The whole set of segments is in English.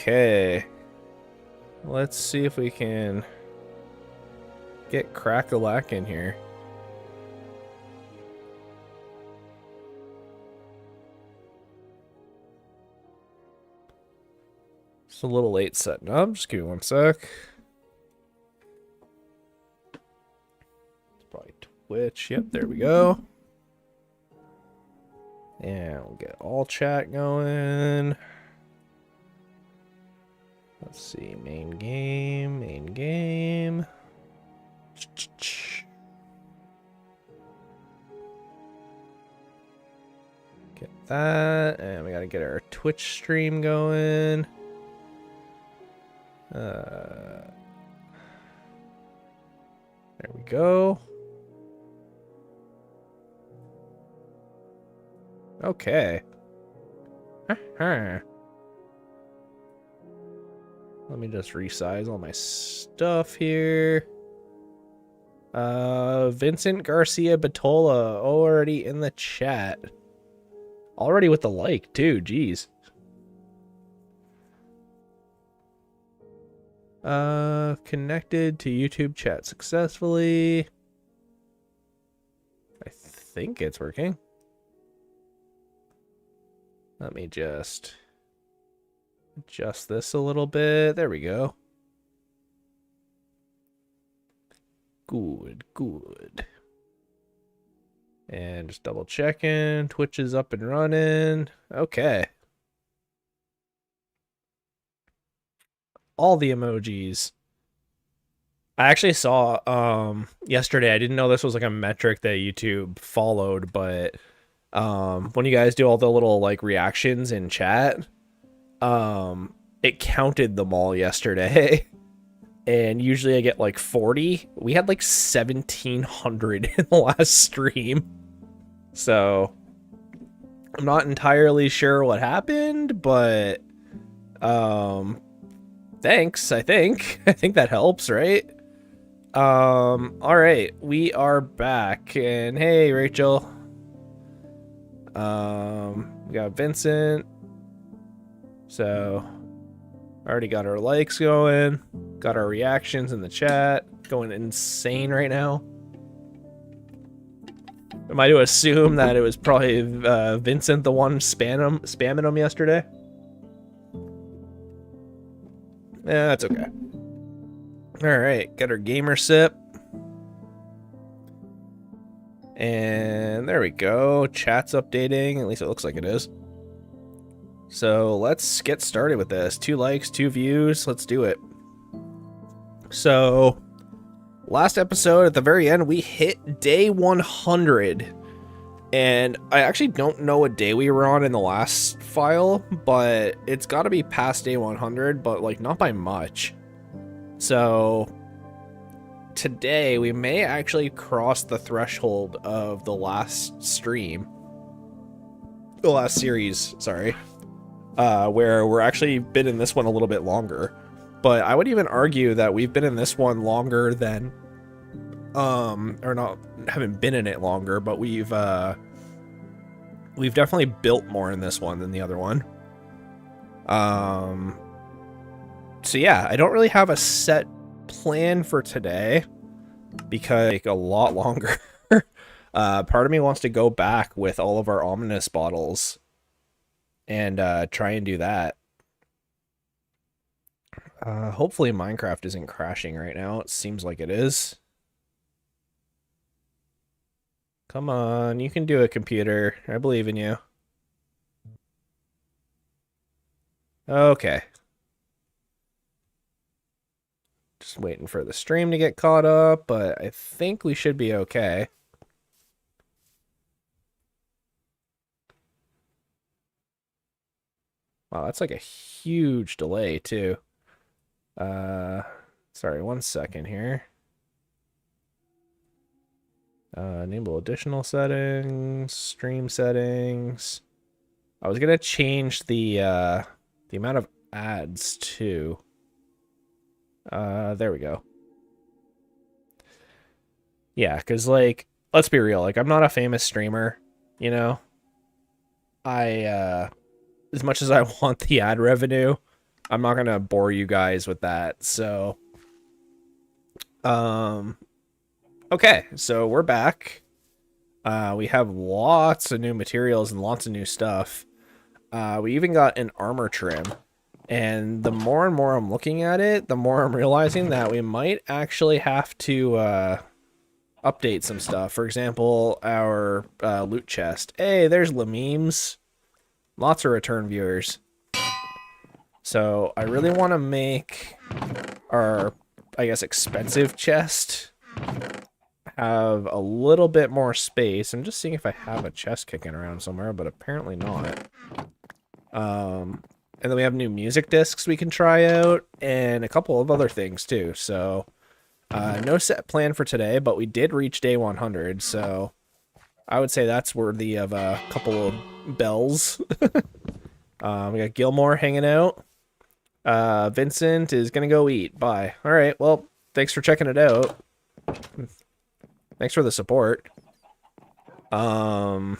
Okay. Let's see if we can get Crack-a-Lack in here. It's a little late setting up. Just give me 1 sec. It's probably Twitch. Yep, there we go. And we'll get all chat going. Let's see, main game. Get that, and we gotta get our Twitch stream going. There we go. Okay. Let me just resize all my stuff here. Vincent Garcia Batola already in the chat. Already with the like, too. Jeez. Connected to YouTube chat successfully. I think it's working. Let me just adjust this a little bit. There we go. Good. And just double checking. Twitch is up and running. Okay. All the emojis. I actually saw yesterday, I didn't know this was like a metric that YouTube followed, but when you guys do all the little like reactions in chat, it counted them all yesterday. And usually I get like 40. We had like 1,700 in the last stream. So I'm not entirely sure what happened, but thanks, I think. I think that helps, right? All right, we are back, and hey, Rachel. We got Vincent. So already got our likes going, got our reactions in the chat, going insane right now. Am I to assume that it was probably Vincent the one spamming them yesterday? Yeah, that's okay. Alright, got our gamer sip. And there we go. Chat's updating, at least it looks like it is. So let's get started with this. 2 likes, 2 views. Let's do it. So last episode, at the very end, we hit day 100. And I actually don't know what day we were on in the last file, but it's got to be past day 100, but like not by much. So today we may actually cross the threshold of the last stream. The last series, sorry. Where we're actually been in this one a little bit longer. But I would even argue that we've been in this one longer than, or not, haven't been in it longer, but we've definitely built more in this one than the other one. So yeah, I don't really have a set plan for today because it's a lot longer. Part of me wants to go back with all of our ominous bottles and try and do that. Hopefully Minecraft isn't crashing right now. It seems like it is. Come on, you can do it, computer. I believe in you. Okay. Just waiting for the stream to get caught up, but I think we should be okay. Wow, that's like a huge delay, too. Sorry, 1 second here. Enable additional settings, stream settings. I was gonna change the amount of ads, too. There we go. Yeah, because, like, let's be real. Like, I'm not a famous streamer, you know? As much as I want the ad revenue, I'm not gonna bore you guys with that. So, okay, so we're back. We have lots of new materials and lots of new stuff. We even got an armor trim. And the more and more I'm looking at it, the more I'm realizing that we might actually have to update some stuff. For example, our loot chest. Hey, there's Lamemes. Lots of return viewers. So I really want to make our, I guess, expensive chest have a little bit more space. I'm just seeing if I have a chest kicking around somewhere, but apparently not. And then we have new music discs we can try out, and a couple of other things too. So, no set plan for today, but we did reach day 100, so I would say that's worthy of a couple of bells. We got Gilmore hanging out. Vincent is gonna go eat. Bye. All right. Well, thanks for checking it out. Thanks for the support. So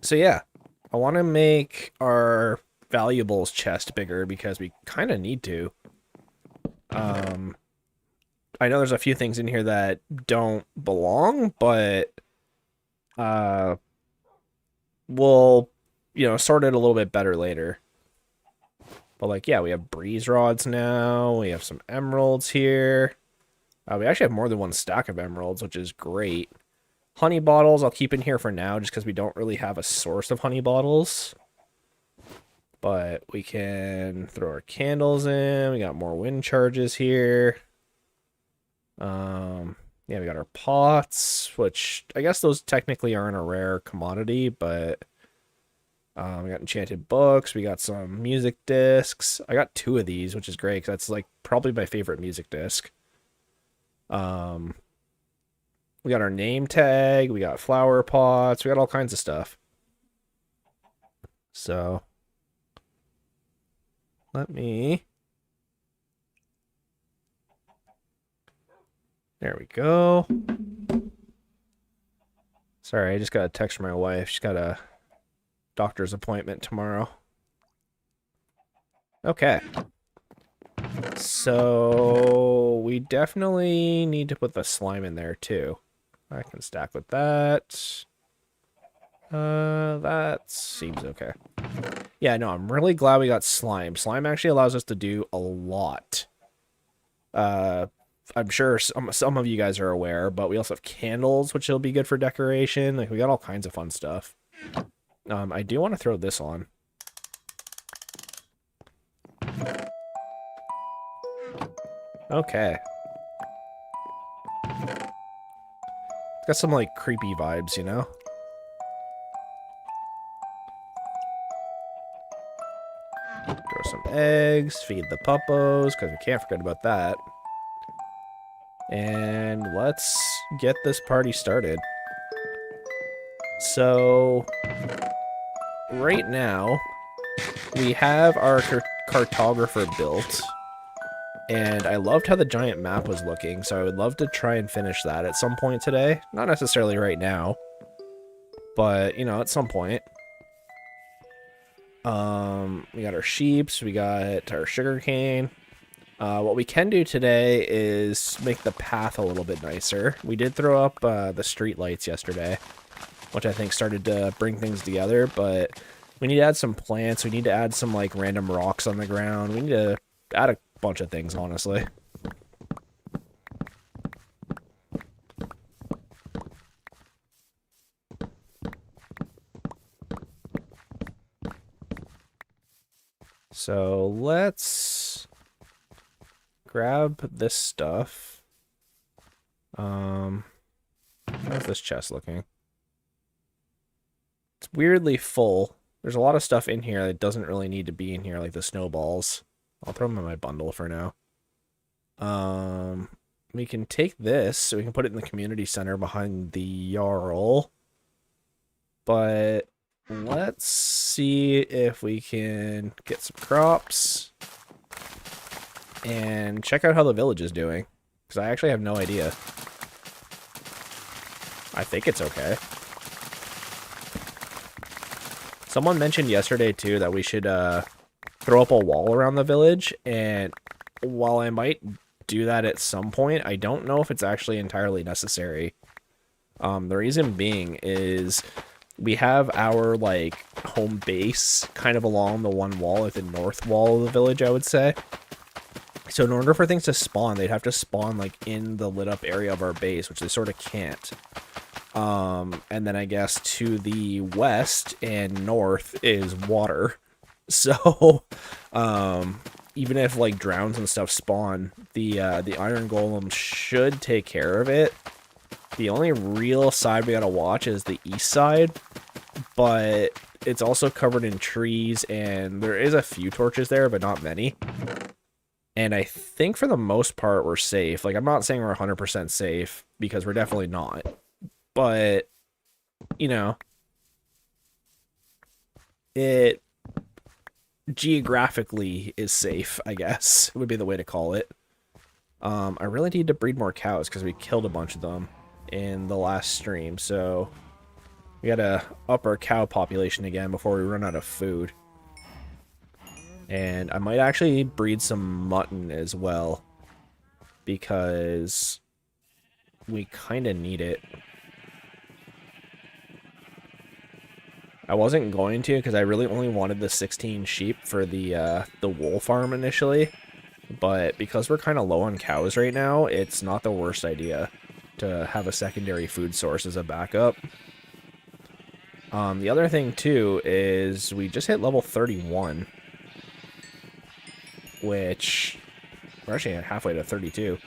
yeah, I want to make our valuables chest bigger because we kind of need to. I know there's a few things in here that don't belong, but we'll, sort it a little bit better later. But like, yeah, we have breeze rods now. We have some emeralds here. We actually have more than one stack of emeralds, which is great. Honey bottles I'll keep in here for now just because we don't really have a source of honey bottles. But we can throw our candles in. We got more wind charges here. Yeah, we got our pots, which I guess those technically aren't a rare commodity, but we got enchanted books. We got some music discs. I got 2 of these, which is great because that's like probably my favorite music disc. We got our name tag. We got flower pots. We got all kinds of stuff. So let me. There we go. Sorry, I just got a text from my wife. She's got a doctor's appointment tomorrow. Okay. So we definitely need to put the slime in there too. I can stack with that. That seems okay. Yeah, no, I'm really glad we got slime. Slime actually allows us to do a lot. I'm sure some of you guys are aware, but we also have candles, which will be good for decoration. Like, we got all kinds of fun stuff. I do want to throw this on. Okay. It's got some, like, creepy vibes, you know? Throw some eggs, feed the puppos, because we can't forget about that. And let's get this party started. So, right now, we have our cartographer built. And I loved how the giant map was looking, so I would love to try and finish that at some point today. Not necessarily right now, but, at some point. We got our sheeps, we got our sugarcane. What we can do today is make the path a little bit nicer. We did throw up the street lights yesterday, which I think started to bring things together, but we need to add some plants. We need to add some, like, random rocks on the ground. We need to add a bunch of things, honestly. So let's grab this stuff. How's this chest looking? It's weirdly full. There's a lot of stuff in here that doesn't really need to be in here, like the snowballs. I'll throw them in my bundle for now. We can take this, so we can put it in the community center behind the Jarl. But let's see if we can get some crops and check out how the village is doing, because I actually have no idea. I think it's okay. Someone mentioned yesterday too that we should throw up a wall around the village, and while I might do that at some point, I don't know if it's actually entirely necessary. The reason being is we have our, like, home base kind of along the one wall, like the north wall of the village, I would say. So in order for things to spawn, they'd have to spawn, like, in the lit up area of our base, which they sort of can't. And then I guess to the west and north is water. So, even if, like, drowns and stuff spawn, the iron golem should take care of it. The only real side we gotta watch is the east side, but it's also covered in trees, and there is a few torches there, but not many. And I think for the most part we're safe. Like, I'm not saying we're 100% safe, because we're definitely not. But, you know, it geographically is safe, I guess, would be the way to call it. I really need to breed more cows, because we killed a bunch of them in the last stream, so we gotta up our cow population again before we run out of food. And I might actually breed some mutton as well, because we kind of need it. I wasn't going to, because I really only wanted the 16 sheep for the wool farm initially, but because we're kind of low on cows right now, it's not the worst idea to have a secondary food source as a backup. The other thing too is we just hit level 31, which we're actually halfway to 32,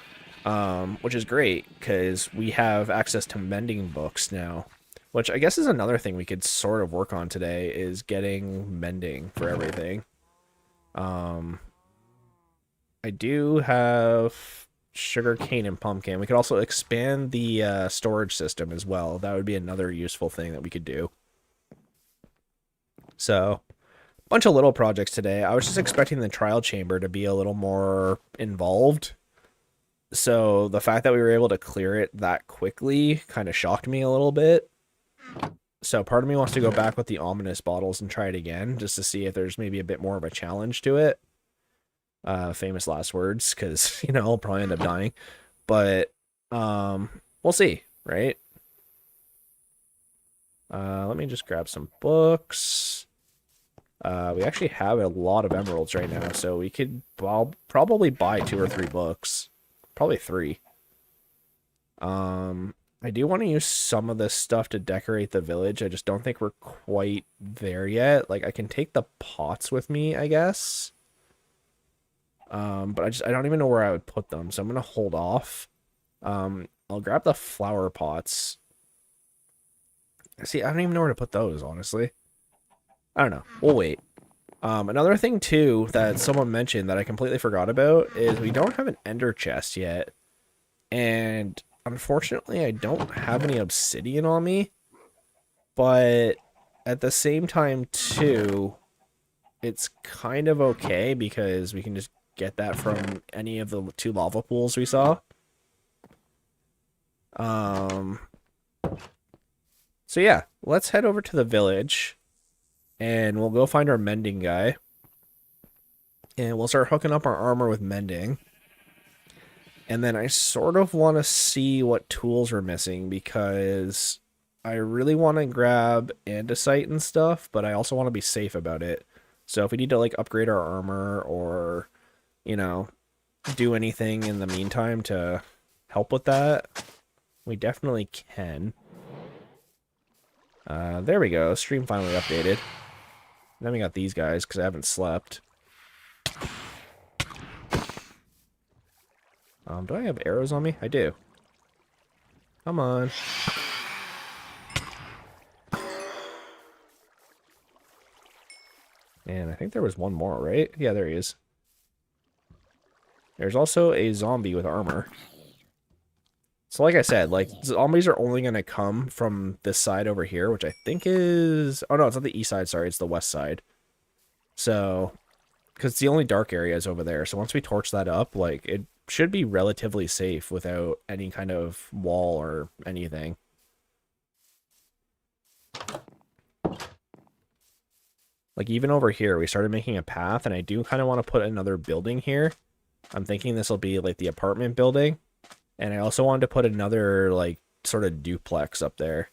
which is great because we have access to mending books now, which I guess is another thing we could sort of work on today, is getting mending for everything. I do have sugar cane and pumpkin. We could also expand the storage system as well. That would be another useful thing that we could do. So, bunch of little projects today. I was just expecting the trial chamber to be a little more involved. So the fact that we were able to clear it that quickly kind of shocked me a little bit. So part of me wants to go back with the ominous bottles and try it again, just to see if there's maybe a bit more of a challenge to it. Famous last words, because, you know, I'll probably end up dying. But, we'll see, right? Let me just grab some books. We actually have a lot of emeralds right now, so we could probably buy 2 or 3 books. Probably 3. I do want to use some of this stuff to decorate the village. I just don't think we're quite there yet. Like, I can take the pots with me, I guess. But I don't even know where I would put them, so I'm gonna hold off. I'll grab the flower pots. See, I don't even know where to put those, honestly. I don't know. We'll wait. Another thing, too, that someone mentioned that I completely forgot about is we don't have an ender chest yet. And unfortunately, I don't have any obsidian on me. But at the same time, too, it's kind of okay because we can just get that from any of the 2 lava pools we saw. So yeah, let's head over to the village. And we'll go find our mending guy. And we'll start hooking up our armor with mending. And then I sort of want to see what tools we're missing, because I really want to grab andesite and stuff, but I also want to be safe about it. So if we need to, like, upgrade our armor or, you know, do anything in the meantime to help with that, we definitely can. There we go. Stream finally updated. Then we got these guys, because I haven't slept. Do I have arrows on me? I do. Come on. And I think there was one more, right? Yeah, there he is. There's also a zombie with armor. So like I said, like, zombies are only going to come from this side over here, which I think is... Oh, no, it's not the east side, sorry, it's the west side. So, because the only dark area is over there. So once we torch that up, like, it should be relatively safe without any kind of wall or anything. Like, even over here, we started making a path, and I do kind of want to put another building here. I'm thinking this will be, like, the apartment building. And I also wanted to put another, like, sort of duplex up there.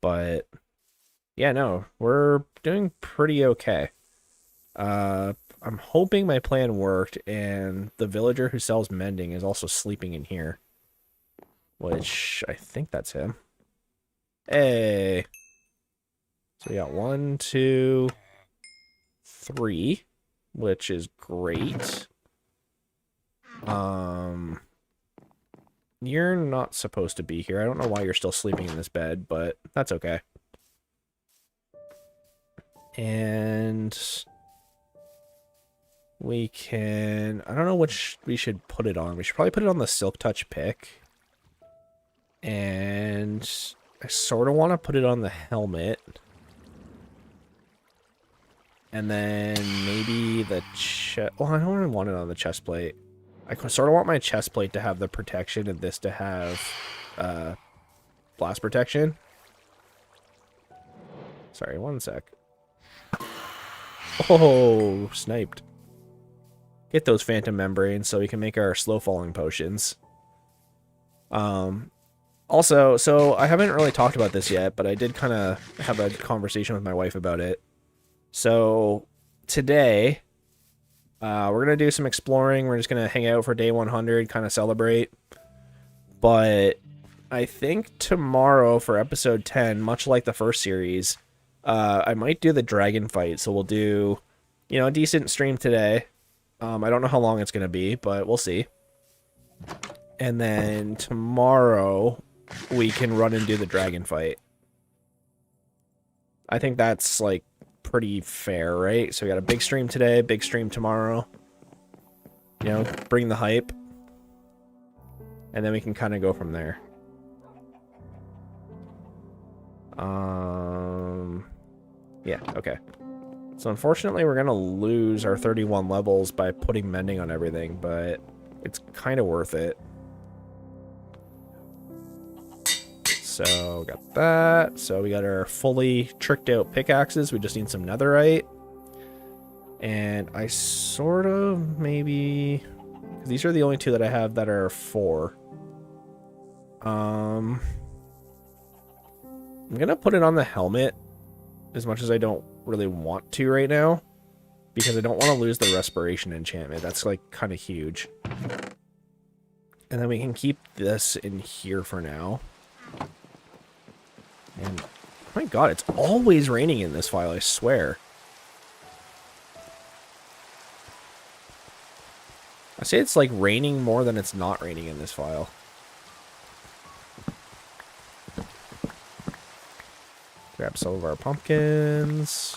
But, yeah, no, we're doing pretty okay. I'm hoping my plan worked, and the villager who sells mending is also sleeping in here. Which, I think that's him. Hey! So we got 1, 2, 3, which is great. You're not supposed to be here. I don't know why you're still sleeping in this bed, but that's okay. And we can... I don't know which we should put it on. We should probably put it on the Silk Touch pick. And I sort of want to put it on the helmet. And then maybe the chest... Oh, I don't really want it on the chest plate. I sort of want my chest plate to have the protection and this to have blast protection. Sorry, one sec. Oh, sniped. Get those phantom membranes so we can make our slow falling potions. Also, so I haven't really talked about this yet, but I did kind of have a conversation with my wife about it. So today, we're going to do some exploring. We're just going to hang out for day 100, kind of celebrate. But I think tomorrow for episode 10, much like the first series, I might do the dragon fight. So we'll do, you know, a decent stream today. I don't know how long it's going to be, but we'll see. And then tomorrow, we can run and do the dragon fight. I think that's, like, pretty fair, right? So we got a big stream today, big stream tomorrow. You know, bring the hype. And then we can kind of go from there. Yeah, okay. So unfortunately, we're going to lose our 31 levels by putting mending on everything, but it's kind of worth it. So, got that. So, we got our fully tricked out pickaxes. We just need some netherite. And I sort of maybe... These are the only two that I have that are 4. I'm going to put it on the helmet as much as I don't really want to right now. Because I don't want to lose the respiration enchantment. That's, like, kind of huge. And then we can keep this in here for now. And, oh my god, it's always raining in this file, I swear. I say it's like raining more than it's not raining in this file. Grab some of our pumpkins.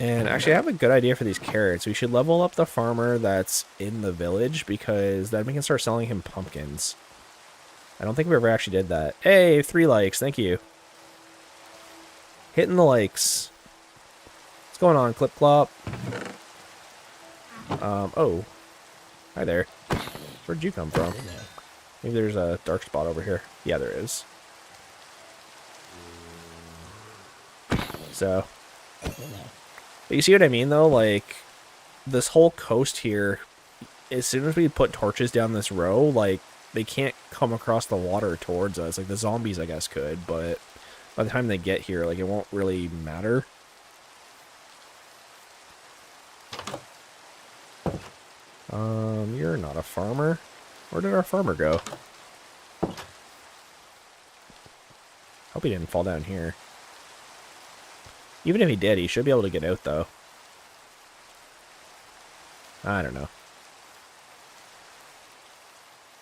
And actually, I have a good idea for these carrots. We should level up the farmer that's in the village, because then we can start selling him pumpkins. I don't think we ever actually did that. Hey, 3 likes. Thank you. Hitting the likes. What's going on, Clip Clop? Oh. Hi there. Where'd you come from? Maybe there's a dark spot over here. Yeah, there is. So. But you see what I mean, though? Like, this whole coast here, as soon as we put torches down this row, like, they can't come across the water towards us. Like, the zombies, I guess, could, but by the time they get here, like, it won't really matter. You're not a farmer. Where did our farmer go? Hope he didn't fall down here. Even if he did, he should be able to get out, though. I don't know.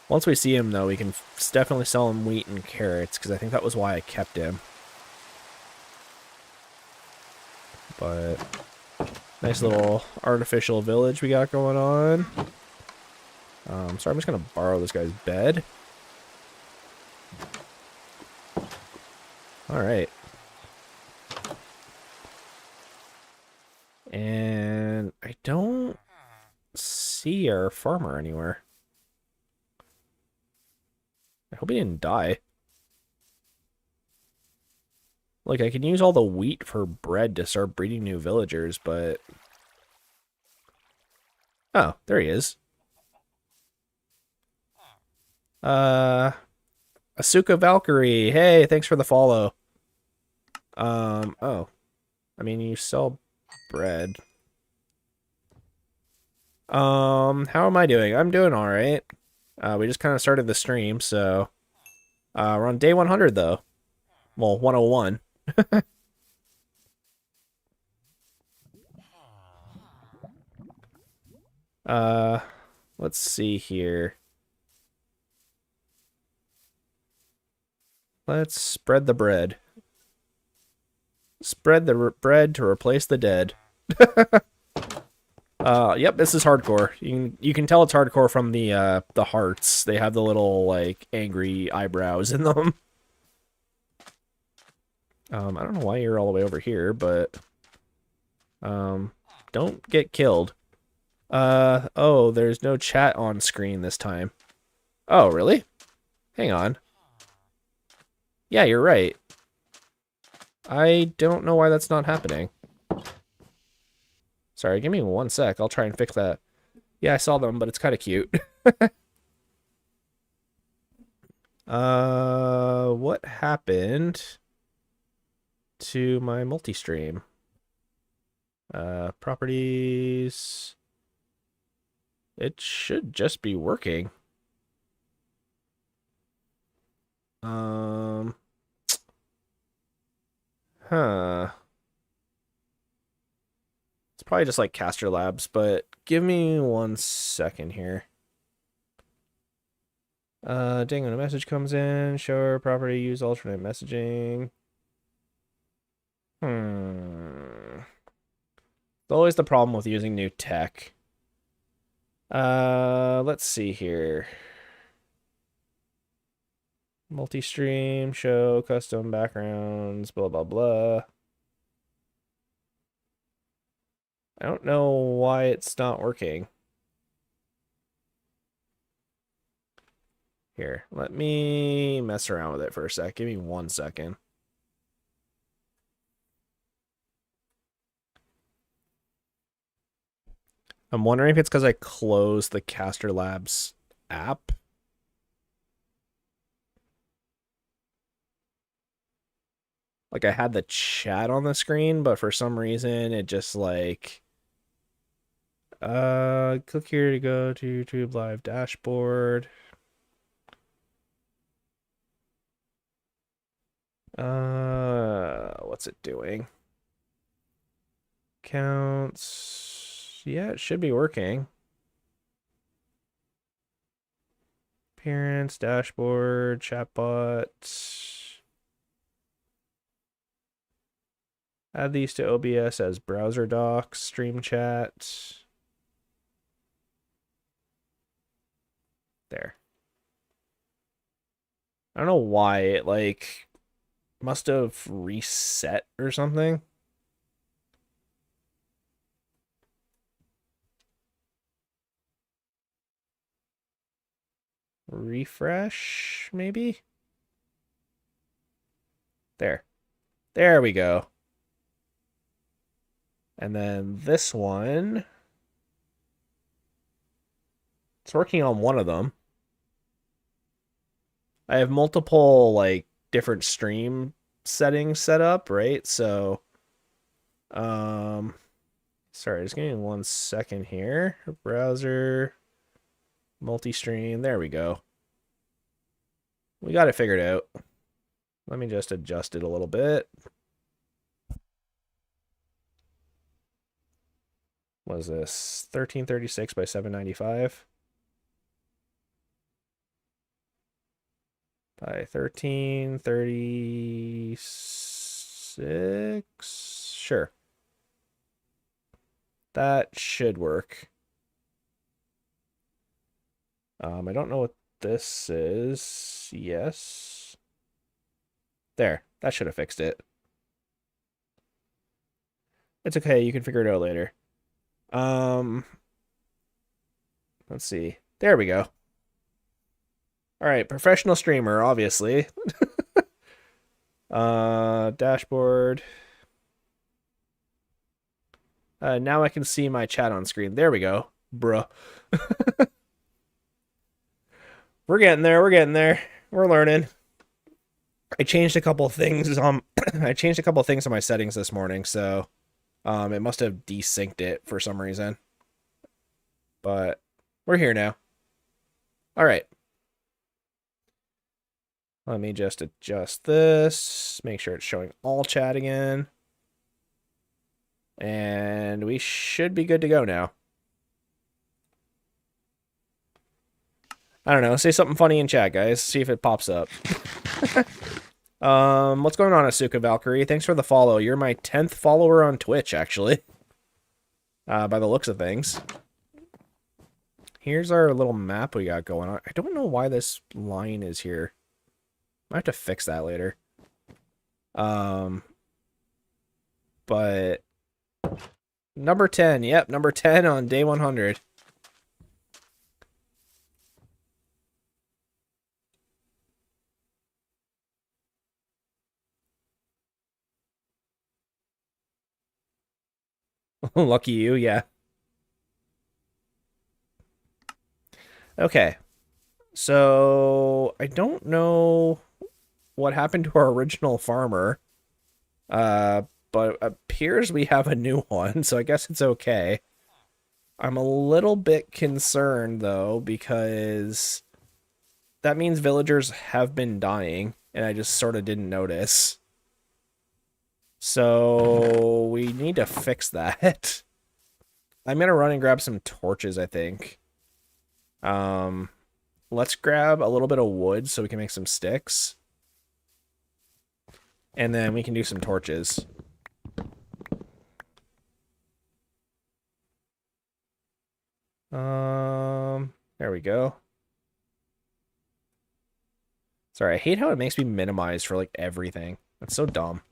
Once we see him, though, we can definitely sell him wheat and carrots, because I think that was why I kept him. But, nice little artificial village we got going on. So I'm just going to borrow this guy's bed. Alright. And I don't see our farmer anywhere. I hope he didn't die. Like, I can use all the wheat for bread to start breeding new villagers, but... Oh, there he is. Asuka Valkyrie. Hey, thanks for the follow. Oh. I mean, you sell bread. How am I doing? I'm doing alright. We just kind of started the stream, so... we're on day 100, though. Well, 101. Uh, let's see here. Let's spread the bread. Spread the bread to replace the dead. Yep, this is hardcore. You can tell it's hardcore from the hearts. They have the little like angry eyebrows in them. I don't know why you're all the way over here, but don't get killed. Oh, there's no chat on screen this time. Oh, really? Hang on. Yeah, you're right. I don't know why that's not happening. Sorry, give me 1 sec. I'll try and fix that. Yeah, I saw them, but it's kind of cute. What happened to my multi-stream? Properties. It should just be working. Huh. It's probably just like Caster Labs, but give me 1 second here. Dang, when a message comes in, show property, use alternate messaging. It's always the problem with using new tech. Let's see here. Multi-stream, show, custom backgrounds, blah, blah, blah. I don't know why it's not working. Here, let me mess around with it for a sec. Give me 1 second. I'm wondering if it's because I closed the Caster Labs app. Like, I had the chat on the screen, but for some reason, it just, like... click here to go to YouTube Live dashboard. What's it doing? Counts. Yeah, it should be working. Appearance, dashboard, chatbot. Add these to OBS as browser docs, stream chat. There. I don't know why it, like, must have reset or something. Refresh, maybe? There. There we go. And then this one. It's working on one of them. I have multiple, like, different stream settings set up, right? So, sorry, just give me 1 second here. Browser, multi-stream, there we go. We got it figured out. Let me just adjust it a little bit. What is this? 1336 by 795? By 1336? Sure. That should work. I don't know what this is. Yes. There. That should have fixed it. It's okay. You can figure it out later. Let's see. There we go. All right, professional streamer, obviously. Dashboard. Now I can see my chat on screen. There we go. Bruh. We're getting there. We're getting there. We're learning. I changed a couple things I changed a couple things on my settings this morning, so it must have desynced it for some reason. But we're here now. All right. Let me just adjust this. Make sure it's showing all chat again. And we should be good to go now. I don't know. Say something funny in chat, guys. See if it pops up. What's going on, Asuka Valkyrie? Thanks for the follow. You're my 10th follower on Twitch, actually. By the looks of things. Here's our little map we got going on. I don't know why this line is here. I have to fix that later. But number 10. Yep, number 10 on day 100. Lucky you, yeah. Okay. So, I don't know what happened to our original farmer. But appears we have a new one, so I guess it's okay. I'm a little bit concerned, though, because that means villagers have been dying, and I just sort of didn't notice. So we need to fix that. I'm gonna run and grab some torches, I think. Let's grab a little bit of wood so we can make some sticks. And then we can do some torches. There we go. Sorry, I hate how it makes me minimize for, like, everything. That's so dumb.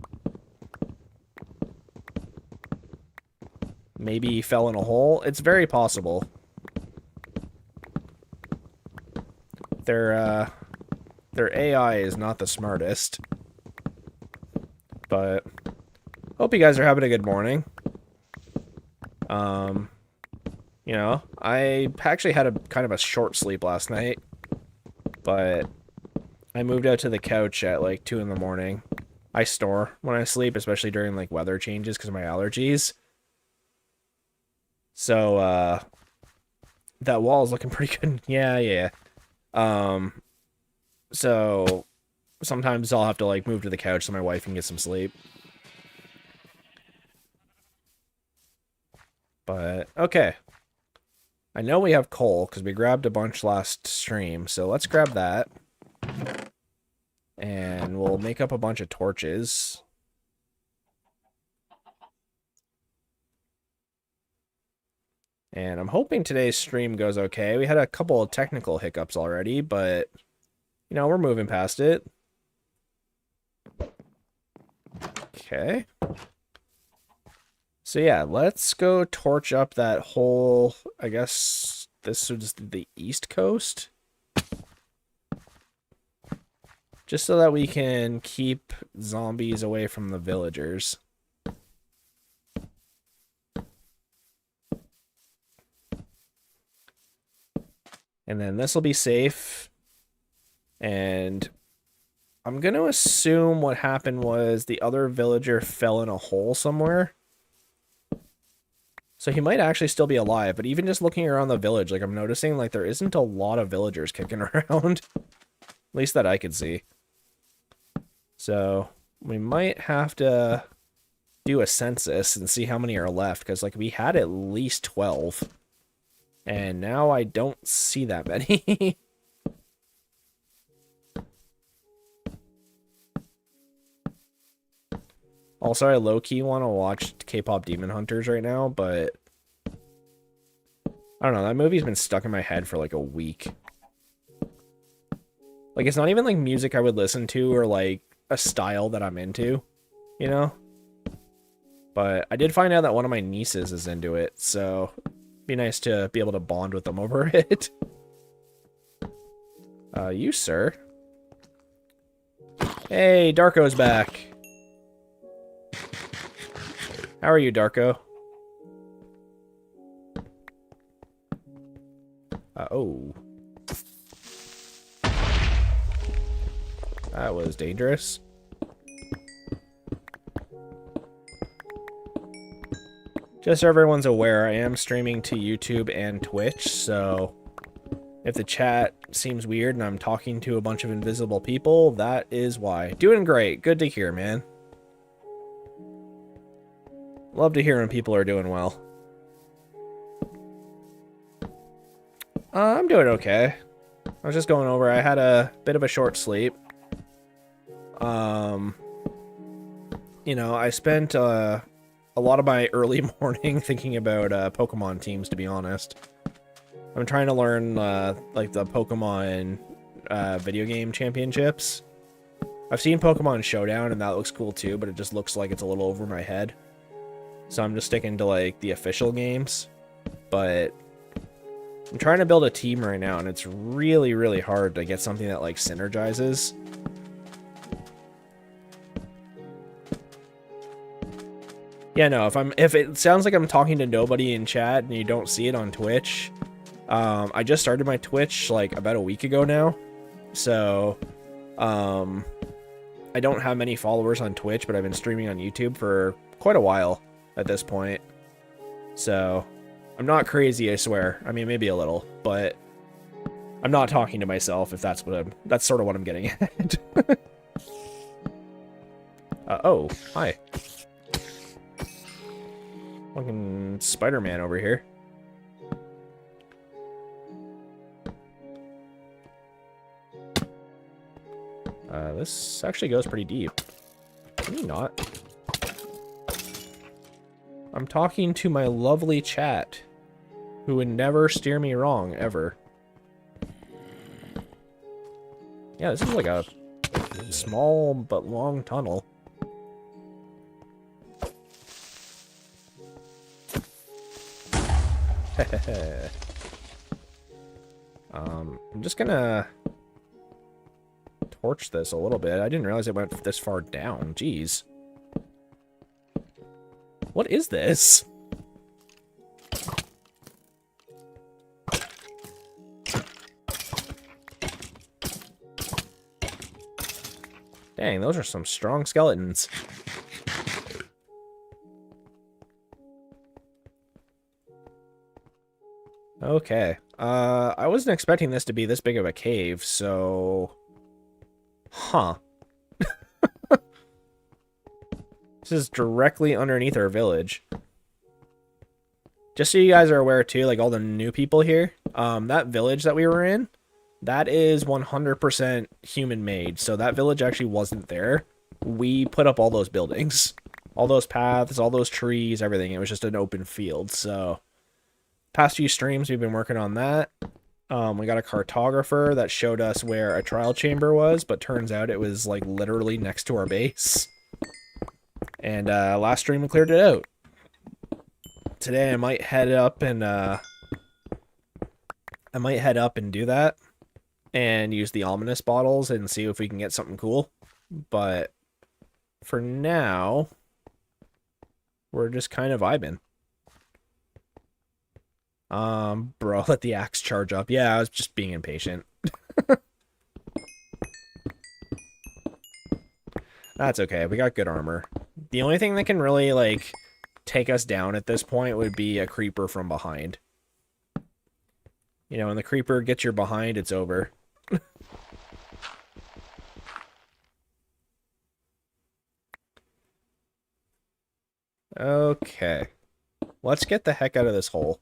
Maybe he fell in a hole? It's very possible. Their AI is not the smartest. But hope you guys are having a good morning. You know, I actually had a kind of a short sleep last night, but I moved out to the couch at like 2 in the morning. I snore when I sleep, especially during like weather changes because of my allergies. So, that wall is looking pretty good. Yeah. So sometimes I'll have to like move to the couch so my wife can get some sleep. But okay. I know we have coal because we grabbed a bunch last stream, so let's grab that. And we'll make up a bunch of torches. And I'm hoping today's stream goes okay. We had a couple of technical hiccups already, but, you know, we're moving past it. Okay. So yeah, let's go torch up that whole, I guess this is the east coast. Just so that we can keep zombies away from the villagers. And then this will be safe. And I'm going to assume what happened was the other villager fell in a hole somewhere. So he might actually still be alive, but even just looking around the village, like I'm noticing like there isn't a lot of villagers kicking around. At least that I could see. So we might have to do a census and see how many are left, because like we had at least 12. And now I don't see that many. Also, I low-key want to watch K-pop Demon Hunters right now, but I don't know, that movie's been stuck in my head for like a week. Like, it's not even like music I would listen to or like a style that I'm into, you know? But I did find out that one of my nieces is into it, so it'd be nice to be able to bond with them over it. You, sir. Hey, Darko's back. How are you, Darko? Oh. That was dangerous. Just so everyone's aware, I am streaming to YouTube and Twitch, so if the chat seems weird and I'm talking to a bunch of invisible people, that is why. Doing great. Good to hear, man. Love to hear when people are doing well. I'm doing okay. I was just going over. I had a bit of a short sleep. You know, I spent a lot of my early morning thinking about Pokemon teams, to be honest. I'm trying to learn like the Pokemon video game championships. I've seen Pokemon Showdown and that looks cool too, but it just looks like it's a little over my head. So I'm just sticking to like the official games. But I'm trying to build a team right now and it's really, really hard to get something that like synergizes. Yeah, no, if it sounds like I'm talking to nobody in chat and you don't see it on Twitch, I just started my Twitch like about a week ago now. So, I don't have many followers on Twitch, but I've been streaming on YouTube for quite a while at this point. So, I'm not crazy, I swear. I mean, maybe a little, but I'm not talking to myself if that's that's sort of what I'm getting at. Oh, hi. Fucking Spider-Man over here. This actually goes pretty deep. Maybe not. I'm talking to my lovely chat, who would never steer me wrong, ever. Yeah, this is like a small but long tunnel. I'm just gonna torch this a little bit. I didn't realize it went this far down. Jeez. What is this? Dang, those are some strong skeletons. Okay. I wasn't expecting this to be this big of a cave, so... Huh. This is directly underneath our village. Just so you guys are aware too, like all the new people here, that village that we were in, that is 100% human-made, so that village actually wasn't there. We put up all those buildings. All those paths, all those trees, everything. It was just an open field, so... Past few streams, we've been working on that. We got a cartographer that showed us where a trial chamber was, but turns out it was like literally next to our base. And last stream we cleared it out. Today I might head up and do that and use the ominous bottles and see if we can get something cool. But for now, we're just kind of vibing. Bro, let the axe charge up. Yeah, I was just being impatient. That's okay. We got good armor. The only thing that can really, like, take us down at this point would be a creeper from behind. You know, when the creeper gets your behind, it's over. Okay. Let's get the heck out of this hole.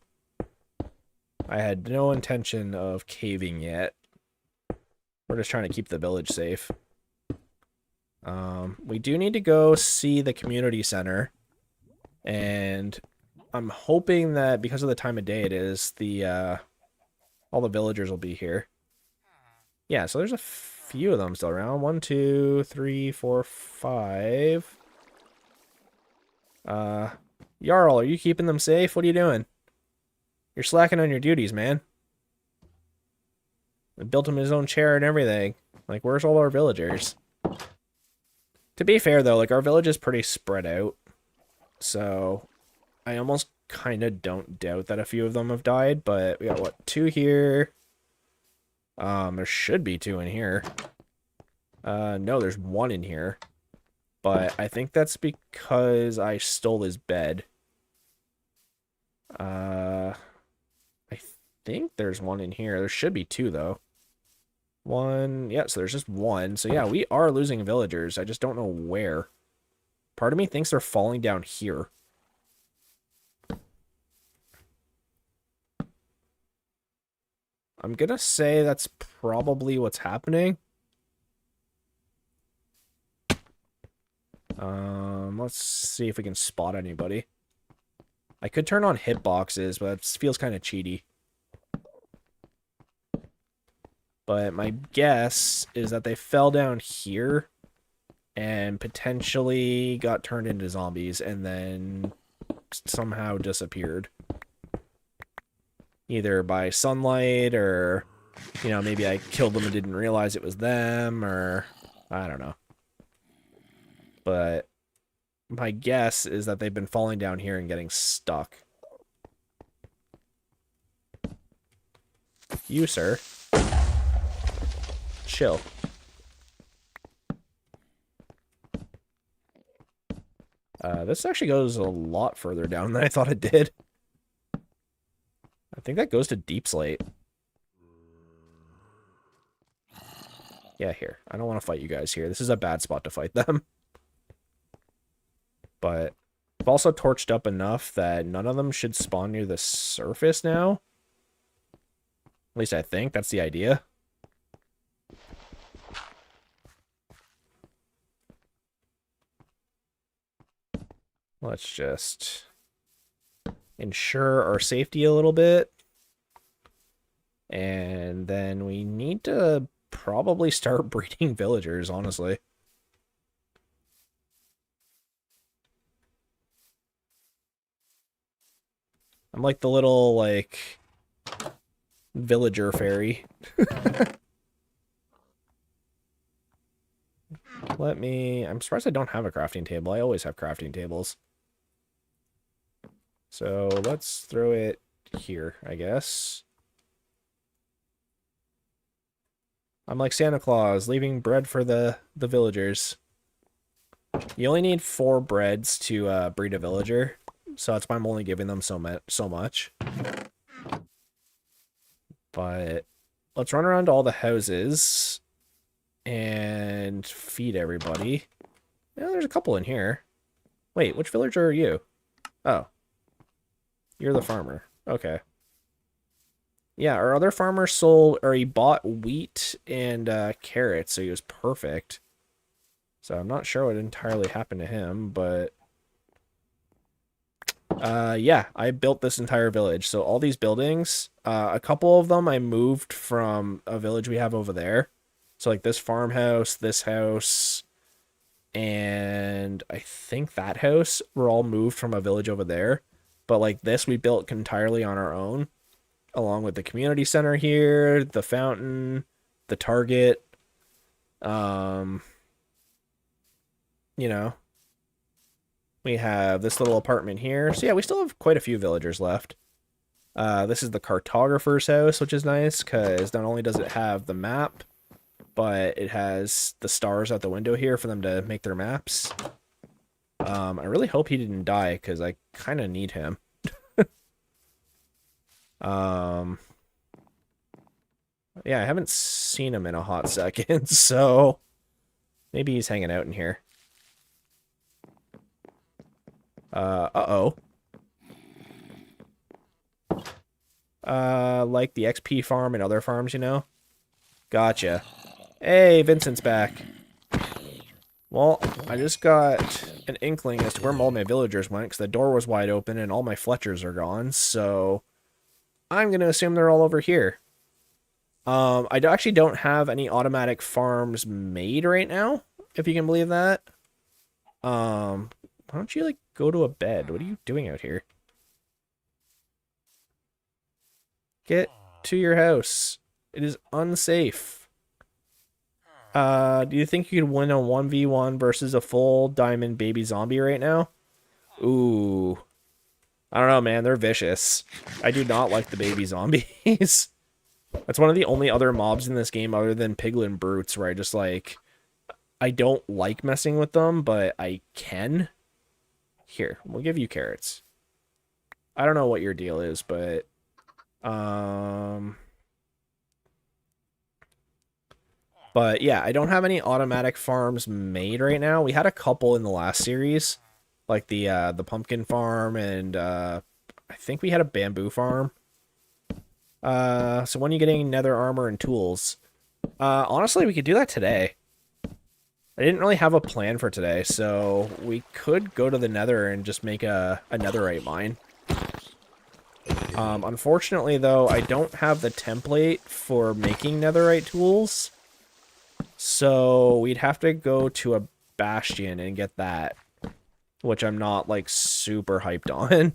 I had no intention of caving yet. We're just trying to keep the village safe. We do need to go see the community center. And I'm hoping that because of the time of day it is, all the villagers will be here. Yeah, so there's a few of them still around. 1, 2, 3, 4, 5. Jarl, are you keeping them safe? What are you doing? You're slacking on your duties, man. I built him his own chair and everything. Like, where's all our villagers? To be fair, though, like, our village is pretty spread out. So, I almost kind of don't doubt that a few of them have died. But we got, what, 2 here? There should be 2 in here. No, there's 1 in here. But I think that's because I stole his bed. I think there's 1 in here. There should be 2, though. 1, yeah, so there's just 1. So yeah, we are losing villagers. I just don't know where. Part of me thinks they're falling down here. I'm gonna say that's probably what's happening. Let's see if we can spot anybody. I could turn on hitboxes, but it feels kind of cheaty. But my guess is that they fell down here and potentially got turned into zombies and then somehow disappeared. Either by sunlight or, you know, maybe I killed them and didn't realize it was them, or I don't know. But my guess is that they've been falling down here and getting stuck. You, sir. Chill. This actually goes a lot further down than I thought it did. I think that goes to Deep Slate. Yeah, here. I don't want to fight you guys here. This is a bad spot to fight them. But I've also torched up enough that none of them should spawn near the surface now. At least I think that's the idea. Let's just ensure our safety a little bit. And then we need to probably start breeding villagers, honestly. I'm like the little, like, villager fairy. I'm surprised I don't have a crafting table. I always have crafting tables. So let's throw it here, I guess. I'm like Santa Claus, leaving bread for the villagers. You only need 4 breads to breed a villager, so that's why I'm only giving them so much. But let's run around to all the houses and feed everybody. Yeah, there's a couple in here. Wait, which villager are you? Oh. You're the farmer. Okay. Yeah, our other farmer sold, or he bought wheat and carrots, so he was perfect. So I'm not sure what entirely happened to him, but... yeah, I built this entire village. So all these buildings, a couple of them I moved from a village we have over there. So like this farmhouse, this house, and I think that house were all moved from a village over there. But like this we built entirely on our own, along with the community center here, the fountain, the Target, you know, we have this little apartment here. So yeah, we still have quite a few villagers left. This is the cartographer's house, which is nice because not only does it have the map, but it has the stars out the window here for them to make their maps. I really hope he didn't die because I kind of need him. Yeah, I haven't seen him in a hot second, so maybe he's hanging out in here. Uh-oh. Like the XP farm and other farms, you know? Gotcha. Hey, Vincent's back. Well, I just got an inkling as to where all my villagers went, because the door was wide open and all my Fletchers are gone, so I'm going to assume they're all over here. I actually don't have any automatic farms made right now, if you can believe that. Why don't you, like, go to a bed? What are you doing out here? Get to your house. It is unsafe. Do you think you could win a 1v1 versus a full diamond baby zombie right now? Ooh. I don't know, man. They're vicious. I do not like the baby zombies. That's one of the only other mobs in this game other than piglin brutes where I just like... I don't like messing with them, but I can. Here, we'll give you carrots. I don't know what your deal is, but... But yeah, I don't have any automatic farms made right now. We had a couple in the last series, like the pumpkin farm, and I think we had a bamboo farm. So when are you getting nether armor and tools? Honestly, we could do that today. I didn't really have a plan for today, so we could go to the nether and just make a netherite mine. Unfortunately, though, I don't have the template for making netherite tools. So we'd have to go to a bastion and get that, which I'm not, like, super hyped on.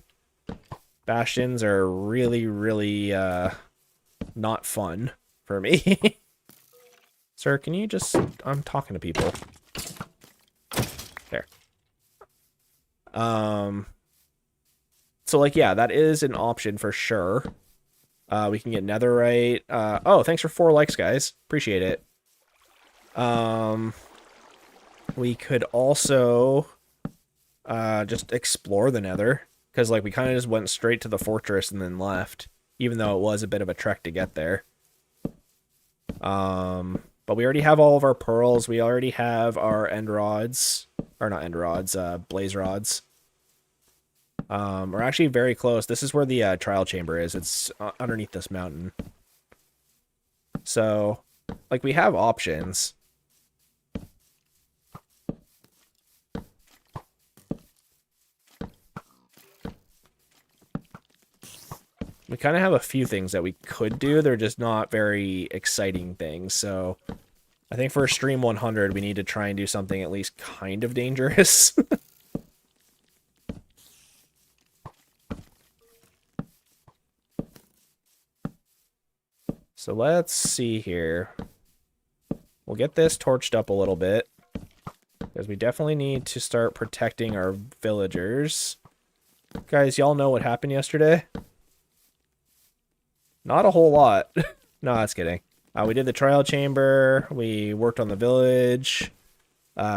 Bastions are really, really not fun for me. Sir, can you just... I'm talking to people. There. So, like, yeah, that is an option for sure. We can get netherite. Oh, thanks for 4 likes, guys. Appreciate it. We could also just explore the nether. Because, like, we kind of just went straight to the fortress and then left. Even though it was a bit of a trek to get there. But we already have all of our pearls. We already have our end rods. Or not end rods, blaze rods. We're actually very close. This is where the trial chamber is. It's underneath this mountain. So, like, we have options. We kind of have a few things that we could do. They're just not very exciting things. So I think for stream 100, we need to try and do something at least kind of dangerous. So let's see here. We'll get this torched up a little bit. Because we definitely need to start protecting our villagers. Guys, y'all know what happened yesterday? Not a whole lot. No, that's kidding. We did the trial chamber. We worked on the village.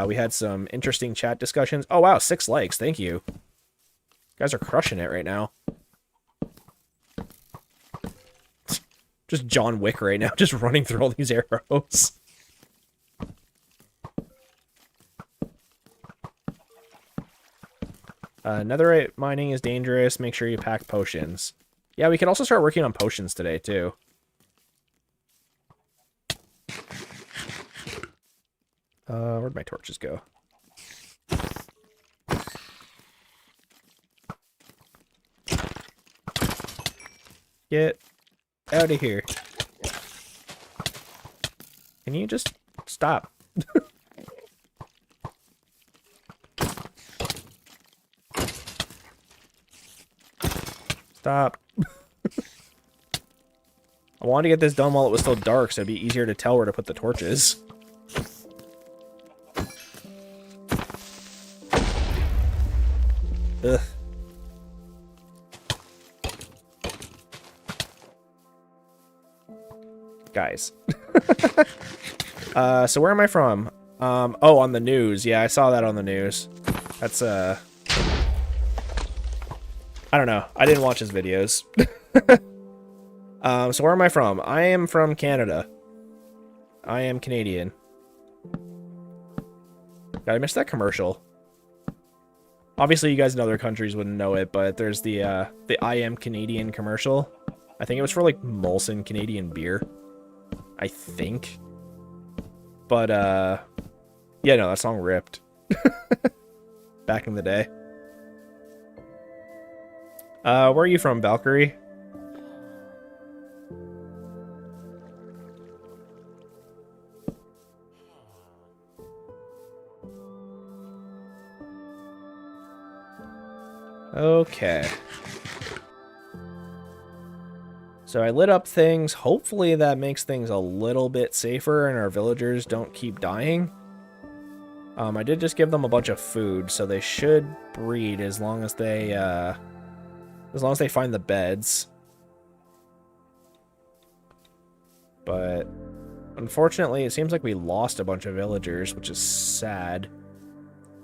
We had some interesting chat discussions. Oh, wow, 6 likes. Thank you. You guys are crushing it right now. Just John Wick right now, just running through all these arrows. Netherite mining is dangerous. Make sure you pack potions. Yeah, we can also start working on potions today, too. Where'd my torches go? Get out of here. Can you just stop? Stop. I wanted to get this done while it was still dark, so it'd be easier to tell where to put the torches. Ugh. Guys. So where am I from? Oh, on the news. Yeah, I saw that on the news. That's, I don't know. I didn't watch his videos. So where am I from? I am from Canada. I am Canadian. God, I missed that commercial. Obviously, you guys in other countries wouldn't know it, but there's the I am Canadian commercial. I think it was for, like, Molson Canadian beer. I think. But, yeah, no, that song ripped. Back in the day. Where are you from, Valkyrie? Okay. So I lit up things. Hopefully that makes things a little bit safer and our villagers don't keep dying. I did just give them a bunch of food, so they should breed as long as they find the beds. But unfortunately, it seems like we lost a bunch of villagers, which is sad.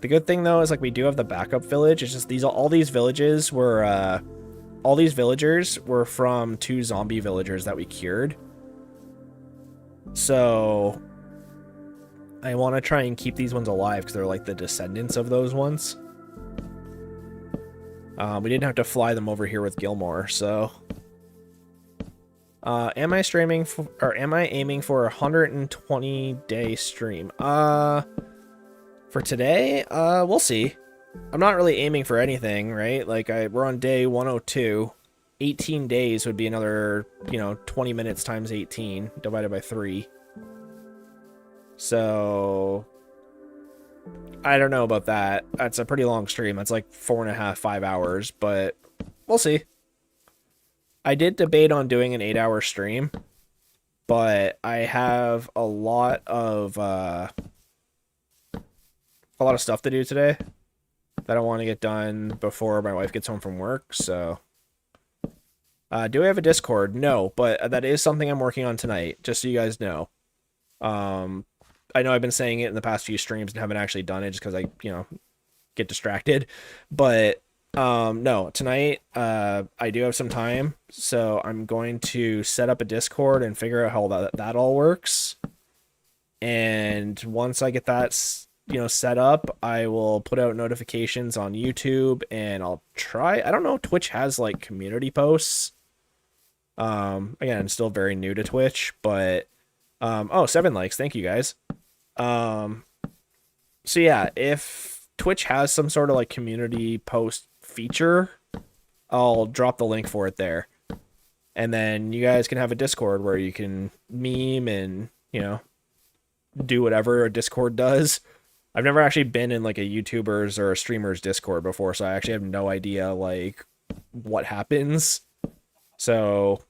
The good thing though is like we do have the backup village. It's just all these villagers were from 2 zombie villagers that we cured. So I want to try and keep these ones alive because they're like the descendants of those ones. We didn't have to fly them over here with Gilmore, so. Am I streaming for, or am I aiming for a 120-day stream? For today, we'll see. I'm not really aiming for anything, right? Like we're on day 102. 18 days would be another, 20 minutes times 18 divided by 3. So I don't know about that. That's a pretty long stream. That's like 4.5, 5 hours, but we'll see. I did debate on doing an 8-hour stream, but I have a lot of stuff to do today that I want to get done before my wife gets home from work. So, do we have a Discord? No, but that is something I'm working on tonight, just so you guys know. I know I've been saying it in the past few streams and haven't actually done it just because I, get distracted. But no, tonight I do have some time, so I'm going to set up a Discord and figure out how that all works. And once I get that, set up, I will put out notifications on YouTube, and I'll try. I don't know if Twitch has like community posts. Again, I'm still very new to Twitch, but oh, 7 likes. Thank you guys. So yeah, if Twitch has some sort of like community post feature, I'll drop the link for it there. And then you guys can have a Discord where you can meme and, do whatever a Discord does. I've never actually been in like a YouTuber's or a streamer's Discord before, so I actually have no idea like what happens. So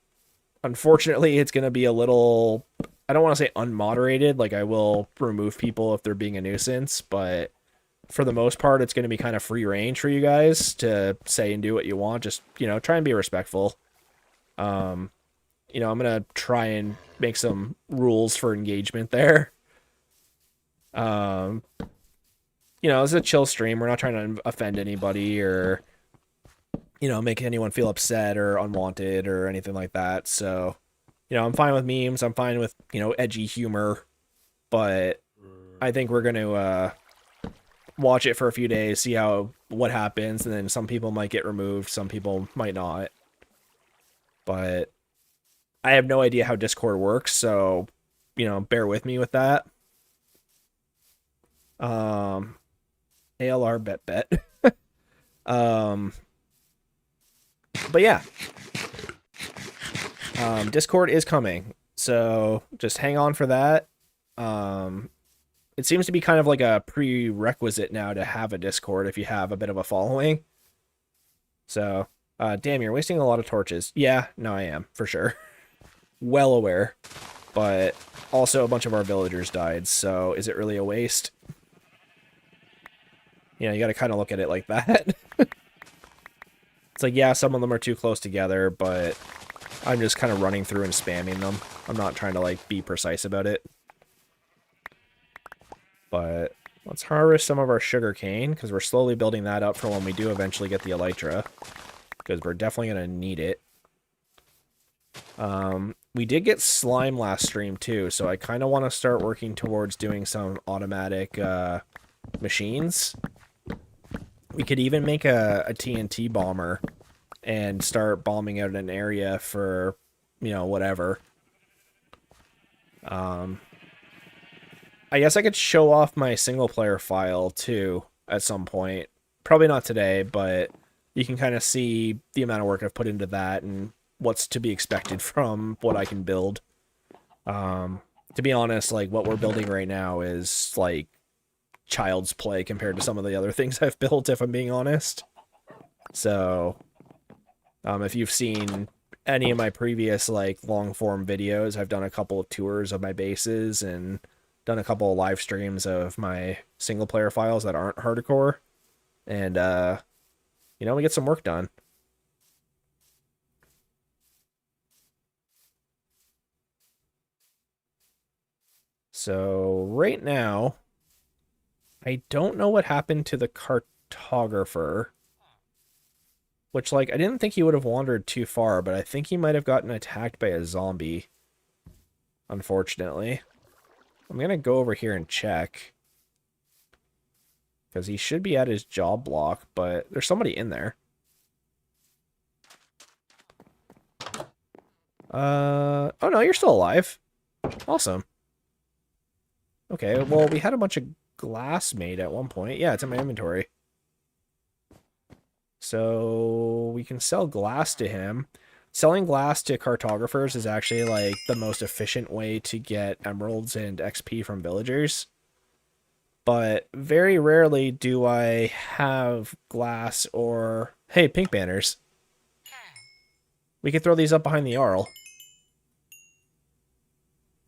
unfortunately, it's going to be a little, I don't want to say unmoderated, like I will remove people if they're being a nuisance, but for the most part, it's going to be kind of free range for you guys to say and do what you want. Just, try and be respectful. I'm going to try and make some rules for engagement there. It's a chill stream. We're not trying to offend anybody or, make anyone feel upset or unwanted or anything like that. So, I'm fine with memes. I'm fine with, edgy humor, but I think we're going to, watch it for a few days, see what happens. And then some people might get removed. Some people might not, but I have no idea how Discord works. So, bear with me with that. ALR bet. But yeah, Discord is coming, so just hang on for that. It seems to be kind of like a prerequisite now to have a Discord if you have a bit of a following. So, damn, you're wasting a lot of torches. Yeah, no, I am, for sure. Well aware. But also a bunch of our villagers died, so is it really a waste? You got to kind of look at it like that. It's like, yeah, some of them are too close together, but I'm just kind of running through and spamming them. I'm not trying to, like, be precise about it. But let's harvest some of our sugar cane, because we're slowly building that up for when we do eventually get the elytra, because we're definitely going to need it. We did get slime last stream, too, so I kind of want to start working towards doing some automatic machines. We could even make a TNT bomber and start bombing out an area for, whatever. I guess I could show off my single-player file, too, at some point. Probably not today, but you can kind of see the amount of work I've put into that and what's to be expected from what I can build. To be honest, like, what we're building right now is, like, child's play compared to some of the other things I've built, if I'm being honest. So, if you've seen any of my previous like long form videos, I've done a couple of tours of my bases and done a couple of live streams of my single player files that aren't hardcore. And we get some work done. So right now, I don't know what happened to the cartographer. Which, like, I didn't think he would have wandered too far, but I think he might have gotten attacked by a zombie. Unfortunately. I'm gonna go over here and check. Because he should be at his job block, but there's somebody in there. Oh no, you're still alive. Awesome. Okay, well, we had a bunch of glass made at one point. Yeah, it's in my inventory. So we can sell glass to him. Selling glass to cartographers is actually like the most efficient way to get emeralds and XP from villagers. But very rarely do I have glass or... Hey, pink banners. We can throw these up behind the Jarl.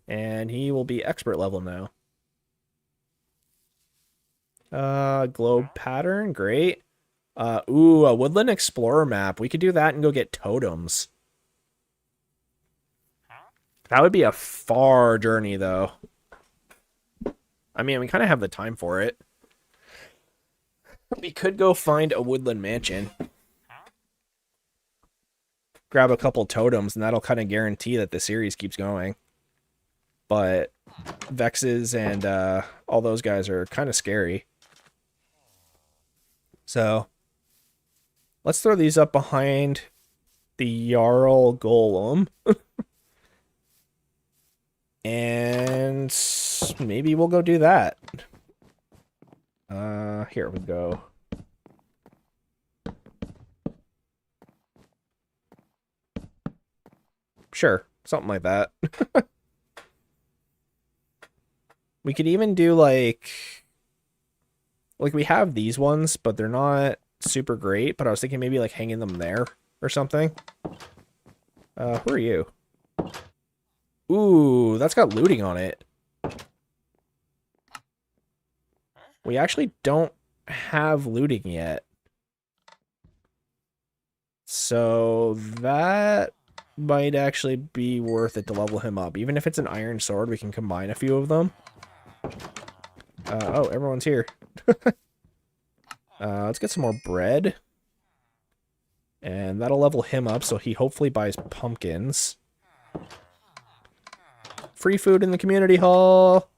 And he will be expert level now. Globe pattern, great. Ooh, a Woodland Explorer map. We could do that and go get totems. That would be a far journey, though. I mean, we kind of have the time for it. We could go find a woodland mansion. Grab a couple totems, and that'll kind of guarantee that the series keeps going. But Vexes and all those guys are kind of scary. So... let's throw these up behind the Jarl Golem. And maybe we'll go do that. Here we go. Sure, something like that. We could even do like we have these ones, but they're not super great, but I was thinking maybe like hanging them there or something. Who are you? Ooh, that's got looting on it. We actually don't have looting yet. So that might actually be worth it to level him up. Even if it's an iron sword, we can combine a few of them. Oh, everyone's here. Let's get some more bread. And that'll level him up, so he hopefully buys pumpkins. Free food in the community hall.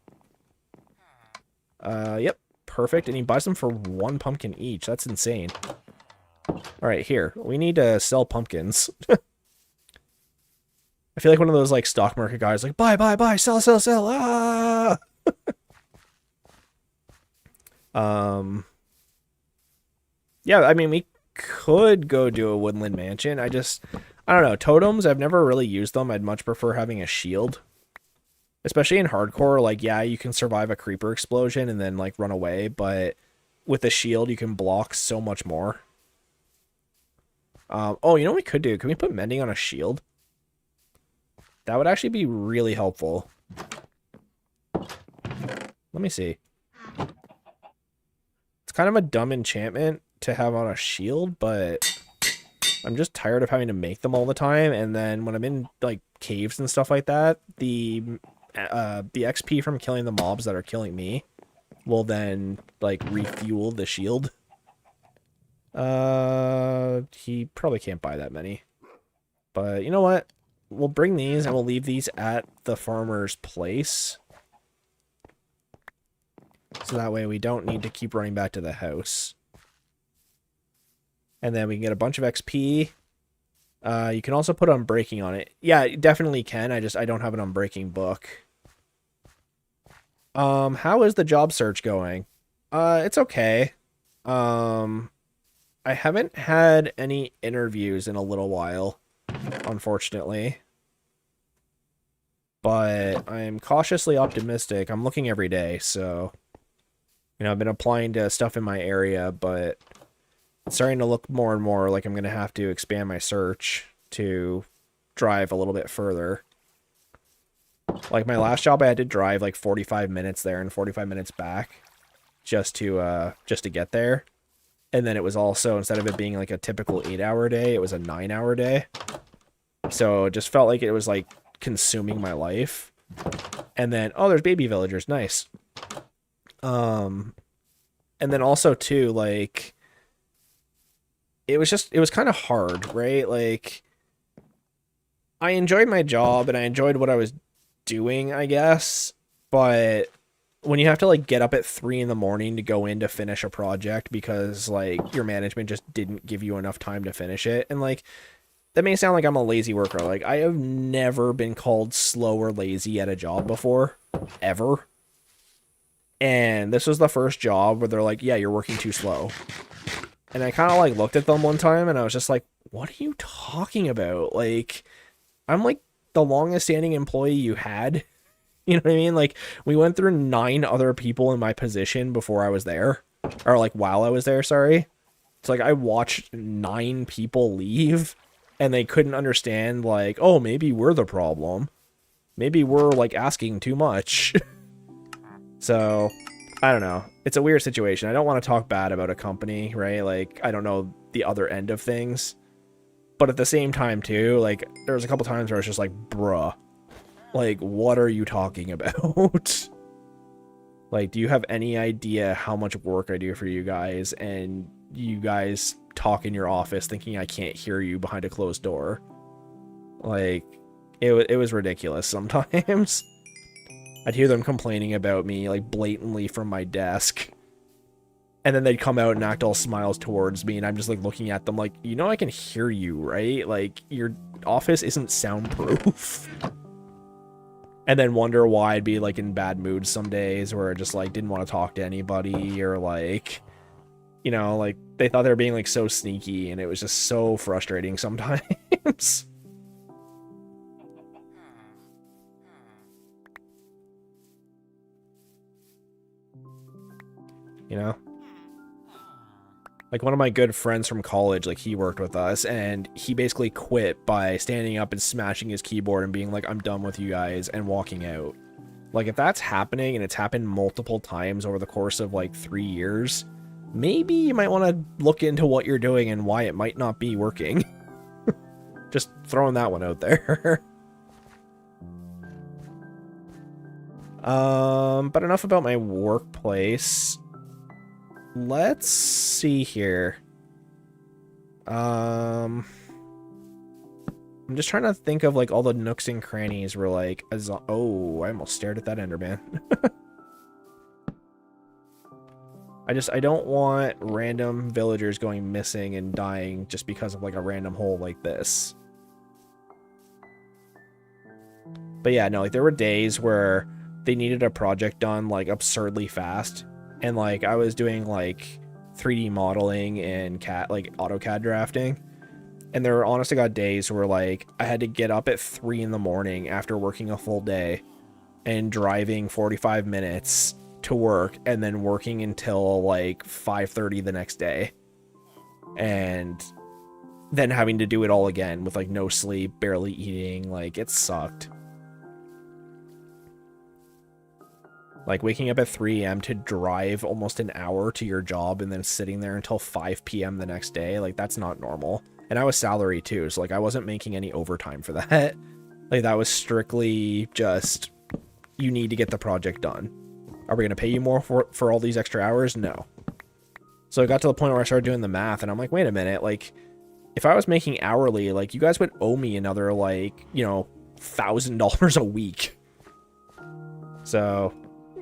Yep, perfect. And he buys them for 1 pumpkin each. That's insane. Alright, here. We need to sell pumpkins. I feel like one of those, like, stock market guys, like, buy, buy, buy, sell, sell, sell, ah! Yeah, I mean, we could go do a woodland mansion. I don't know. Totems, I've never really used them. I'd much prefer having a shield. Especially in hardcore, like, yeah, you can survive a creeper explosion and then, like, run away, but with a shield, you can block so much more. Oh, you know what we could do? Can we put mending on a shield? That would actually be really helpful. Let me see. It's kind of a dumb enchantment to have on a shield, but I'm just tired of having to make them all the time, and then when I'm in, like, caves and stuff like that, the XP from killing the mobs that are killing me will then, like, refuel the shield. He probably can't buy that many. But you know what? We'll bring these and we'll leave these at the farmer's place. So that way we don't need to keep running back to the house. And then we can get a bunch of XP. You can also put Unbreaking on it. Yeah, you definitely can. I don't have an Unbreaking book. How is the job search going? It's okay. I haven't had any interviews in a little while, unfortunately. But I'm cautiously optimistic. I'm looking every day, so... I've been applying to stuff in my area, but it's starting to look more and more like I'm going to have to expand my search to drive a little bit further. Like my last job, I had to drive like 45 minutes there and 45 minutes back just to get there. And then it was also, instead of it being like a typical 8-hour day, it was a 9-hour day. So it just felt like it was like consuming my life. And then, oh, there's baby villagers. Nice. And then also too, like, it was kind of hard, right? Like, I enjoyed my job and I enjoyed what I was doing, I guess. But when you have to like get up at 3 in the morning to go in to finish a project because like your management just didn't give you enough time to finish it, and like that may sound like I'm a lazy worker. Like I have never been called slow or lazy at a job before, ever. And this was the first job where they're like, yeah, you're working too slow. And I kind of like looked at them one time and I was just like, what are you talking about? Like, I'm like the longest standing employee you had. You know what I mean? Like, we went through 9 other people in my position before I was there. Or, like, while I was there, sorry. It's like, I watched 9 people leave, and they couldn't understand, like, oh, maybe we're the problem. Maybe we're, like, asking too much. So, I don't know. It's a weird situation. I don't want to talk bad about a company, right? Like, I don't know the other end of things. But at the same time, too, like, there was a couple times where I was just like, bruh. Like, what are you talking about? Like, do you have any idea how much work I do for you guys, and you guys talk in your office thinking I can't hear you behind a closed door? Like, it was ridiculous sometimes. I'd hear them complaining about me, like, blatantly from my desk. And then they'd come out and act all smiles towards me, and I'm just, like, looking at them like, you know I can hear you, right? Like, your office isn't soundproof. And then wonder why I'd be, like, in bad moods some days where I just, like, didn't want to talk to anybody, or, like, you know, like, they thought they were being, like, so sneaky, and it was just so frustrating sometimes. You know? Like, one of my good friends from college, like, he worked with us, and he basically quit by standing up and smashing his keyboard and being like, I'm done with you guys, and walking out. Like, if that's happening, and it's happened multiple times over the course of, like, 3 years, maybe you might want to look into what you're doing and why it might not be working. Just throwing that one out there. But enough about my workplace. Let's see here. I'm just trying to think of like all the nooks and crannies where like oh, I almost stared at that Enderman. I don't want random villagers going missing and dying just because of like a random hole like this. But yeah, no, like there were days where they needed a project done like absurdly fast. And, like, I was doing, like, 3D modeling and AutoCAD drafting. And there were, honest to God, days where, like, I had to get up at 3 in the morning after working a full day and driving 45 minutes to work and then working until, like, 5:30 the next day. And then having to do it all again with, like, no sleep, barely eating. Like, it sucked. Like, waking up at 3 a.m. to drive almost an hour to your job and then sitting there until 5 p.m. the next day, like, that's not normal. And I was salary, too, so, like, I wasn't making any overtime for that. Like, that was strictly just, you need to get the project done. Are we going to pay you more for all these extra hours? No. So I got to the point where I started doing the math, and I'm like, wait a minute, like, if I was making hourly, like, you guys would owe me another, like, you know, $1,000 a week. So...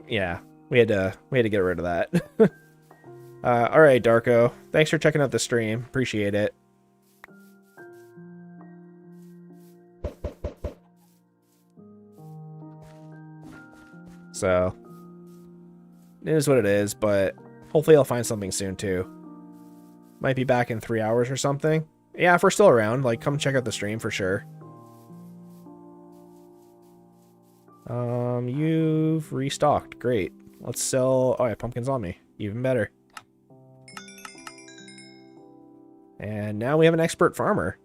yeah, we had to get rid of that. All right, Darko. Thanks for checking out the stream. Appreciate it. So, it is what it is, but hopefully I'll find something soon, too. Might be back in 3 hours or something. Yeah, if we're still around, like, come check out the stream for sure. You've restocked. Great. Let's sell... oh, yeah, pumpkins on me. Even better. And now we have an expert farmer.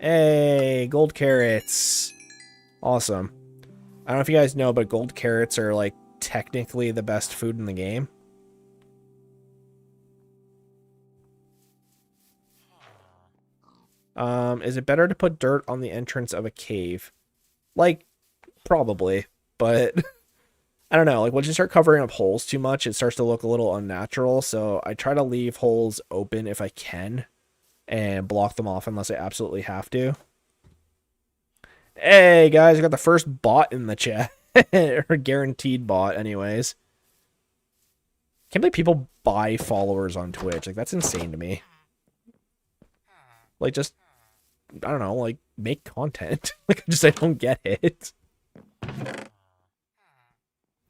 Hey, gold carrots. Awesome. I don't know if you guys know, but gold carrots are like technically the best food in the game. Is it better to put dirt on the entrance of a cave? Like, probably, but I don't know. Like, once you start covering up holes too much, it starts to look a little unnatural. So I try to leave holes open if I can and block them off unless I absolutely have to. Hey, guys, I got the first bot in the chat. Or guaranteed bot, anyways. Can't believe people buy followers on Twitch. Like, that's insane to me. Like, just, I don't know, like, make content. Like, I don't get it.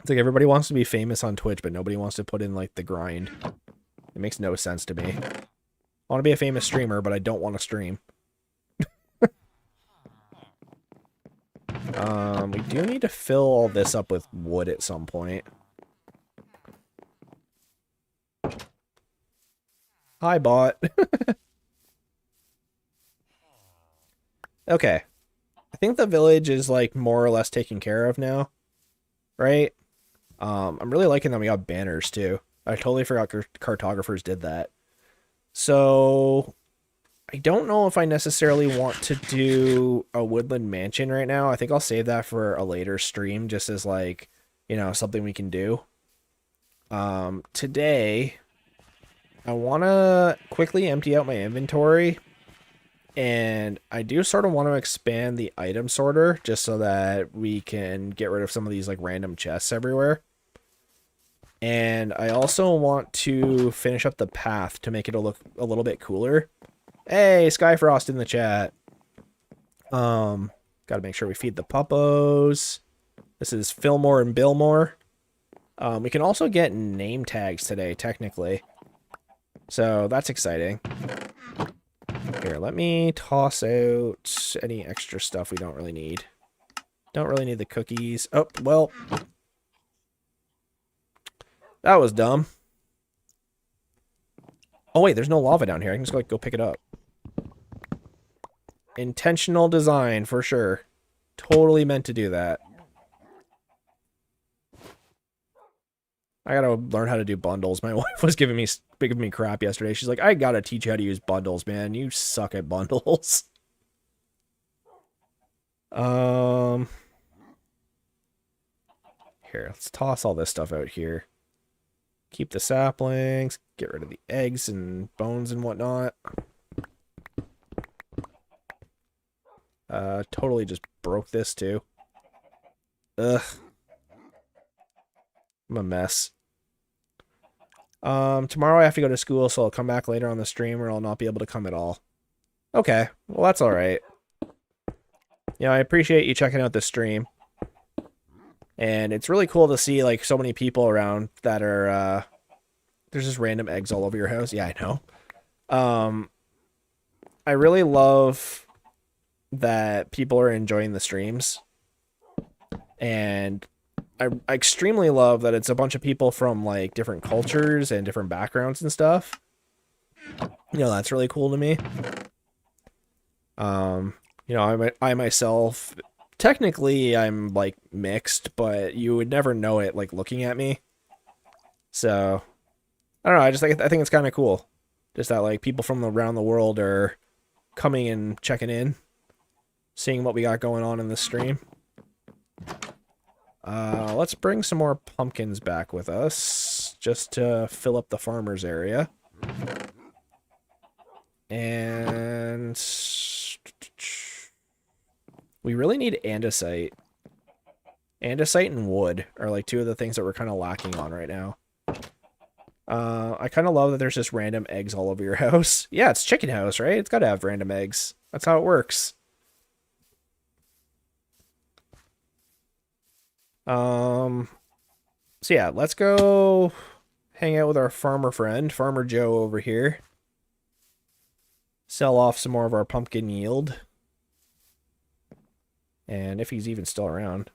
It's like everybody wants to be famous on Twitch, but nobody wants to put in, like, the grind. It makes no sense to me. I want to be a famous streamer, but I don't want to stream. We do need to fill all this up with wood at some point. Hi, bot. Okay. I think the village is, like, more or less taken care of now. Right? I'm really liking that we got banners, too. I totally forgot cartographers did that. So, I don't know if I necessarily want to do a woodland mansion right now. I think I'll save that for a later stream, just as, like, you know, something we can do. Today, I want to quickly empty out my inventory, and I do sort of want to expand the item sorter, just so that we can get rid of some of these, like, random chests everywhere. And I also want to finish up the path to make it look a little bit cooler. Hey, Skyfrost in the chat. Gotta make sure we feed the puppos. This is Fillmore and Billmore. We can also get name tags today, technically. So that's exciting. Here, let me toss out any extra stuff we don't really need. Don't really need the cookies. Oh, well. That was dumb. Oh, wait, there's no lava down here. I can just go pick it up. Intentional design, for sure. Totally meant to do that. I gotta learn how to do bundles. My wife was giving me crap yesterday. She's like, I gotta teach you how to use bundles, man. You suck at bundles. Here, let's toss all this stuff out here. Keep the saplings. Get rid of the eggs and bones and whatnot. Totally just broke this too. Ugh. I'm a mess. Tomorrow I have to go to school, so I'll come back later on the stream, or I'll not be able to come at all. Okay, well, that's alright. You know, I appreciate you checking out the stream. And it's really cool to see, like, so many people around that are, there's just random eggs all over your house. Yeah, I know. I really love that people are enjoying the streams. And I extremely love that it's a bunch of people from, like, different cultures and different backgrounds and stuff. You know, that's really cool to me. You know, I myself, technically I'm, like, mixed, but you would never know it, like, looking at me. So, I don't know, I think it's kind of cool. Just that, like, people from around the world are coming and checking in, seeing what we got going on in this stream. Let's bring some more pumpkins back with us, just to fill up the farmer's area. And we really need andesite. Andesite and wood are, like, two of the things that we're kind of lacking on right now. I kind of love that there's just random eggs all over your house. Yeah, it's chicken house, right? It's got to have random eggs. That's how it works. So yeah, let's go hang out with our farmer friend, Farmer Joe over here. Sell off some more of our pumpkin yield. And if he's even still around.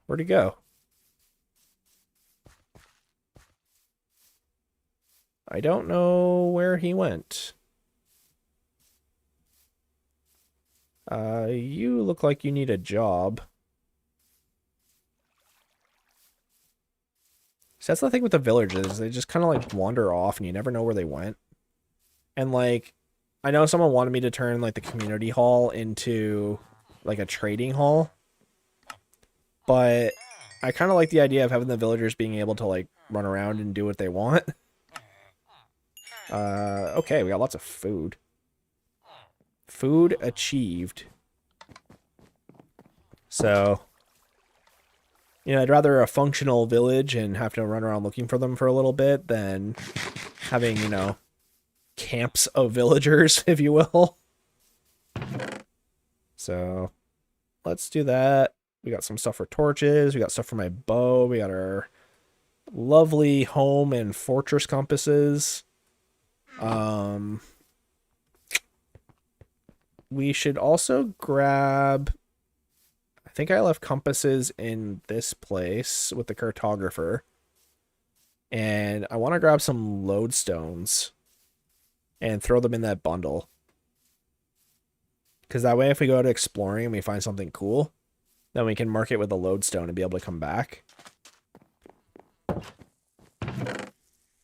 Where'd he go? I don't know where he went. You look like you need a job. So that's the thing with the villagers. They just kind of like wander off and you never know where they went. And like, I know someone wanted me to turn like the community hall into like a trading hall. But I kind of like the idea of having the villagers being able to like run around and do what they want. Okay, we got lots of food. Food achieved. So, you know, I'd rather a functional village and have to run around looking for them for a little bit than having, you know, camps of villagers, if you will. So, let's do that. We got some stuff for torches. We got stuff for my bow. We got our lovely home and fortress compasses. We should also grab... I think I left compasses in this place with the cartographer. And I want to grab some lodestones and throw them in that bundle. Because that way if we go out exploring and we find something cool, then we can mark it with a lodestone and be able to come back.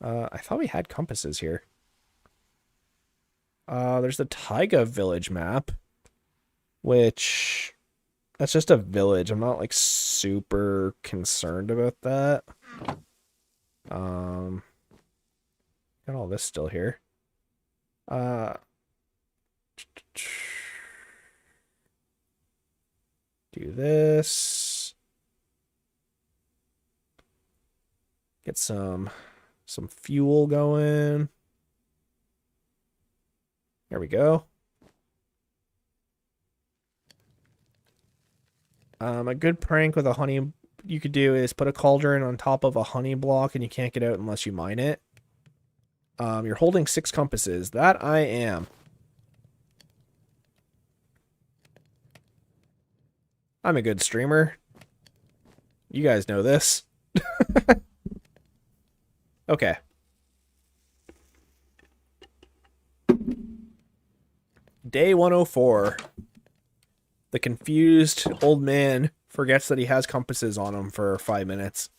I thought we had compasses here. There's the Taiga village map, which... That's just a village. I'm not, like, super concerned about that. Got all this still here. Do this. Get some fuel going. There we go. A good prank with a honey you could do is put a cauldron on top of a honey block and you can't get out unless you mine it. You're holding 6 compasses. That I am. I'm a good streamer. You guys know this. Okay. Day 104. The confused old man forgets that he has compasses on him for 5 minutes.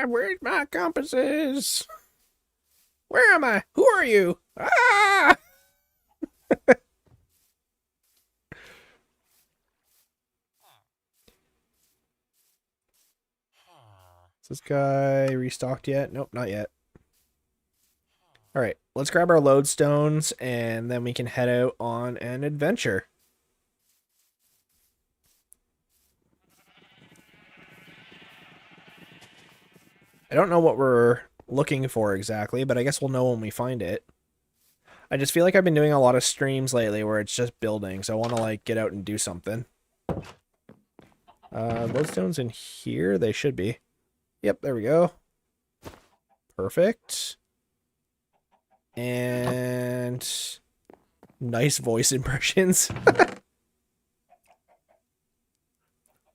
Where's my compasses? Where am I? Who are you? Ah! Is this guy restocked yet? Nope, not yet. Alright, let's grab our lodestones and then we can head out on an adventure. I don't know what we're looking for exactly, but I guess we'll know when we find it. I just feel like I've been doing a lot of streams lately where it's just building, so I want to like get out and do something. Lodestones in here? They should be. Yep, there we go. Perfect. And nice voice impressions.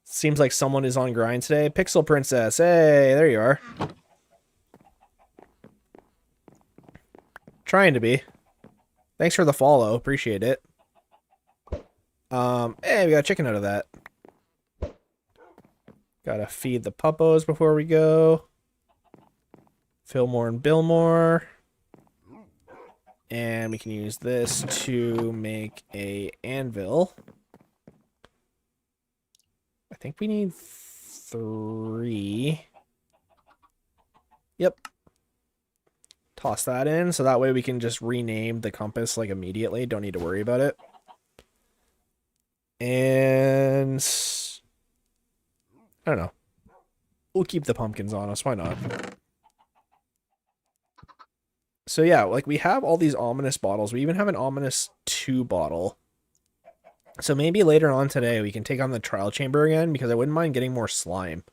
Seems like someone is on grind today. Pixel Princess. Hey, there you are. Trying to be. Thanks for the follow. Appreciate it. Hey, we got chicken out of that. Gotta feed the puppos before we go. Fillmore and Billmore. And we can use this to make a anvil. I think we need 3. Yep. Toss that in, so that way we can just rename the compass like immediately. Don't need to worry about it. And I don't know. We'll keep the pumpkins on us. Why not? So yeah, like we have all these ominous bottles. We even have an ominous 2 bottle. So maybe later on today we can take on the trial chamber again because I wouldn't mind getting more slime.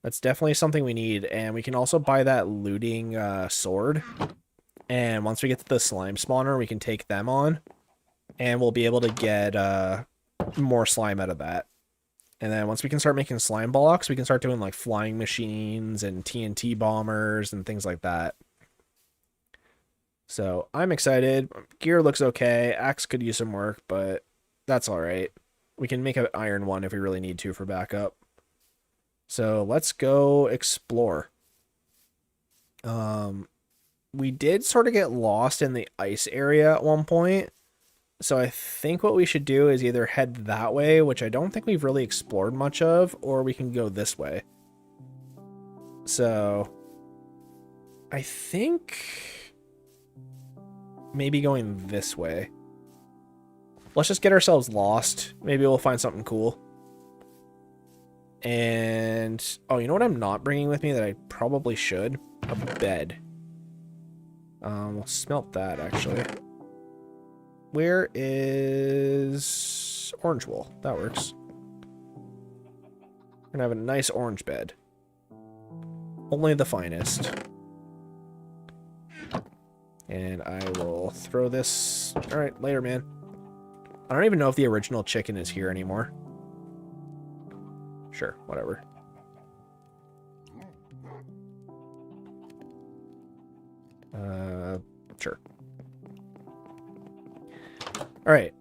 That's definitely something we need. And we can also buy that looting sword. And once we get to the slime spawner, we can take them on. And we'll be able to get more slime out of that. And then once we can start making slime blocks, we can start doing like flying machines and TNT bombers and things like that. So I'm excited. Gear looks okay. Axe could use some work, but that's all right. We can make an iron one if we really need to for backup. So let's go explore. We did sort of get lost in the ice area at one point. So I think what we should do is either head that way, which I don't think we've really explored much of, or we can go this way. So I think maybe going this way. Let's just get ourselves lost. Maybe we'll find something cool. And, oh, you know what I'm not bringing with me that I probably should? A bed. We'll smelt that, actually. Where is orange wool? That works. We're gonna have a nice orange bed. Only the finest. And I will throw this... Alright, later, man. I don't even know if the original chicken is here anymore. Sure, whatever. Sure. Alright,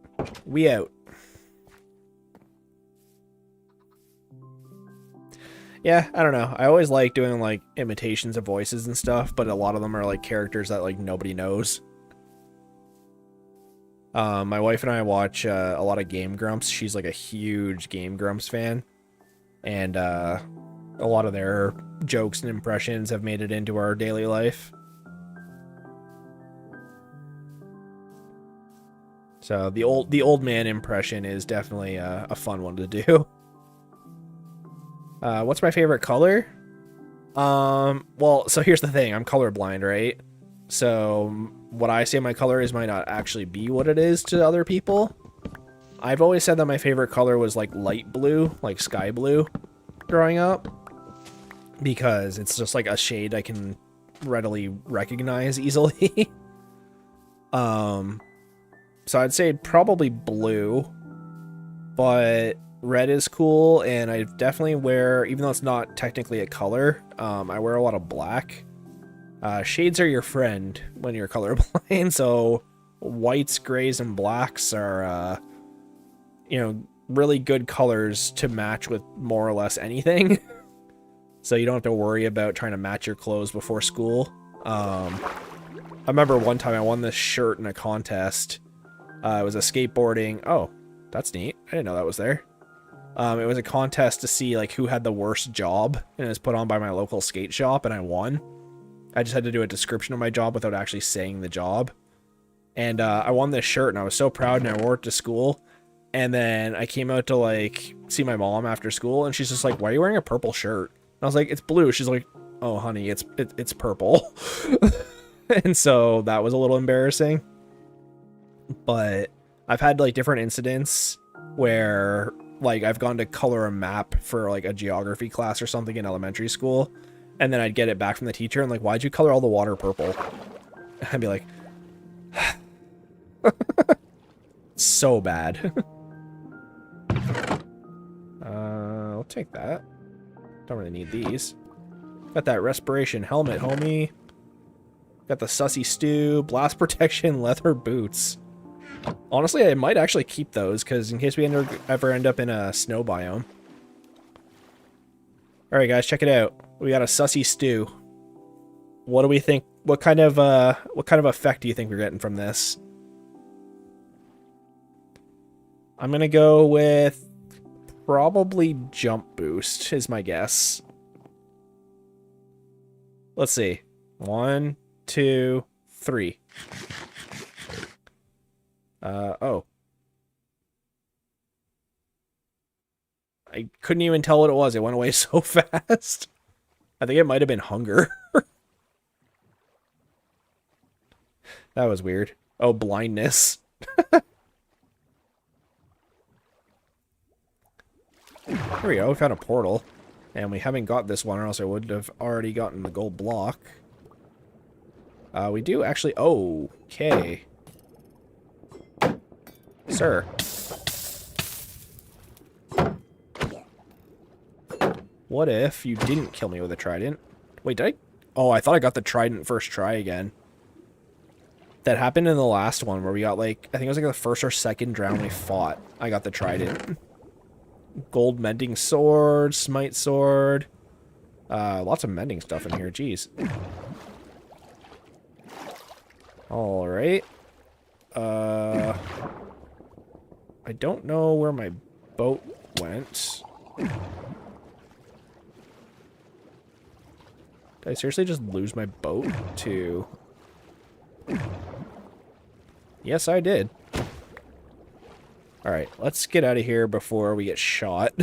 we out. Yeah, I don't know. I always like doing, like, imitations of voices and stuff, but a lot of them are, like, characters that, like, nobody knows. My wife and I watch a lot of Game Grumps. She's, like, a huge Game Grumps fan. And a lot of their jokes and impressions have made it into our daily life. So the old man impression is definitely a fun one to do. What's my favorite color? Well, so here's the thing. I'm colorblind, right? So what I say my color is might not actually be what it is to other people. I've always said that my favorite color was like light blue, like sky blue, growing up. Because it's just like a shade I can readily recognize easily. So I'd say probably blue, but red is cool, and I definitely wear, even though it's not technically a color, I wear a lot of black. Shades are your friend when you're colorblind, so whites, grays, and blacks are, you know, really good colors to match with more or less anything. So you don't have to worry about trying to match your clothes before school. I remember one time I won this shirt in a contest. It was a skateboarding. Oh, that's neat. I didn't know that was there. It was a contest to see like who had the worst job, and it was put on by my local skate shop, and I won. I just had to do a description of my job without actually saying the job. And I won this shirt, and I was so proud, and I wore it to school. And then I came out to like see my mom after school, and she's just like, "Why are you wearing a purple shirt?" And I was like, "It's blue." She's like, "Oh, honey, it's purple." And so that was a little embarrassing. But I've had like different incidents where like I've gone to color a map for like a geography class or something in elementary school, and then I'd get it back from the teacher and like, "Why'd you color all the water purple?" I'd be like, so bad. I'll take that. Don't really need these. Got that respiration helmet, homie. Got the sussy stew, blast protection, leather boots. Honestly, I might actually keep those, because in case we ever end up in a snow biome. Alright guys, check it out. We got a sussy stew. What do we think? What kind of effect do you think we're getting from this? I'm gonna go with probably jump boost, is my guess. Let's see. 1, 2, 3. Oh. I couldn't even tell what it was. It went away so fast. I think it might have been hunger. That was weird. Oh, blindness. Here we go. We found a portal. And we haven't got this one, or else I would have already gotten the gold block. We do actually... Oh, okay. Sir. What if you didn't kill me with a trident? Wait, did I? Oh, I thought I got the trident first try again. That happened in the last one where we got like, I think it was like the first or second drown we fought. I got the trident. Gold mending sword, smite sword. Lots of mending stuff in here, jeez. Alright. I don't know where my boat went. Did I seriously just lose my boat to... Yes, I did. Alright, let's get out of here before we get shot.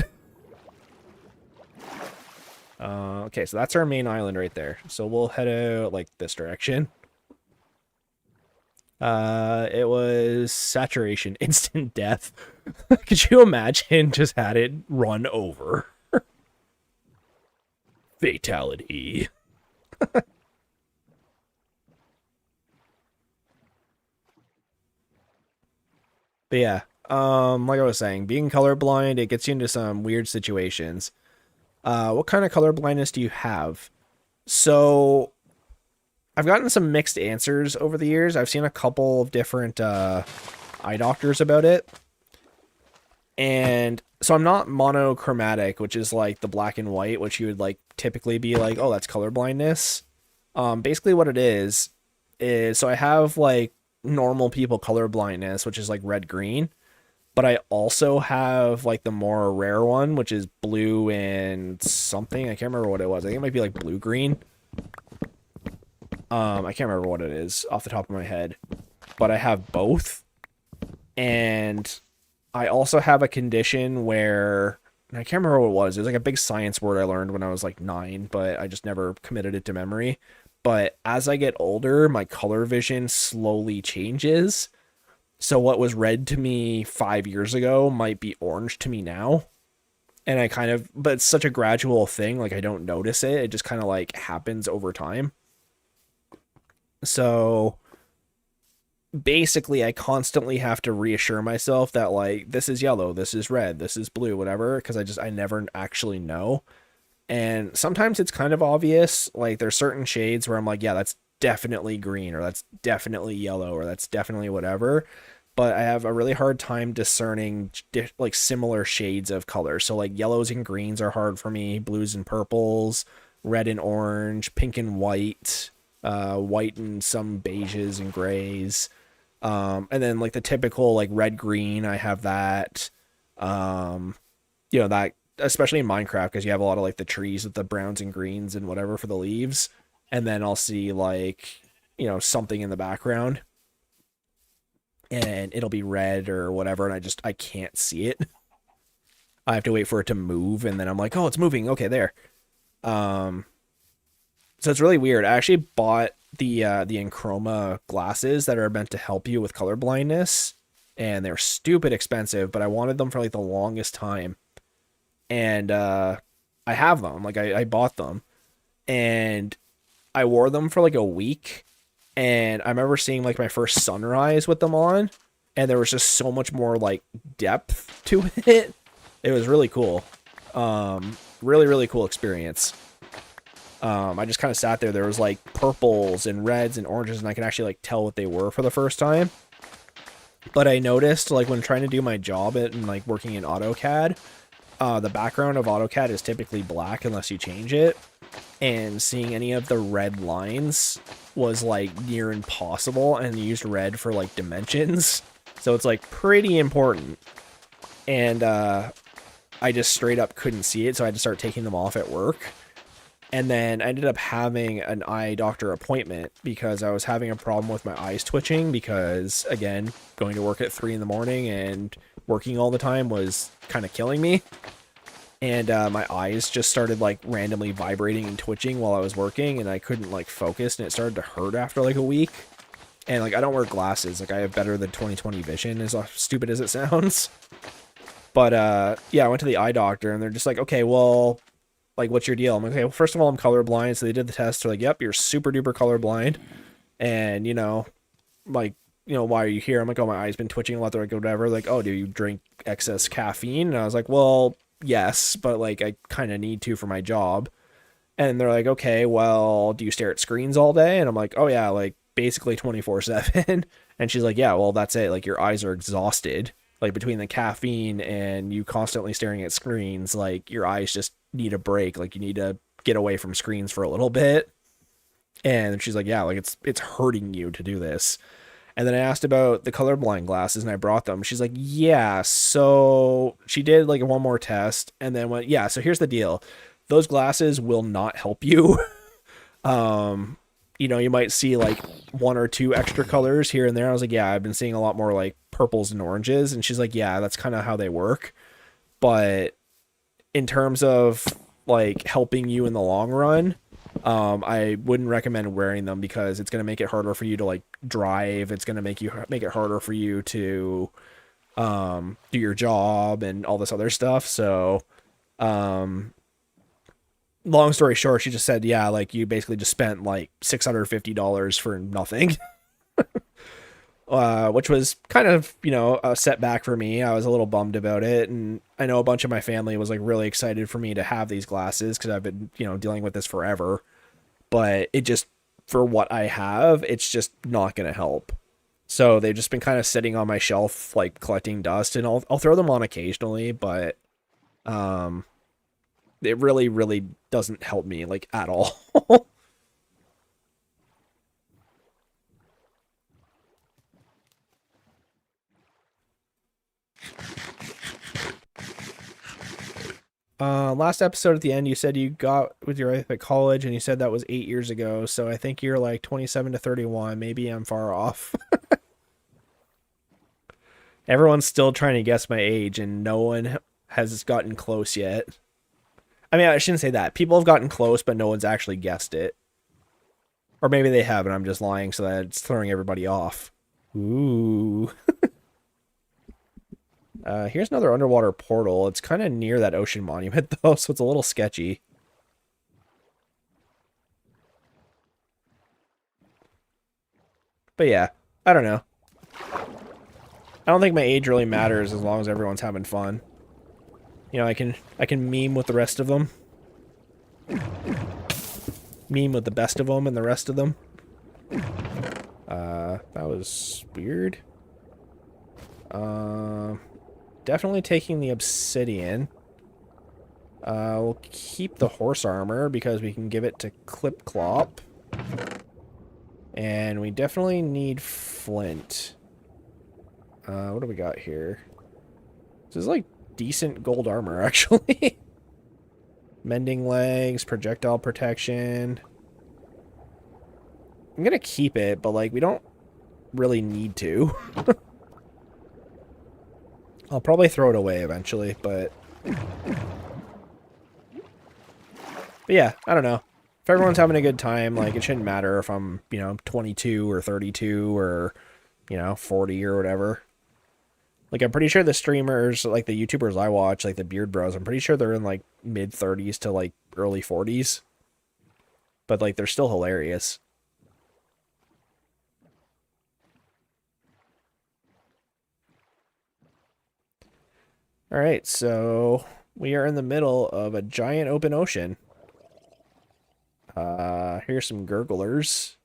Okay, so that's our main island right there. So we'll head out, like, this direction. It was saturation, instant death. Could you imagine just had it run over? Fatality. But yeah, like I was saying, being colorblind, it gets you into some weird situations. What kind of color blindness do you have? So, I've gotten some mixed answers over the years. I've seen a couple of different eye doctors about it. And so I'm not monochromatic, which is like the black and white, which you would like typically be like, oh, that's color blindness. Basically what it is so I have like normal people color blindness, which is like red-green. But I also have like the more rare one, which is blue and something. I can't remember what it was. I think it might be like blue-green. I can't remember what it is off the top of my head. But I have both. And I also have a condition where... I can't remember what it was. It was like a big science word I learned when I was like 9, but I just never committed it to memory. But as I get older, my color vision slowly changes. So what was red to me 5 years ago might be orange to me now. And I kind of, but it's such a gradual thing. Like I don't notice it. It just kind of like happens over time. So basically I constantly have to reassure myself that like, this is yellow, this is red, this is blue, whatever. Cause I never actually know. And sometimes it's kind of obvious. Like there's certain shades where I'm like, yeah, that's definitely green, or that's definitely yellow, or that's definitely whatever. But I have a really hard time discerning like similar shades of color. So like yellows and greens are hard for me, blues and purples, red and orange, pink and white, white and some beiges and grays. And then like the typical like red green, I have that. That especially in Minecraft, because you have a lot of like the trees with the browns and greens and whatever for the leaves. And then I'll see like, something in the background and it'll be red or whatever. And I can't see it. I have to wait for it to move. And then I'm like, oh, it's moving. Okay, there. So it's really weird. I actually bought the Enchroma glasses that are meant to help you with color blindness. And they're stupid expensive, but I wanted them for like the longest time. And I have them. Like I bought them. And I wore them for like a week. And I remember seeing like my first sunrise with them on. And there was just so much more like depth to it. It was really cool. Really, really cool experience. I just kind of sat there. There was like purples and reds and oranges, and I could actually like tell what they were for the first time. But I noticed like when trying to do my job and like working in AutoCAD, the background of AutoCAD is typically black unless you change it. And seeing any of the red lines was like near impossible, and used red for like dimensions. So it's like pretty important. And I just straight up couldn't see it, so I had to start taking them off at work. And then I ended up having an eye doctor appointment because I was having a problem with my eyes twitching because, again, going to work at 3 in the morning and working all the time was kind of killing me. And my eyes just started like randomly vibrating and twitching while I was working, and I couldn't like focus, and it started to hurt after like a week. And like I don't wear glasses. Like I have better than 20/20 vision, as stupid as it sounds. But yeah, I went to the eye doctor, and they're just like, okay, well, like, what's your deal? I'm like, okay, well, first of all, I'm colorblind. So they did the test. They're like, yep, you're super duper colorblind. And, why are you here? I'm like, oh, my eye's been twitching a lot. They're like, whatever. Like, oh, do you drink excess caffeine? And I was like, well, yes, but like, I kind of need to for my job. And they're like, okay, well, do you stare at screens all day? And I'm like, oh yeah, like basically 24/7. And she's like, yeah, well, that's it. Like, your eyes are exhausted. Like, between the caffeine and you constantly staring at screens, like, your eyes just need a break. Like, you need to get away from screens for a little bit. And she's like, yeah, like, it's hurting you to do this. And then I asked about the colorblind glasses, and I brought them. She's like, yeah, so she did like one more test and then went, yeah, so here's the deal. Those glasses will not help you. You know, you might see like one or two extra colors here and there. I was like, yeah, I've been seeing a lot more like purples and oranges. And she's like, yeah, that's kind of how they work. But in terms of like helping you in the long run, I wouldn't recommend wearing them because it's going to make it harder for you to like drive. It's going to make it harder for you to do your job and all this other stuff. So long story short, she just said, yeah, like you basically just spent like $650 for nothing. Which was kind of, you know, a setback for me. I was a little bummed about it. And I know a bunch of my family was like really excited for me to have these glasses because I've been, you know, dealing with this forever. But it just, for what I have, it's just not going to help. So they've just been kind of sitting on my shelf, like collecting dust, and I'll throw them on occasionally, but it really, really doesn't help me like at all. Last episode at the end, you said you got with your wife at college, and you said that was 8 years ago. So I think you're like 27 to 31. Maybe I'm far off. Everyone's still trying to guess my age, and no one has gotten close yet. I mean, I shouldn't say that. People have gotten close, but no one's actually guessed it. Or maybe they have, and I'm just lying so that it's throwing everybody off. Ooh. Here's another underwater portal. It's kind of near that ocean monument, though, so it's a little sketchy. But yeah, I don't know. I don't think my age really matters as long as everyone's having fun. You know, I can meme with the rest of them. Meme with the best of them and the rest of them. That was weird. Definitely taking the obsidian. We'll keep the horse armor because we can give it to Clip Clop. And we definitely need flint. What do we got here? This is like decent gold armor, actually. Mending legs, projectile protection. I'm gonna keep it, but like we don't really need to. I'll probably throw it away eventually, but yeah, I don't know. If everyone's having a good time, like, it shouldn't matter if I'm, you know, 22 or 32 or, you know, 40 or whatever. Like, I'm pretty sure the streamers, like, the YouTubers I watch, like, the Beard Bros, I'm pretty sure they're in, like, mid-30s to, like, early 40s. But, like, they're still hilarious. Alright, so we are in the middle of a giant open ocean. Here's some gurglers.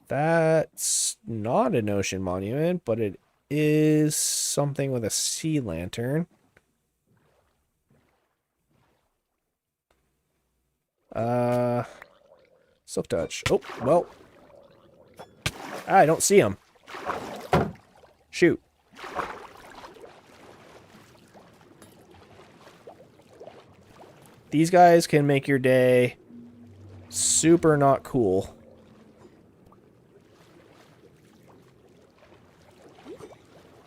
That's not an ocean monument, but it is something with a sea lantern. Silk touch. Oh, well. I don't see him. Shoot. These guys can make your day super not cool.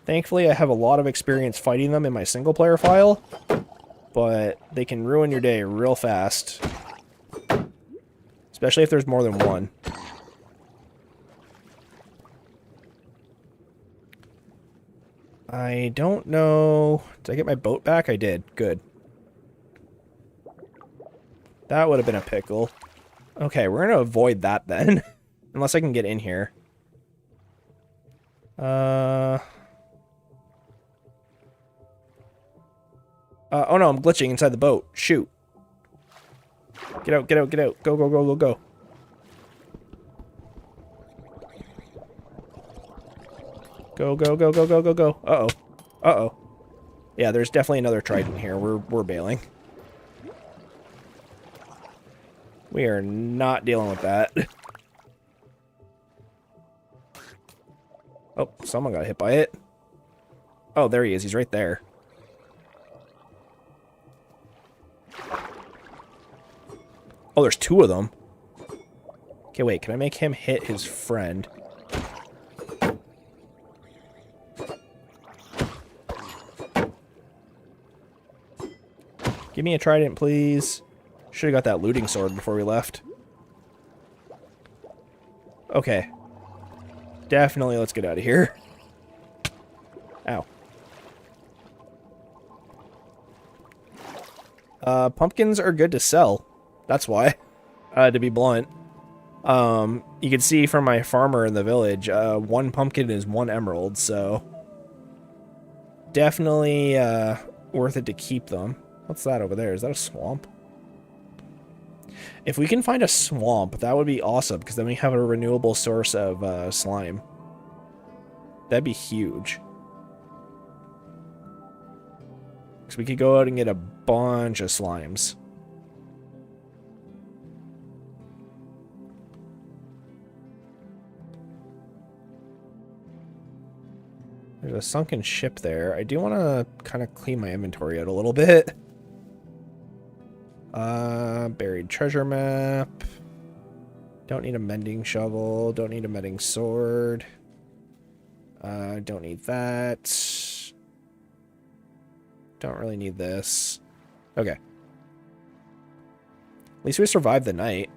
Thankfully, I have a lot of experience fighting them in my single player file, but they can ruin your day real fast. Especially if there's more than one. I don't know. Did I get my boat back? I did. Good. That would have been a pickle. Okay, we're going to avoid that then. Unless I can get in here. Oh no, I'm glitching inside the boat. Shoot. Get out, get out, get out. Go, go, go, go, go. Go, go, go, go, go, go, go. Uh-oh. Uh-oh. Yeah, there's definitely another trident here. We're bailing. We are not dealing with that. Oh, someone got hit by it. Oh, there he is. He's right there. Oh, there's two of them. Okay, wait. Can I make him hit his friend? Give me a trident, please. Should have got that looting sword before we left. Okay. Definitely, let's get out of here. Ow. Pumpkins are good to sell. That's why. To be blunt. You can see from my farmer in the village, one pumpkin is 1 emerald, so... Definitely, worth it to keep them. What's that over there? Is that a swamp? If we can find a swamp, that would be awesome, because then we have a renewable source of slime. That'd be huge. Because we could go out and get a bunch of slimes. There's a sunken ship there. I do want to kind of clean my inventory out a little bit. Buried treasure map. Don't need a mending shovel. Don't need a mending sword. Don't need that. Don't really need this. Okay. At least we survived the night.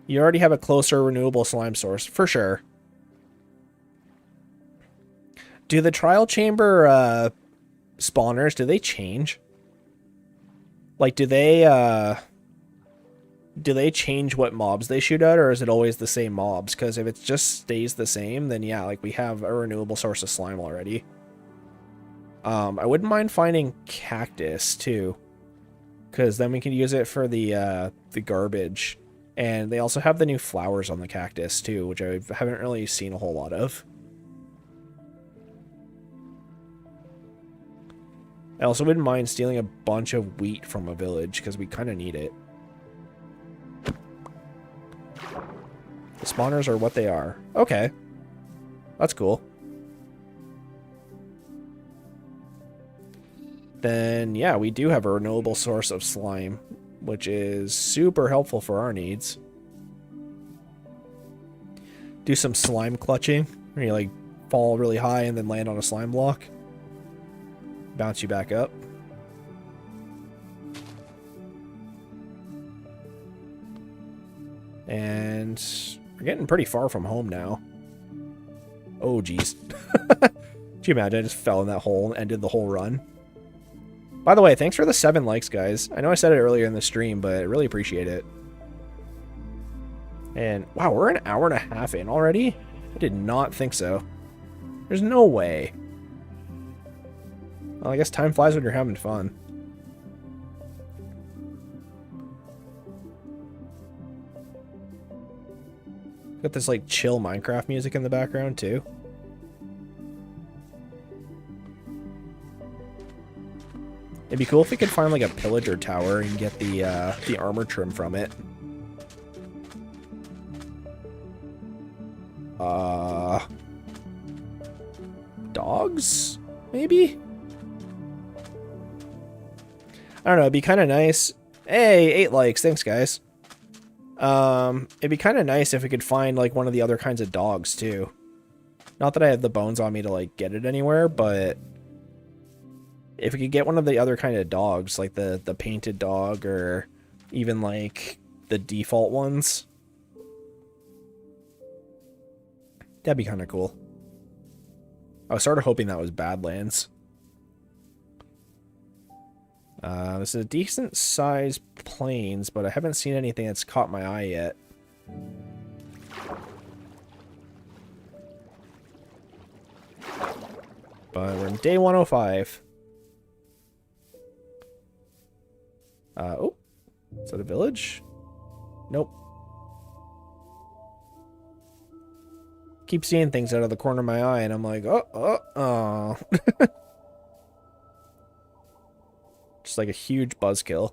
You already have a closer renewable slime source, for sure. Do the trial chamber spawners, do they change? Like, do they change what mobs they shoot at, or is it always the same mobs? Because if it just stays the same, then yeah, like we have a renewable source of slime already. I wouldn't mind finding cactus too, because then we can use it for the garbage. And they also have the new flowers on the cactus too, which I haven't really seen a whole lot of. I also wouldn't mind stealing a bunch of wheat from a village, because we kind of need it. The spawners are what they are. Okay. That's cool. Then, yeah, we do have a renewable source of slime, which is super helpful for our needs. Do some slime clutching, where you, like, fall really high and then land on a slime block. Bounce you back up. And we're getting pretty far from home now. Oh, jeez. Could you imagine? I just fell in that hole and ended the whole run. By the way, thanks for the 7 likes, guys. I know I said it earlier in the stream, but I really appreciate it. And, wow, we're an hour and a half in already? I did not think so. There's no way. Well, I guess time flies when you're having fun. Got this, like, chill Minecraft music in the background, too. It'd be cool if we could find, like, a pillager tower and get the armor trim from it. Dogs? Maybe? I don't know, it'd be kind of nice. Hey, 8 likes. Thanks, guys. It'd be kind of nice if we could find, like, one of the other kinds of dogs, too. Not that I have the bones on me to, like, get it anywhere, but if we could get one of the other kind of dogs, like the painted dog, or even, like, the default ones, that'd be kind of cool. I was sort of hoping that was Badlands. This is a decent sized plains, but I haven't seen anything that's caught my eye yet. But we're in day 105. Oh, is that a village? Nope. Keep seeing things out of the corner of my eye, and I'm like, oh. Just like a huge buzzkill.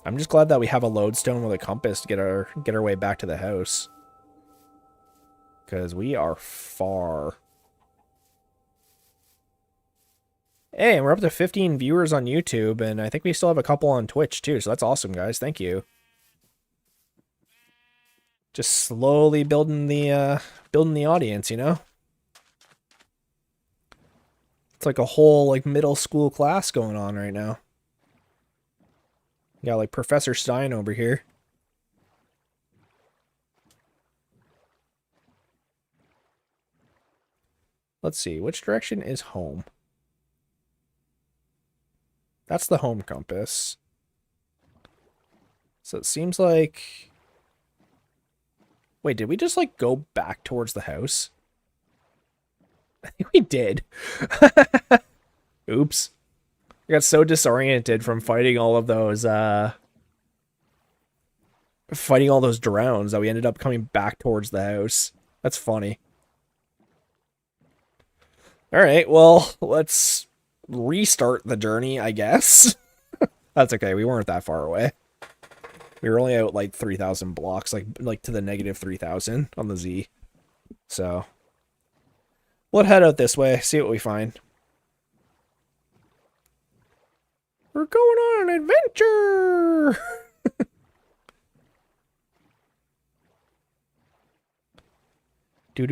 I'm just glad that we have a lodestone with a compass to get our way back to the house. Because we are far. Hey, and we're up to 15 viewers on YouTube, and I think we still have a couple on Twitch too, so that's awesome, guys. Thank you. Just slowly building the audience, you know? It's like a whole like middle school class going on right now. Got like Professor Stein over here. Let's see, which direction is home? That's the home compass. So it seems like... Wait, did we just like go back towards the house? I think we did. Oops. I got so disoriented from fighting all those drones that we ended up coming back towards the house. That's funny. Alright, well, let's restart the journey, I guess. That's okay, we weren't that far away. We were only out like 3,000 blocks, like to the negative 3,000 on the Z. So, we'll head out this way, see what we find. We're going on an adventure! Do.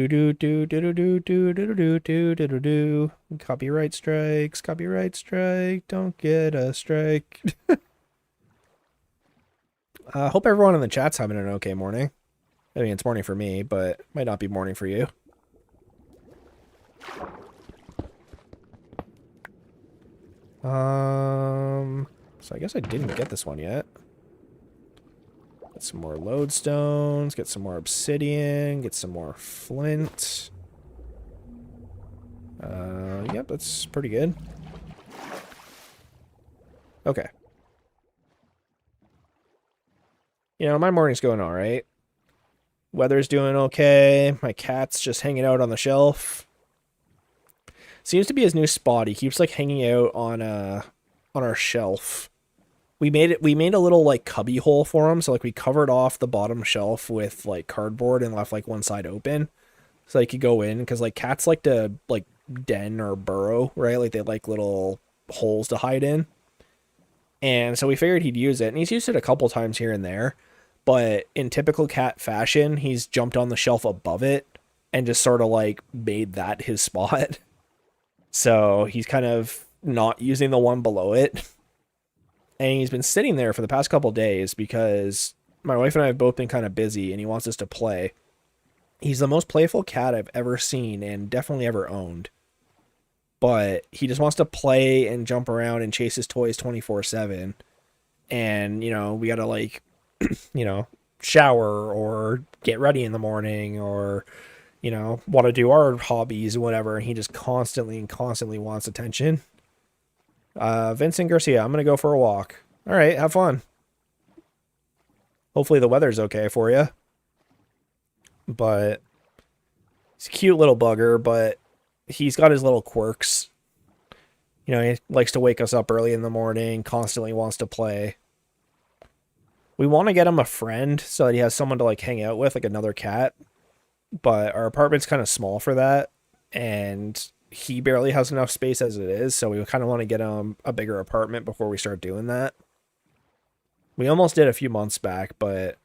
Copyright strikes, copyright strike, don't get a strike. Hope everyone in the chat's having an okay morning. I mean, it's morning for me, but it might not be morning for you. So I guess I didn't get this one yet. Get some more lodestones, get some more obsidian, get some more flint. Yep, that's pretty good. Okay. You know, my morning's going alright. Weather's doing okay. My cat's just hanging out on the shelf. Seems to be his new spot. He keeps like hanging out on our shelf. We made a little like cubby hole for him, so like we covered off the bottom shelf with like cardboard and left like one side open so he could go in, because like cats like to like den or burrow, right? Like they like little holes to hide in. And so we figured he'd use it, and he's used it a couple times here and there, but in typical cat fashion, he's jumped on the shelf above it and just sort of like made that his spot. So he's kind of not using the one below it. And he's been sitting there for the past couple days because my wife and I have both been kind of busy, and he wants us to play. He's the most playful cat I've ever seen and definitely ever owned. But he just wants to play and jump around and chase his toys 24/7. And, you know, we got to like, you know, shower or get ready in the morning or, you know, want to do our hobbies or whatever. And he just constantly wants attention. Vincent Garcia, I'm going to go for a walk. All right, have fun. Hopefully the weather's okay for you. But he's a cute little bugger, but he's got his little quirks. You know, he likes to wake us up early in the morning, constantly wants to play. We want to get him a friend so that he has someone to like hang out with, like another cat. But our apartment's kind of small for that, and he barely has enough space as it is, so we kind of want to get him a bigger apartment before we start doing that. We almost did a few months back, but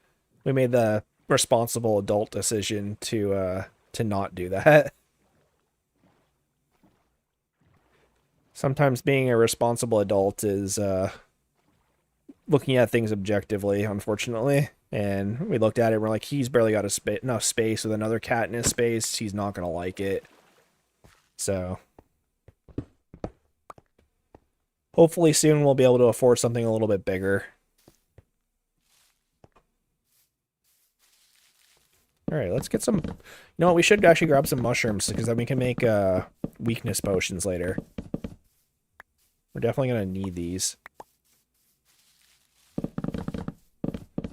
we made the responsible adult decision to not do that. Sometimes being a responsible adult is looking at things objectively, unfortunately. And we looked at it, and we're like, he's barely got enough space with another cat in his space. He's not going to like it. So hopefully soon we'll be able to afford something a little bit bigger. All right, let's get some... You know what? We should actually grab some mushrooms, because then we can make weakness potions later. We're definitely going to need these.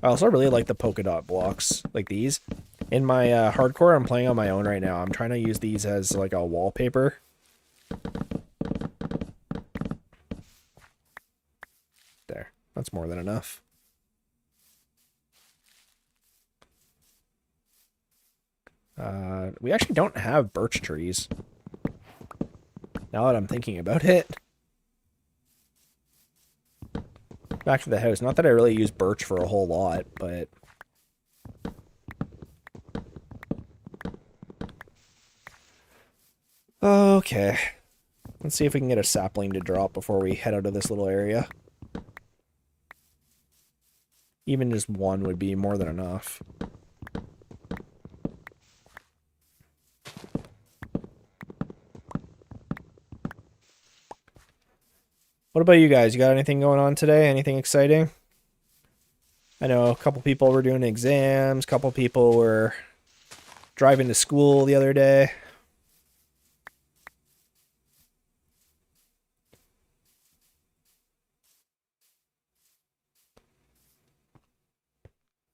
I also really like the polka dot blocks, like these. In my hardcore, I'm playing on my own right now. I'm trying to use these as like a wallpaper. There, that's more than enough. We actually don't have birch trees. Now that I'm thinking about it. Back to the house. Not that I really use birch for a whole lot, but... Okay. Let's see if we can get a sapling to drop before we head out of this little area. Even just one would be more than enough. What about you guys? You got anything going on today? Anything exciting? I know a couple people were doing exams. A couple people were driving to school the other day.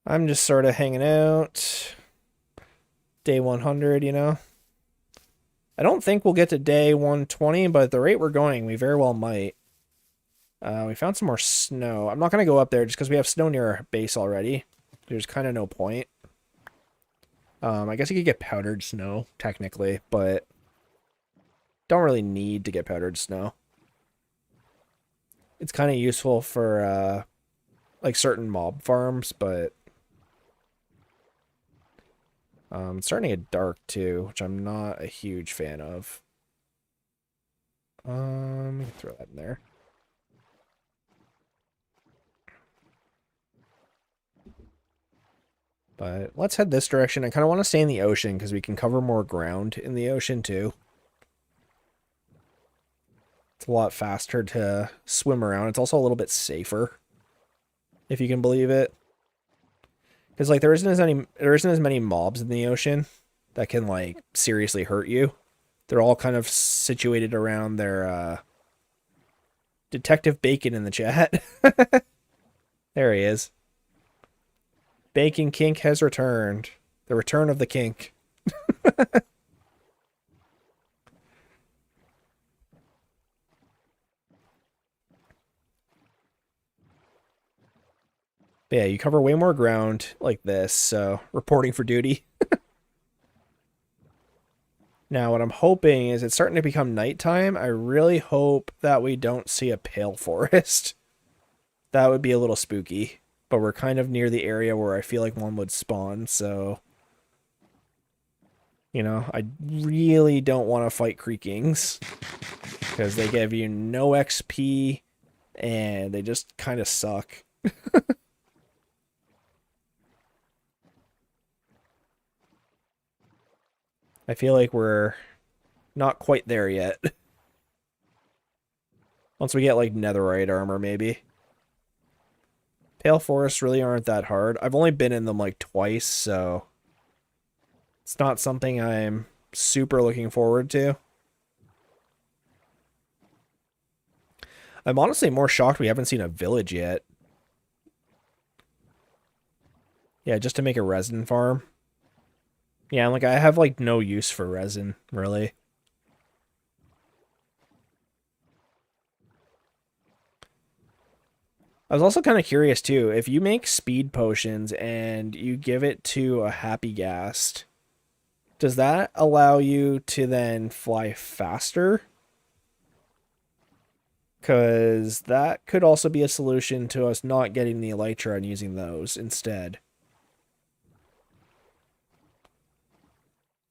I'm just sort of hanging out. Day 100, you know? I don't think we'll get to day 120, but at the rate we're going, we very well might. We found some more snow. I'm not going to go up there just because we have snow near our base already. There's kind of no point. I guess you could get powdered snow, technically, but don't really need to get powdered snow. It's kind of useful for, like, certain mob farms, but... it's starting to get dark, too, which I'm not a huge fan of. We can throw that in there. But let's head this direction. I kind of want to stay in the ocean because we can cover more ground in the ocean too. It's a lot faster to swim around. It's also a little bit safer, if you can believe it. Because like there isn't as many mobs in the ocean that can like seriously hurt you. They're all kind of situated around their Detective Bacon in the chat. There he is. Bacon Kink has returned. The return of the kink. Yeah, you cover way more ground like this, so reporting for duty. Now, what I'm hoping is it's starting to become nighttime. I really hope that we don't see a pale forest. That would be a little spooky. But we're kind of near the area where I feel like one would spawn, so... You know, I really don't want to fight Creakings. Because they give you no XP, and they just kind of suck. I feel like we're not quite there yet. Once we get, like, netherite armor, maybe. Pale forests really aren't that hard. I've only been in them, like, twice, so... It's not something I'm super looking forward to. I'm honestly more shocked we haven't seen a village yet. Yeah, just to make a resin farm. Yeah, like, I have, like, no use for resin, really. I was also kind of curious, too. If you make speed potions and you give it to a happy ghast, does that allow you to then fly faster? Because that could also be a solution to us not getting the elytra and using those instead.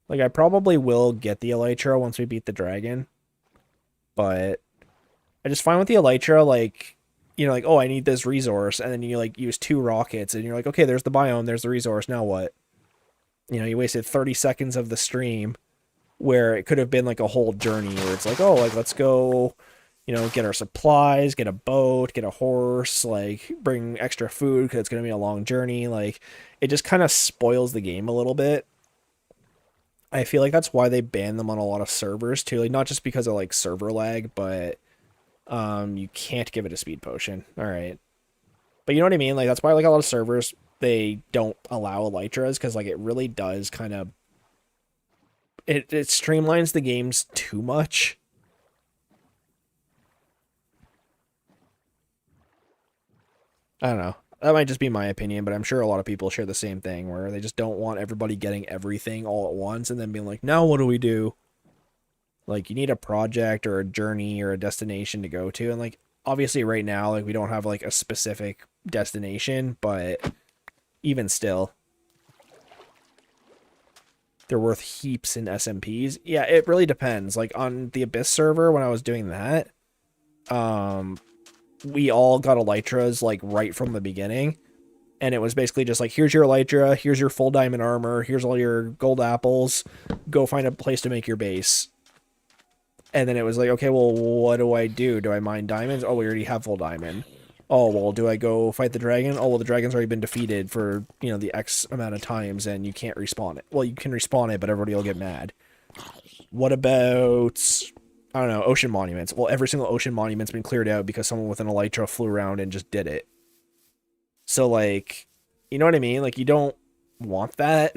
Like, I probably will get the elytra once we beat the dragon. But I just find with the elytra, like, you know, like, oh, I need this resource. And then you, like, use 2 rockets. And you're like, okay, there's the biome, there's the resource, now what? You know, you wasted 30 seconds of the stream where it could have been, like, a whole journey where it's like, oh, like, let's go, you know, get our supplies, get a boat, get a horse, like, bring extra food because it's going to be a long journey. Like, it just kind of spoils the game a little bit. I feel like that's why they ban them on a lot of servers too. Like, not just because of like server lag, but you can't give it a speed potion. All right. But you know what I mean? Like, that's why like a lot of servers they don't allow elytras, because like it really does kind of it streamlines the games too much. I don't know. That might just be my opinion, but I'm sure a lot of people share the same thing, where they just don't want everybody getting everything all at once and then being like, now what do we do? Like, you need a project or a journey or a destination to go to. And like, obviously right now, like, we don't have like a specific destination, but even still, they're worth heaps in SMPs. Yeah, it really depends. Like on the Abyss server, when I was doing that, we all got elytras like right from the beginning, and it was basically just like, here's your elytra, here's your full diamond armor, here's all your gold apples, go find a place to make your base. And then it was like, okay, well, what do I do? Do I mine diamonds? Oh, we already have full diamond. Oh, well, do I go fight the dragon? Oh, well, the dragon's already been defeated for, you know, the X amount of times, and you can't respawn it. Well, you can respawn it, but everybody will get mad. What about, I don't know, ocean monuments? Well, every single ocean monument's been cleared out because someone with an elytra flew around and just did it. So, like, you know what I mean? Like, you don't want that.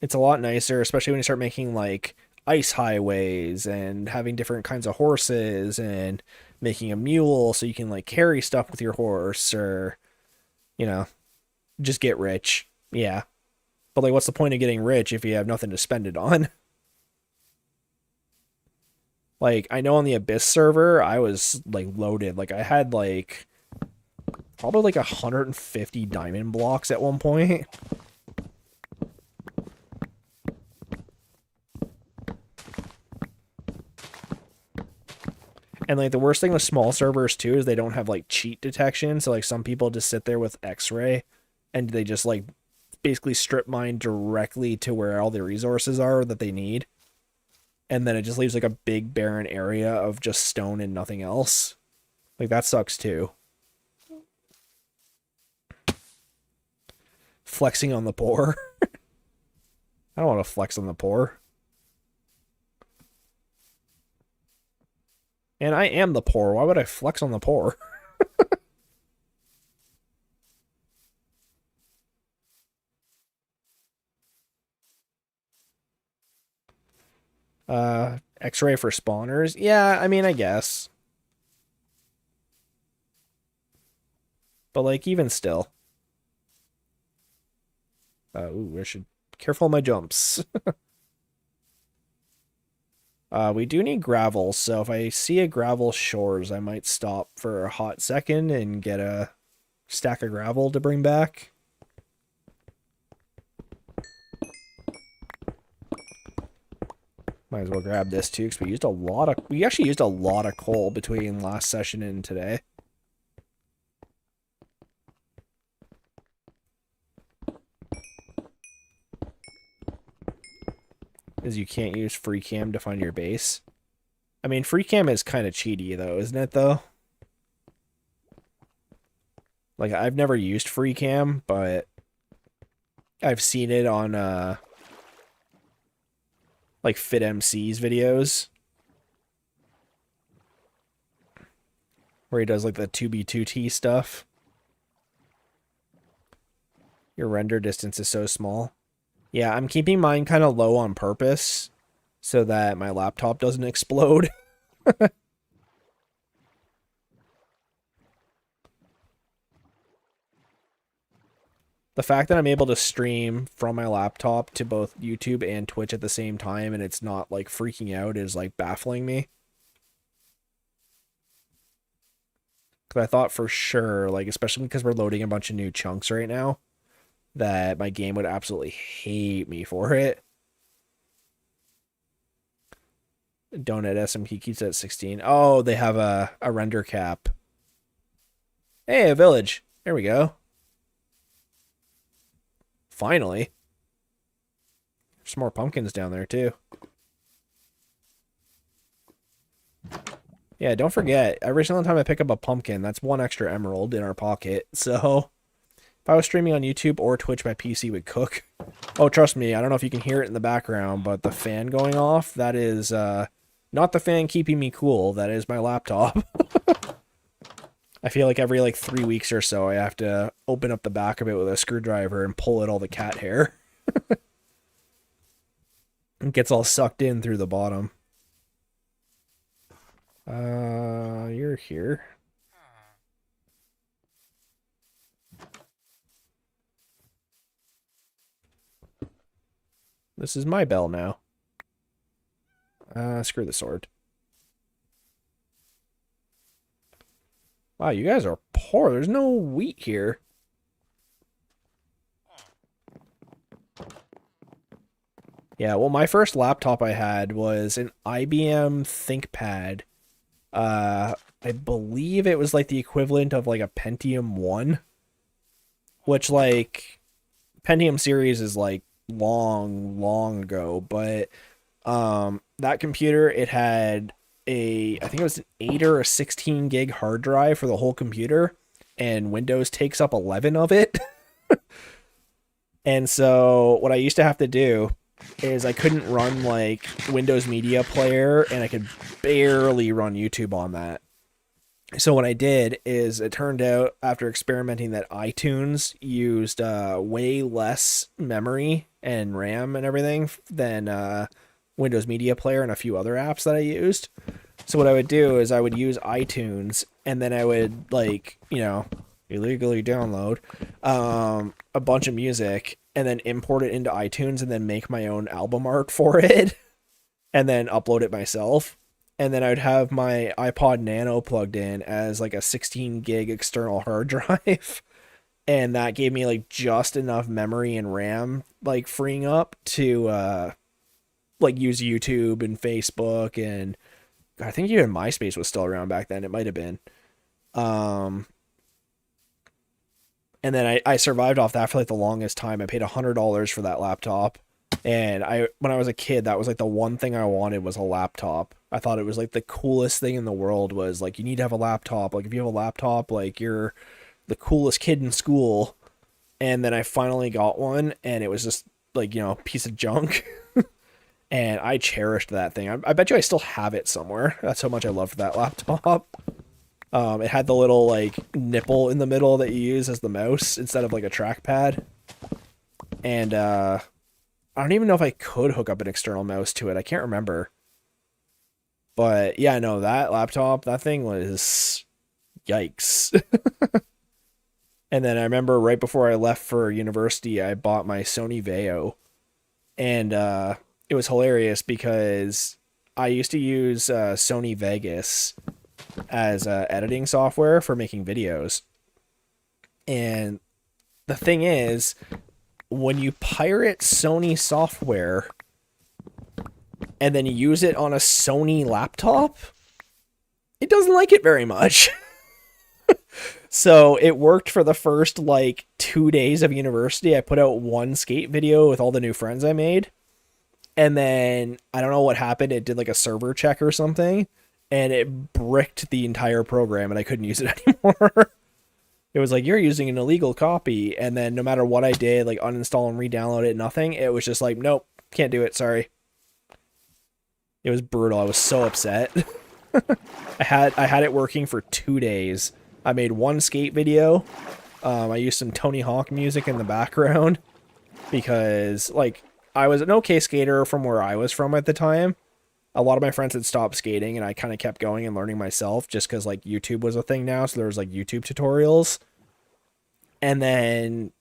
It's a lot nicer, especially when you start making, like, ice highways and having different kinds of horses and making a mule so you can, like, carry stuff with your horse, or, you know, just get rich. Yeah. But, like, what's the point of getting rich if you have nothing to spend it on? Like, I know on the Abyss server, I was, like, loaded. Like, I had, like, probably, like, 150 diamond blocks at one point. And, like, the worst thing with small servers, too, is they don't have, like, cheat detection. So, like, some people just sit there with X-ray, and they just, like, basically strip mine directly to where all the resources are that they need. And then it just leaves, like, a big barren area of just stone and nothing else. Like, that sucks, too. Flexing on the poor. I don't want to flex on the poor. And I am the poor. Why would I flex on the poor? X-ray for spawners? Yeah, I mean, I guess. But, like, even still. Ooh, I should... Careful of my jumps. We do need gravel, so if I see a gravel shores, I might stop for a hot second and get a stack of gravel to bring back. Might as well grab this too, because we actually used a lot of coal between last session and today. Is you can't use free cam to find your base. I mean, free cam is kind of cheaty though, isn't it though? Like, I've never used free cam, but I've seen it on like FitMC's videos, where he does like the 2B2T stuff. Your render distance is so small. Yeah, I'm keeping mine kind of low on purpose so that my laptop doesn't explode. The fact that I'm able to stream from my laptop to both YouTube and Twitch at the same time and it's not like freaking out is like baffling me. Because I thought for sure, like, especially because we're loading a bunch of new chunks right now, that my game would absolutely hate me for it. Donut SMP keeps it at 16. Oh, they have a render cap. Hey, a village. There we go. Finally. There's more pumpkins down there, too. Yeah, don't forget, every single time I pick up a pumpkin, that's one extra emerald in our pocket. So, if I was streaming on YouTube or Twitch, my PC would cook. Oh, trust me, I don't know if you can hear it in the background, but the fan going off, that is Not the fan keeping me cool, that is my laptop. I feel like every like 3 weeks or so I have to open up the back of it with a screwdriver and pull out all the cat hair. It gets all sucked in through the bottom. You're here. This is my bell now. Screw the sword. Wow, you guys are poor. There's no wheat here. Yeah, well, my first laptop I had was an IBM ThinkPad. I believe it was like the equivalent of like a Pentium 1, which like Pentium series is like long ago, but that computer, it had I think it was an 8 or a 16 gig hard drive for the whole computer, and Windows takes up 11 of it. And so what I used to have to do is I couldn't run like Windows Media Player, and I could barely run YouTube on that. So what I did is, it turned out after experimenting that iTunes used way less memory and RAM and everything than Windows Media Player and a few other apps that I used. So what I would do is I would use iTunes, and then I would, like, you know, illegally download a bunch of music and then import it into iTunes and then make my own album art for it and then upload it myself. And then I would have my iPod Nano plugged in as like a 16 gig external hard drive. And that gave me like just enough memory and RAM like freeing up to like use YouTube and Facebook, and I think even MySpace was still around back then. It might have been. And then I survived off that for like the longest time. I paid $100 for that laptop. And when I was a kid, that was like the one thing I wanted was a laptop. I thought it was like the coolest thing in the world was like, you need to have a laptop. Like if you have a laptop, like you're the coolest kid in school. And then I finally got one, and it was just like, you know, a piece of junk. And I cherished that thing. I bet you I still have it somewhere. That's how much I loved that laptop. It had the little like nipple in the middle that you use as the mouse instead of like a trackpad. And I don't even know if I could hook up an external mouse to it. I can't remember. But yeah, no, that laptop, that thing was yikes. And then I remember right before I left for university, I bought my Sony Vaio. And it was hilarious because I used to use Sony Vegas as editing software for making videos. And the thing is, when you pirate Sony software and then you use it on a Sony laptop, it doesn't like it very much. So it worked for the first like 2 days of university. I put out one skate video with all the new friends I made. And then I don't know what happened. It did like a server check or something, and it bricked the entire program, and I couldn't use it anymore. It was like, you're using an illegal copy. And then no matter what I did, like uninstall and re-download it, nothing. It was just like, nope, can't do it. Sorry. It was brutal. I was so upset. I had it working for 2 days. I made one skate video. I used some Tony Hawk music in the background because like I was an okay skater from where I was from at the time. A lot of my friends had stopped skating, and I kind of kept going and learning myself just because like YouTube was a thing now. So there was like YouTube tutorials. And then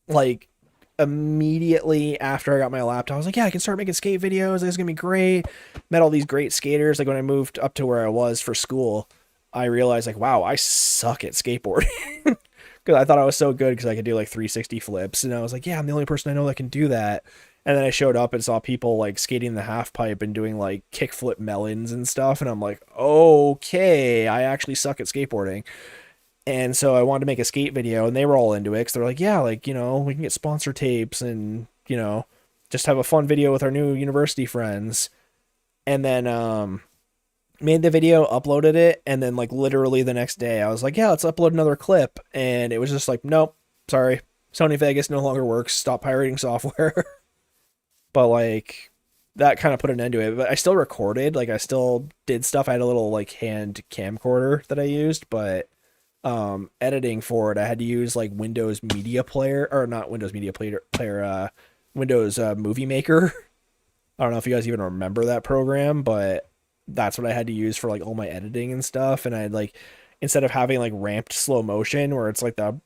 like immediately after I got my laptop, I was like, yeah, I can start making skate videos. This is going to be great. Met all these great skaters. Like when I moved up to where I was for school, I realized like, wow, I suck at skateboarding. Because I thought I was so good because I could do like 360 flips. And I was like, yeah, I'm the only person I know that can do that. And then I showed up and saw people like skating the half pipe and doing like kickflip melons and stuff. And I'm like, okay, I actually suck at skateboarding. And so I wanted to make a skate video, and they were all into it because they're like, yeah, like, you know, we can get sponsor tapes and, you know, just have a fun video with our new university friends. And then made the video, uploaded it, and then like literally the next day I was like, yeah, let's upload another clip. And it was just like, nope, sorry, Sony Vegas no longer works. Stop pirating software. But like, that kind of put an end to it. But I still recorded, like I still did stuff. I had a little like hand camcorder that I used, but editing for it, I had to use like Windows Media Player, or not Windows Media Player, Windows Movie Maker. I don't know if you guys even remember that program, but that's what I had to use for like all my editing and stuff. And I had like, instead of having like ramped slow motion where it's like the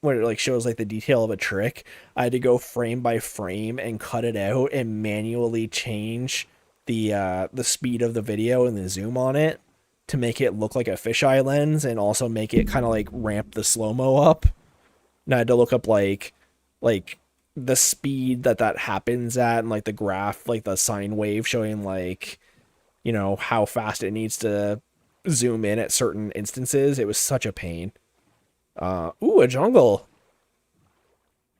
where it like shows like the detail of a trick, I had to go frame by frame and cut it out and manually change the speed of the video and the zoom on it to make it look like a fisheye lens, and also make it kind of like ramp the slow-mo up. And I had to look up like the speed that happens at, and like the graph, like the sine wave showing like, you know, how fast it needs to zoom in at certain instances. It was such a pain. Ooh, a jungle.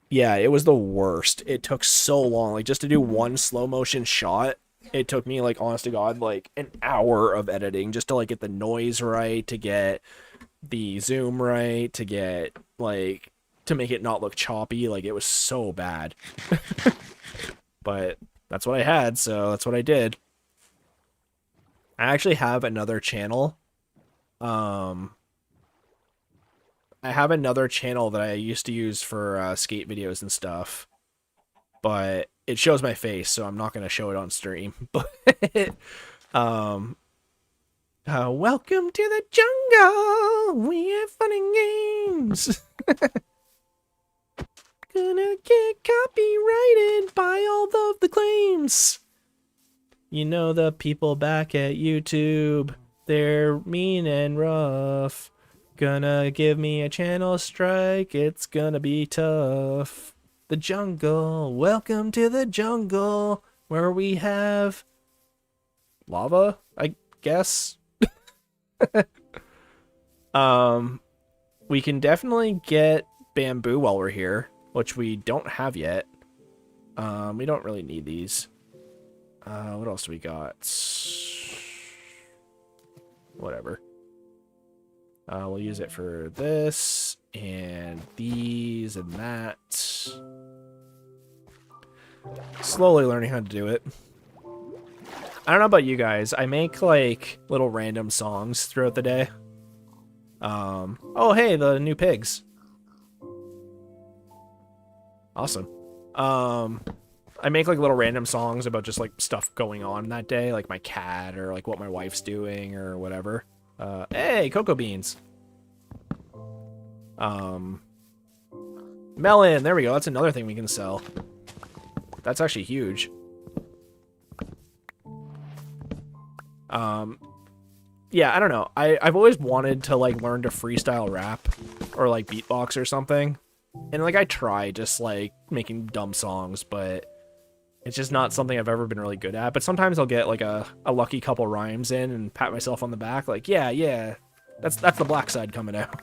Yeah, it was the worst. It took so long. Like, just to do one slow motion shot, it took me, like, honest to God, like, an hour of editing just to, like, get the noise right, to get the zoom right, to get, like, to make it not look choppy. Like, it was so bad. But that's what I had, so that's what I did. I actually have another channel. I have another channel that I used to use for skate videos and stuff, but it shows my face, so I'm not going to show it on stream. But welcome to the jungle. We have fun and games. Gonna get copyrighted by all of the claims. You know the people back at YouTube, they're mean and rough. Gonna give me a channel strike, it's gonna be tough. The jungle, welcome to the jungle, where we have lava, I guess. We can definitely get bamboo while we're here, which we don't have yet. We don't really need these. What else do we got? Whatever. We'll use it for this, and these, and that. Slowly learning how to do it. I don't know about you guys. I make, like, little random songs throughout the day. Oh, hey, the new pigs. Awesome. I make, like, little random songs about just, like, stuff going on that day, like my cat, or, like, what my wife's doing, or whatever. Hey, cocoa beans. Melon, there we go. That's another thing we can sell. That's actually huge. Yeah, I don't know. I've always wanted to, like, learn to freestyle rap or, like, beatbox or something. And, like, I try just, like, making dumb songs, but it's just not something I've ever been really good at. But sometimes I'll get, like, a lucky couple rhymes in and pat myself on the back. Like, yeah, that's the black side coming out.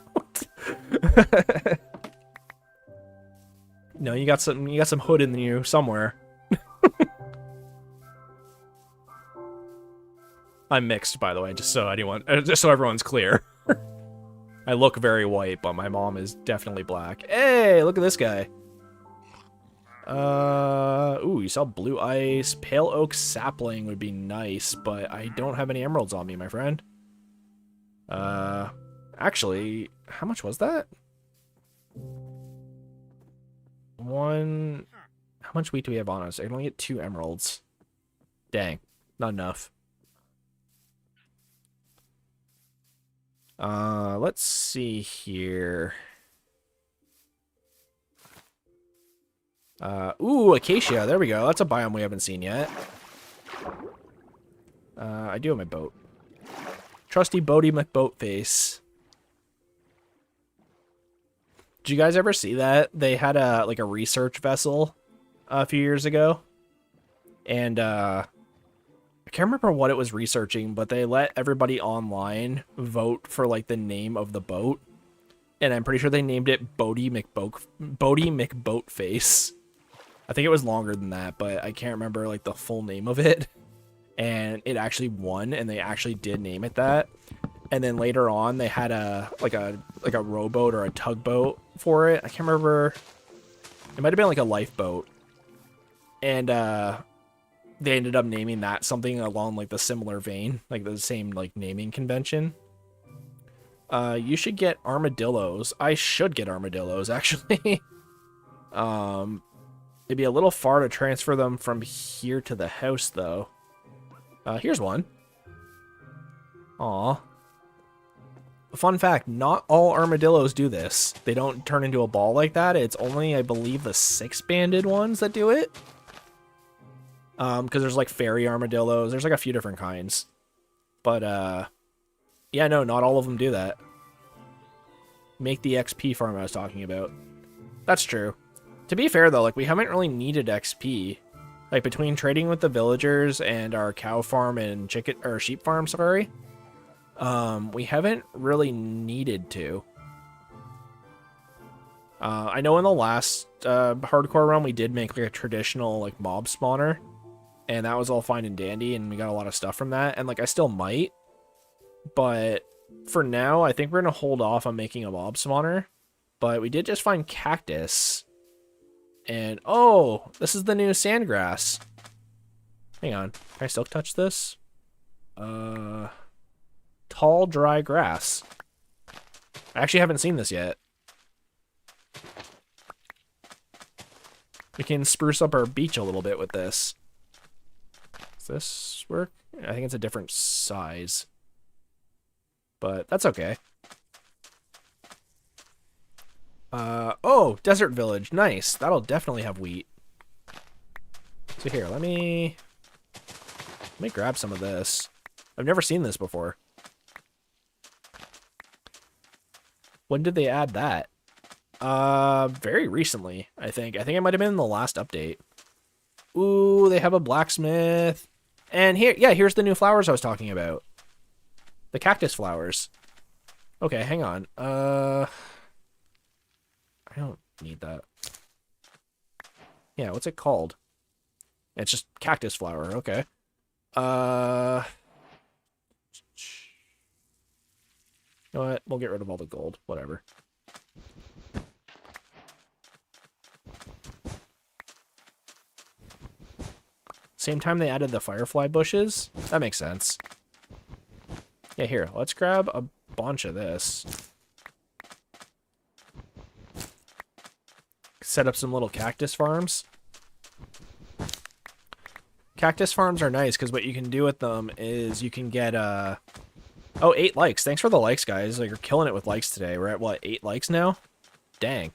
No, you got some hood in you somewhere. I'm mixed, by the way, just so everyone's clear. I look very white, but my mom is definitely black. Hey, look at this guy. Ooh, you saw blue ice. Pale oak sapling would be nice, but I don't have any emeralds on me, my friend. Actually, how much was that? How much wheat do we have on us? I can only get 2 emeralds. Dang, not enough. Let's see here. Ooh, acacia. There we go. That's a biome we haven't seen yet. I do have my boat. Trusty Bodie McBoatface. Did you guys ever see that? They had a research vessel a few years ago. And, I can't remember what it was researching, but they let everybody online vote for, like, the name of the boat. And I'm pretty sure they named it Bodie McBoatface. I think it was longer than that, but I can't remember, like, the full name of it. And it actually won, and they actually did name it that. And then later on, they had a rowboat or a tugboat for it. I can't remember. It might have been like a lifeboat. And they ended up naming that something along like the similar vein, like the same like naming convention. You should get armadillos. I should get armadillos, actually. It'd be a little far to transfer them from here to the house, though. Here's one. Aw. Fun fact, not all armadillos do this. They don't turn into a ball like that. It's only, I believe, the 6-banded ones that do it. Because there's like fairy armadillos. There's like a few different kinds. But, yeah, no, not all of them do that. Make the XP farm I was talking about. That's true. To be fair, though, like, we haven't really needed XP. Like, between trading with the villagers and our cow farm and sheep farm, sorry, we haven't really needed to. I know in the last hardcore run, we did make like a traditional like mob spawner, and that was all fine and dandy, and we got a lot of stuff from that, and like I still might, but for now, I think we're gonna hold off on making a mob spawner. But we did just find cactus. And, oh, this is the new sandgrass. Hang on. Can I still touch this? Tall, dry grass. I actually haven't seen this yet. We can spruce up our beach a little bit with this. Does this work? I think it's a different size. But that's okay. Oh, desert village. Nice. That'll definitely have wheat. So here, let me grab some of this. I've never seen this before. When did they add that? Very recently, I think. I think it might have been in the last update. Ooh, they have a blacksmith. And here, yeah, here's the new flowers I was talking about. The cactus flowers. Okay, hang on. I don't need that. Yeah, what's it called? It's just cactus flower, okay. You know what? We'll get rid of all the gold. Whatever. Same time they added the firefly bushes? That makes sense. Yeah, here. Let's grab a bunch of this. Set up some little cactus farms. Cactus farms are nice because what you can do with them is you can get oh, 8 likes. Thanks for the likes, guys. Like, you're killing it with likes today. We're at what, 8 likes now? Dang.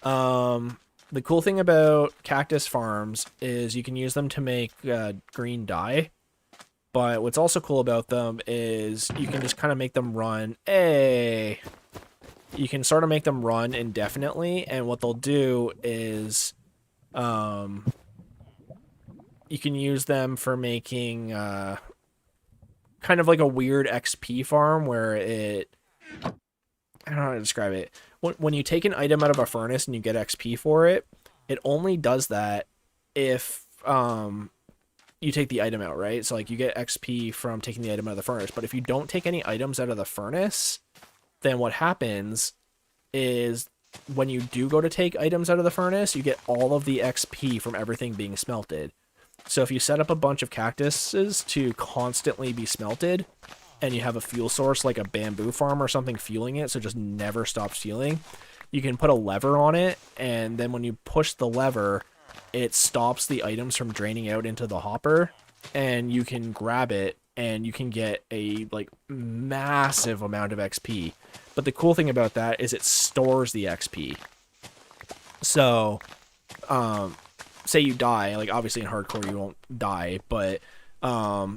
The cool thing about cactus farms is you can use them to make green dye. But what's also cool about them is you can just kind of make them run. Hey. You can sort of make them run indefinitely, and what they'll do is you can use them for making kind of like a weird XP farm where it... I don't know how to describe it. When you take an item out of a furnace and you get XP for it, it only does that if you take the item out, right? So like you get XP from taking the item out of the furnace, but if you don't take any items out of the furnace, then what happens is when you do go to take items out of the furnace, you get all of the XP from everything being smelted. So if you set up a bunch of cactuses to constantly be smelted, and you have a fuel source like a bamboo farm or something fueling it, so it just never stops fueling, you can put a lever on it, and then when you push the lever, it stops the items from draining out into the hopper, and you can grab it, and you can get a like massive amount of XP. But the cool thing about that is it stores the XP. So, say you die, like obviously in hardcore you won't die, but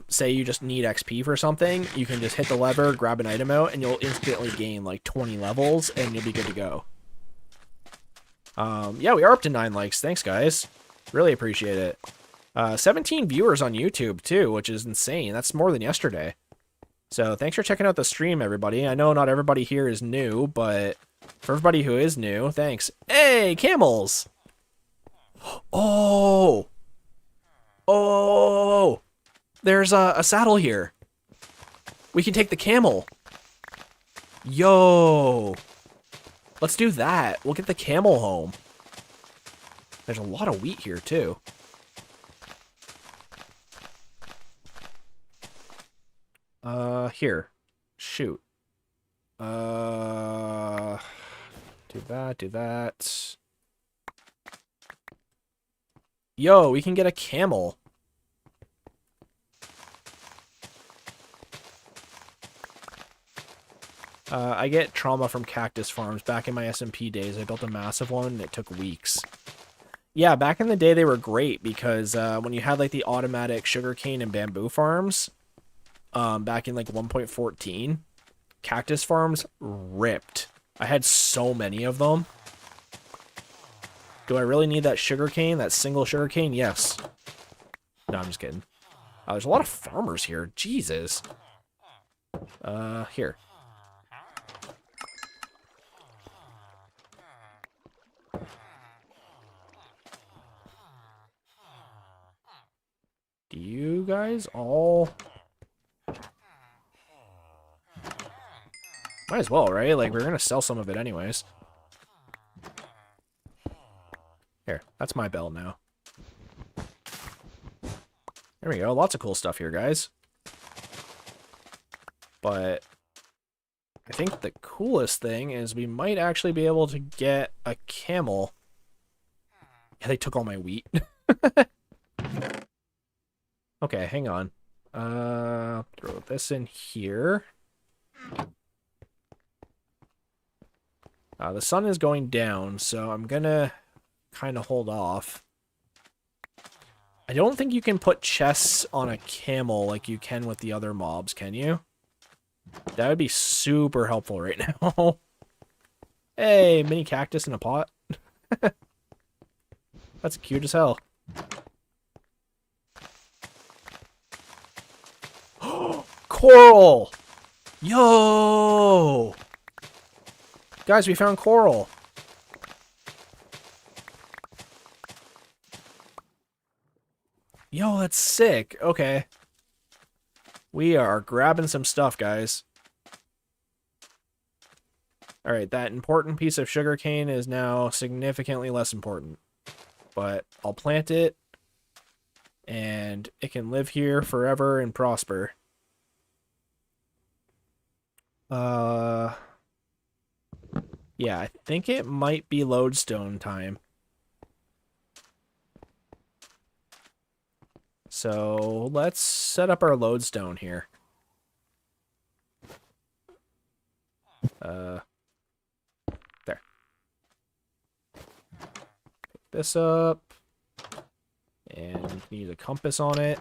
say you just need XP for something, you can just hit the lever, grab an item out, and you'll instantly gain like 20 levels, and you'll be good to go. Yeah, we are up to 9 likes. Thanks, guys. Really appreciate it. 17 viewers on YouTube, too, which is insane. That's more than yesterday. So thanks for checking out the stream, everybody. I know not everybody here is new, but for everybody who is new, thanks. Hey, camels! Oh! Oh! There's a saddle here. We can take the camel. Yo! Let's do that. We'll get the camel home. There's a lot of wheat here, too. Here. Shoot. Do that, do that. Yo, we can get a camel. I get trauma from cactus farms. Back in my SMP days, I built a massive one, and it took weeks. Yeah, back in the day, they were great because when you had like the automatic sugarcane and bamboo farms, back in like 1.14, cactus farms ripped. I had so many of them. Do I really need that sugarcane, that single sugarcane? Yes. No, I'm just kidding. There's a lot of farmers here. Jesus. Here. Do you guys all... Might as well, right? Like, we're gonna sell some of it anyways. Here, that's my bell now. There we go. Lots of cool stuff here, guys. But I think the coolest thing is we might actually be able to get a camel. Yeah, they took all my wheat. Okay, hang on. Throw this in here. The sun is going down, so I'm gonna kind of hold off. I don't think you can put chests on a camel like you can with the other mobs, can you? That would be super helpful right now. Hey, mini cactus in a pot. That's cute as hell. Coral! Yo! Guys, we found coral. Yo, that's sick. Okay. We are grabbing some stuff, guys. Alright, that important piece of sugarcane is now significantly less important. But I'll plant it, and it can live here forever and prosper. Yeah, I think it might be lodestone time. So let's set up our lodestone here. There. Pick this up. And you can use a compass on it.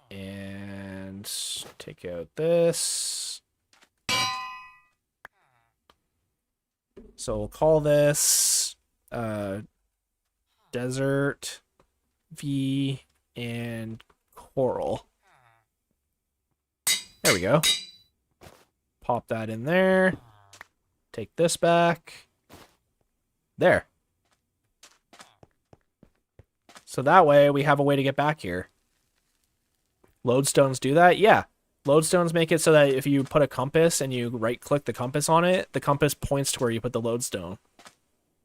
And take out this. So we'll call this Desert V and Coral. There we go. Pop that in there. Take this back. There. So that way we have a way to get back here. Lodestones do that? Yeah. Lodestones make it so that if you put a compass and you right-click the compass on it, the compass points to where you put the lodestone.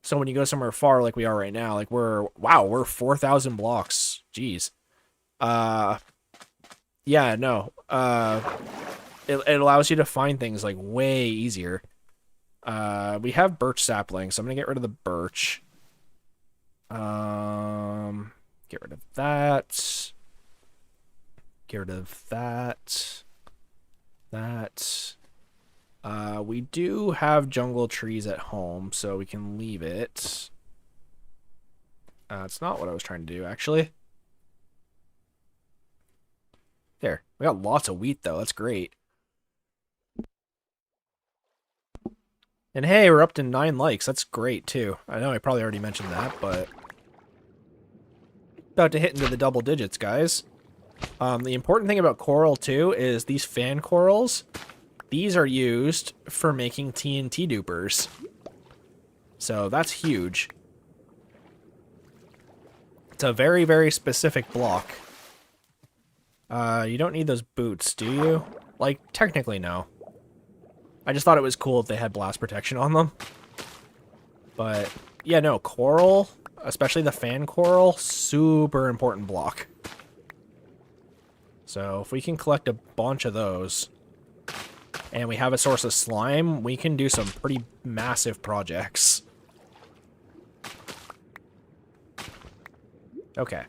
So when you go somewhere far like we are right now, like we're 4,000 blocks. Jeez. Yeah, no. It allows you to find things like way easier. We have birch saplings, so I'm gonna get rid of the birch. Get rid of that. Get rid of that. That. We do have jungle trees at home, so we can leave it. It's not what I was trying to do, actually. There. We got lots of wheat, though. That's great. And hey, we're up to 9 likes. That's great, too. I know I probably already mentioned that, but... About to hit into the double digits, guys. The important thing about coral, too, is these fan corals... These are used for making TNT dupers. So that's huge. It's a very, very specific block. You don't need those boots, do you? Like, technically, no. I just thought it was cool if they had blast protection on them. But, yeah, no, coral, especially the fan coral, super important block. So if we can collect a bunch of those, and we have a source of slime, we can do some pretty massive projects. Okay.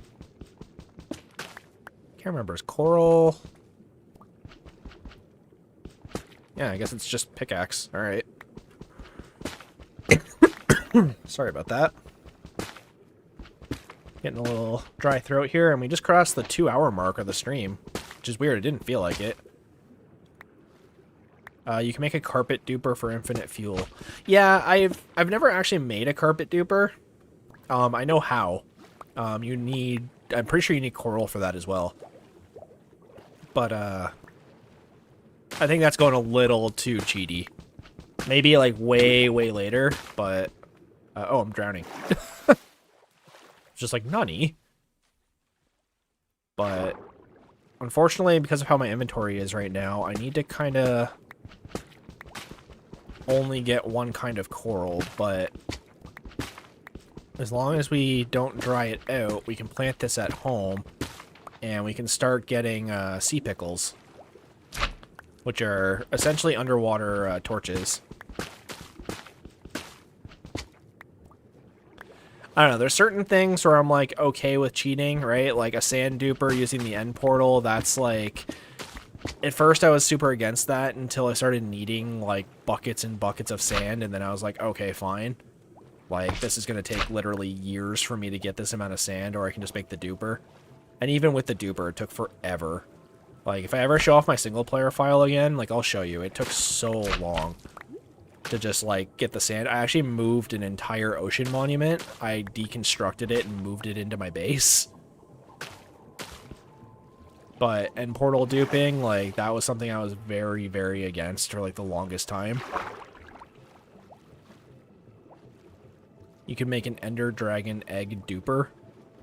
Can't remember. Is coral... Yeah, I guess it's just pickaxe. Alright. Sorry about that. Getting a little dry throat here, and we just crossed the 2-hour mark of the stream, which is weird. It didn't feel like it. You can make a carpet duper for infinite fuel. Yeah, I've never actually made a carpet duper. I know how. You need... I'm pretty sure you need coral for that as well. But, I think that's going a little too cheaty. Maybe, like, way, way later, but... oh, I'm drowning. Just like, nani? But, unfortunately, because of how my inventory is right now, I need to kind of only get one kind of coral, but as long as we don't dry it out, we can plant this at home, and we can start getting sea pickles, which are essentially underwater torches. I don't know, there's certain things where I'm like okay with cheating, right? Like a sand duper using the end portal, that's like... At first I was super against that until I started needing like buckets and buckets of sand, and then I was like, okay, fine. Like, this is going to take literally years for me to get this amount of sand, or I can just make the duper. And even with the duper, it took forever. Like, if I ever show off my single player file again, like, I'll show you. It took so long to just, like, get the sand. I actually moved an entire ocean monument. I deconstructed it and moved it into my base. But end portal duping, like, that was something I was very, very against for, like, the longest time. You can make an ender dragon egg duper.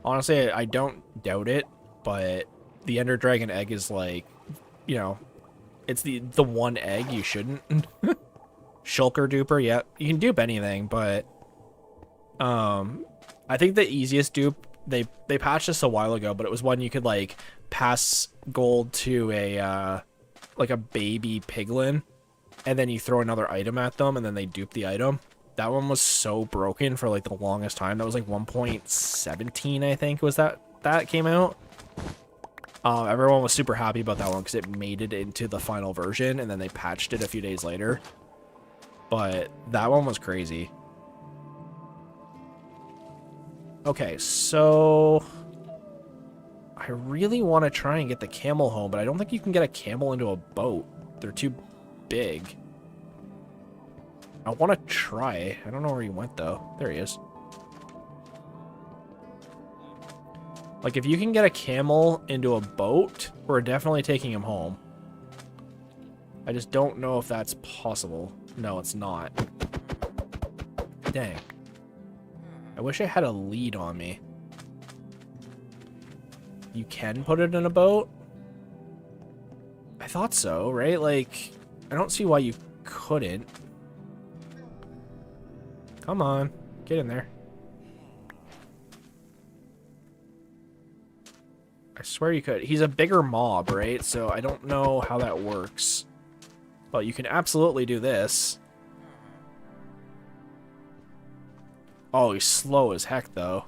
Honestly, I don't doubt it, but the ender dragon egg is, like, you know, it's the one egg you shouldn't. Shulker duper, yeah, you can dupe anything, but I think the easiest dupe, they patched this a while ago, but it was one you could, like, pass gold to a like a baby piglin, and then you throw another item at them and then they dupe the item. That one was so broken for like the longest time. That was like 1.17, I think, was that came out. Everyone was super happy about that one because it made it into the final version, and then they patched it a few days later. But that one was crazy. Okay, so I really want to try and get the camel home, but I don't think you can get a camel into a boat. They're too big. I want to try. I don't know where he went, though. There he is. Like, if you can get a camel into a boat, we're definitely taking him home. I just don't know if that's possible. No, it's not. Dang. I wish I had a lead on me. You can put it in a boat? I thought so, right? Like, I don't see why you couldn't. Come on, get in there. I swear you could. He's a bigger mob, right? So I don't know how that works. But you can absolutely do this. Oh, he's slow as heck, though.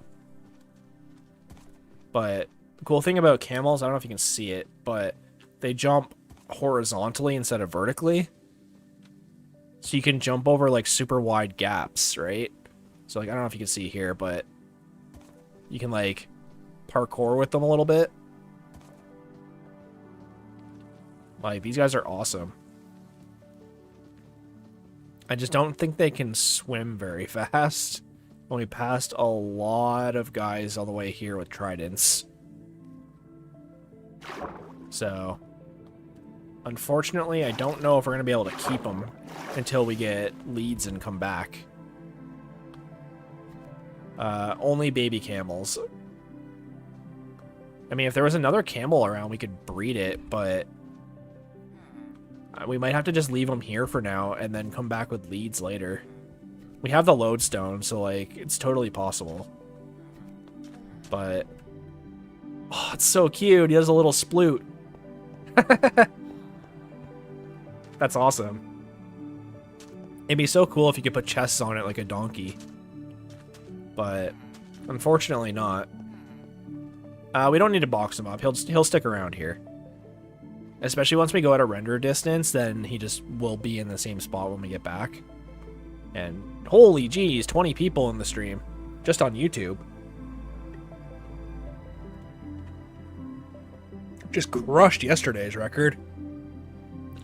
But the cool thing about camels, I don't know if you can see it, but they jump horizontally instead of vertically. So you can jump over, like, super wide gaps, right? So, like, I don't know if you can see here, but you can, like, parkour with them a little bit. Like, these guys are awesome. I just don't think they can swim very fast. And we passed a lot of guys all the way here with tridents. So, unfortunately, I don't know if we're going to be able to keep them until we get leads and come back. Only baby camels. I mean, if there was another camel around, we could breed it, but we might have to just leave them here for now and then come back with leads later. We have the lodestone, so, like, it's totally possible. But, oh, it's so cute. He has a little sploot. That's awesome. It'd be so cool if you could put chests on it like a donkey. But unfortunately not. We don't need to box him up. He'll stick around here. Especially once we go at a render distance, then he just will be in the same spot when we get back. And holy geez, 20 people in the stream. Just on YouTube. Just crushed yesterday's record.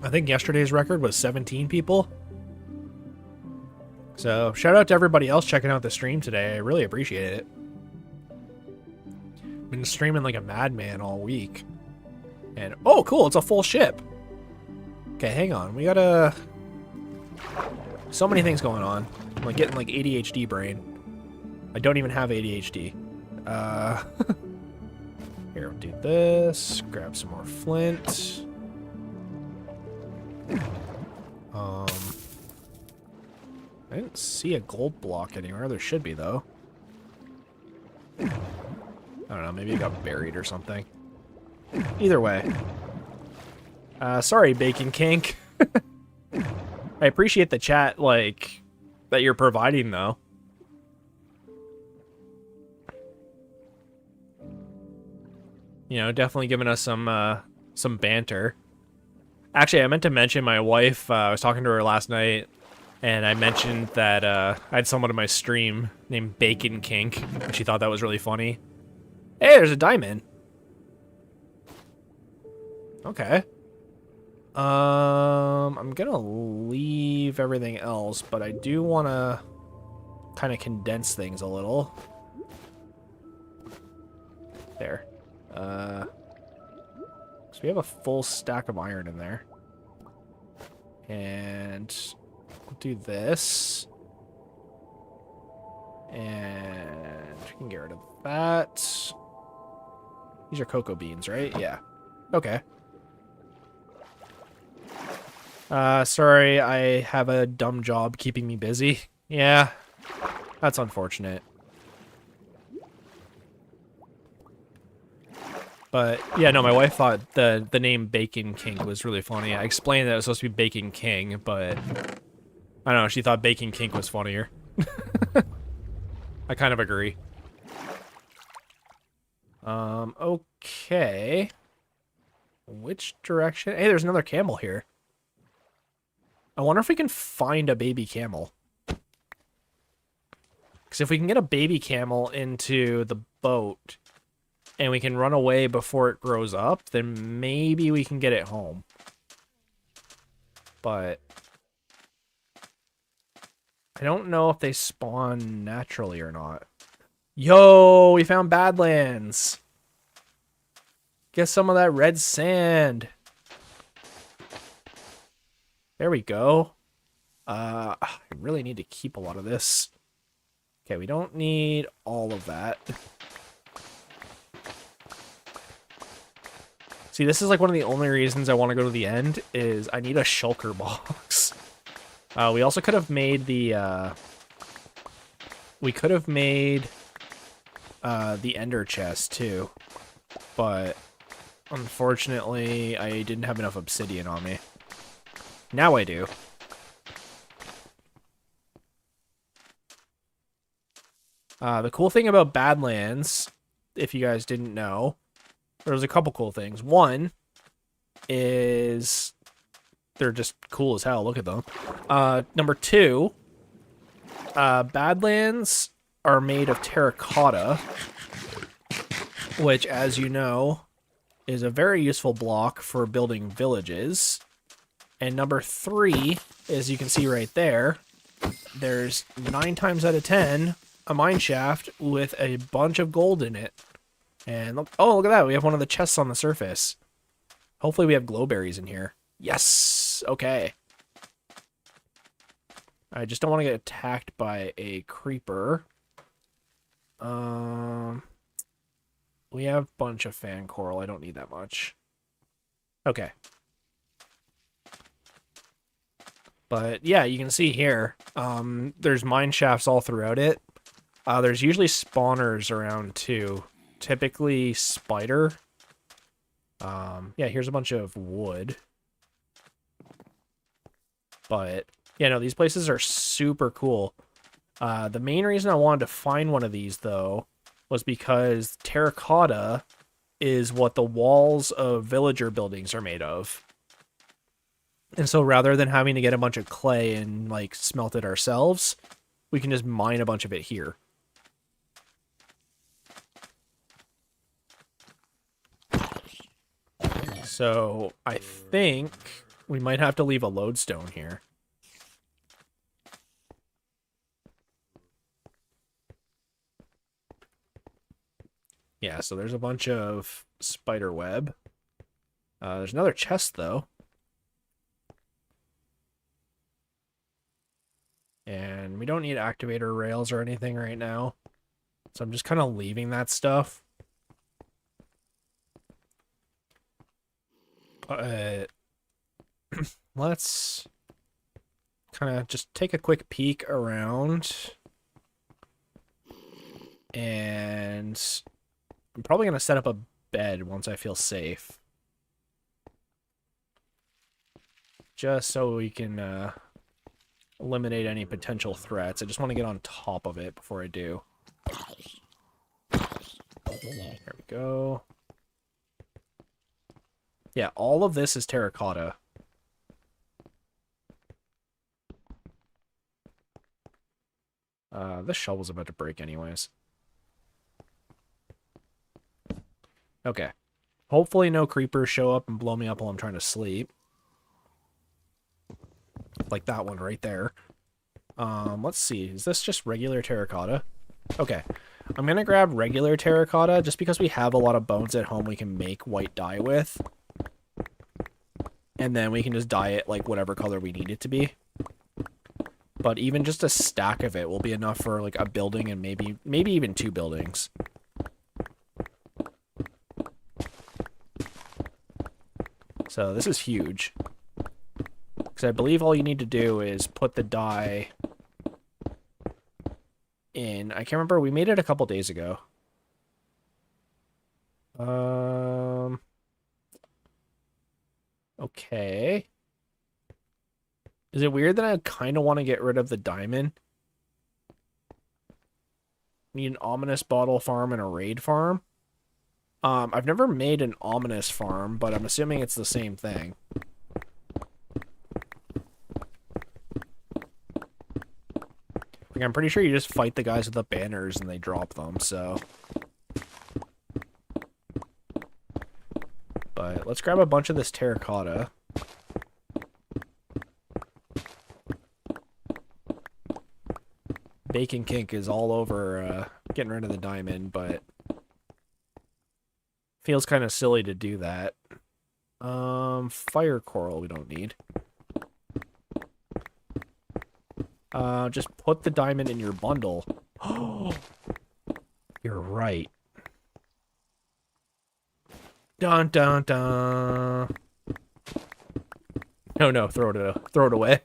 I think yesterday's record was 17 people. So, shout out to everybody else checking out the stream today. I really appreciate it. Been streaming like a madman all week. And, oh, cool, it's a full ship. Okay, hang on. We gotta... So many things going on. I'm like getting like ADHD brain. I don't even have ADHD. Here, we'll do this. Grab some more flint. I didn't see a gold block anywhere. There should be, though. I don't know. Maybe it got buried or something. Either way. Sorry, Bacon Kink. I appreciate the chat, like, that you're providing, though. You know, definitely giving us some banter. Actually, I meant to mention my wife. I was talking to her last night, and I mentioned that I had someone in my stream named Bacon Kink, and she thought that was really funny. Hey, there's a diamond. Okay. I'm gonna leave everything else, but I do want to kind of condense things a little. There. So we have a full stack of iron in there. And we'll do this. And we can get rid of that. These are cocoa beans, right? Yeah. Okay. Sorry, I have a dumb job keeping me busy. Yeah, that's unfortunate. But, yeah, no, my wife thought the name Bacon King was really funny. I explained that it was supposed to be Bacon King, but I don't know, she thought Bacon King was funnier. I kind of agree. Okay. Which direction? Hey, there's another camel here. I wonder if we can find a baby camel. Because if we can get a baby camel into the boat and we can run away before it grows up, then maybe we can get it home. But I don't know if they spawn naturally or not. Yo, we found Badlands. Get some of that red sand. There we go. I really need to keep a lot of this. Okay, we don't need all of that. See, this is like one of the only reasons I want to go to the end is I need a shulker box. We also could have made the the ender chest too, but unfortunately I didn't have enough obsidian on me. Now I do. The cool thing about Badlands, if you guys didn't know, there's a couple cool things. One is they're just cool as hell. Look at them. Number two, Badlands are made of terracotta, which, as you know, is a very useful block for building villages. And number three, as you can see right there, there's 9 times out of 10 a mine shaft with a bunch of gold in it. And look, oh, look at that. We have one of the chests on the surface. Hopefully we have glowberries in here. Yes. Okay. I just don't want to get attacked by a creeper. We have a bunch of fan coral. I don't need that much. Okay. But yeah, you can see here, there's mine shafts all throughout it. There's usually spawners around too. Typically spider. Yeah, here's a bunch of wood. But, yeah, no, these places are super cool. The main reason I wanted to find one of these, though, was because terracotta is what the walls of villager buildings are made of. And so rather than having to get a bunch of clay and, like, smelt it ourselves, we can just mine a bunch of it here. So I think we might have to leave a lodestone here. Yeah, so there's a bunch of spider web. There's another chest, though. And we don't need activator rails or anything right now. So I'm just kind of leaving that stuff. Let's kind of just take a quick peek around. And I'm probably going to set up a bed once I feel safe. Just so we can eliminate any potential threats. I just want to get on top of it before I do. There we go. Yeah, all of this is terracotta. This shovel's about to break anyways. Okay. Hopefully no creepers show up and blow me up while I'm trying to sleep. Like that one right there. Let's see. Is this just regular terracotta? Okay. I'm going to grab regular terracotta just because we have a lot of bones at home we can make white dye with. And then we can just dye it like whatever color we need it to be. But even just a stack of it will be enough for like a building and maybe even 2 buildings. So this is huge. Because I believe all you need to do is put the dye in. I can't remember. We made it a couple days ago. Okay. Is it weird that I kind of want to get rid of the diamond? Need an ominous bottle farm and a raid farm? I've never made an ominous farm, but I'm assuming it's the same thing. Like, I'm pretty sure you just fight the guys with the banners and they drop them, so. But let's grab a bunch of this terracotta. Bacon Kink is all over getting rid of the diamond, but feels kind of silly to do that. Fire coral we don't need. Just put the diamond in your bundle. Oh, you're right. Dun dun dun. No, throw it away.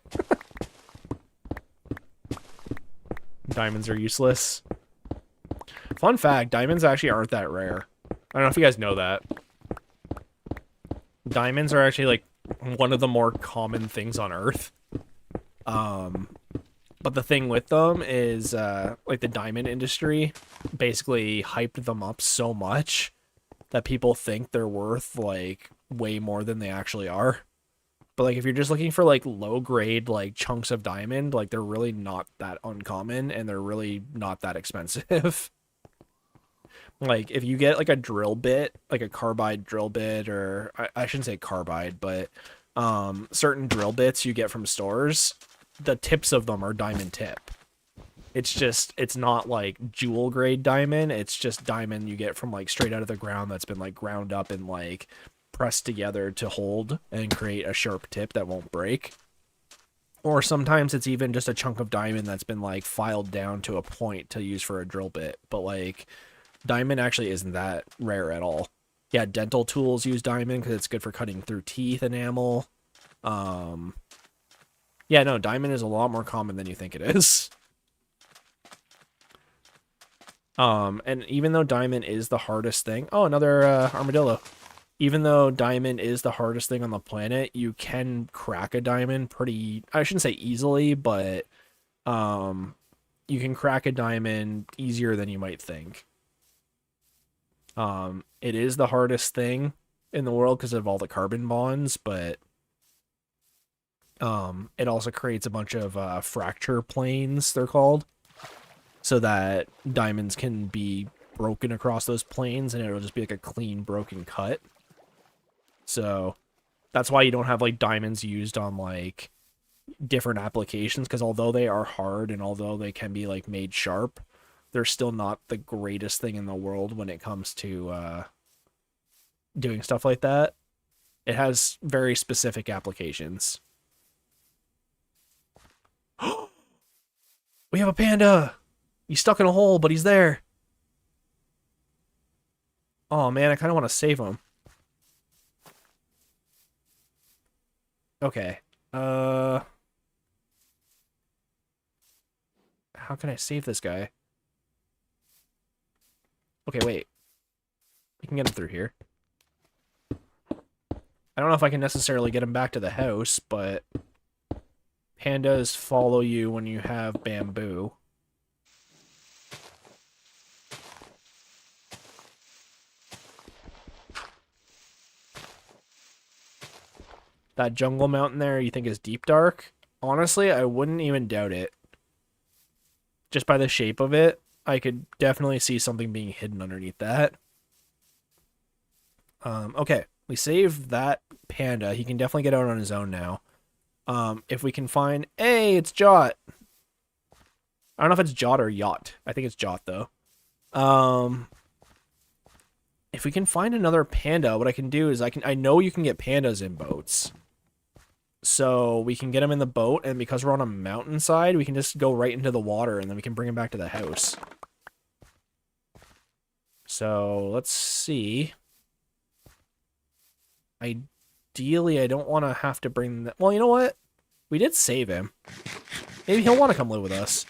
Diamonds are useless. Fun fact, diamonds actually aren't that rare. I don't know if you guys know that. Diamonds are actually like one of the more common things on Earth. But the thing with them is like the diamond industry basically hyped them up so much that people think they're worth like way more than they actually are. But like if you're just looking for like low grade like chunks of diamond, like they're really not that uncommon and they're really not that expensive. Like if you get like a drill bit, like a carbide drill bit, or I shouldn't say carbide, but certain drill bits you get from stores, the tips of them are diamond tip. It's not like jewel grade diamond, it's just diamond you get from like straight out of the ground that's been like ground up and like pressed together to hold and create a sharp tip that won't break. Or sometimes it's even just a chunk of diamond that's been like filed down to a point to use for a drill bit. But like diamond actually isn't that rare at all. Yeah, dental tools use diamond because it's good for cutting through teeth enamel. Yeah, no, diamond is a lot more common than you think it is. And even though diamond is the hardest thing... Oh, another armadillo. even though diamond is the hardest thing on the planet, you can crack a diamond pretty, I shouldn't say easily, but you can crack a diamond easier than you might think. It is the hardest thing in the world because of all the carbon bonds, but it also creates a bunch of fracture planes, they're called, so that diamonds can be broken across those planes and it'll just be like a clean broken cut. So that's why you don't have like diamonds used on like different applications, because although they are hard and although they can be like made sharp, they're still not the greatest thing in the world when it comes to doing stuff like that. It has very specific applications. We have a panda! He's stuck in a hole, but he's there. Oh man, I kind of want to save him. Okay. How can I save this guy? Okay, wait. We can get him through here. I don't know if I can necessarily get him back to the house, but pandas follow you when you have bamboo. That jungle mountain there you think is deep dark? Honestly, I wouldn't even doubt it. Just by the shape of it, I could definitely see something being hidden underneath that. Okay, we saved that panda. He can definitely get out on his own now. If we can find... Hey, it's Jot! I don't know if it's Jot or Yacht. I think it's Jot, though. If we can find another panda, what I can do is I know you can get pandas in boats. So we can get them in the boat, and because we're on a mountainside, we can just go right into the water, and then we can bring them back to the house. So let's see. Ideally, I don't want to have to bring that. Well, you know what? We did save him. Maybe he'll want to come live with us.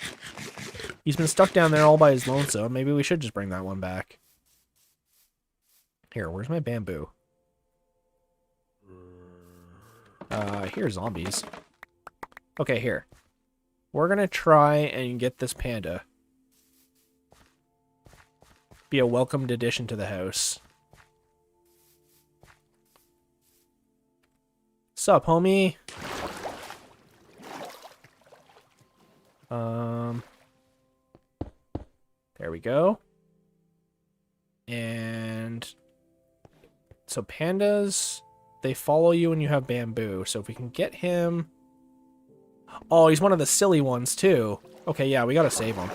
He's been stuck down there all by his lonesome. Maybe we should just bring that one back. Here, where's my bamboo? Here's zombies. Okay, here. We're gonna try and get this panda. Be a welcomed addition to the house. Sup, homie? There we go. And so pandas, they follow you when you have bamboo. So if we can get him... Oh, he's one of the silly ones too. Okay, yeah, we gotta save him.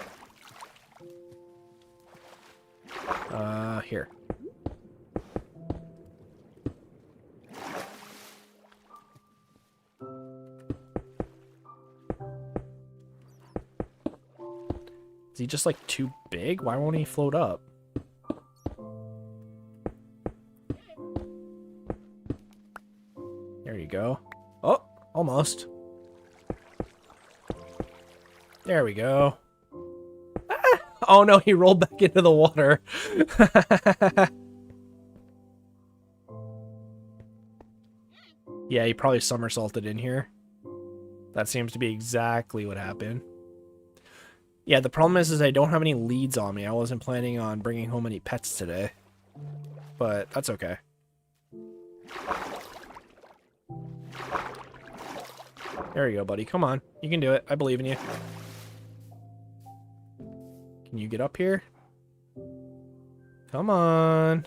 Here. Is he just like too big? Why won't he float up? There you go. Oh, almost. There we go. Ah! Oh no, he rolled back into the water. Yeah, he probably somersaulted in here. That seems to be exactly what happened. Yeah, the problem is I don't have any leads on me. I wasn't planning on bringing home any pets today. But that's okay. There you go, buddy. Come on. You can do it. I believe in you. Can you get up here? Come on.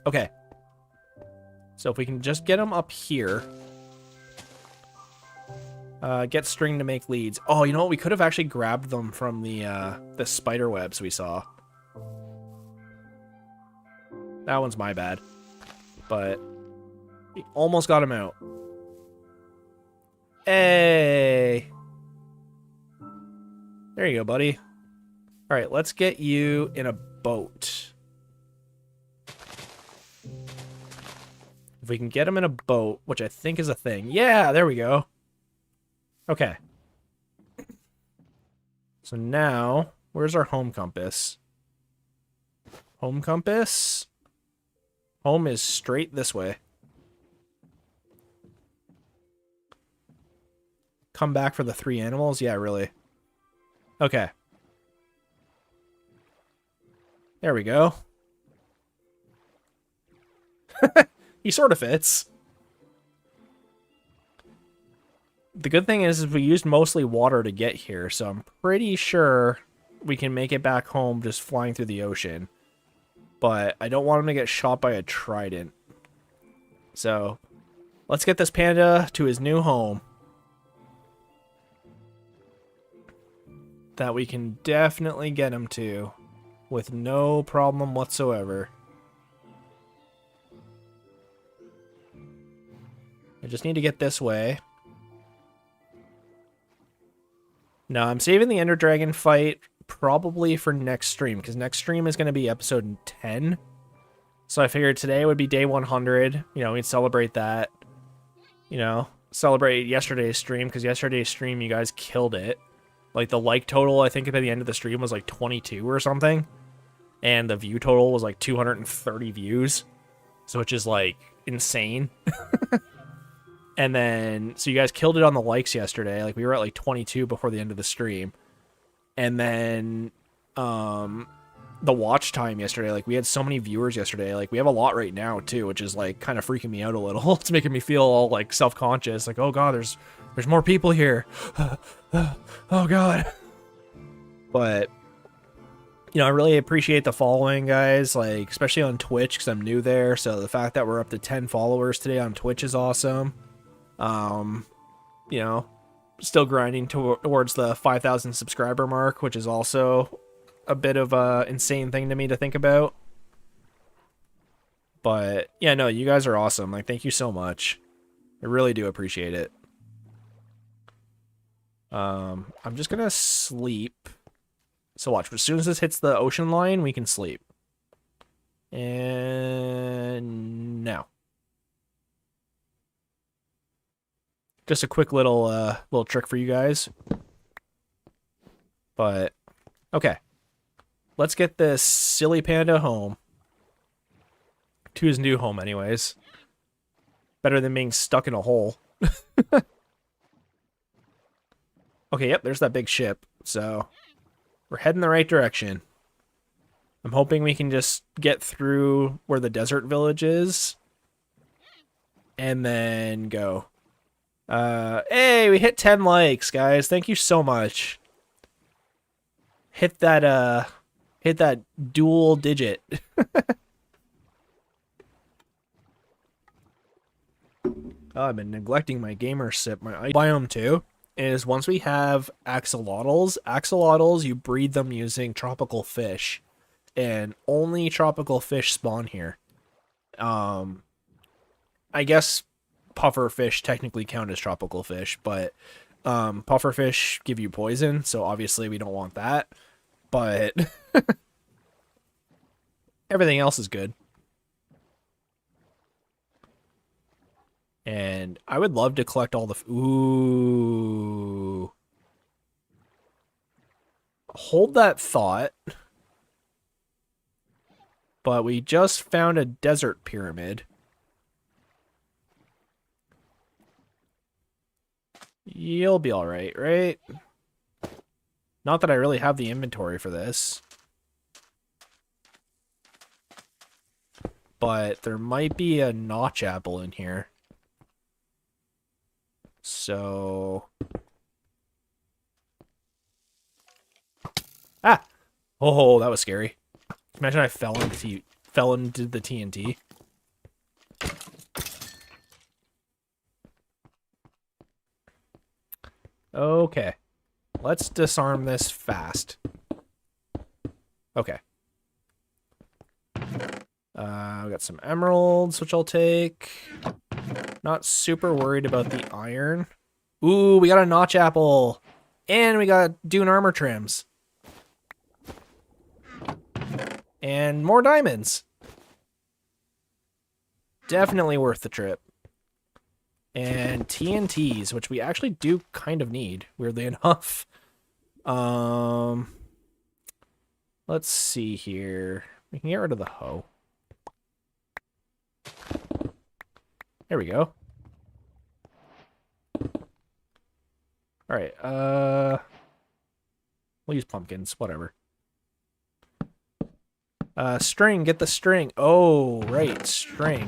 Okay. So if we can just get him up here... get string to make leads. Oh, you know what? We could have actually grabbed them from the spider webs we saw. That one's my bad. But we almost got him out. Hey! There you go, buddy. Alright, let's get you in a boat. If we can get him in a boat, which I think is a thing. Yeah, there we go. Okay. So now, where's our home compass? Home compass. Home is straight this way. Come back for the 3 animals? Yeah, really. Okay. There we go. He sort of fits. The good thing is we used mostly water to get here, so I'm pretty sure we can make it back home just flying through the ocean. But I don't want him to get shot by a trident. So, let's get this panda to his new home. That we can definitely get him to with no problem whatsoever. I just need to get this way. No, I'm saving the Ender Dragon fight probably for next stream, because next stream is going to be episode 10. So I figured today would be day 100. You know, we'd celebrate that. You know, celebrate yesterday's stream, because yesterday's stream you guys killed it. Like, the like total, I think, by the end of the stream was like 22 or something. And the view total was like 230 views. So which is like insane. And then, so you guys killed it on the likes yesterday. Like, we were at like 22 before the end of the stream. And then, the watch time yesterday, like, we had so many viewers yesterday. Like, we have a lot right now, too, which is, like, kind of freaking me out a little. It's making me feel all, like, self-conscious. Like, oh, God, there's more people here. Oh, God. But, you know, I really appreciate the following, guys. Like, especially on Twitch, because I'm new there. So the fact that we're up to 10 followers today on Twitch is awesome. You know, still grinding towards the 5,000 subscriber mark, which is also a bit of a insane thing to me to think about. But yeah, no, you guys are awesome. Like, thank you so much. I really do appreciate it. I'm just gonna sleep. So watch, as soon as this hits the ocean line, we can sleep. And now. Just a quick little trick for you guys. But, okay. Let's get this silly panda home. To his new home, anyways. Better than being stuck in a hole. Okay, yep, there's that big ship. So, we're heading the right direction. I'm hoping we can just get through where the desert village is. And then go. Hey, we hit 10 likes, guys. Thank you so much. Hit that dual digit. Oh, I've been neglecting my gamer sip. My biome too is once we have axolotls, you breed them using tropical fish, and only tropical fish spawn here. I guess puffer fish technically count as tropical fish, but puffer fish give you poison, so obviously we don't want that. But everything else is good. And I would love to collect all the... Ooh. Hold that thought. But we just found a desert pyramid. You'll be alright, right? Not that I really have the inventory for this. But there might be a notch apple in here. So... Ah! Oh, that was scary. Imagine I fell into the TNT. Okay. Let's disarm this fast. Okay. We got some emeralds, which I'll take. Not super worried about the iron. Ooh, we got a notch apple. And we got dune armor trims. And more diamonds. Definitely worth the trip. And TNTs, which we actually do kind of need, weirdly enough. Let's see here. We can get rid of the hoe. There we go. Alright, we'll use pumpkins, whatever. String, get the string. Oh, right, string.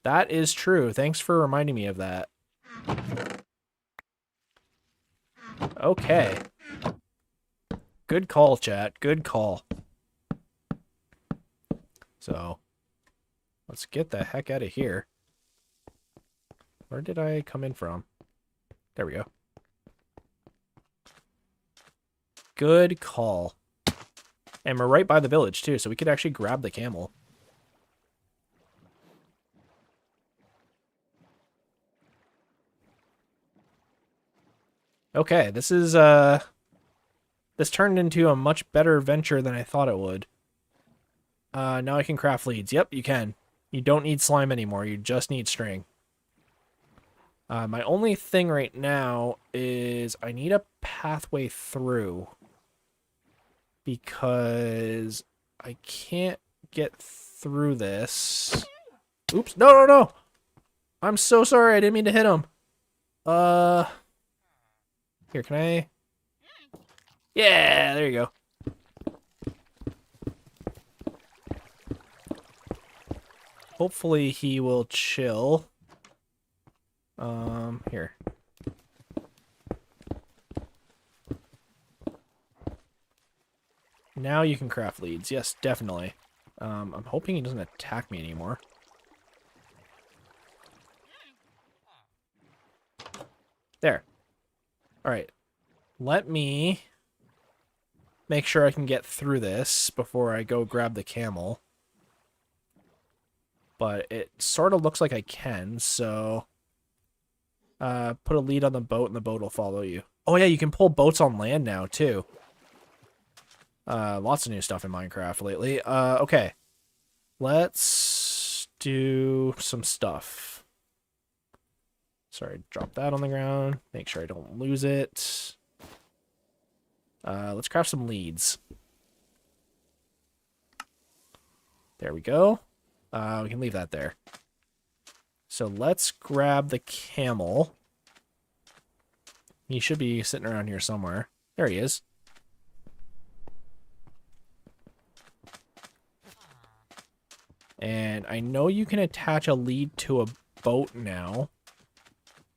That is true. Thanks for reminding me of that. Okay. Good call, chat. Good call. So, let's get the heck out of here. Where did I come in from? There we go. Good call. And we're right by the village, too, so we could actually grab the camel. Okay, this is, this turned into a much better venture than I thought it would. Now I can craft leads. Yep, you can. You don't need slime anymore, you just need string. My only thing right now is I need a pathway through. Because I can't get through this. Oops, no! I'm so sorry, I didn't mean to hit him. Here, can I? Yeah, there you go. Hopefully he will chill. Here. Now you can craft leads. Yes, definitely. I'm hoping he doesn't attack me anymore. There. Alright. Let me make sure I can get through this before I go grab the camel. But it sort of looks like I can, so... put a lead on the boat and the boat will follow you. Oh yeah, you can pull boats on land now, too. Lots of new stuff in Minecraft lately. Okay. Let's do some stuff. Sorry, drop that on the ground. Make sure I don't lose it. Let's craft some leads. There we go. We can leave that there. So let's grab the camel. He should be sitting around here somewhere. There he is. And I know you can attach a lead to a boat now.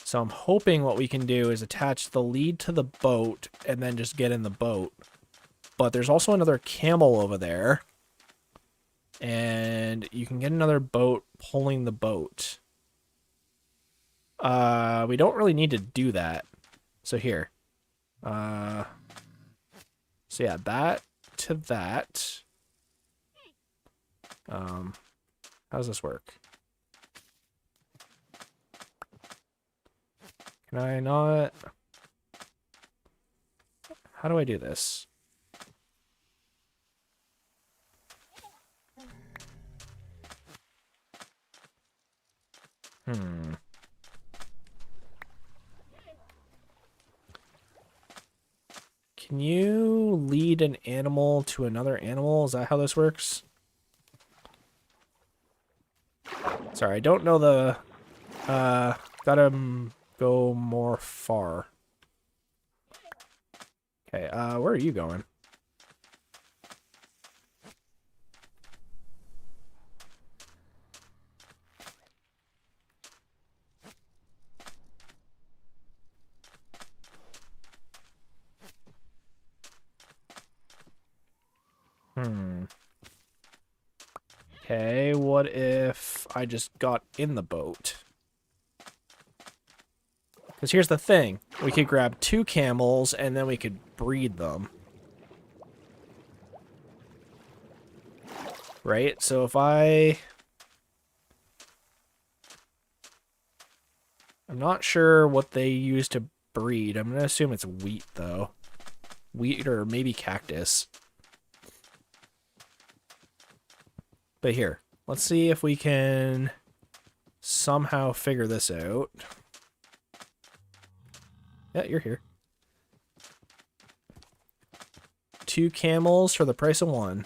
So I'm hoping what we can do is attach the lead to the boat and then just get in the boat. But there's also another camel over there. And you can get another boat pulling the boat. We don't really need to do that. So here. So yeah, that to that. How does this work? Can I not? How do I do this? Can you lead an animal to another animal? Is that how this works? Sorry, I don't know the... gotta go more far. Okay, where are you going? Okay, what if I just got in the boat? Because here's the thing. We could grab 2 camels, and then we could breed them. Right? So if I'm not sure what they use to breed. I'm going to assume it's wheat, though. Wheat or maybe cactus. But here, let's see if we can somehow figure this out. Yeah, you're here. 2 camels for the price of 1.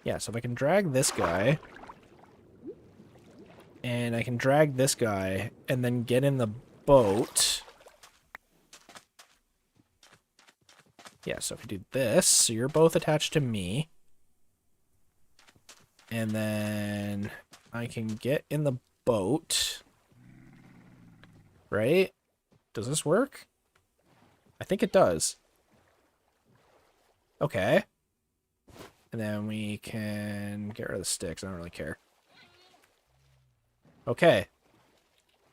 Yeah, so if I can drag this guy, and I can drag this guy, and then get in the boat. Yeah, so if I do this, so you're both attached to me. And then I can get in the boat. Right? Does this work? I think it does. Okay. And then we can get rid of the sticks. I don't really care. Okay.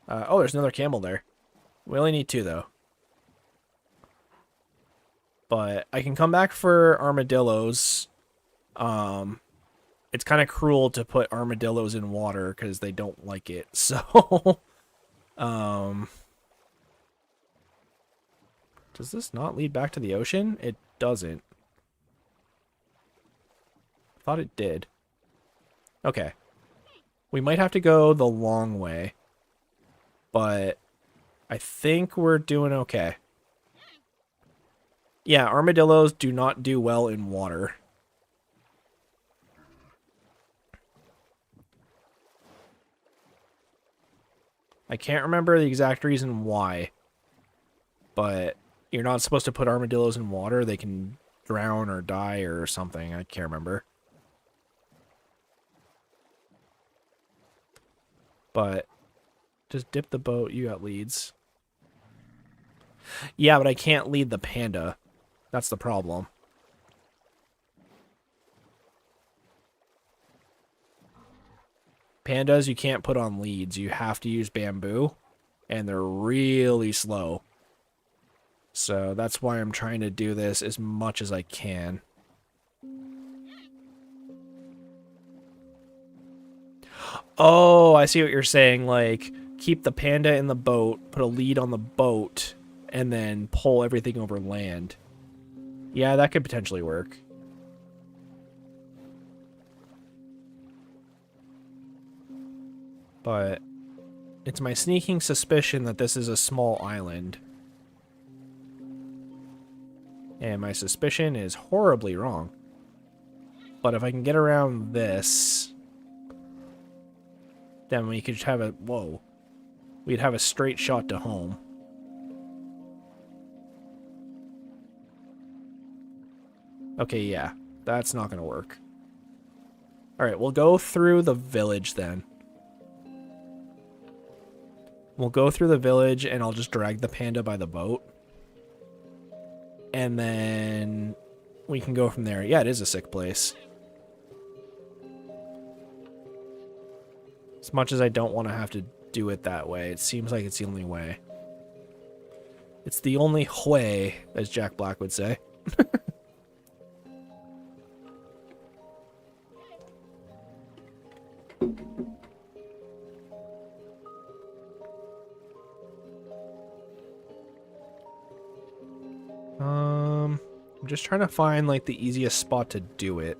Oh, there's another camel there. We only need 2, though. But I can come back for armadillos. It's kind of cruel to put armadillos in water because they don't like it. So, does this not lead back to the ocean? It doesn't. I thought it did. Okay. We might have to go the long way. But I think we're doing okay. Yeah, armadillos do not do well in water. I can't remember the exact reason why. But you're not supposed to put armadillos in water. They can drown or die or something. I can't remember. But just dip the boat. You got leads. Yeah, but I can't lead the panda. That's the problem. Pandas you can't put on leads. You have to use bamboo. And they're really slow. So that's why I'm trying to do this as much as I can. Oh, I see what you're saying. Like, keep the panda in the boat, put a lead on the boat, and then pull everything over land. Yeah, that could potentially work. But it's my sneaking suspicion that this is a small island. And my suspicion is horribly wrong. But if I can get around this, then we could have a... Whoa. We'd have a straight shot to home. Okay, yeah. That's not going to work. Alright, we'll go through the village then. We'll go through the village and I'll just drag the panda by the boat. And then we can go from there. Yeah, it is a sick place. As much as I don't want to have to do it that way, it seems like it's the only way. It's the only way, as Jack Black would say. I'm just trying to find like the easiest spot to do it.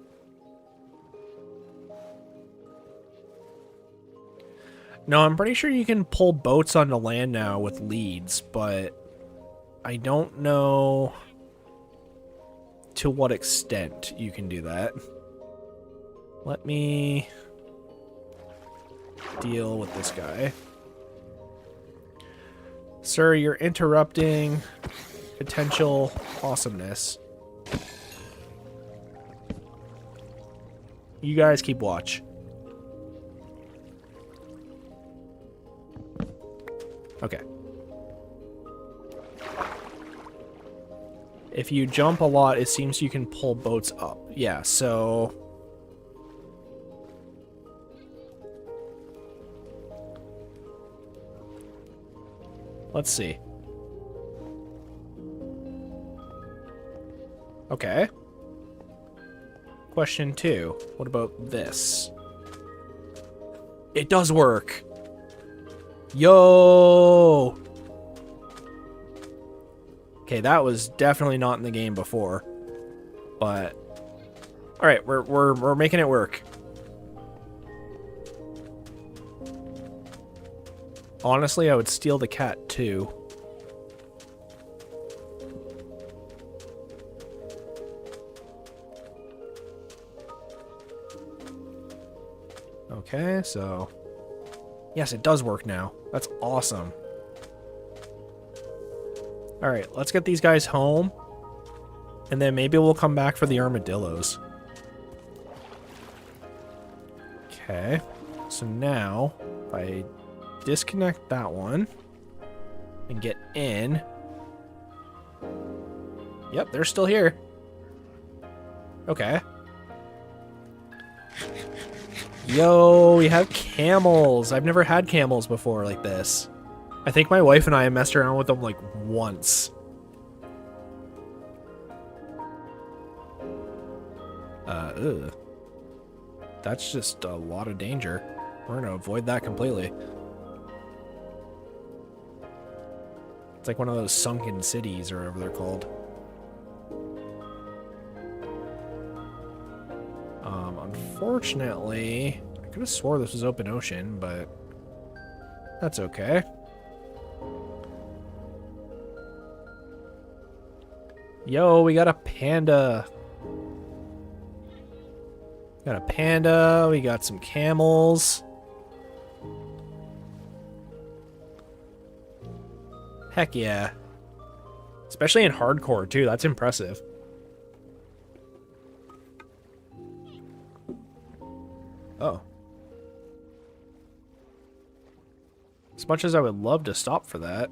No, I'm pretty sure you can pull boats onto land now with leads, but I don't know to what extent you can do that. Let me deal with this guy. Sir, you're interrupting potential awesomeness. You guys keep watch. Okay. If you jump a lot, it seems you can pull boats up. Yeah, so... let's see. Okay. Question 2. What about this? It does work. Yo! Okay, that was definitely not in the game before. But all right, we're making it work. Honestly, I would steal the cat too. Okay, so... Yes, it does work now. That's awesome. Alright, let's get these guys home. And then maybe we'll come back for the armadillos. Okay. So now, if I disconnect that one and get in... Yep, they're still here. Okay. Yo, we have camels. I've never had camels before like this. I think my wife and I messed around with them like once. Ugh. That's just a lot of danger. We're gonna avoid that completely. It's like one of those sunken cities or whatever they're called. Unfortunately, I could have swore this was open ocean, but that's okay. Yo, we got a panda. Got a panda, we got some camels. Heck yeah. Especially in hardcore too, that's impressive. Oh. As much as I would love to stop for that.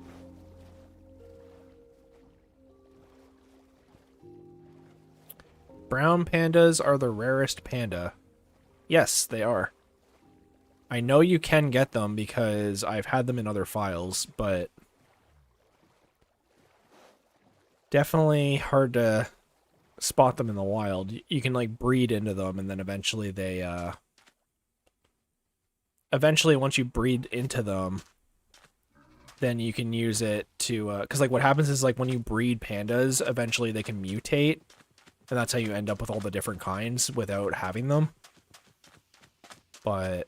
Brown pandas are the rarest panda. Yes, they are. I know you can get them because I've had them in other files, but definitely hard to spot them in the wild. You can like breed into them and then eventually they eventually once you breed into them, then you can use it to because like what happens is like when you breed pandas, eventually they can mutate. And that's how you end up with all the different kinds without having them. But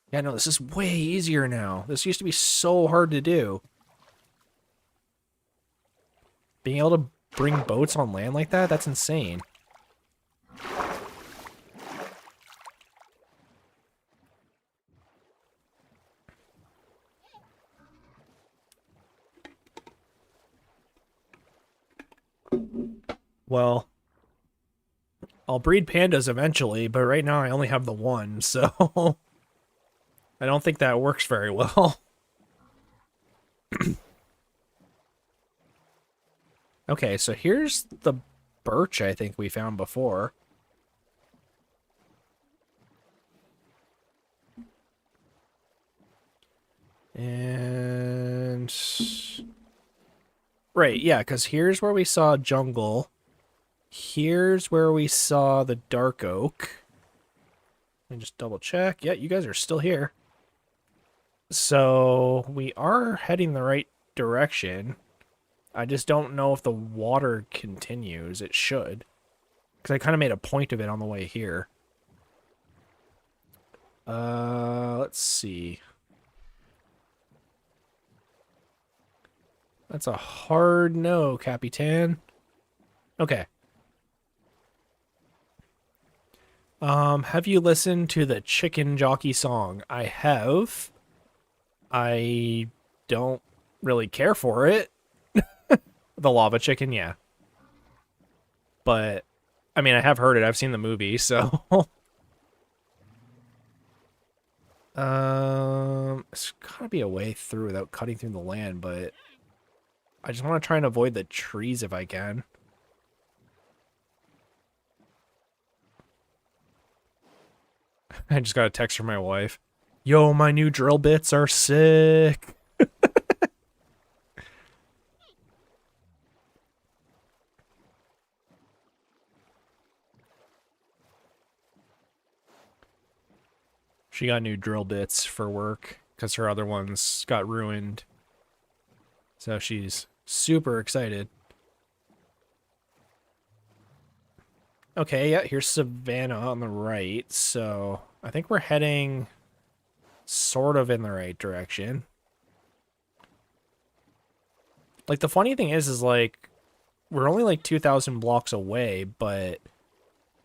yeah, no, this is way easier now. This used to be so hard to do. Being able to bring boats on land like that, that's insane. Well, I'll breed pandas eventually, but right now I only have the one, so I don't think that works very well. Okay, so here's the birch I think we found before. And... Right, yeah, because here's where we saw jungle. Here's where we saw the dark oak. Let me just double check. Yeah, you guys are still here. So we are heading the right direction. I just don't know if the water continues. It should. Because I kind of made a point of it on the way here. Let's see. That's a hard no, Capitan. Okay. Have you listened to the Chicken Jockey song? I have. I don't really care for it. The Lava Chicken, yeah. But, I mean, I have heard it. I've seen the movie, so... It's gotta be a way through without cutting through the land, but... I just want to try and avoid the trees if I can. I just got a text from my wife. Yo, my new drill bits are sick. She got new drill bits for work because her other ones got ruined. So she's super excited. Okay, yeah, here's Savannah on the right. So I think we're heading sort of in the right direction. Like, the funny thing is like, we're only like 2,000 blocks away, but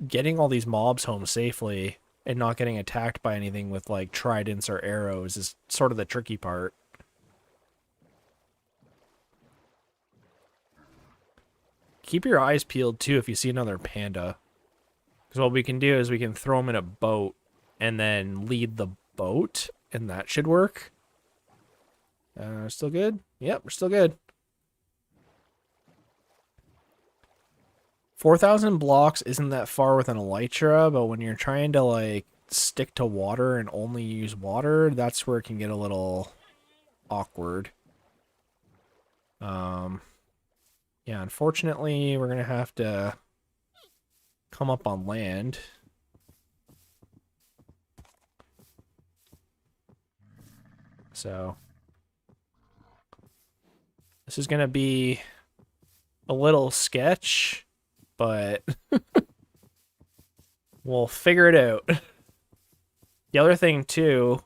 getting all these mobs home safely and not getting attacked by anything with like tridents or arrows is sort of the tricky part. Keep your eyes peeled too if you see another panda. Because what we can do is we can throw them in a boat and then lead the boat, and that should work. Still good? Yep, we're still good. 4,000 blocks isn't that far with an elytra, but when you're trying to like stick to water and only use water, that's where it can get a little awkward. Yeah, unfortunately, we're gonna have to come up on land. So this is gonna be a little sketch, but we'll figure it out. The other thing too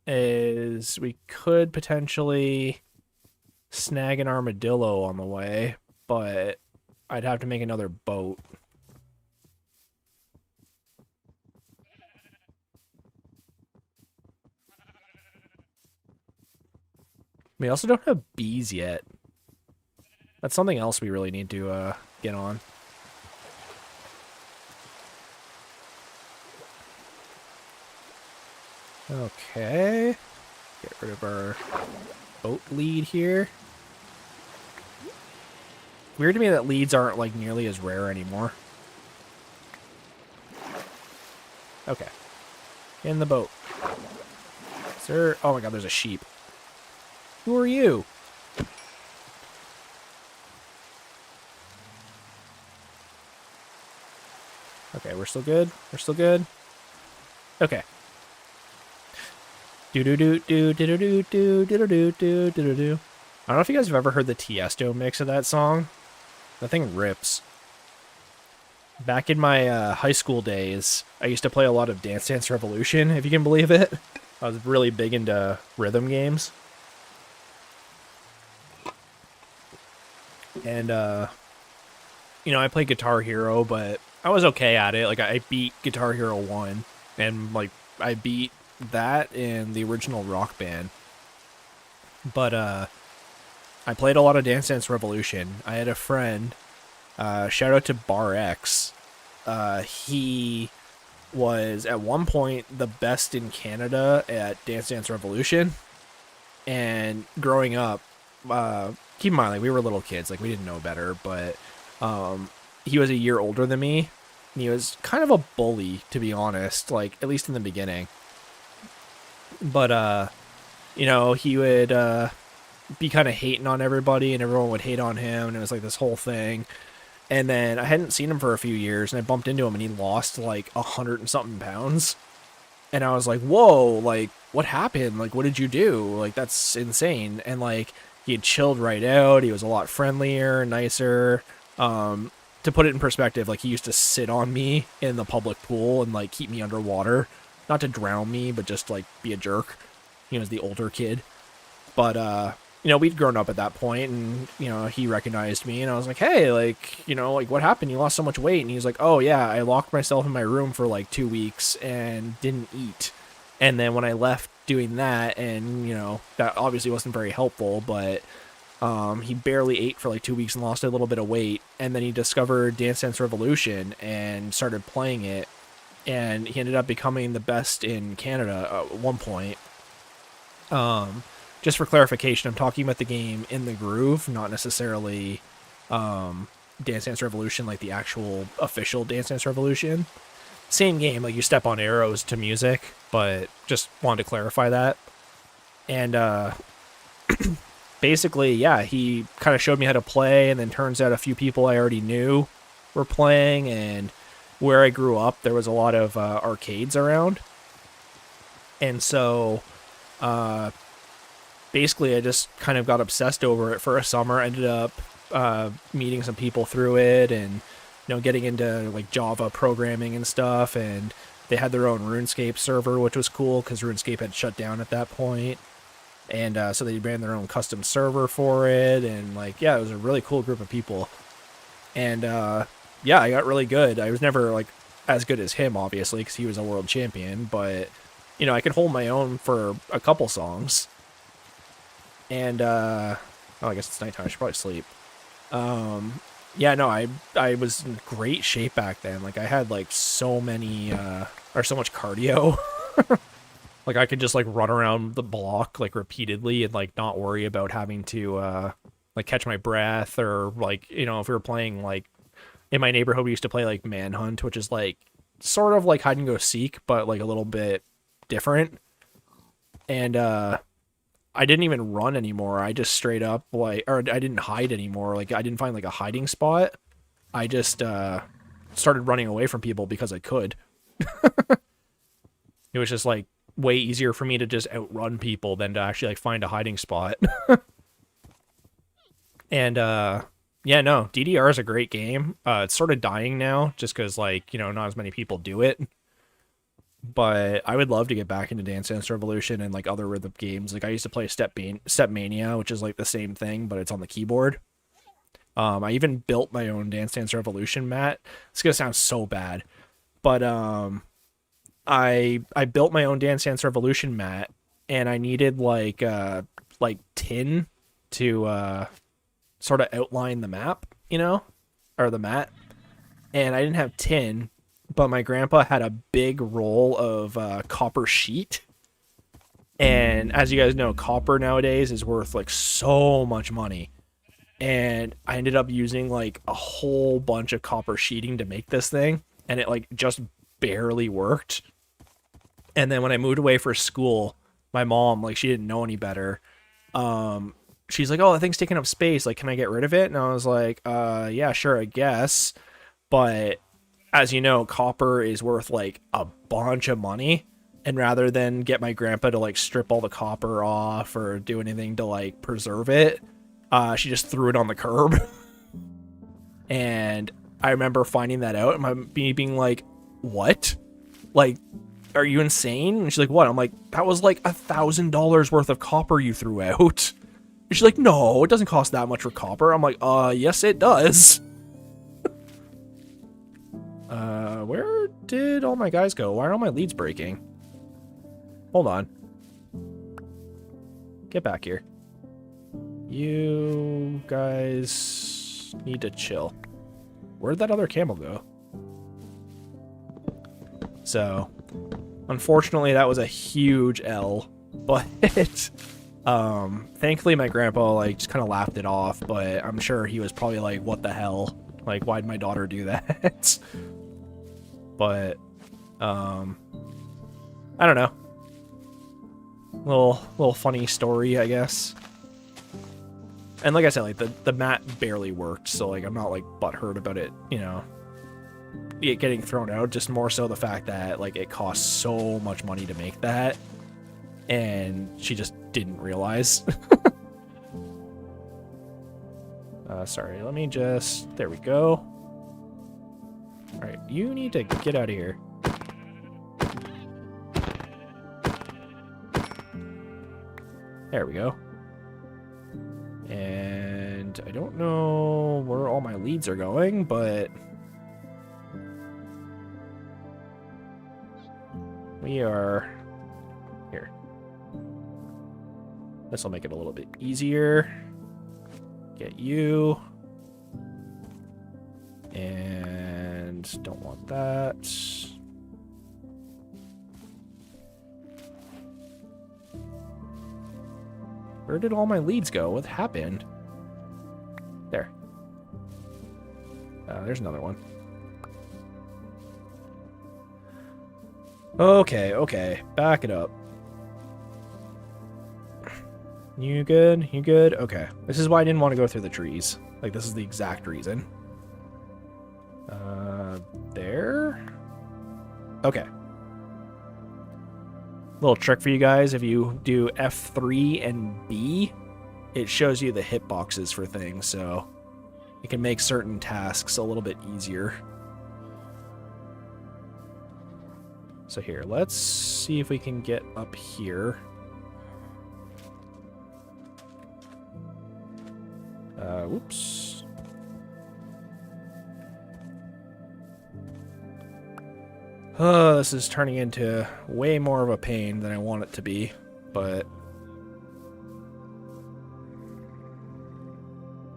is we could potentially snag an armadillo on the way, but I'd have to make another boat. We also don't have bees yet. That's something else we really need to get on. Okay. Get rid of our boat lead here. Weird to me that leads aren't like nearly as rare anymore. Okay. In the boat. Sir. Oh my god, there's a sheep. Who are you? Okay, we're still good. We're still good. Okay. Do do do do do do do do do do do do do. I don't know if you guys have ever heard the Tiesto mix of that song. That thing rips. Back in my high school days, I used to play a lot of Dance Dance Revolution, if you can believe it. I was really big into rhythm games. And, you know, I played Guitar Hero, but I was okay at it. Like, I beat Guitar Hero 1, and, like, I beat that in the original Rock Band. But, I played a lot of Dance Dance Revolution. I had a friend, shout out to Bar X. He was, at one point, the best in Canada at Dance Dance Revolution. And growing up, keep in mind, like, we were little kids, like, we didn't know better, but he was a year older than me, and he was kind of a bully, to be honest, like, at least in the beginning. But, you know, he would be kind of hating on everybody, and everyone would hate on him, and it was, like, this whole thing. And then I hadn't seen him for a few years, and I bumped into him, and he lost, like, 100 and something pounds. And I was like, whoa, like, what happened? Like, what did you do? Like, that's insane. And, like, he had chilled right out. He was a lot friendlier, nicer. To put it in perspective, like, he used to sit on me in the public pool and, like, keep me underwater. Not to drown me, but just, like, be a jerk. He was the older kid. But, you know, we'd grown up at that point, and, you know, he recognized me, and I was like, hey, like, you know, like, what happened? You lost so much weight. And he was like, oh, yeah, I locked myself in my room for, like, 2 weeks and didn't eat. And then when I left doing that, and, you know, that obviously wasn't very helpful, but he barely ate for, like, 2 weeks and lost a little bit of weight. And then he discovered Dance Dance Revolution and started playing it, and he ended up becoming the best in Canada at one point. Just for clarification, I'm talking about the game In the Groove, not necessarily Dance Dance Revolution, like the actual official Dance Dance Revolution. Same game, like you step on arrows to music, but just wanted to clarify that. And basically, yeah, he kind of showed me how to play, and then turns out a few people I already knew were playing, and where I grew up, there was a lot of arcades around. And so basically, I just kind of got obsessed over it for a summer. Ended up meeting some people through it, and, you know, getting into, like, Java programming and stuff. And they had their own RuneScape server, which was cool because RuneScape had shut down at that point. And so they ran their own custom server for it. And, like, yeah, it was a really cool group of people. And yeah, I got really good. I was never, like, as good as him, obviously, because he was a world champion, but, you know, I could hold my own for a couple songs. And, oh, I guess it's nighttime. I should probably sleep. Yeah, no, I was in great shape back then. Like, I had, like, so many, or so much cardio. Like, I could just, like, run around the block, like, repeatedly and, like, not worry about having to, like, catch my breath or, like, you know, if we were playing, like, in my neighborhood, we used to play, like, Manhunt, which is, like, sort of like hide and go seek, but, like, a little bit different. And, I didn't even run anymore. I just straight up, like, or I didn't hide anymore. Like, I didn't find, like, a hiding spot. I just, started running away from people because I could. It was just, like, way easier for me to just outrun people than to actually, like, find a hiding spot. And, yeah, no, DDR is a great game. It's sort of dying now, just because, like, you know, not as many people do it. But I would love to get back into Dance Dance Revolution and, like, other rhythm games. Like, I used to play Step Mania, which is, like, the same thing, but it's on the keyboard. I even built my own Dance Dance Revolution mat. It's gonna sound so bad, but, I built my own Dance Dance Revolution mat, and I needed, like tin to, sort of outline the map, you know, or the mat. And I didn't have tin, but my grandpa had a big roll of copper sheet. And as you guys know, copper nowadays is worth like so much money. And I ended up using like a whole bunch of copper sheeting to make this thing, and it like just barely worked. And then when I moved away for school, my mom, like, she didn't know any better. She's like, "Oh, that thing's taking up space. Like, can I get rid of it?" And I was like, yeah, sure, I guess. But as you know, copper is worth like a bunch of money. And rather than get my grandpa to like strip all the copper off or do anything to like preserve it, she just threw it on the curb. And I remember finding that out and me being like, "What? Like, are you insane?" And she's like, "What?" I'm like, "That was like $1,000 worth of copper you threw out." And she's like, "No, it doesn't cost that much for copper." I'm like, yes, it does." Where did all my guys go? Why are all my leads breaking? Hold on. Get back here. You guys need to chill. Where'd that other camel go? So, unfortunately, that was a huge L, but thankfully my grandpa like just kind of laughed it off, but I'm sure he was probably like, "What the hell? Like, why'd my daughter do that?" But I don't know. Little funny story, I guess. And like I said, like the mat barely worked, so like I'm not like butthurt about it, you know, it getting thrown out. Just more so the fact that like it costs so much money to make that, and she just didn't realize. Sorry, let me just, there we go. All right, you need to get out of here. There we go. And I don't know where all my leads are going, but we are here. This will make it a little bit easier. Get you. And don't want that. Where did all my leads go? What happened? There. There's another one. Okay. Back it up. You good? You good? Okay. This is why I didn't want to go through the trees. Like, this is the exact reason. There? Okay. Little trick for you guys, if you do F3 and B, it shows you the hitboxes for things, so it can make certain tasks a little bit easier. So here, let's see if we can get up here. Whoops. Oh, this is turning into way more of a pain than I want it to be, but...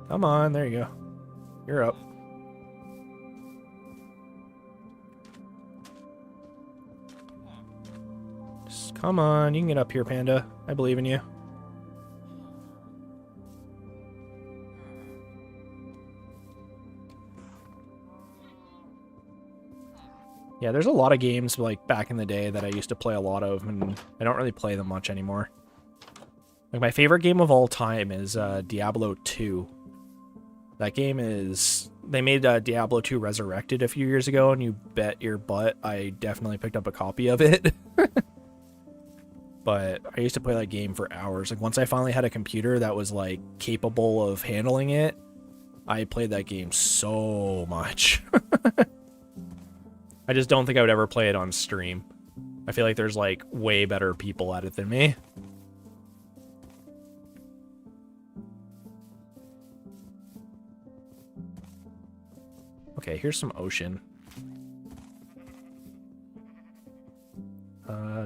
Come on, there you go. You're up. Just come on, you can get up here, Panda. I believe in you. Yeah, there's a lot of games like back in the day that I used to play a lot of, and I don't really play them much anymore. Like my favorite game of all time is Diablo 2. That game is... They made Diablo 2 Resurrected a few years ago, and you bet your butt I definitely picked up a copy of it. But I used to play that game for hours. Like once I finally had a computer that was like capable of handling it, I played that game so much. I just don't think I would ever play it on stream. I feel like there's like way better people at it than me. Okay, here's some ocean.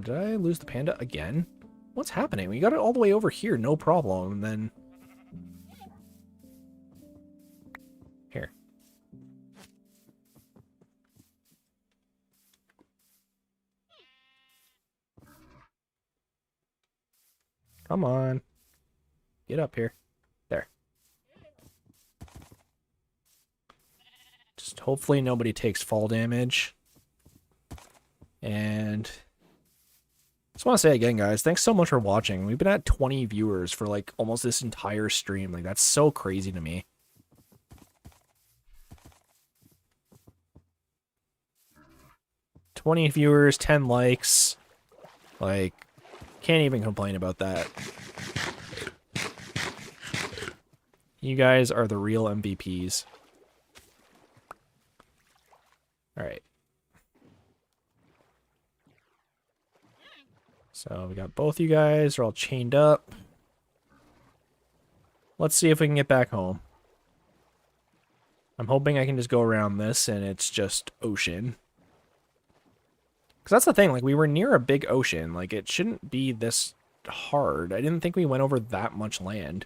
Did I lose the panda again? What's happening? We got it all the way over here, no problem, and then... Here. Come on. Get up here. There. Just hopefully nobody takes fall damage. And... just want to say again, guys, thanks so much for watching. We've been at 20 viewers for like almost this entire stream. Like, that's so crazy to me. $20 viewers, 10 likes. Like, can't even complain about that. You guys are the real MVPs. Alright. So we got both you guys. They're all chained up. Let's see if we can get back home. I'm hoping I can just go around this and it's just ocean. Because that's the thing, like, we were near a big ocean. Like, it shouldn't be this hard. I didn't think we went over that much land.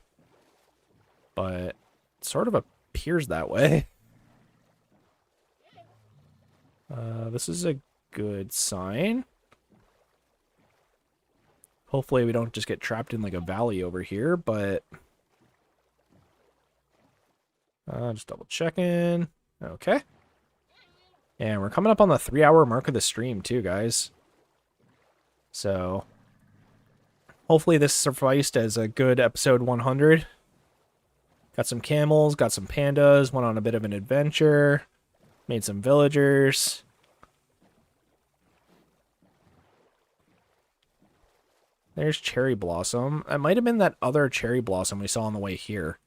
But it sort of appears that way. This is a good sign. Hopefully we don't just get trapped in, like, a valley over here, but... just double checking. Okay. And we're coming up on the 3-hour mark of the stream, too, guys. So... hopefully this sufficed as a good episode 100. Got some camels, got some pandas, went on a bit of an adventure, made some villagers. There's Cherry Blossom. It might have been that other Cherry Blossom we saw on the way here.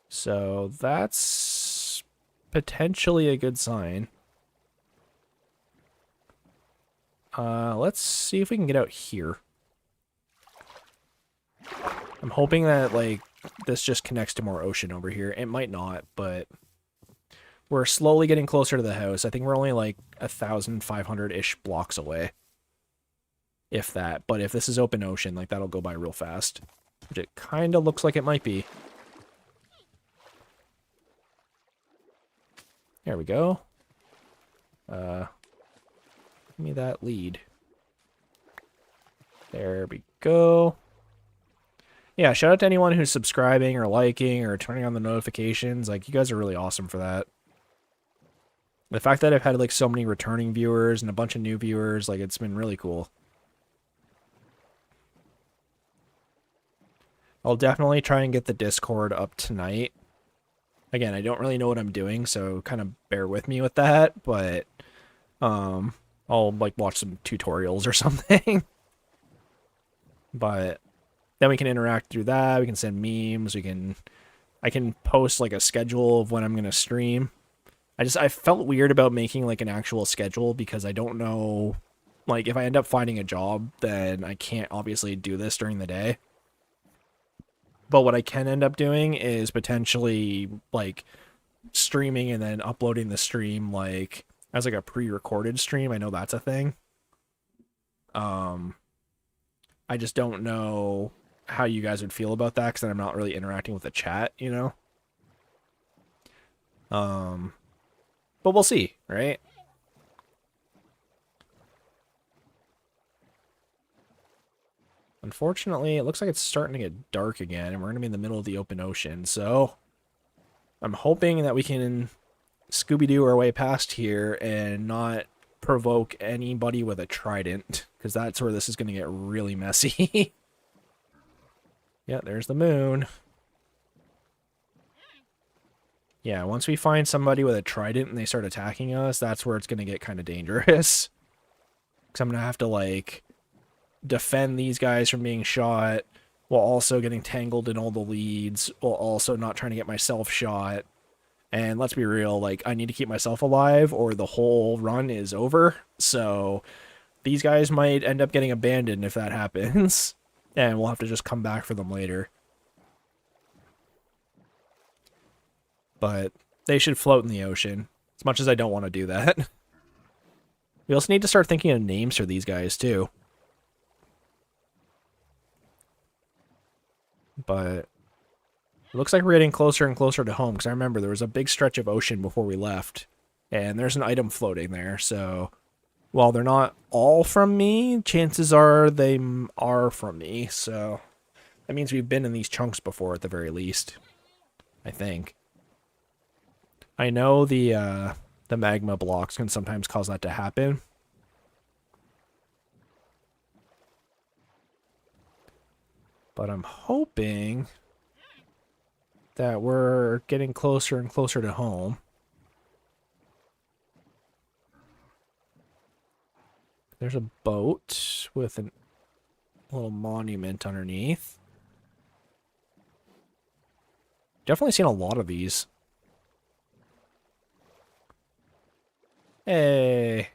So that's potentially a good sign. Let's see if we can get out here. I'm hoping that, like, this just connects to more ocean over here. It might not, but we're slowly getting closer to the house. I think we're only, like, 1,500-ish blocks away. If that. But if this is open ocean, like, that'll go by real fast. Which it kind of looks like it might be. There we go. Give me that lead. There we go. Yeah, shout out to anyone who's subscribing or liking or turning on the notifications. Like, you guys are really awesome for that. The fact that I've had, like, so many returning viewers and a bunch of new viewers, like, it's been really cool. I'll definitely try and get the Discord up tonight. Again, I don't really know what I'm doing, so kind of bear with me with that, but I'll, like, watch some tutorials or something. But then we can interact through that, we can send memes, I can post, like, a schedule of when I'm going to stream. I felt weird about making, like, an actual schedule because I don't know, like, if I end up finding a job, then I can't obviously do this during the day. But what I can end up doing is potentially, like, streaming and then uploading the stream like as like a pre-recorded stream. I know that's a thing. I just don't know how you guys would feel about that because then I'm not really interacting with the chat, you know? But we'll see, right? Unfortunately, it looks like it's starting to get dark again, and we're going to be in the middle of the open ocean, so I'm hoping that we can Scooby-Doo our way past here and not provoke anybody with a trident, because that's where this is going to get really messy. Yeah, there's the moon. Yeah, once we find somebody with a trident and they start attacking us, that's where it's going to get kind of dangerous. Because I'm going to have to, like, defend these guys from being shot while also getting tangled in all the leads, while also not trying to get myself shot. And let's be real, like, I need to keep myself alive or the whole run is over. So these guys might end up getting abandoned if that happens. And we'll have to just come back for them later. But they should float in the ocean, as much as I don't want to do that. We also need to start thinking of names for these guys, too. But it looks like we're getting closer and closer to home, because I remember there was a big stretch of ocean before we left, and there's an item floating there, so while they're not all from me, chances are they are from me, so that means we've been in these chunks before at the very least, I think. I know the magma blocks can sometimes cause that to happen. But I'm hoping that we're getting closer and closer to home. There's a boat with a little monument underneath. Definitely seen a lot of these. Hey.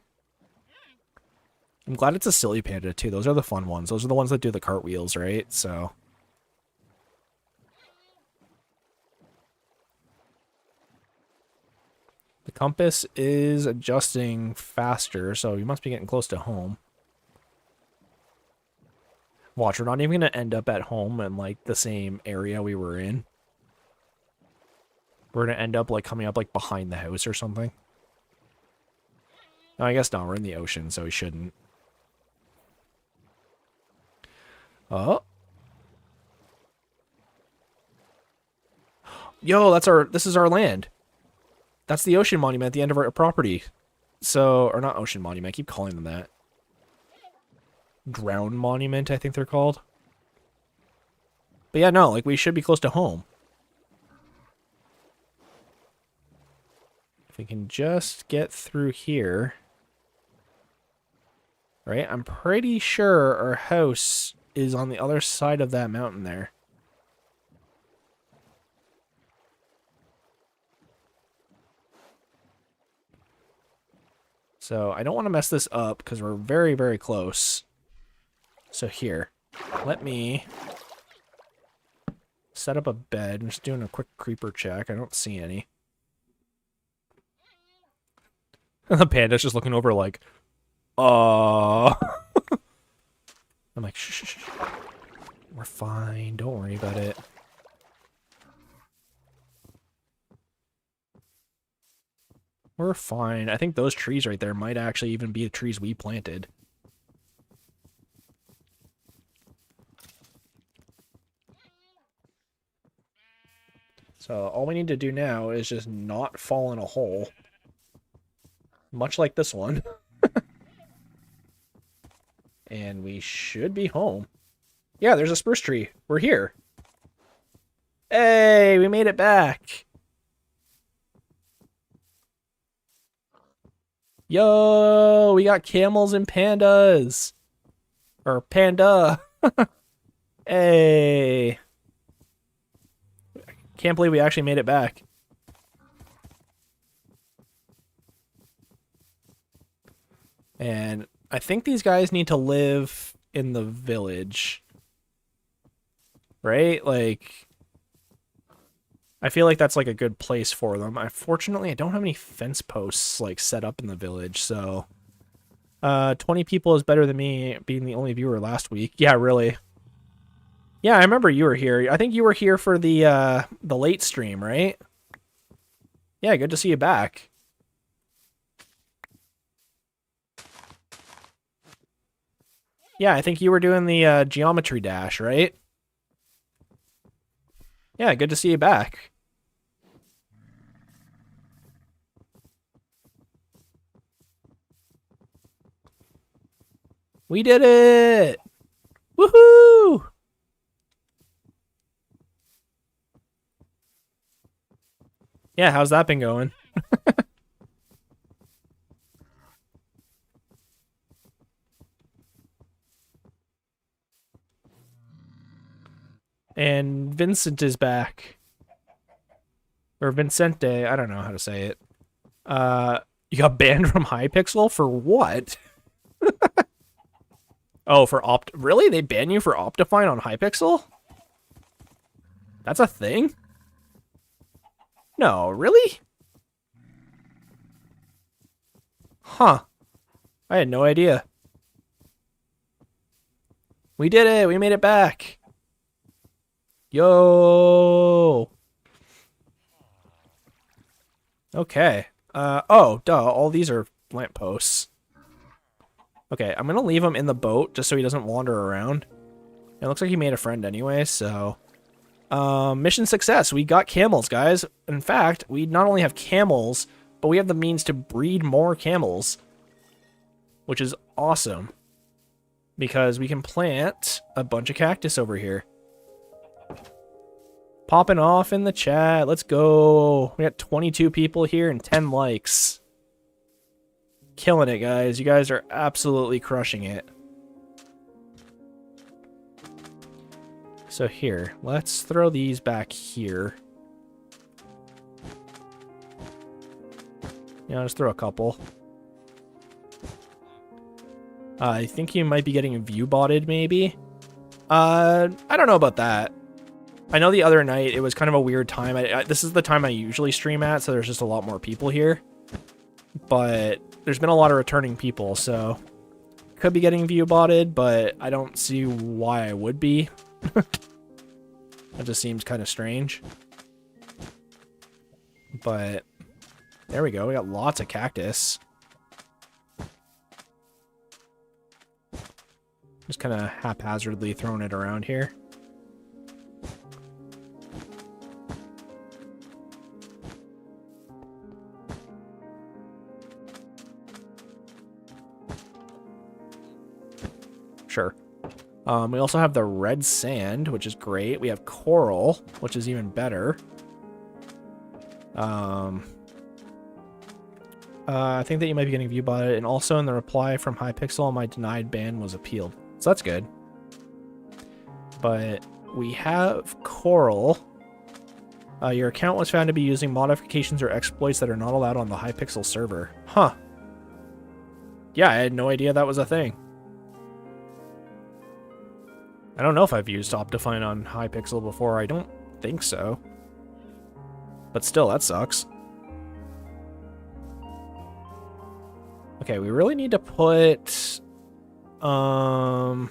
I'm glad it's a silly panda, too. Those are the fun ones. Those are the ones that do the cartwheels, right? So the compass is adjusting faster, so we must be getting close to home. Watch, we're not even going to end up at home in, like, the same area we were in. We're going to end up, like, coming up, like, behind the house or something. No, I guess not. We're in the ocean, so we shouldn't. Oh. Yo, this is our land. That's the ocean monument at the end of our property. So, or not ocean monument, I keep calling them that. Drown monument, I think they're called. But yeah, no, like, we should be close to home. If we can just get through here. Right? I'm pretty sure our house is on the other side of that mountain there. So I don't want to mess this up because we're very, very close. So here, let me set up a bed. I'm just doing a quick creeper check. I don't see any. The panda's just looking over like, I'm like, shh. We're fine. Don't worry about it. We're fine. I think those trees right there might actually even be the trees we planted. So all we need to do now is just not fall in a hole. Much like this one. And we should be home. Yeah, there's a spruce tree. We're here. Hey, we made it back. Yo, we got camels and pandas. Or panda. Hey. Can't believe we actually made it back. And I think these guys need to live in the village. Right? Like, I feel like that's like a good place for them. Unfortunately, I don't have any fence posts like set up in the village, so 20 people is better than me being the only viewer last week. Yeah, really. Yeah, I remember you were here. I think you were here for the late stream, right? Yeah, good to see you back. Yeah, I think you were doing the geometry dash, right? Yeah, good to see you back. We did it! Woohoo! Yeah, how's that been going? And Vincent is back. Or Vincente, I don't know how to say it. You got banned from Hypixel for what? Oh, for Really? They ban you for Optifine on Hypixel? That's a thing? No, really? Huh. I had no idea. We did it! We made it back! Yo! Okay. Oh, duh. All these are lampposts. Okay, I'm gonna leave him in the boat just so he doesn't wander around. It looks like he made a friend anyway, so... mission success. We got camels, guys. In fact, we not only have camels, but we have the means to breed more camels. Which is awesome. Because we can plant a bunch of cactus over here. Popping off in the chat. Let's go. We got 22 people here and 10 likes. Killing it, guys. You guys are absolutely crushing it. So here, let's throw these back here. Yeah, just throw a couple. I think you might be getting view botted, maybe. I don't know about that. I know the other night it was kind of a weird time. This is the time I usually stream at, so there's just a lot more people here. But there's been a lot of returning people, so could be getting view botted, but I don't see why I would be. That just seems kind of strange. But there we go. We got lots of cactus. Just kind of haphazardly throwing it around here. Sure. We also have the red sand, which is great. We have coral, which is even better. I think that you might be getting view botted, and also in the reply from Hypixel, my denied ban was appealed. So that's good. But we have coral. Your account was found to be using modifications or exploits that are not allowed on the Hypixel server. Huh. Yeah, I had no idea that was a thing. I don't know if I've used Optifine on Hypixel before. I don't think so. But still, that sucks. Okay, we really need to put... The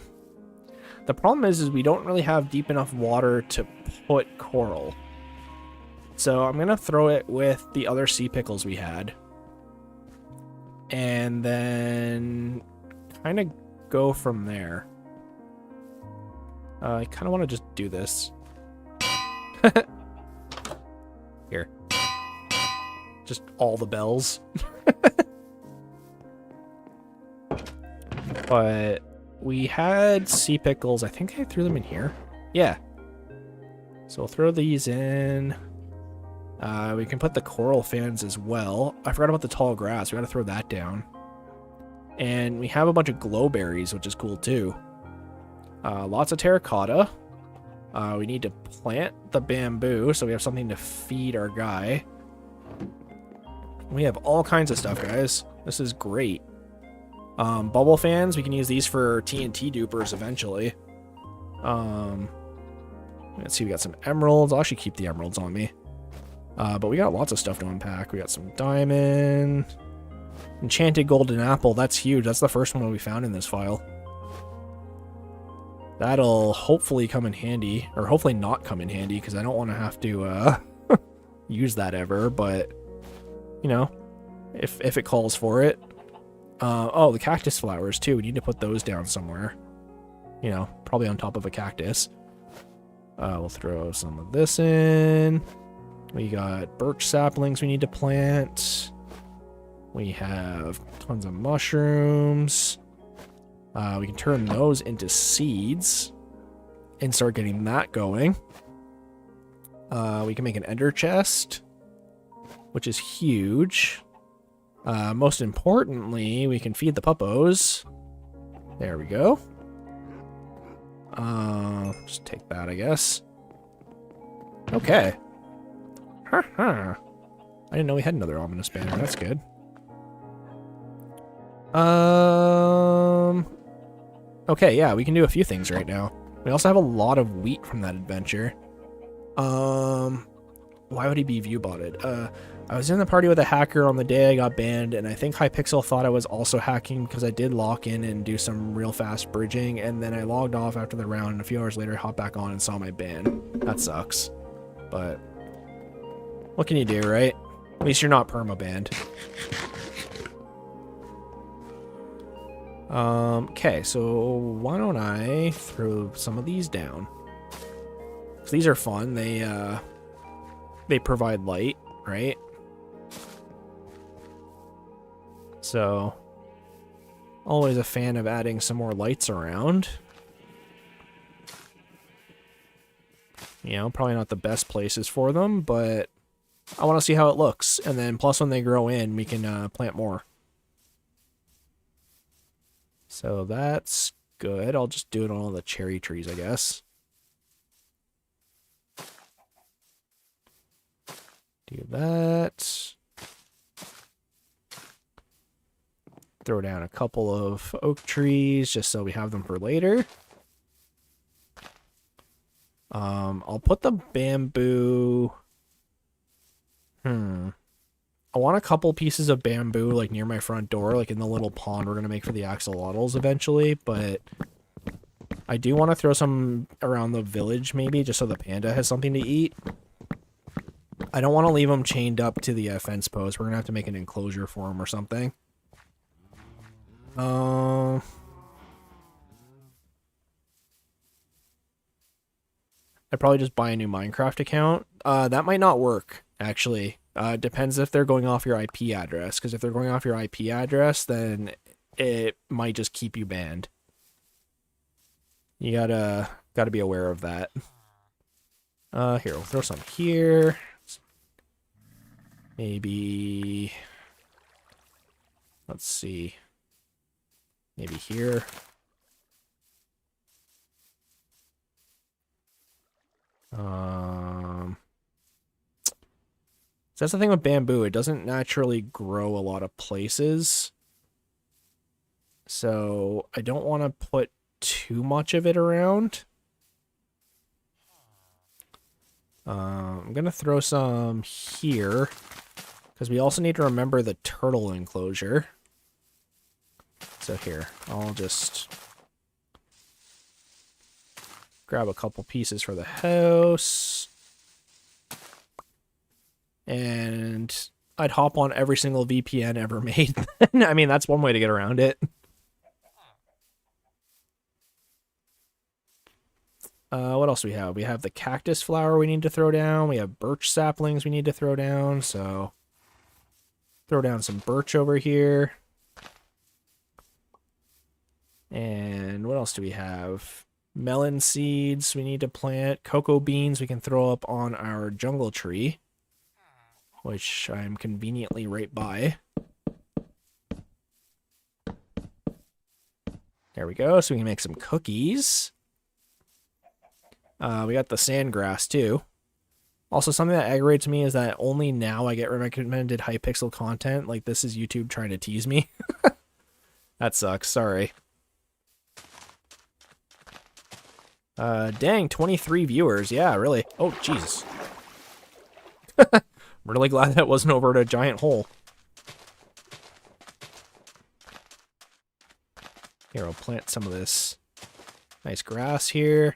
problem is we don't really have deep enough water to put coral. So I'm going to throw it with the other sea pickles we had. And then kind of go from there. I kind of want to just do this. Here. Just all the bells. But we had sea pickles. I think I threw them in here. Yeah. So we'll throw these in. We can put the coral fans as well. I forgot about the tall grass. We got to throw that down. And we have a bunch of glowberries, which is cool too. Lots of terracotta. We need to plant the bamboo so we have something to feed our guy. We have all kinds of stuff, guys. This is great. Bubble fans, we can use these for TNT dupers eventually. Let's see, we got some emeralds. I'll actually keep the emeralds on me. But we got lots of stuff to unpack. We got some diamond. Enchanted golden apple. That's huge. That's the first one we found in this file. That'll hopefully come in handy. Or hopefully not come in handy, because I don't want to have to use that ever. But, you know, if it calls for it. Oh, the cactus flowers, too. We need to put those down somewhere. You know, probably on top of a cactus. We'll throw some of this in. We got birch saplings we need to plant. We have tons of mushrooms. We can turn those into seeds and start getting that going. We can make an ender chest, which is huge. Most importantly, we can feed the puppos. There we go. Just take that, I guess. Okay. I didn't know we had another ominous banner. That's good. Okay, yeah, we can do a few things right now. We also have a lot of wheat from that adventure. Why would he be view-botted? I was in the party with a hacker on the day I got banned, and I think Hypixel thought I was also hacking because I did lock in and do some real fast bridging, and then I logged off after the round, and a few hours later hopped back on and saw my ban. That sucks. But what can you do, right? At least you're not perma-banned. Okay, so why don't I throw some of these down? So these are fun. They provide light, right? So, always a fan of adding some more lights around. You know, probably not the best places for them, but I want to see how it looks. And then plus when they grow in, we can plant more. So that's good. I'll just do it on all the cherry trees, I guess. Do that. Throw down a couple of oak trees just so we have them for later. I'll put the bamboo. I want a couple pieces of bamboo like near my front door, like in the little pond we're gonna make for the axolotls eventually, but I do want to throw some around the village maybe, just so the panda has something to eat. I don't want to leave them chained up to the fence post. We're gonna have to make an enclosure for them or something. I'd probably just buy a new Minecraft account. That might not work, actually. Depends if they're going off your IP address, because if they're going off your IP address, then it might just keep you banned. You gotta be aware of that. Here, we'll throw some here. Maybe, let's see. Maybe here. So that's the thing with bamboo. It doesn't naturally grow a lot of places. So I don't want to put too much of it around. I'm going to throw some here, because we also need to remember the turtle enclosure. So here, I'll just grab a couple pieces for the house. And I'd hop on every single VPN ever made. I mean, that's one way to get around it. What else do we have? We have the cactus flower we need to throw down. We have birch saplings we need to throw down. So throw down some birch over here. And what else do we have? Melon seeds we need to plant. Cocoa beans we can throw up on our jungle tree, which I'm conveniently right by. There we go. So we can make some cookies. We got the sandgrass too. Also, something that aggravates me is that only now I get recommended Hypixel content. Like, this is YouTube trying to tease me. That sucks. Sorry. Dang, 23 viewers. Yeah, really. Oh, Jesus. really glad that wasn't over at a giant hole. Here, I'll plant some of this nice grass here.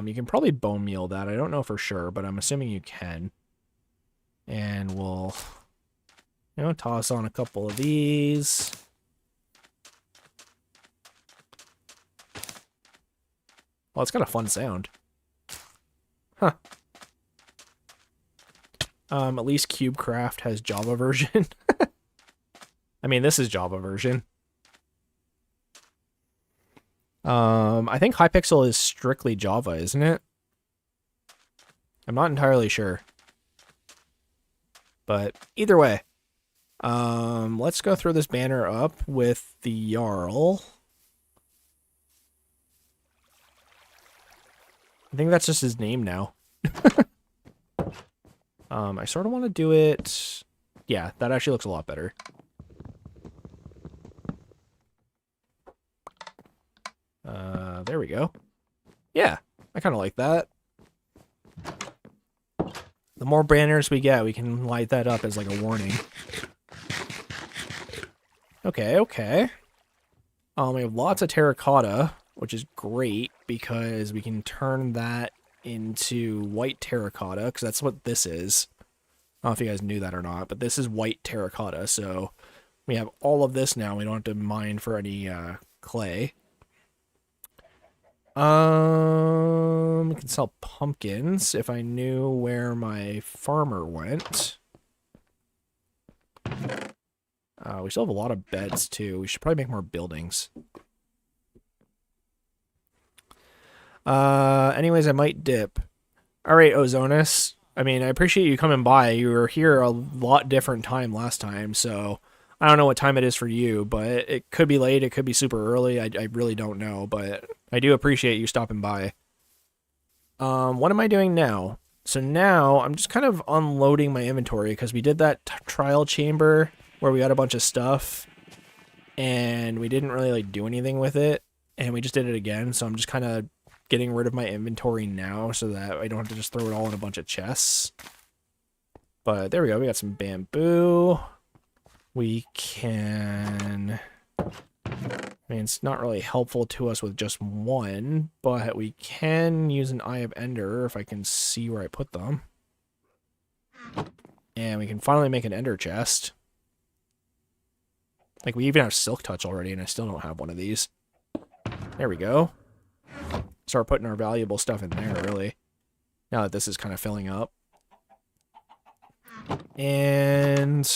You can probably bone meal that. I don't know for sure, but I'm assuming you can. And we'll, toss on a couple of these. Well, it's got a fun sound. Huh. At least CubeCraft has Java version. I mean, this is Java version. I think Hypixel is strictly Java, isn't it? I'm not entirely sure. But either way, let's go throw this banner up with the Jarl. I think that's just his name now. I sort of want to do it... Yeah, that actually looks a lot better. There we go. Yeah, I kind of like that. The more banners we get, we can light that up as like a warning. Okay, okay. We have lots of terracotta, which is great because we can turn that into white terracotta, because that's what this is. I don't know if you guys knew that or not, but this is white terracotta, so we have all of this now. We don't have to mine for any clay. We can sell pumpkins if I knew where my farmer went. We still have a lot of beds, too. We should probably make more buildings. Anyways, I might dip. Alright, Ozonus. I mean, I appreciate you coming by. You were here a lot different time last time, so I don't know what time it is for you, but it could be late, it could be super early. I really don't know, but I do appreciate you stopping by. What am I doing now? So now I'm just kind of unloading my inventory because we did that trial chamber where we got a bunch of stuff and we didn't really like do anything with it, and we just did it again. So I'm just kind of getting rid of my inventory now so that I don't have to just throw it all in a bunch of chests. But there we go. We got some bamboo. We can... I mean, it's not really helpful to us with just one, but we can use an Eye of Ender if I can see where I put them. And we can finally make an Ender chest. Like, we even have Silk Touch already, and I still don't have one of these. There we go. Start putting our valuable stuff in there, really. Now that this is kind of filling up. And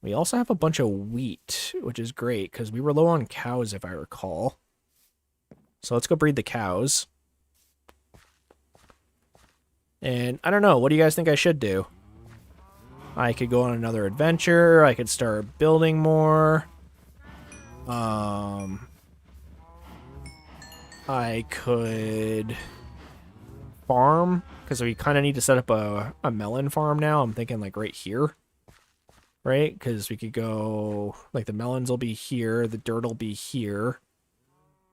we also have a bunch of wheat, which is great, because we were low on cows, if I recall. So let's go breed the cows. And I don't know, what do you guys think I should do? I could go on another adventure, I could start building more. I could farm, because we kind of need to set up a melon farm now. I'm thinking like right here. Right? Because we could go, like the melons will be here, the dirt will be here,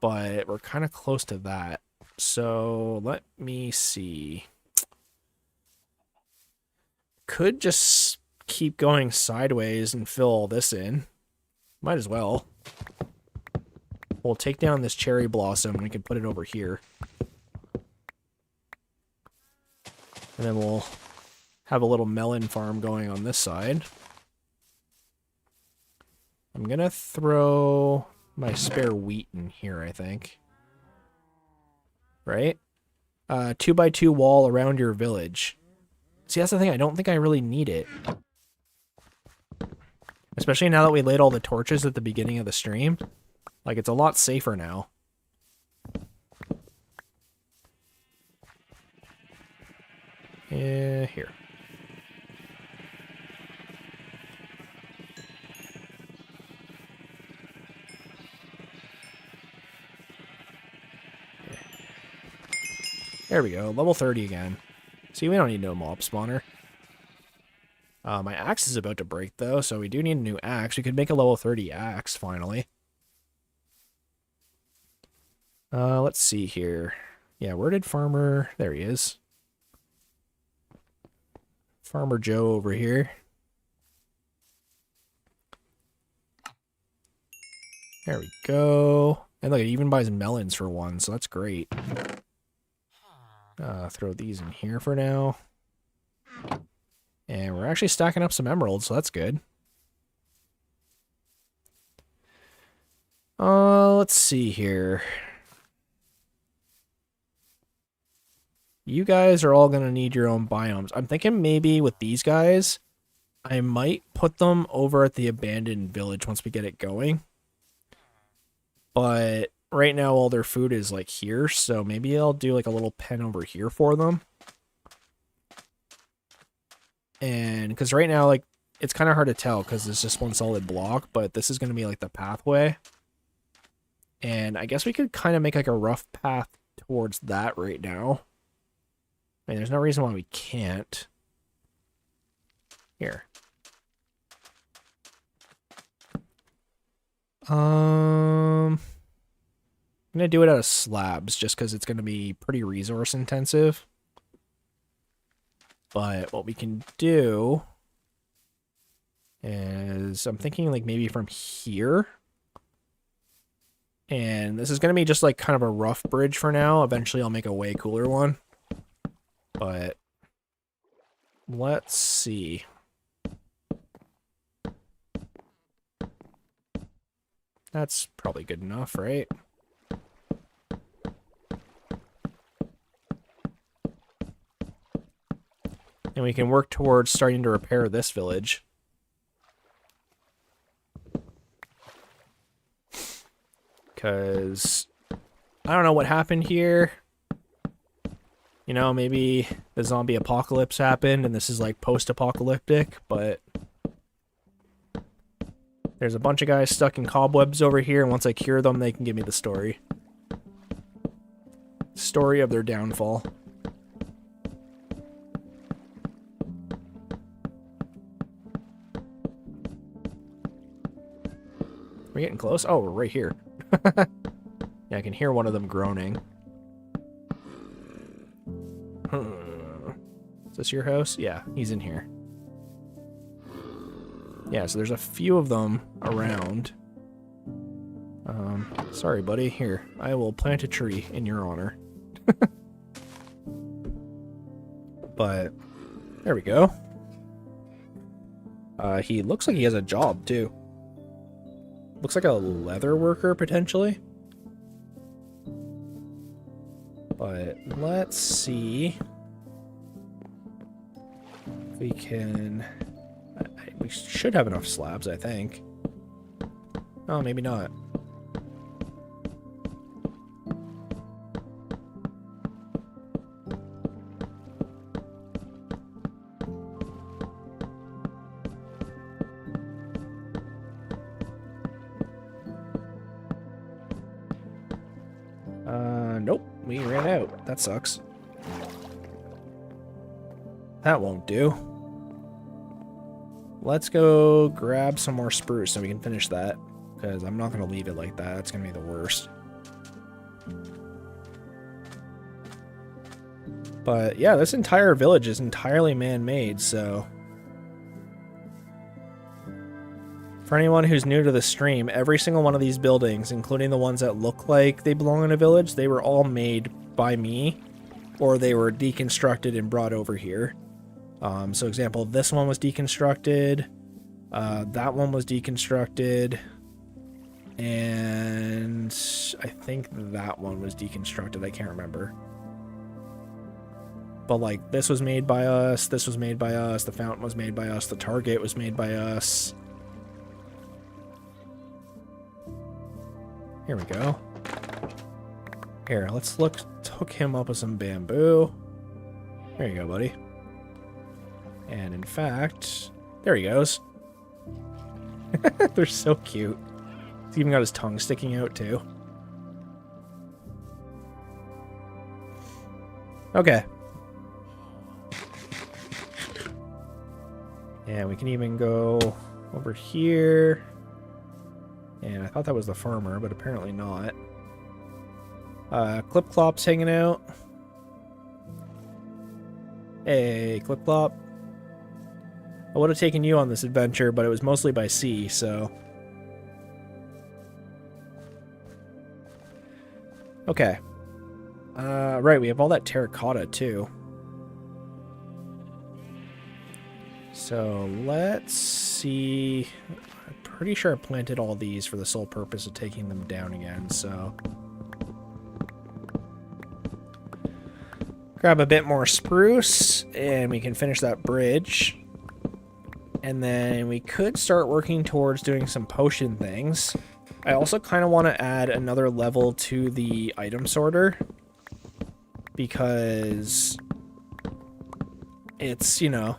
but we're kind of close to that. So let me see. Could just keep going sideways and fill all this in. Might as well. We'll take down this cherry blossom and we can put it over here. And then we'll have a little melon farm going on this side. I'm gonna throw my spare wheat in here, I think. Right? 2x2 wall around your village. See, that's the thing, I don't think I really need it. Especially now that we laid all the torches at the beginning of the stream. Like, it's a lot safer now. Here. There we go, level 30 again. See, we don't need no mob spawner. My axe is about to break, though, so we do need a new axe. We could make a level 30 axe, finally. Let's see here. Yeah, where did Farmer... There he is. Farmer Joe over here. There we go. And look, it even buys melons for one, so that's great. Throw these in here for now. And we're actually stacking up some emeralds, so that's good. Let's see here. You guys are all going to need your own biomes. I'm thinking maybe with these guys, I might put them over at the abandoned village once we get it going. But right now all their food is like here, so maybe I'll do like a little pen over here for them. And because right now, like, it's kind of hard to tell because it's just one solid block, but this is going to be like the pathway. And I guess we could kind of make like a rough path towards that right now. I mean, there's no reason why we can't. Here. I'm going to do it out of slabs just because it's going to be pretty resource intensive. But what we can do is I'm thinking like maybe from here. And this is going to be just like kind of a rough bridge for now. Eventually I'll make a way cooler one. But let's see. That's probably good enough, right? And we can work towards starting to repair this village. Because I don't know what happened here. You know, maybe the zombie apocalypse happened and this is like post-apocalyptic, but there's a bunch of guys stuck in cobwebs over here, and once I cure them, they can give me the story. Story of their downfall. We're getting close? Oh, we're right here. Yeah, I can hear one of them groaning. Is this your house? Yeah, he's in here. Yeah, so there's a few of them around. Sorry, buddy. Here, I will plant a tree in your honor. But, there we go. He looks like he has a job, too. Looks like a leather worker, potentially. But let's see if we can... We should have enough slabs, I think. Oh, maybe not. Nope, we ran out. That sucks. That won't do. Let's go grab some more spruce so we can finish that, because I'm not going to leave it like that. That's going to be the worst. But yeah, this entire village is entirely man-made, so... For anyone who's new to the stream, every single one of these buildings, including the ones that look like they belong in a village, they were all made by me, or they were deconstructed and brought over here. So example, this one was deconstructed, that one was deconstructed, and I think that one was deconstructed, I can't remember. But like, this was made by us, this was made by us, the fountain was made by us, the target was made by us. Here we go. Here, let's hook him up with some bamboo. There you go, buddy. And in fact, there he goes. They're so cute. He's even got his tongue sticking out, too. Okay. And we can even go over here. And I thought that was the farmer, but apparently not. Clip Clop's hanging out. Hey, Clip Clop. I would have taken you on this adventure, but it was mostly by sea, so... Okay. Right, we have all that terracotta, too. So, let's see... I'm pretty sure I planted all these for the sole purpose of taking them down again, so... Grab a bit more spruce, and we can finish that bridge. And then we could start working towards doing some potion things. I also kind of want to add another level to the item sorter. Because it's, you know,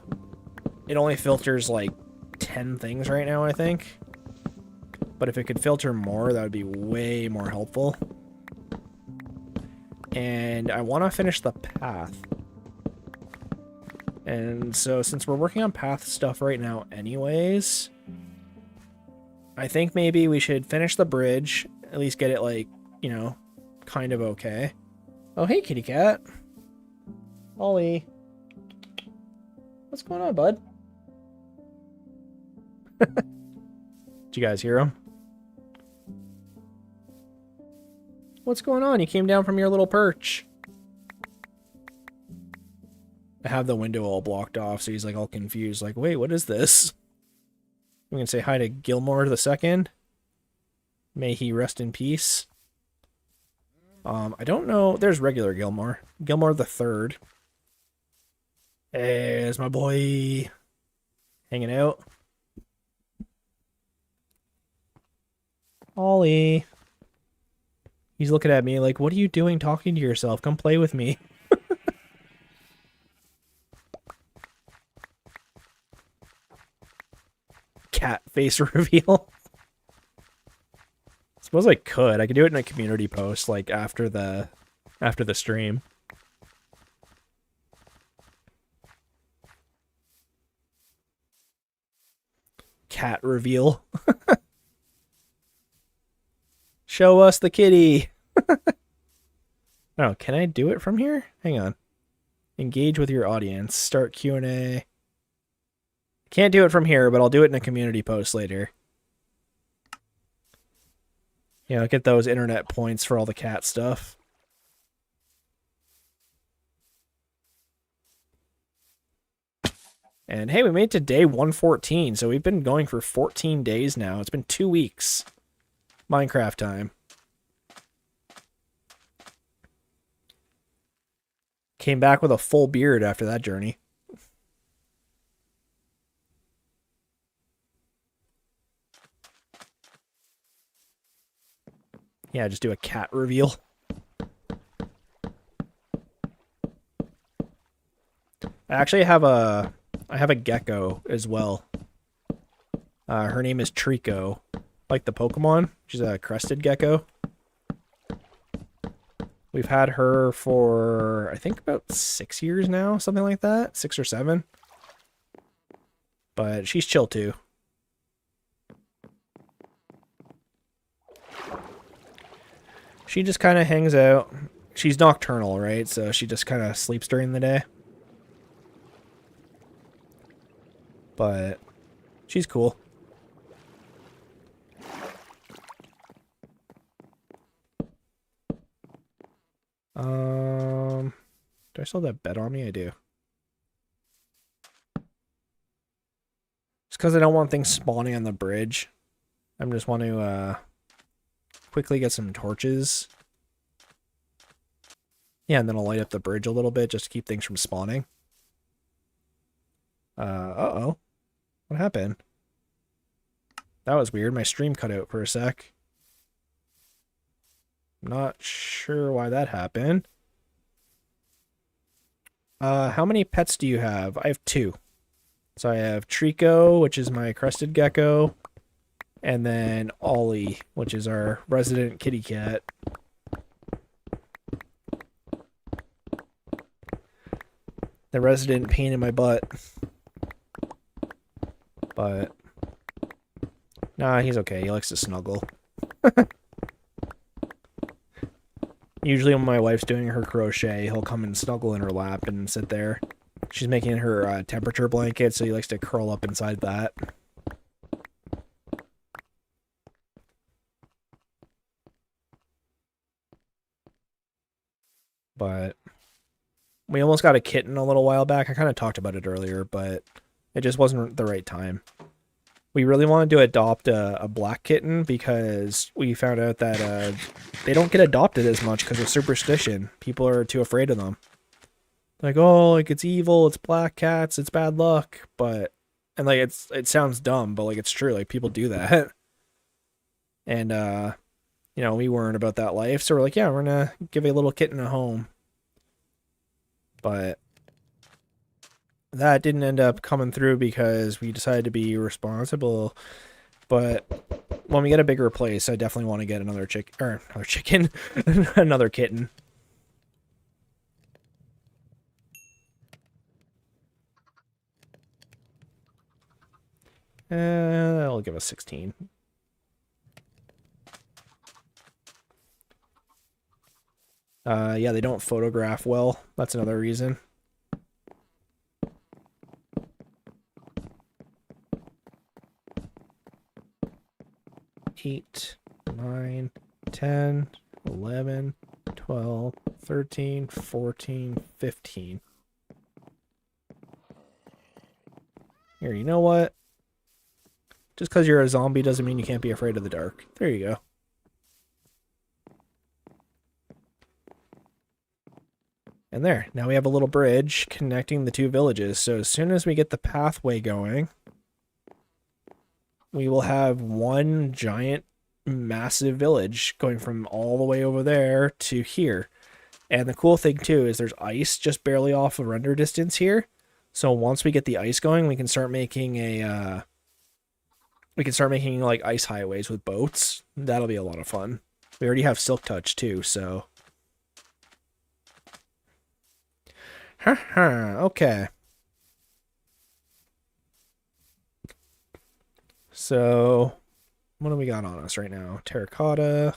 it only filters like 10 things right now, I think. But if it could filter more, that would be way more helpful. And I want to finish the path. And so since we're working on path stuff right now anyways, I think maybe we should finish the bridge, at least get it like, you know, kind of okay. Oh, hey, kitty cat. Ollie. What's going on, bud? Did you guys hear him? What's going on? You came down from your little perch. I have the window all blocked off, so he's like all confused. Like, wait, what is this? I'm going to say hi to Gilmore II. May he rest in peace. I don't know. There's regular Gilmore. Gilmore III. Hey, there's my boy. Hanging out. Ollie. He's looking at me like, what are you doing talking to yourself? Come play with me. Cat face reveal. Suppose I could. I could do it in a community post, like after the stream. Cat reveal. Show us the kitty. Oh, can I do it from here? Hang on. Engage with your audience. Start Q&A. Can't do it from here, but I'll do it in a community post later. You know, get those internet points for all the cat stuff. And hey, we made it to day 114, so we've been going for 14 days now. It's been 2 weeks. Minecraft time. Came back with a full beard after that journey. Yeah, just do a cat reveal. I actually have a gecko as well. Her name is Trico, like the Pokemon. She's a crested gecko. We've had her for, I think, about 6 years now, something like that. 6 or 7. But she's chill too. She just kind of hangs out. She's nocturnal, right? So she just kind of sleeps during the day. But she's cool. Do I still have that bed on me? I do. Just because I don't want things spawning on the bridge. I just want to quickly get some torches. Yeah, and then I'll light up the bridge a little bit just to keep things from spawning. Uh-oh. What happened? That was weird. My stream cut out for a sec. Not sure why that happened. How many pets do you have? I have 2. So I have Trico, which is my crested gecko, and then Ollie, which is our resident kitty cat. The resident pain in my butt. But nah, he's okay. He likes to snuggle. Usually when my wife's doing her crochet, he'll come and snuggle in her lap and sit there. She's making her temperature blanket, so he likes to curl up inside that. But we almost got a kitten a little while back. I kind of talked about it earlier, but it just wasn't the right time. We really wanted to adopt a black kitten because we found out that they don't get adopted as much because of superstition. People are too afraid of them. Like, oh, like it's evil, it's black cats, it's bad luck. But, and like it sounds dumb, but like it's true. Like people do that. And you know, we weren't about that life, so we're like, yeah, we're gonna give a little kitten a home. But that didn't end up coming through because we decided to be responsible. But when we get a bigger place, I definitely want to get another chicken, another kitten. That'll give us 16. Yeah, they don't photograph well. That's another reason. Eight, 9, 10, 11, 12, 13, 14, 15. Here, you know what? Just because you're a zombie doesn't mean you can't be afraid of the dark. There you go. And there, now we have a little bridge connecting the two villages. So as soon as we get the pathway going, we will have one giant, massive village going from all the way over there to here. And the cool thing too is there's ice just barely off of render distance here. So once we get the ice going, we can start making like ice highways with boats. That'll be a lot of fun. We already have Silk Touch too, so. Haha, okay. So, what do we got on us right now? Terracotta.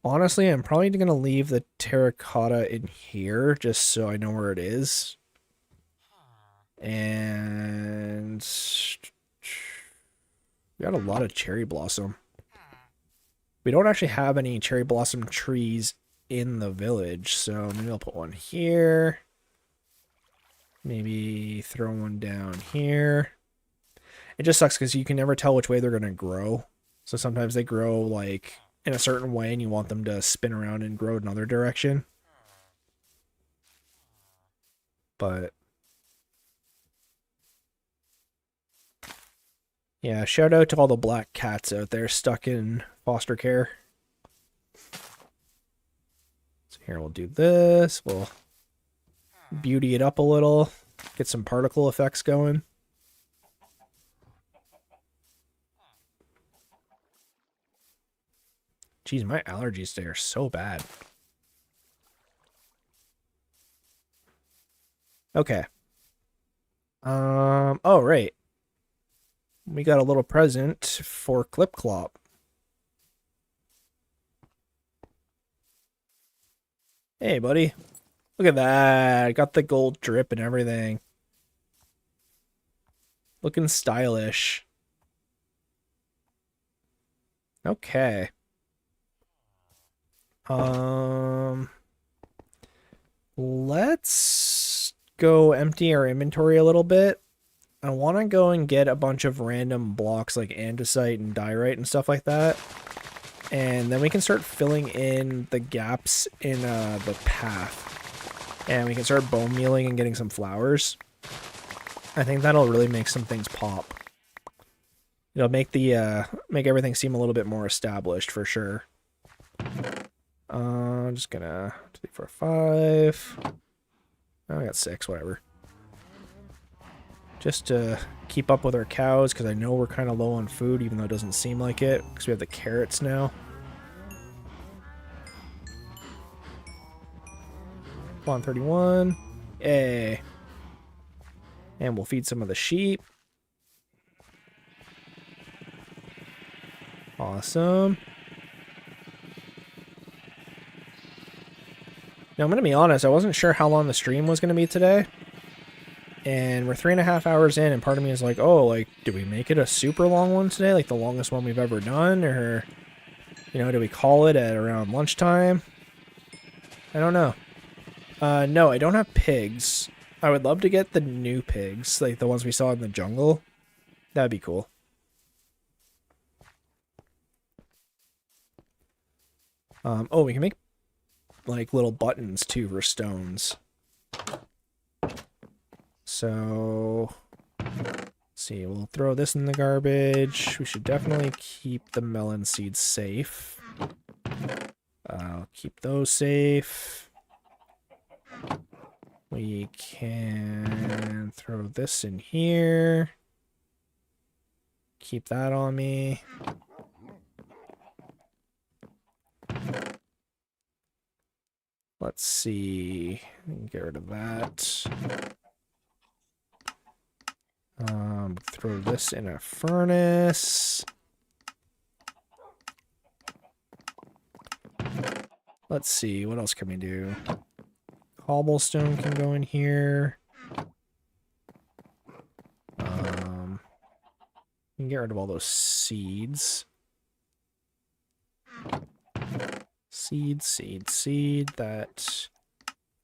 Honestly, I'm probably going to leave the terracotta in here just so I know where it is. And we got a lot of cherry blossom. We don't actually have any cherry blossom trees in the village, so maybe I'll put one here. Maybe throw one down here. It just sucks because you can never tell which way they're going to grow. So sometimes they grow like in a certain way and you want them to spin around and grow another direction. But yeah, shout out to all the black cats out there stuck in foster care. So here we'll do this. We'll beauty it up a little. Get some particle effects going. Jeez, my allergies today are so bad. Okay. Oh, right. We got a little present for Clip Clop. Hey, buddy. Look at that. Got the gold drip and everything. Looking stylish. Okay. Let's go empty our inventory a little bit. I want to go and get a bunch of random blocks like andesite and diorite and stuff like that. And then we can start filling in the gaps in the path. And we can start bone mealing and getting some flowers. I think that'll really make some things pop. It'll make the make everything seem a little bit more established for sure. I'm just gonna 2, 4, 5. Oh, I got 6, whatever. Just to keep up with our cows, because I know we're kind of low on food, even though it doesn't seem like it, because we have the carrots now. Come on, 31. Yay. And we'll feed some of the sheep. Awesome. Now, I'm going to be honest, I wasn't sure how long the stream was going to be today. And we're 3.5 hours in, and part of me is like, oh, like, did we make it a super long one today? Like the longest one we've ever done? Or, you know, do we call it at around lunchtime? I don't know. No, I don't have pigs. I would love to get the new pigs, like the ones we saw in the jungle. That'd be cool. Oh, we can make, like, little buttons, too, for stones. So, let's see, we'll throw this in the garbage. We should definitely keep the melon seeds safe. I'll keep those safe. We can throw this in here. Keep that on me. Let's see. Get rid of that. Throw this in a furnace. Let's see, what else can we do? Cobblestone can go in here. We can get rid of all those seeds. Seed. That.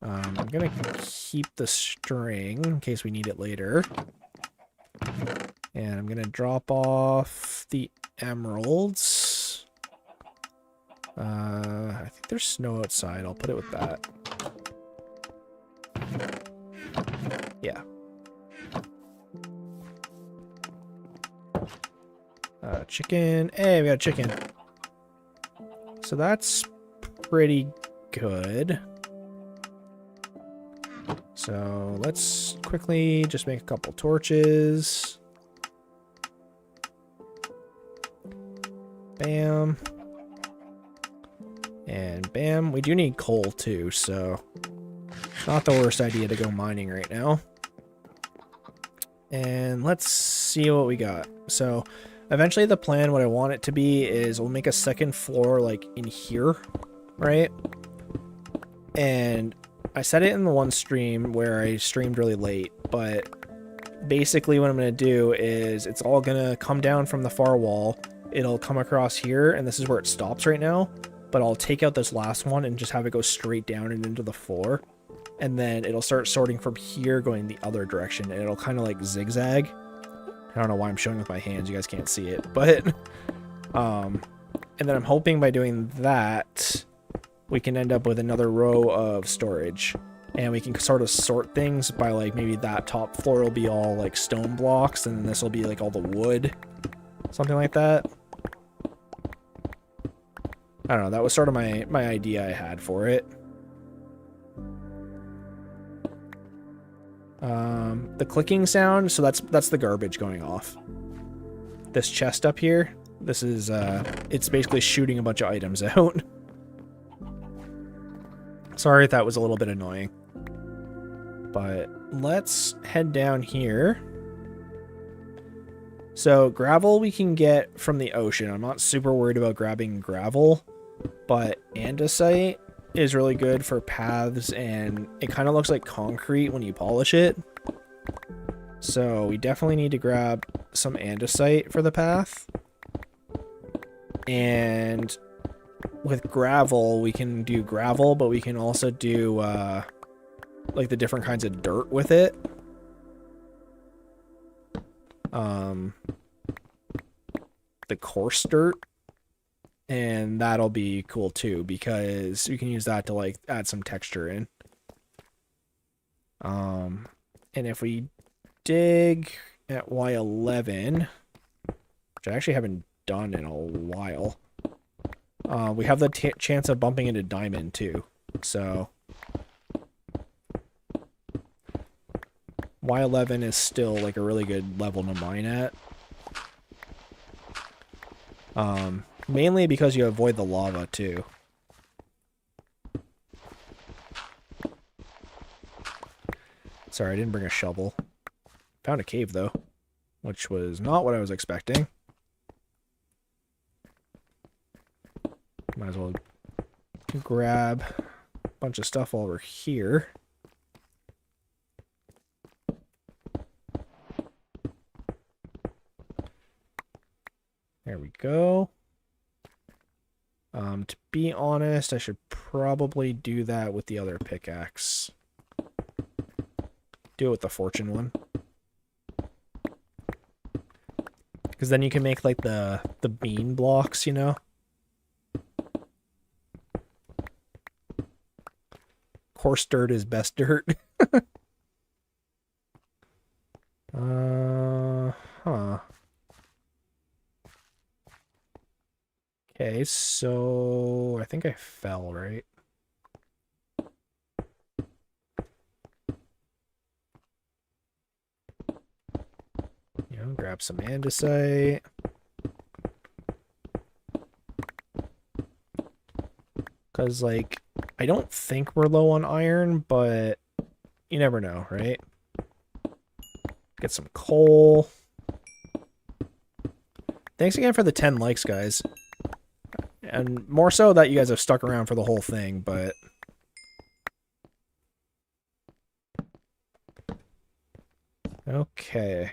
I'm gonna keep the string in case we need it later. And I'm gonna drop off the emeralds. I think there's snow outside. I'll put it with that. Yeah. Chicken. Hey, we got chicken. So that's pretty good. So let's quickly just make a couple torches. Bam. And bam. We do need coal too, so not the worst idea to go mining right now. And let's see what we got. So eventually the plan, what I want it to be is we'll make a second floor like in here, right? And I said it in the one stream where I streamed really late, but basically what I'm going to do is it's all going to come down from the far wall. It'll come across here, and this is where it stops right now. But I'll take out this last one and just have it go straight down and into the floor. And then it'll start sorting from here going the other direction, and it'll kind of like zigzag. I don't know why I'm showing with my hands, you guys can't see it, but and then I'm hoping by doing that we can end up with another row of storage, and we can sort of sort things by like maybe that top floor will be all like stone blocks, and then this will be like all the wood, something like that. I don't know, that was sort of my idea I had for it. The clicking sound, so that's the garbage going off. This chest up here, this is, it's basically shooting a bunch of items out. Sorry if that was a little bit annoying. But let's head down here. So gravel we can get from the ocean. I'm not super worried about grabbing gravel, but andesite is really good for paths, and it kind of looks like concrete when you polish it. So we definitely need to grab some andesite for the path. And with gravel, we can do gravel, but we can also do like the different kinds of dirt with it. The coarse dirt. And that'll be cool too, because you can use that to like add some texture in. And if we dig at Y11, which I actually haven't done in a while, we have the chance of bumping into diamond too. So Y11 is still like a really good level to mine at. Mainly because you avoid the lava too. Sorry, I didn't bring a shovel. Found a cave though, which was not what I was expecting. Might as well grab a bunch of stuff while we're here. There we go. To be honest, I should probably do that with the other pickaxe. Do it with the fortune one. Because then you can make like the bean blocks, you know? Coarse dirt is best dirt. Huh. Okay, so I think I fell, right? You know, grab some andesite. Because, like, I don't think we're low on iron, but you never know, right? Get some coal. Thanks again for the 10 likes, guys. And more so that you guys have stuck around for the whole thing, but... Okay.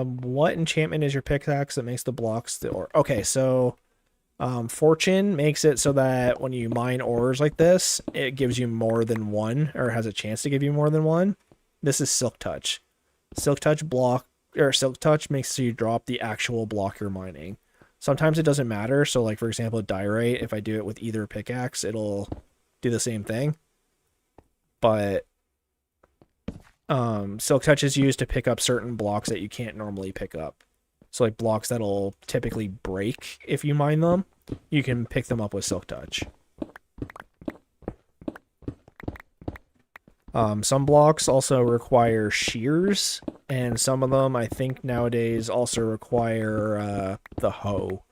What enchantment is your pickaxe that makes the blocks the ore? Okay, so fortune makes it so that when you mine ores like this, it gives you more than one, or has a chance to give you more than one. This is silk touch. Silk touch silk touch makes so you drop the actual block you're mining. Sometimes it doesn't matter. So like for example, diorite, if I do it with either pickaxe, it'll do the same thing. But silk touch is used to pick up certain blocks that you can't normally pick up. So like blocks that'll typically break if you mine them, you can pick them up with silk touch. Some blocks also require shears, and some of them I think nowadays also require the hoe.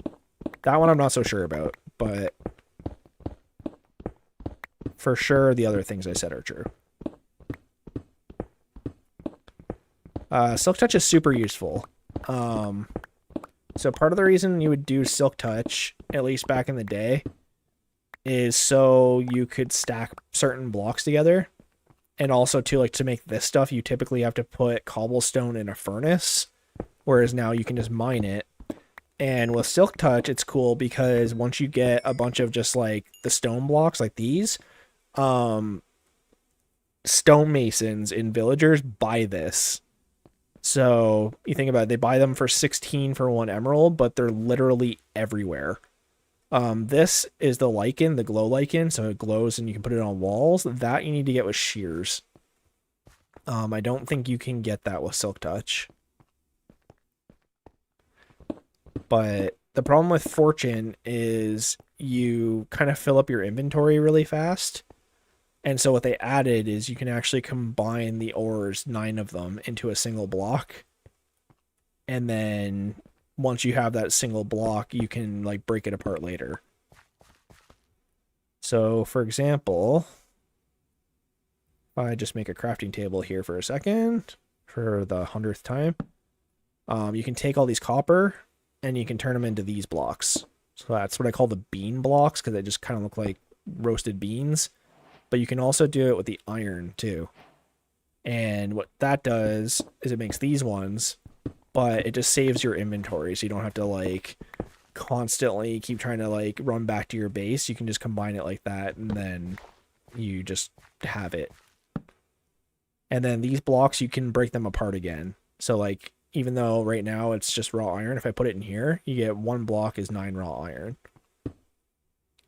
That one I'm not so sure about, but for sure the other things I said are true. Silk touch is super useful. So part of the reason you would do silk touch, at least back in the day, is so you could stack certain blocks together. And also to like to make this stuff, you typically have to put cobblestone in a furnace, whereas now you can just mine it. And with silk touch, it's cool because once you get a bunch of just like the stone blocks like these, stonemasons in villagers buy this. So you think about it, they buy them for 16 for 1 emerald, but they're literally everywhere. This is the lichen, the glow lichen, so it glows and you can put it on walls. That you need to get with shears. I don't think you can get that with silk touch. But the problem with fortune is you kind of fill up your inventory really fast. And so what they added is you can actually combine the ores, 9 of them, into a single block. And then once you have that single block, you can like break it apart later. So for example, if I just make a crafting table here for a second, for the 100th time, you can take all these copper and you can turn them into these blocks. So that's what I call the bean blocks, because they just kind of look like roasted beans. But you can also do it with the iron too. And what that does is it makes these ones, but it just saves your inventory, so you don't have to like constantly keep trying to like run back to your base. You can just combine it like that, and then you just have it. And then these blocks, you can break them apart again. So like, even though right now it's just raw iron, if I put it in here, you get 1 block is 9 raw iron.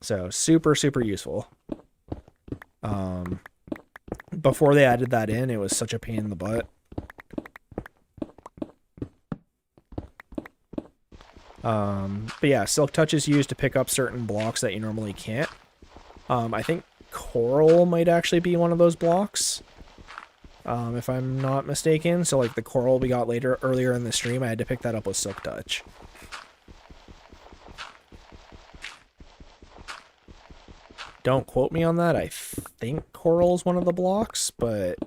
So super, super useful. Before they added that in, it was such a pain in the butt. But yeah, silk touch is used to pick up certain blocks that you normally can't. I think coral might actually be one of those blocks, if I'm not mistaken. So like the coral we got earlier in the stream, I had to pick that up with silk touch. Don't quote me on that. I think coral is one of the blocks, but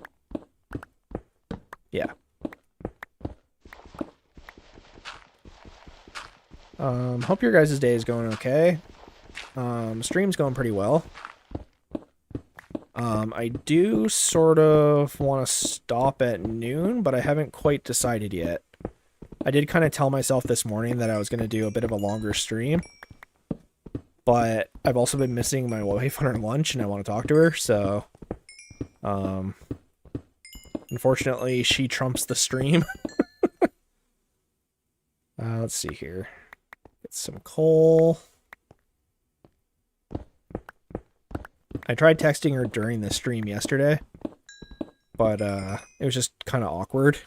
yeah. Hope your guys' day is going okay. Stream's going pretty well. I do sort of want to stop at noon, but I haven't quite decided yet. I did kind of tell myself this morning that I was going to do a bit of a longer stream, but I've also been missing my wife on her lunch and I want to talk to her, so unfortunately she trumps the stream. Let's see here. Get some coal. I tried texting her during the stream yesterday, but it was just kind of awkward.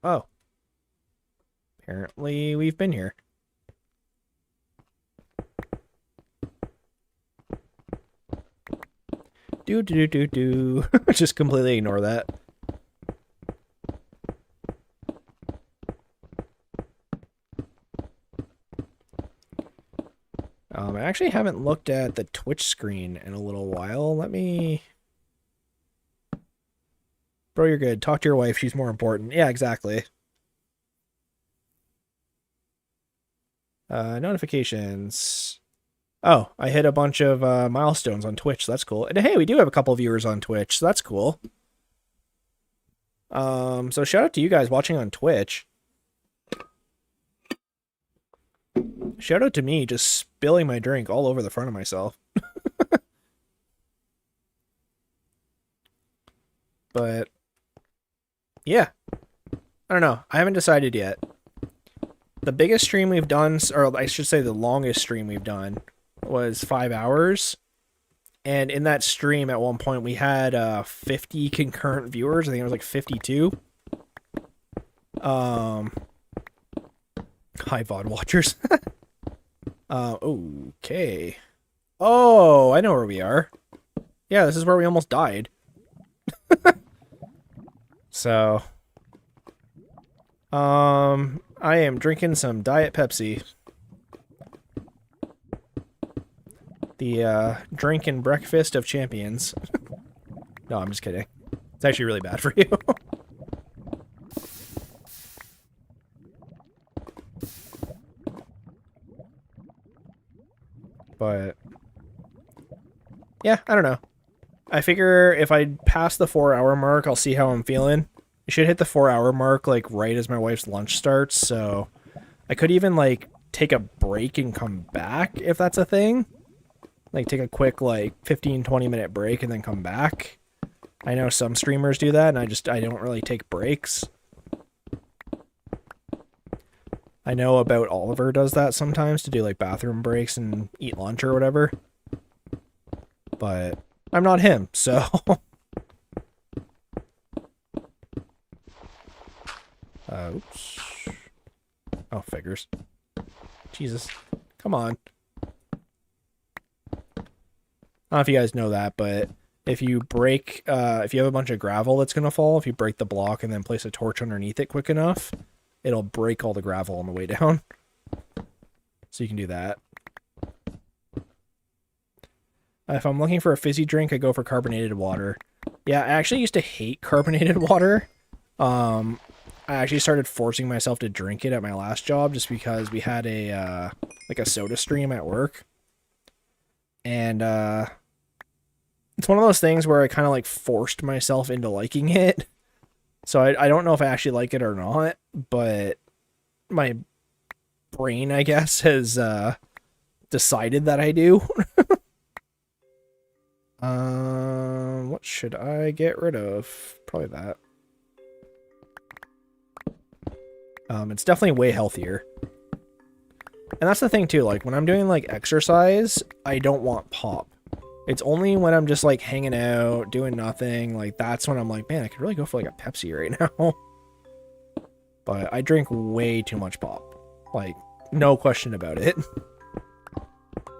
Oh. Apparently we've been here. Do. Just completely ignore that. I actually haven't looked at the Twitch screen in a little while. Let me... Bro, you're good. Talk to your wife. She's more important. Yeah, exactly. Notifications. Oh, I hit a bunch of milestones on Twitch. So that's cool. And hey, we do have a couple viewers on Twitch. So that's cool. So shout out to you guys watching on Twitch. Shout out to me just spilling my drink all over the front of myself. But yeah, I don't know. I haven't decided yet. The biggest stream we've done, or I should say the longest stream we've done, was 5 hours. And in that stream at one point we had 50 concurrent viewers. I think it was like 52. Hi VOD watchers. Okay. Oh, I know where we are. Yeah, this is where we almost died. So, I am drinking some Diet Pepsi. The drink and breakfast of champions. No, I'm just kidding. It's actually really bad for you. But yeah, I don't know. I figure if I pass the 4-hour mark, I'll see how I'm feeling. I should hit the 4-hour mark like right as my wife's lunch starts, so I could even like take a break and come back if that's a thing. Like take a quick like 15-20 minute break and then come back. I know some streamers do that and I don't really take breaks. I know about Oliver does that sometimes to do like bathroom breaks and eat lunch or whatever. But I'm not him, so oops. Oh, figures. Jesus. Come on. I don't know if you guys know that, but if you break, if you have a bunch of gravel that's going to fall, if you break the block and then place a torch underneath it quick enough, it'll break all the gravel on the way down. So you can do that. If I'm looking for a fizzy drink, I go for carbonated water. Yeah, I actually used to hate carbonated water. I actually started forcing myself to drink it at my last job just because we had a like a soda stream at work. And it's one of those things where I kind of like forced myself into liking it. So I don't know if I actually like it or not, but my brain, I guess, has decided that I do. What should I get rid of? Probably that. It's definitely way healthier. And that's the thing too, like when I'm doing like exercise, I don't want pop. It's only when I'm just like hanging out, doing nothing, like that's when I'm like, man, I could really go for like a Pepsi right now. But I drink way too much pop. Like, no question about it.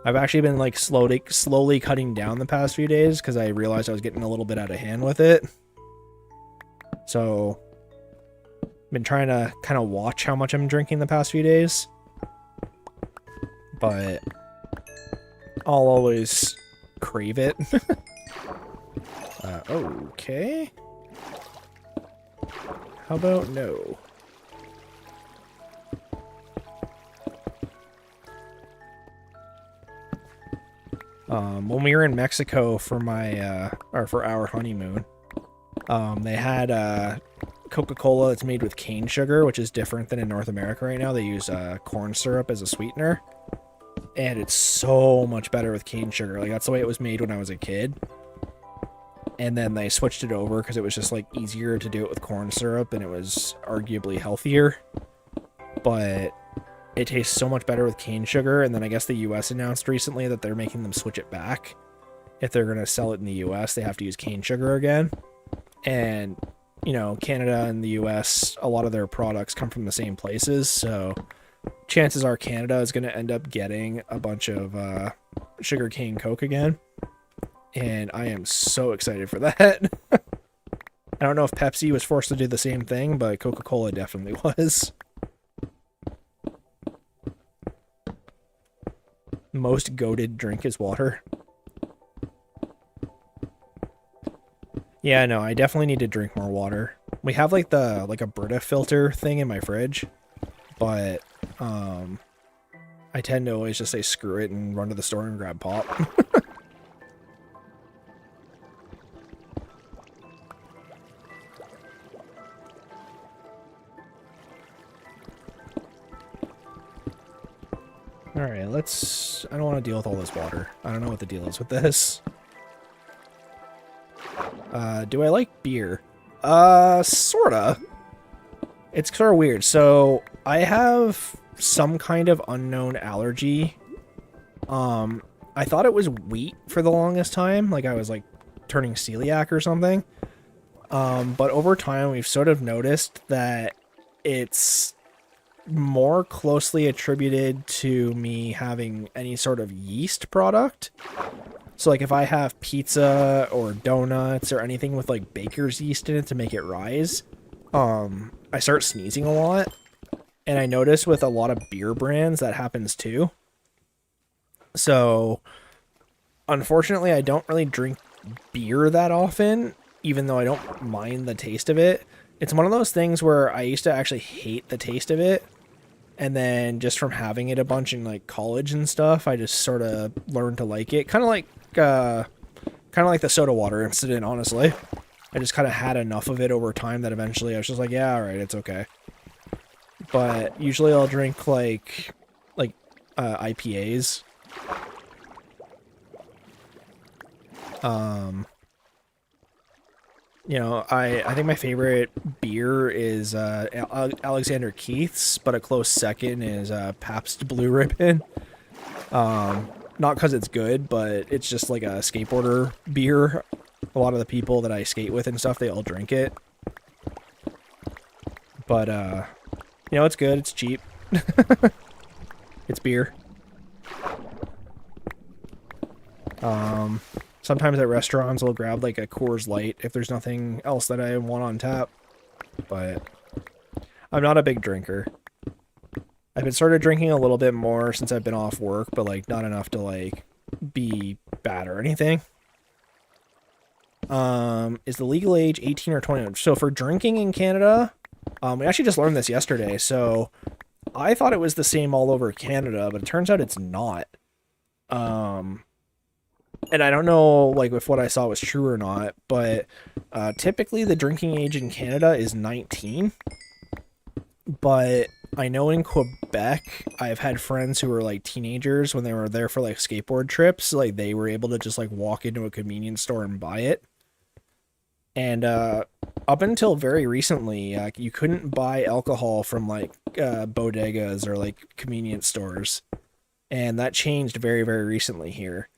I've actually been like slowly cutting down the past few days because I realized I was getting a little bit out of hand with it. So, I've been trying to kind of watch how much I'm drinking the past few days. But I'll always crave it. Okay. How about no? When we were in Mexico for my, or for our honeymoon, they had, Coca-Cola that's made with cane sugar, which is different than in North America right now. They use, corn syrup as a sweetener. And it's so much better with cane sugar. Like, that's the way it was made when I was a kid. And then they switched it over because it was just, like, easier to do it with corn syrup, and it was arguably healthier. But it tastes so much better with cane sugar, and then I guess the US announced recently that they're making them switch it back. If they're going to sell it in the US, they have to use cane sugar again. And, you know, Canada and the US, a lot of their products come from the same places, so chances are Canada is going to end up getting a bunch of sugarcane Coke again. And I am so excited for that. I don't know if Pepsi was forced to do the same thing, but Coca-Cola definitely was. Most goated drink is water. Yeah, no, I definitely need to drink more water. We have like a Brita filter thing in my fridge, but I tend to always just say screw it and run to the store and grab pop. Alright, I don't want to deal with all this water. I don't know what the deal is with this. Do I like beer? Sorta. It's sort of weird. So, I have some kind of unknown allergy. I thought it was wheat for the longest time. Like, I was, like, turning celiac or something. But over time, we've sort of noticed that it's more closely attributed to me having any sort of yeast product. So like if I have pizza or donuts or anything with like baker's yeast in it to make it rise, I start sneezing a lot. And I notice with a lot of beer brands that happens too. So unfortunately, I don't really drink beer that often, even though I don't mind the taste of it. It's one of those things where I used to actually hate the taste of it. And then just from having it a bunch in like college and stuff, I just sort of learned to like it. Kind of like the soda water incident, honestly. I just kind of had enough of it over time that eventually I was just like, yeah, all right, it's okay. But usually I'll drink like IPAs. You know, I think my favorite beer is Alexander Keith's, but a close second is Pabst Blue Ribbon. Not because it's good, but it's just like a skateboarder beer. A lot of the people that I skate with and stuff, they all drink it. But, you know, it's good. It's cheap. It's beer. Sometimes at restaurants I'll grab like a Coors Light if there's nothing else that I want on tap. But I'm not a big drinker. I've been started drinking a little bit more since I've been off work, but like not enough to like be bad or anything. Is the legal age 18 or 21? So for drinking in Canada, we actually just learned this yesterday. So I thought it was the same all over Canada, but it turns out it's not. And I don't know, like, if what I saw was true or not, but typically the drinking age in Canada is 19. But I know in Quebec, I've had friends who were, like, teenagers when they were there for, like, skateboard trips. Like, they were able to just, like, walk into a convenience store and buy it. And up until very recently, you couldn't buy alcohol from, like, bodegas or, like, convenience stores. And that changed very, very recently here.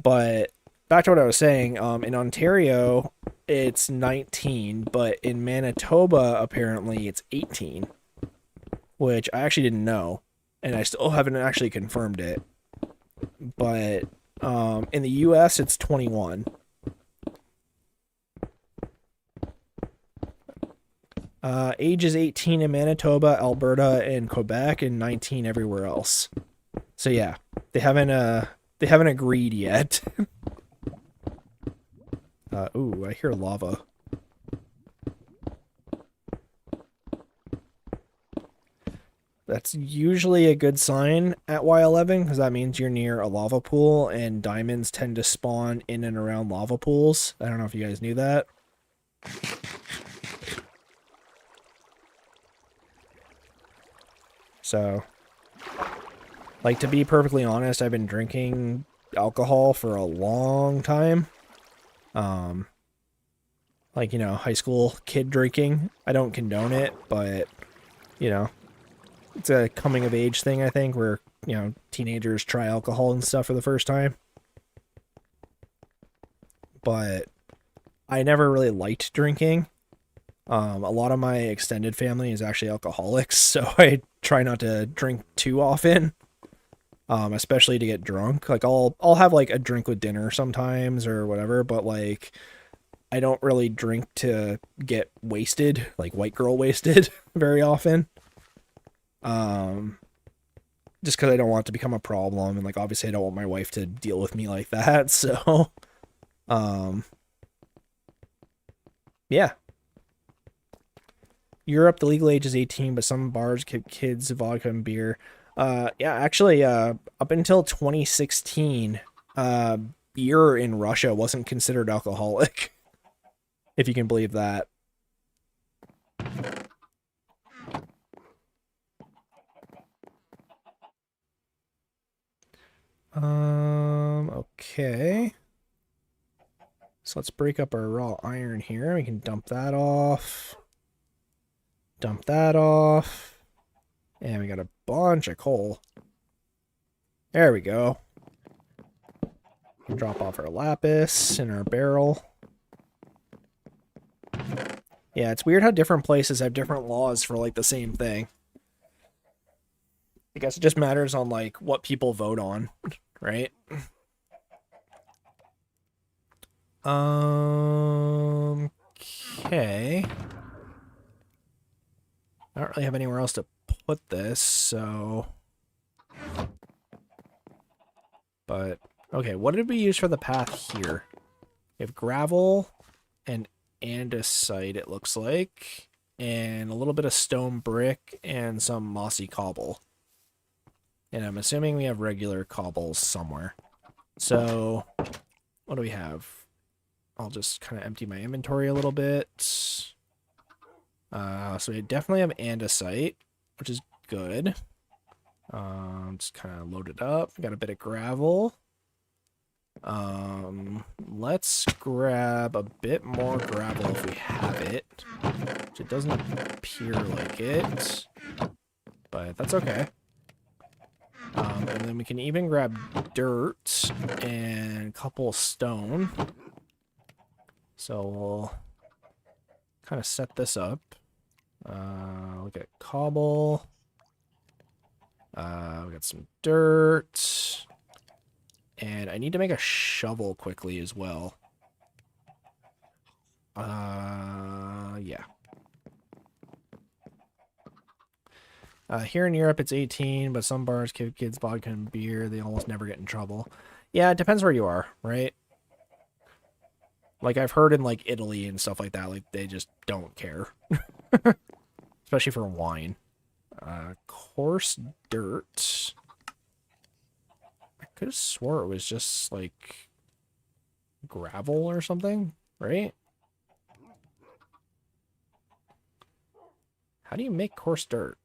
But back to what I was saying, in Ontario, it's 19, but in Manitoba, apparently, it's 18, which I actually didn't know, and I still haven't actually confirmed it. But in the US, it's 21. Age is 18 in Manitoba, Alberta, and Quebec, and 19 everywhere else. So yeah, they haven't agreed yet Ooh, I hear lava. That's usually a good sign at Y11 because that means you're near a lava pool and diamonds tend to spawn in and around lava pools. I don't know if you guys knew that. So, like, to be perfectly honest, I've been drinking alcohol for a long time. Like, you know, high school kid drinking. I don't condone it, but, you know, it's a coming of age thing, I think, where, you know, teenagers try alcohol and stuff for the first time. But I never really liked drinking. A lot of my extended family is actually alcoholics, so I try not to drink too often. Especially to get drunk. Like I'll have like a drink with dinner sometimes or whatever, but like I don't really drink to get wasted, like white girl wasted very often. Um just because I don't want it to become a problem, and like obviously I don't want my wife to deal with me like that. So um yeah. Europe, the legal age is 18, but some bars give kids vodka and beer. Yeah, actually, up until 2016, beer in Russia wasn't considered alcoholic, if you can believe that. Okay. So let's break up our raw iron here. We can dump that off. Dump that off. And we got a bunch of coal. There we go. Drop off our lapis in our barrel. Yeah, it's weird how different places have different laws for like the same thing. I guess it just matters on like what people vote on, right? Okay. I don't really have anywhere else to put this, so... But, okay, what did we use for the path here? We have gravel and andesite, it looks like, and a little bit of stone brick and some mossy cobble. And I'm assuming we have regular cobbles somewhere. So, what do we have? I'll just kind of empty my inventory a little bit. So we definitely have andesite, which is good. Just kind of load it up. Got a bit of gravel. Let's grab a bit more gravel if we have it. Which it doesn't appear like it, but that's okay. And then we can even grab dirt and a couple of stone. So we'll kind of set this up. Look at cobble. We got some dirt. And I need to make a shovel quickly as well. Yeah. Here in Europe, it's 18, but some bars give kids vodka and beer. They almost never get in trouble. Yeah, it depends where you are, right? Like, I've heard in, like, Italy and stuff like that, like, they just don't care. Especially for wine. Coarse dirt. I could have swore it was just, like, gravel or something, right? How do you make coarse dirt?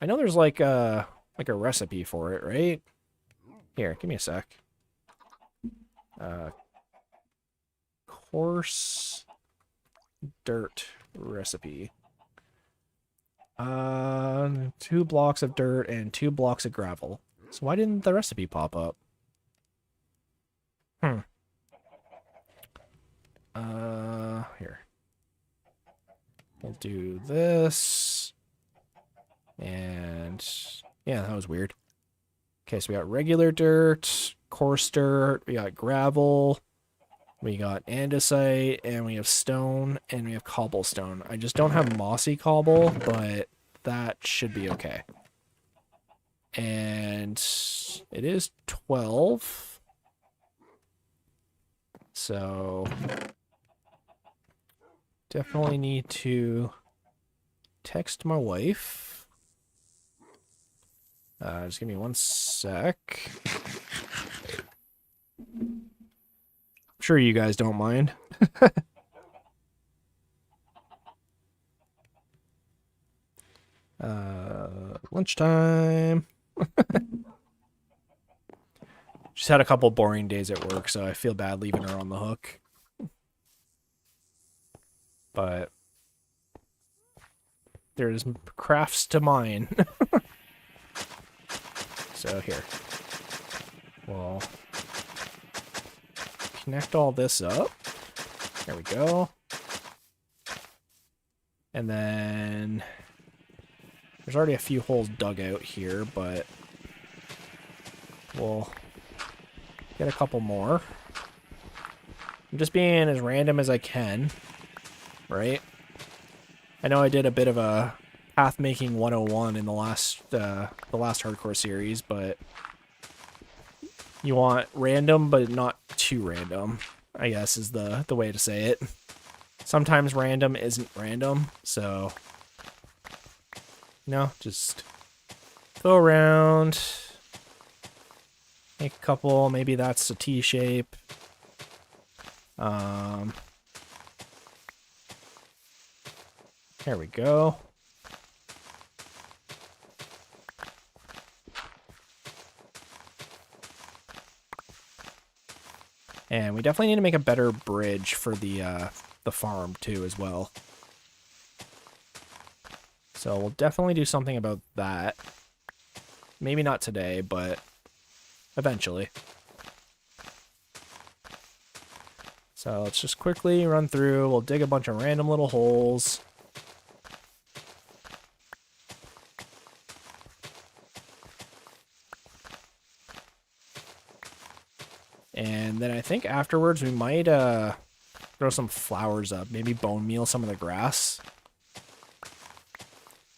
I know there's, like a recipe for it, right? Here, give me a sec. Coarse dirt recipe. 2 blocks of dirt and 2 blocks of gravel. So why didn't the recipe pop up? Here. We'll do this. And yeah, that was weird. Okay, so we got regular dirt, coarse dirt, we got gravel, we got andesite, and we have stone, and we have cobblestone. I just don't have mossy cobble, but that should be okay. And it is 12. So definitely need to text my wife. Just give me one sec. I'm sure you guys don't mind. Lunchtime. Just had a couple boring days at work, so I feel bad leaving her on the hook. But there's crafts to mine. So here. We'll connect all this up. There we go. And then there's already a few holes dug out here, but we'll get a couple more. I'm just being as random as I can, right? I know I did a bit of a path making 101 in the last hardcore series, but you want random, but not too random, I guess is the way to say it. Sometimes random isn't random, so just go around, make a couple. Maybe that's a T shape. There we go. And we definitely need to make a better bridge for the farm too as well. So we'll definitely do something about that. Maybe not today, but eventually. So let's just quickly run through. We'll dig a bunch of random little holes. And then I think afterwards we might throw some flowers up. Maybe bone meal some of the grass.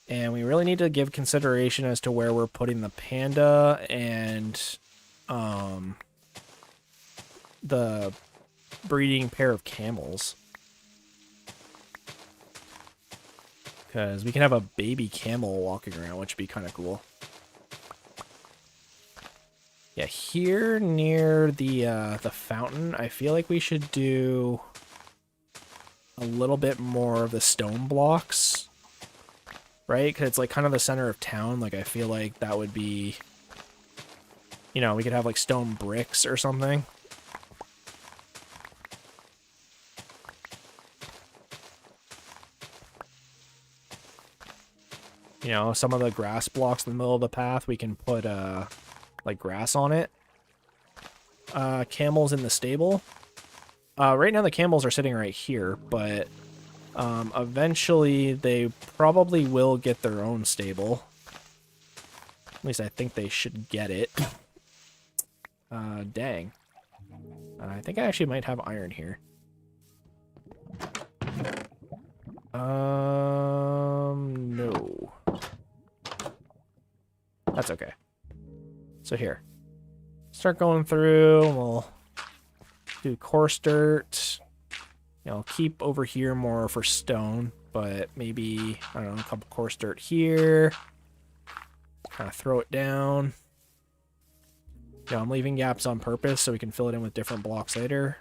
And we really need to give consideration as to where we're putting the panda and the breeding pair of camels. Because we can have a baby camel walking around, which would be kind of cool. Yeah, here near the fountain, I feel like we should do a little bit more of the stone blocks. Right? Because it's like kind of the center of town. Like I feel like that would be, we could have like stone bricks or something. Some of the grass blocks in the middle of the path, we can put like grass on it. Camels in the stable. Right now the camels are sitting right here, but eventually they probably will get their own stable. At least I think they should get it. Dang. I think I actually might have iron here. No. That's okay. So here. Start going through, we'll do coarse dirt. Keep over here more for stone, but maybe, I don't know, a couple coarse dirt here. Kind of throw it down. I'm leaving gaps on purpose so we can fill it in with different blocks later.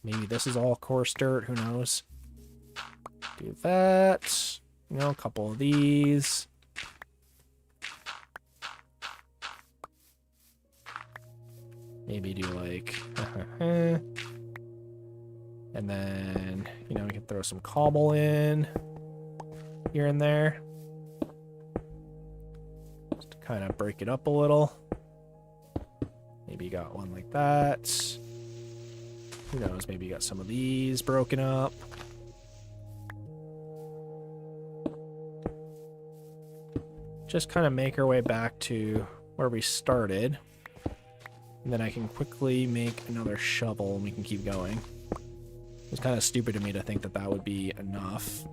Maybe this is all coarse dirt, who knows. Do that. A couple of these. Maybe do like, and then, we can throw some cobble in here and there. Just to kind of break it up a little. Maybe you got one like that. Who knows, maybe you got some of these broken up. Just kind of make our way back to where we started. And then I can quickly make another shovel and we can keep going. It's kind of stupid of me to think that that would be enough.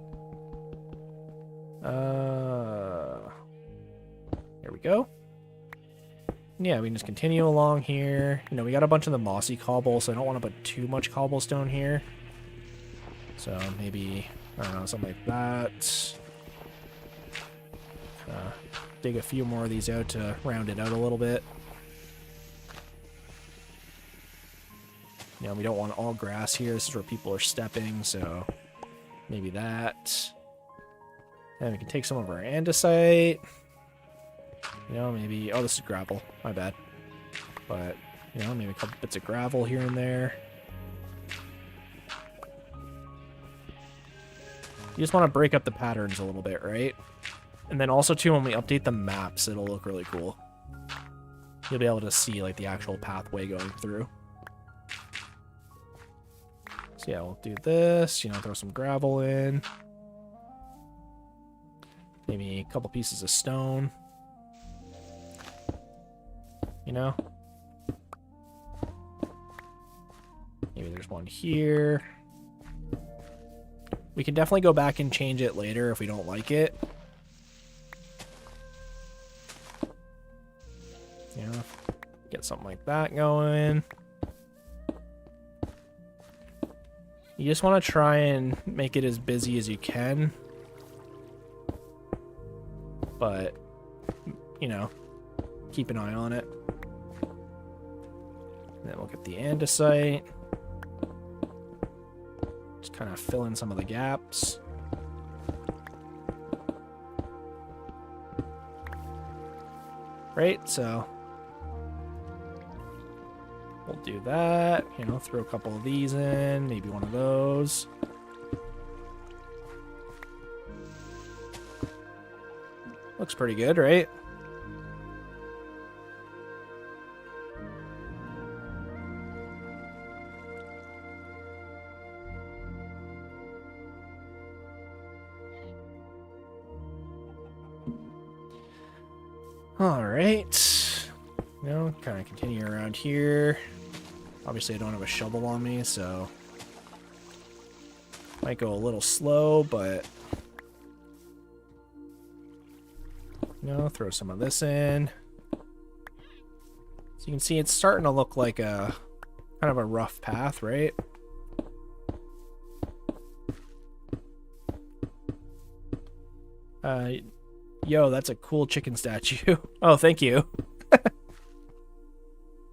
There we go. Yeah, we can just continue along here. You know, we got a bunch of the mossy cobble, so I don't want to put too much cobblestone here. So maybe, I don't know, something like that. Dig a few more of these out to round it out a little bit. You know, we don't want all grass here. This is where people are stepping, so maybe that. And we can take some of our andesite. You know, maybe... Oh, this is gravel. My bad. But, you know, maybe a couple bits of gravel here and there. You just want to break up the patterns a little bit, right? And then also, too, when we update the maps, it'll look really cool. You'll be able to see, like, the actual pathway going through. So, yeah, we'll do this. You know, throw some gravel in. Maybe a couple pieces of stone. You know? Maybe there's one here. We can definitely go back and change it later if we don't like it. You know, get something like that going. You just want to try and make it as busy as you can. But, you know, keep an eye on it. And then we'll get the andesite. Just kind of fill in some of the gaps. Right, so we'll do that. You know, throw a couple of these in, maybe one of those. Looks pretty good, right? All right. You know, kind of continue around here. Obviously, I don't have a shovel on me, so might go a little slow, but you know, throw some of this in. So you can see it's starting to look like a kind of a rough path, right? Yo, that's a cool chicken statue. Oh, thank you.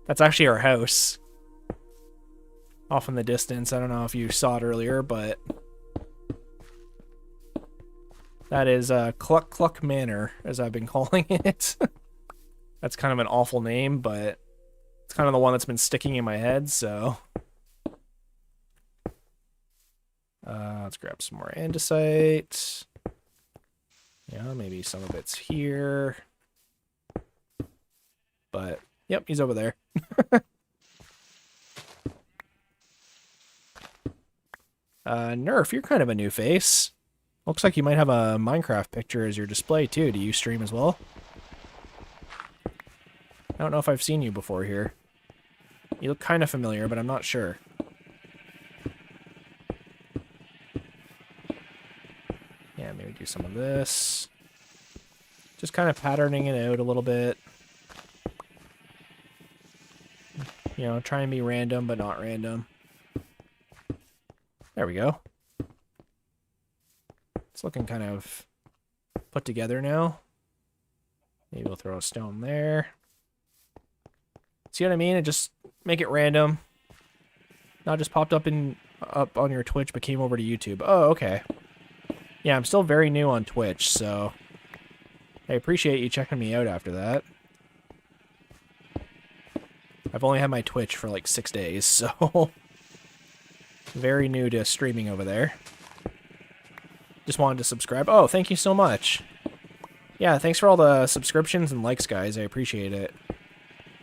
That's actually our house. Off in the distance. I don't know if you saw it earlier, but that is Cluck Cluck Manor, as I've been calling it. That's kind of an awful name, but it's kind of the one that's been sticking in my head, so let's grab some more andesite. Yeah, maybe some of it's here. But, yep, he's over there. Nerf, you're kind of a new face. Looks like you might have a Minecraft picture as your display, too. Do you stream as well? I don't know if I've seen you before here. You look kind of familiar, but I'm not sure. Yeah, maybe do some of this. Just kind of patterning it out a little bit. You know, try and be random, but not random. There we go. It's looking kind of put together now. Maybe we'll throw a stone there. See what I mean? It just make it random. Not just popped up on your Twitch, but came over to YouTube. Oh, okay. Yeah, I'm still very new on Twitch, so I appreciate you checking me out after that. I've only had my Twitch for like 6 days, so very new to streaming over there. Just wanted to subscribe. Oh, thank you so much. Yeah, thanks for all the subscriptions and likes, guys. I appreciate it.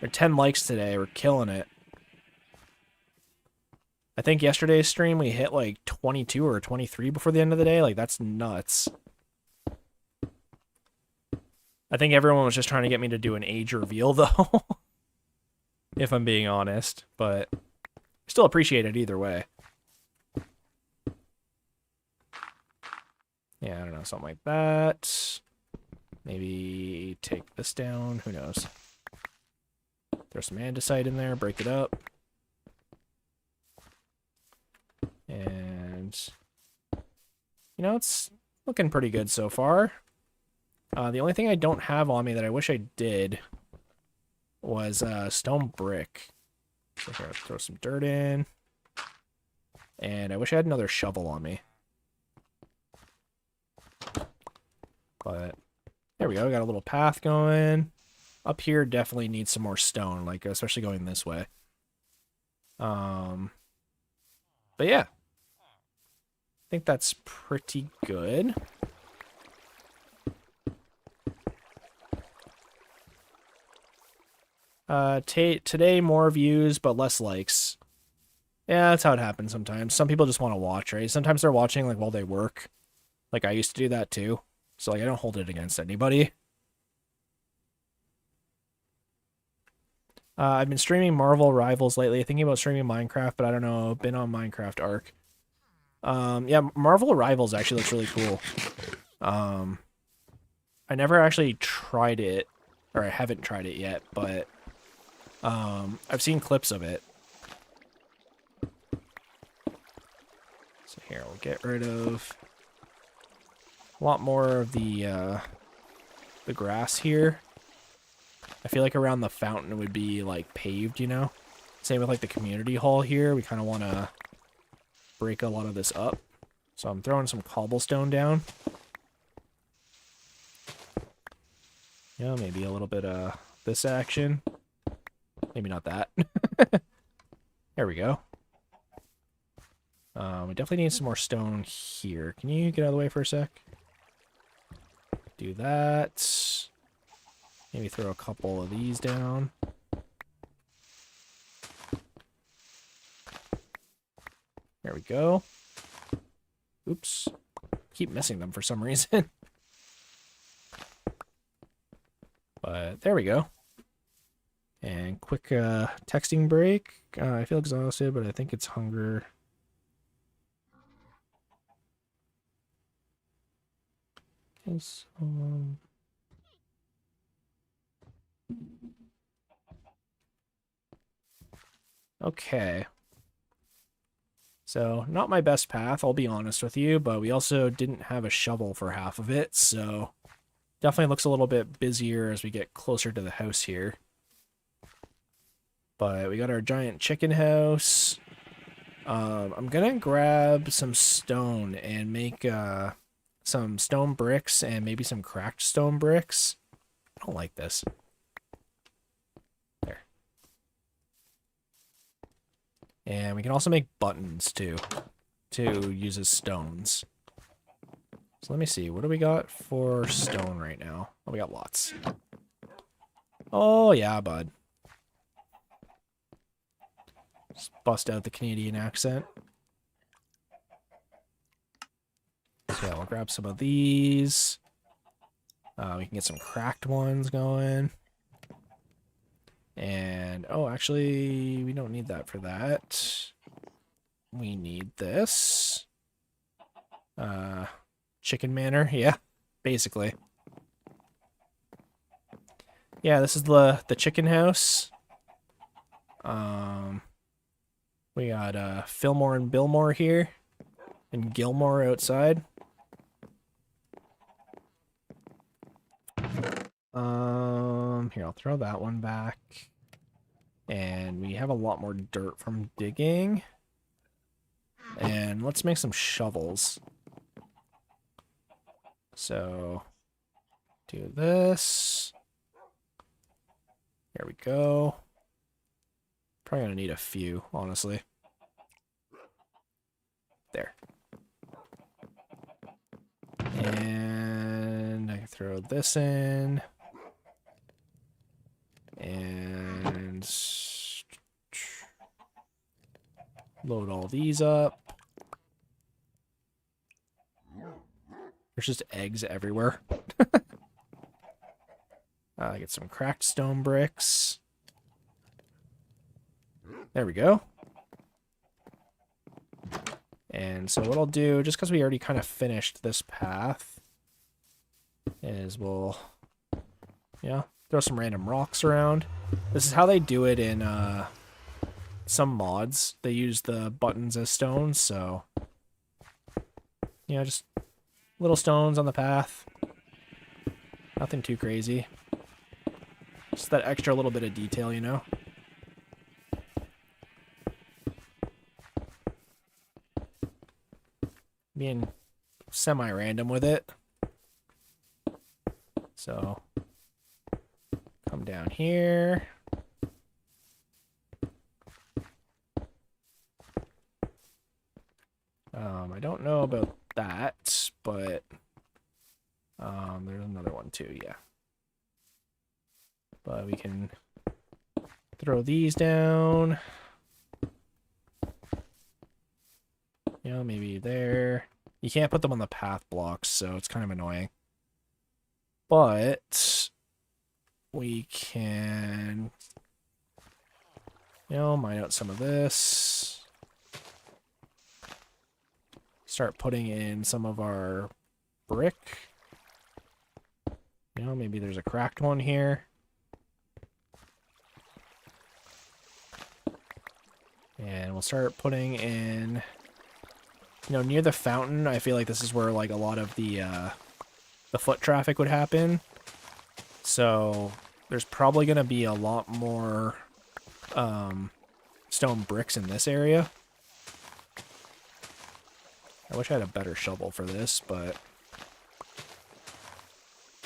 There are 10 likes today. We're killing it. I think yesterday's stream we hit like 22 or 23 before the end of the day. Like, that's nuts. I think everyone was just trying to get me to do an age reveal, though. If I'm being honest. But still appreciate it either way. Yeah, I don't know, something like that. Maybe take this down. Who knows? Throw some andesite in there, break it up. And, you know, it's looking pretty good so far. The only thing I don't have on me that I wish I did was stone brick. So here, throw some dirt in. And I wish I had another shovel on me. But there we go. Got a little path going. Up here definitely needs some more stone, like especially going this way. But yeah. I think that's pretty good. Today more views but less likes. Yeah, that's how it happens sometimes. Some people just want to watch, right? Sometimes they're watching like while they work. Like I used to do that too. So like I don't hold it against anybody. I've been streaming Marvel Rivals lately, thinking about streaming Minecraft, but I don't know. Been on Minecraft Arc. Yeah, Marvel Rivals actually looks really cool. I never actually tried it, or I haven't tried it yet, but I've seen clips of it. So here, we'll get rid of a lot more of the grass here. I feel like around the fountain would be like paved, you know? Same with like the community hall here. We kind of want to break a lot of this up. So I'm throwing some cobblestone down. Yeah, maybe a little bit of this action. Maybe not that. There we go. We definitely need some more stone here. Can you get out of the way for a sec? Do that. Maybe throw a couple of these down. There we go. Oops. Keep missing them for some reason. But there we go. And quick texting break. I feel exhausted, but I think it's hunger. Okay, so, okay. So, not my best path, I'll be honest with you, but we also didn't have a shovel for half of it, so definitely looks a little bit busier as we get closer to the house here. But we got our giant chicken house. I'm gonna grab some stone and make some stone bricks and maybe some cracked stone bricks. I don't like this. There. And we can also make buttons too, to use as stones. So let me see, what do we got for stone right now? Oh, we got lots. Oh yeah, bud. Just bust out the Canadian accent. So yeah, we'll grab some of these. We can get some cracked ones going. And, oh, actually, we don't need that for that. We need this. Chicken manor, yeah, basically. Yeah, this is the chicken house. We got Fillmore and Billmore here. And Gilmore outside. Here, I'll throw that one back. And we have a lot more dirt from digging. And let's make some shovels. So, do this. There we go. Probably gonna need a few, honestly. There. And I can throw this in. And load all these up. There's just eggs everywhere. Get some cracked stone bricks. There we go. And so what I'll do, just because we already kind of finished this path, is we'll Yeah, throw some random rocks around. This is how they do it in some mods. They use the buttons as stones, so yeah, just little stones on the path. Nothing too crazy. Just that extra little bit of detail, you know? Being semi-random with it. So, come down here. I don't know about that, but there's another one too, yeah. But we can throw these down. You know, maybe there. You can't put them on the path blocks, so it's kind of annoying. But we can, you know, mine out some of this. Start putting in some of our brick. You know, maybe there's a cracked one here. And we'll start putting in, you know, near the fountain. I feel like this is where like a lot of the foot traffic would happen. So there's probably going to be a lot more stone bricks in this area. I wish I had a better shovel for this, but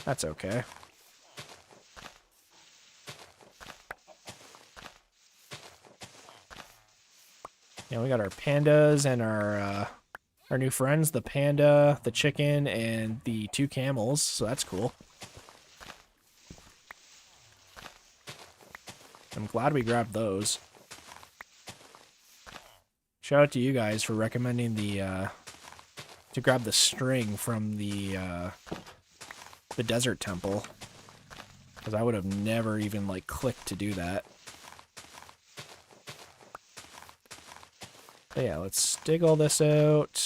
that's okay. Yeah, we got our pandas and our new friends, the panda, the chicken, and the 2 camels, so that's cool. I'm glad we grabbed those. Shout out to you guys for recommending the to grab the string from the desert temple, because I would have never even like clicked to do that. But yeah, let's dig all this out.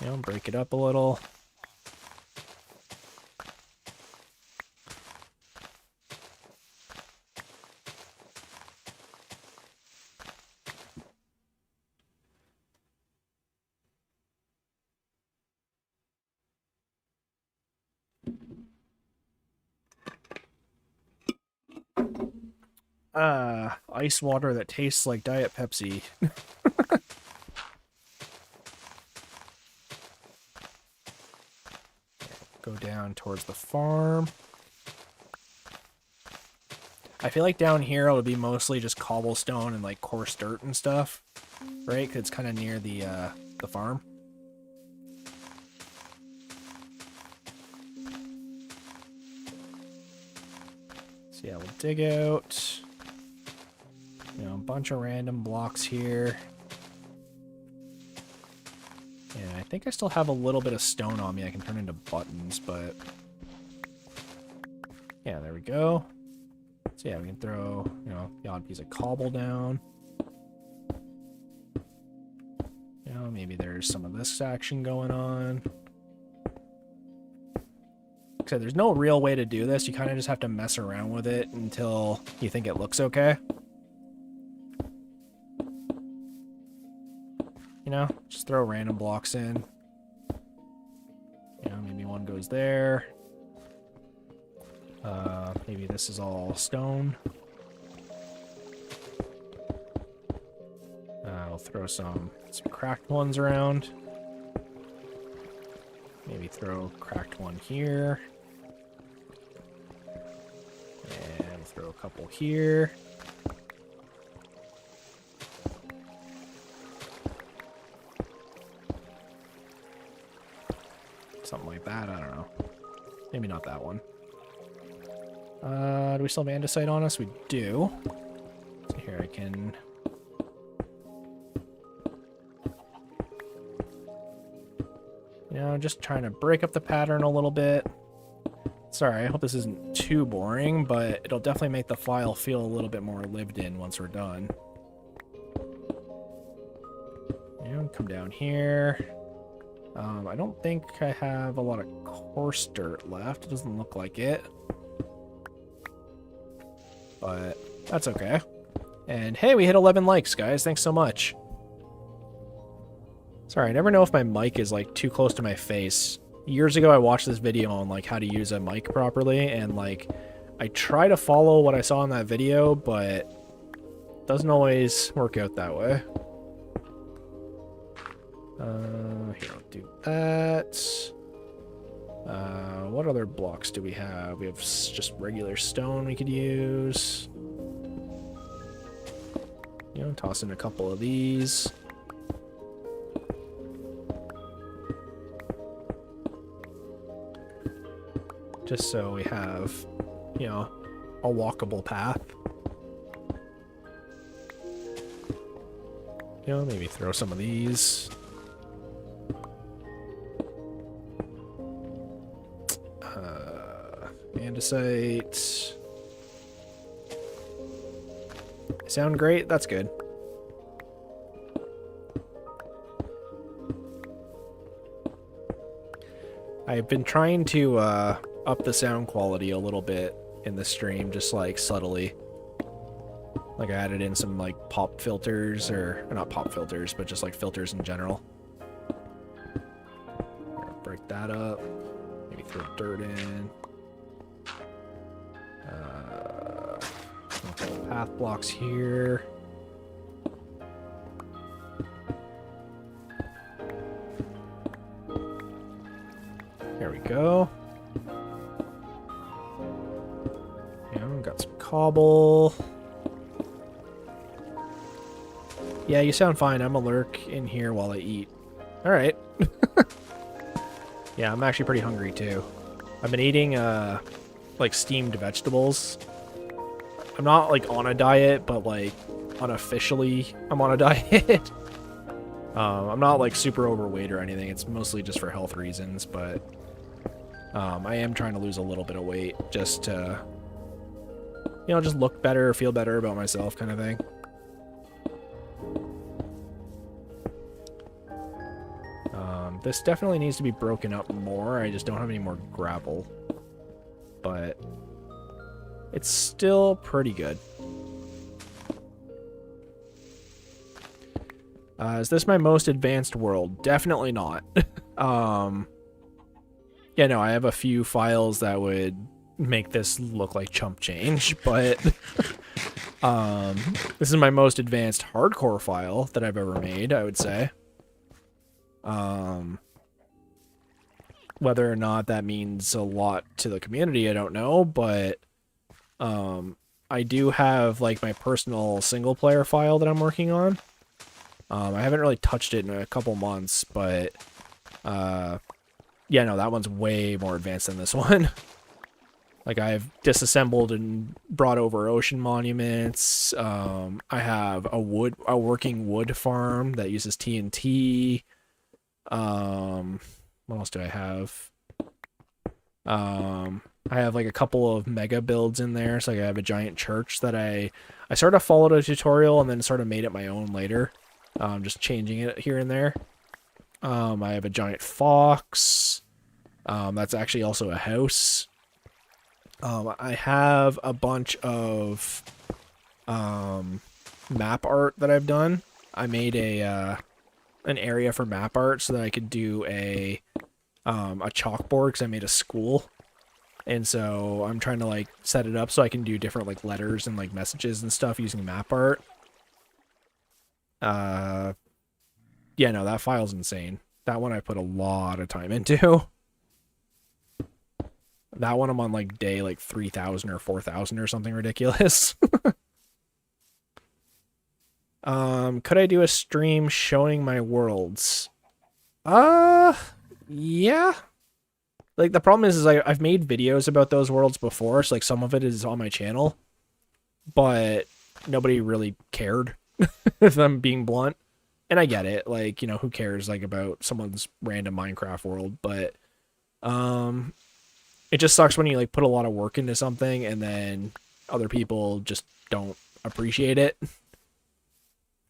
You know, break it up a little. Ice water that tastes like Diet Pepsi. Go down towards the farm. I feel like down here it'll be mostly just cobblestone and like coarse dirt and stuff, right? 'Cause it's kind of near the farm. So yeah, we'll dig out. You know, a bunch of random blocks here. And I think I still have a little bit of stone on me I can turn into buttons, but yeah, there we go. So yeah, we can throw, you know, the odd piece of cobble down. You know, maybe there's some of this action going on. So there's no real way to do this. You kind of just have to mess around with it until you think it looks okay. You know, just throw random blocks in. You know, maybe one goes there. Maybe this is all stone. I'll throw some cracked ones around. Maybe throw a cracked one here. And throw a couple here. Something like that, I don't know. Maybe not that one. Do we still have andesite on us? We do. So here I can... You know, just trying to break up the pattern a little bit. Sorry, I hope this isn't too boring, but it'll definitely make the file feel a little bit more lived in once we're done. You know, come down here. I don't think I have a lot of coarse dirt left. It doesn't look like it. But that's okay. And hey, we hit 11 likes, guys. Thanks so much. Sorry, I never know if my mic is like too close to my face. Years ago, I watched this video on like how to use a mic properly, and like I try to follow what I saw in that video, but it doesn't always work out that way. Here, I'll do that. What other blocks do we have? We have just regular stone we could use. You know, toss in a couple of these. Just so we have, you know, a walkable path. You know, maybe throw some of these. Andesite. Sound great? That's good. I've been trying to up the sound quality a little bit in the stream, just like subtly. Like I added in some like pop filters, or not pop filters, but just like filters in general. Break that up. Maybe throw dirt in. Path blocks here. There we go. Yeah, got some cobble. Yeah, you sound fine. I'm a lurk in here while I eat. Alright. Yeah, I'm actually pretty hungry too. I've been eating like steamed vegetables. I'm not like on a diet, but like unofficially I'm on a diet. I'm not like super overweight or anything. It's mostly just for health reasons, but I am trying to lose a little bit of weight just to, you know, just look better, feel better about myself kind of thing. This definitely needs to be broken up more. I just don't have any more gravel, but it's still pretty good. Is this my most advanced world? Definitely not. Yeah, no, I have a few files that would make this look like chump change, but this is my most advanced hardcore file that I've ever made, I would say. Whether or not that means a lot to the community, I don't know, but I do have like my personal single player file that I'm working on. I haven't really touched it in a couple months, but yeah, no, that one's way more advanced than this one. Like I've disassembled and brought over ocean monuments. I have a working wood farm that uses TNT. What else do I have? I have like a couple of mega builds in there. So like I have a giant church that I sort of followed a tutorial and then sort of made it my own later. Just changing it here and there. I have a giant fox. That's actually also a house. I have a bunch of map art that I've done. I made an area for map art so that I could do a chalkboard because I made a school. And so I'm trying to like set it up so I can do different like letters and like messages and stuff using map art. Yeah, no, that file's insane. That one I put a lot of time into. That one I'm on like day like 3,000 or 4,000 or something ridiculous. Could I do a stream showing my worlds? Yeah. Like the problem is I've made videos about those worlds before, so like some of it is on my channel, but nobody really cared, if I'm being blunt. And I get it, like, you know, who cares like about someone's random Minecraft world, but it just sucks when you like put a lot of work into something and then other people just don't appreciate it.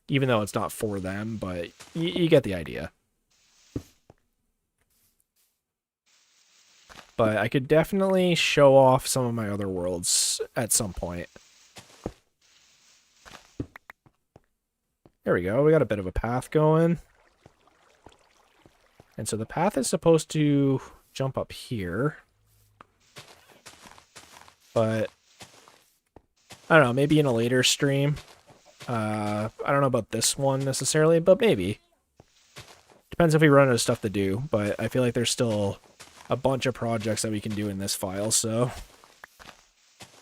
Even though it's not for them, but you get the idea. but I could definitely show off some of my other worlds at some point. There we go. We got a bit of a path going. And so the path is supposed to jump up here. But I don't know, maybe in a later stream. I don't know about this one necessarily, but maybe. Depends if we run out of stuff to do, but I feel like there's still a bunch of projects that we can do in this file, so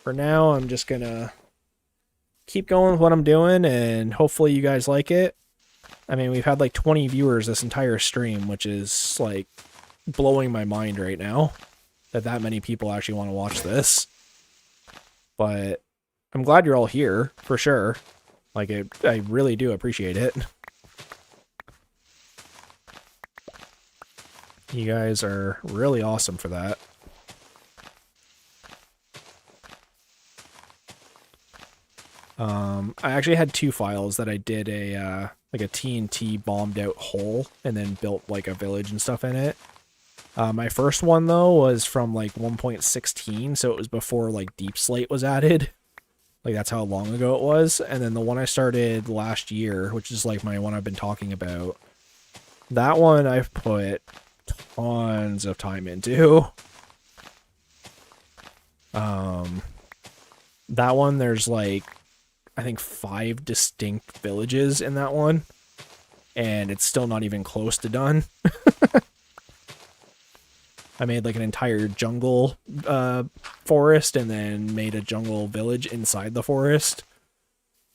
for now I'm just gonna keep going with what I'm doing, and hopefully you guys like it. I mean, we've had like 20 viewers this entire stream, which is like blowing my mind right now that many people actually want to watch this. But I'm glad you're all here, for sure. Like, I really do appreciate it. You guys are really awesome for that. I actually had two files that I did like a TNT bombed out hole and then built like a village and stuff in it. My first one though was from like 1.16, so it was before like Deep Slate was added. Like that's how long ago it was. And then the one I started last year, which is like my one I've been talking about, that one I've put tons of time into. That one, there's like, I think 5 distinct villages in that one, and it's still not even close to done. I made like an entire jungle forest and then made a jungle village inside the forest.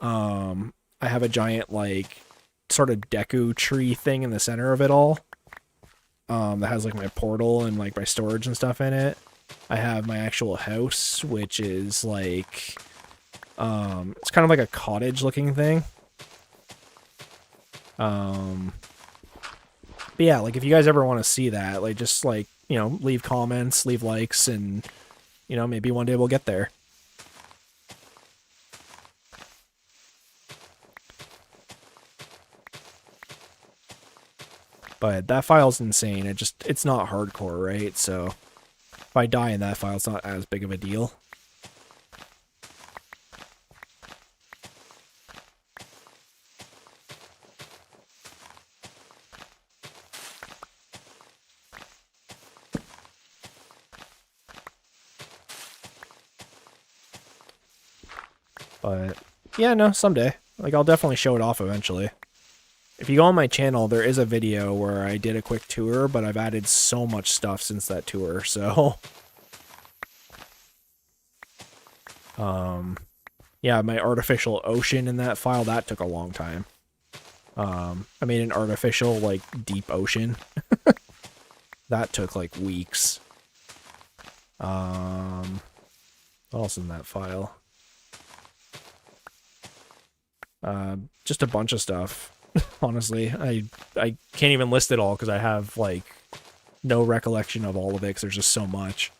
I have a giant like sort of Deku tree thing in the center of it all. That has like my portal and like my storage and stuff in it. I have my actual house, which is like, it's kind of like a cottage looking thing. But yeah, like if you guys ever want to see that, like just like, you know, leave comments, leave likes, and, you know, maybe one day we'll get there. But that file's insane. It's not hardcore, right? So if I die in that file, it's not as big of a deal. But yeah, no, someday. Like, I'll definitely show it off eventually. If you go on my channel, there is a video where I did a quick tour, but I've added so much stuff since that tour, so... yeah, my artificial ocean in that file, that took a long time. I made an artificial, like, deep ocean. That took, like, weeks. What else in that file? Just a bunch of stuff. Honestly, I can't even list it all because I have like no recollection of all of it because there's just so much.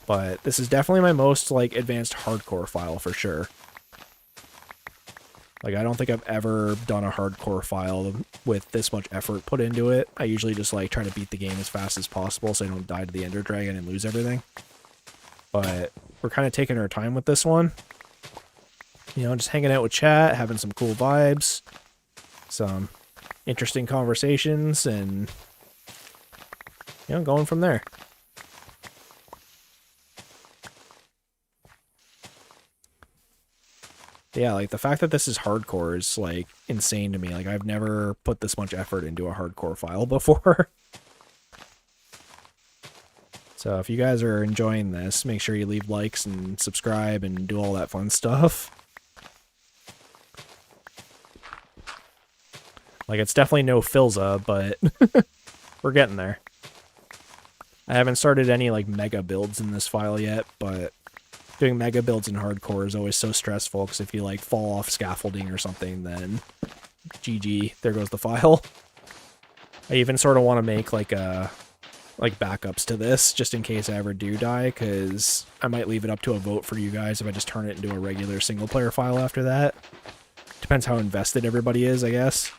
But this is definitely my most like advanced hardcore file for sure. Like I don't think I've ever done a hardcore file with this much effort put into it. I usually just like try to beat the game as fast as possible so I don't die to the Ender Dragon and lose everything. But we're kind of taking our time with this one. You know, just hanging out with chat, having some cool vibes, some interesting conversations, and, you know, going from there. Yeah, like, the fact that this is hardcore is, like, insane to me. Like, I've never put this much effort into a hardcore file before. So, if you guys are enjoying this, make sure you leave likes and subscribe and do all that fun stuff. Like, it's definitely no Filza, but we're getting there. I haven't started any, like, mega builds in this file yet, but doing mega builds in hardcore is always so stressful, because if you, like, fall off scaffolding or something, then GG, there goes the file. I even sort of want to make, like, backups to this, just in case I ever do die, because I might leave it up to a vote for you guys if I just turn it into a regular single-player file after that. Depends how invested everybody is, I guess.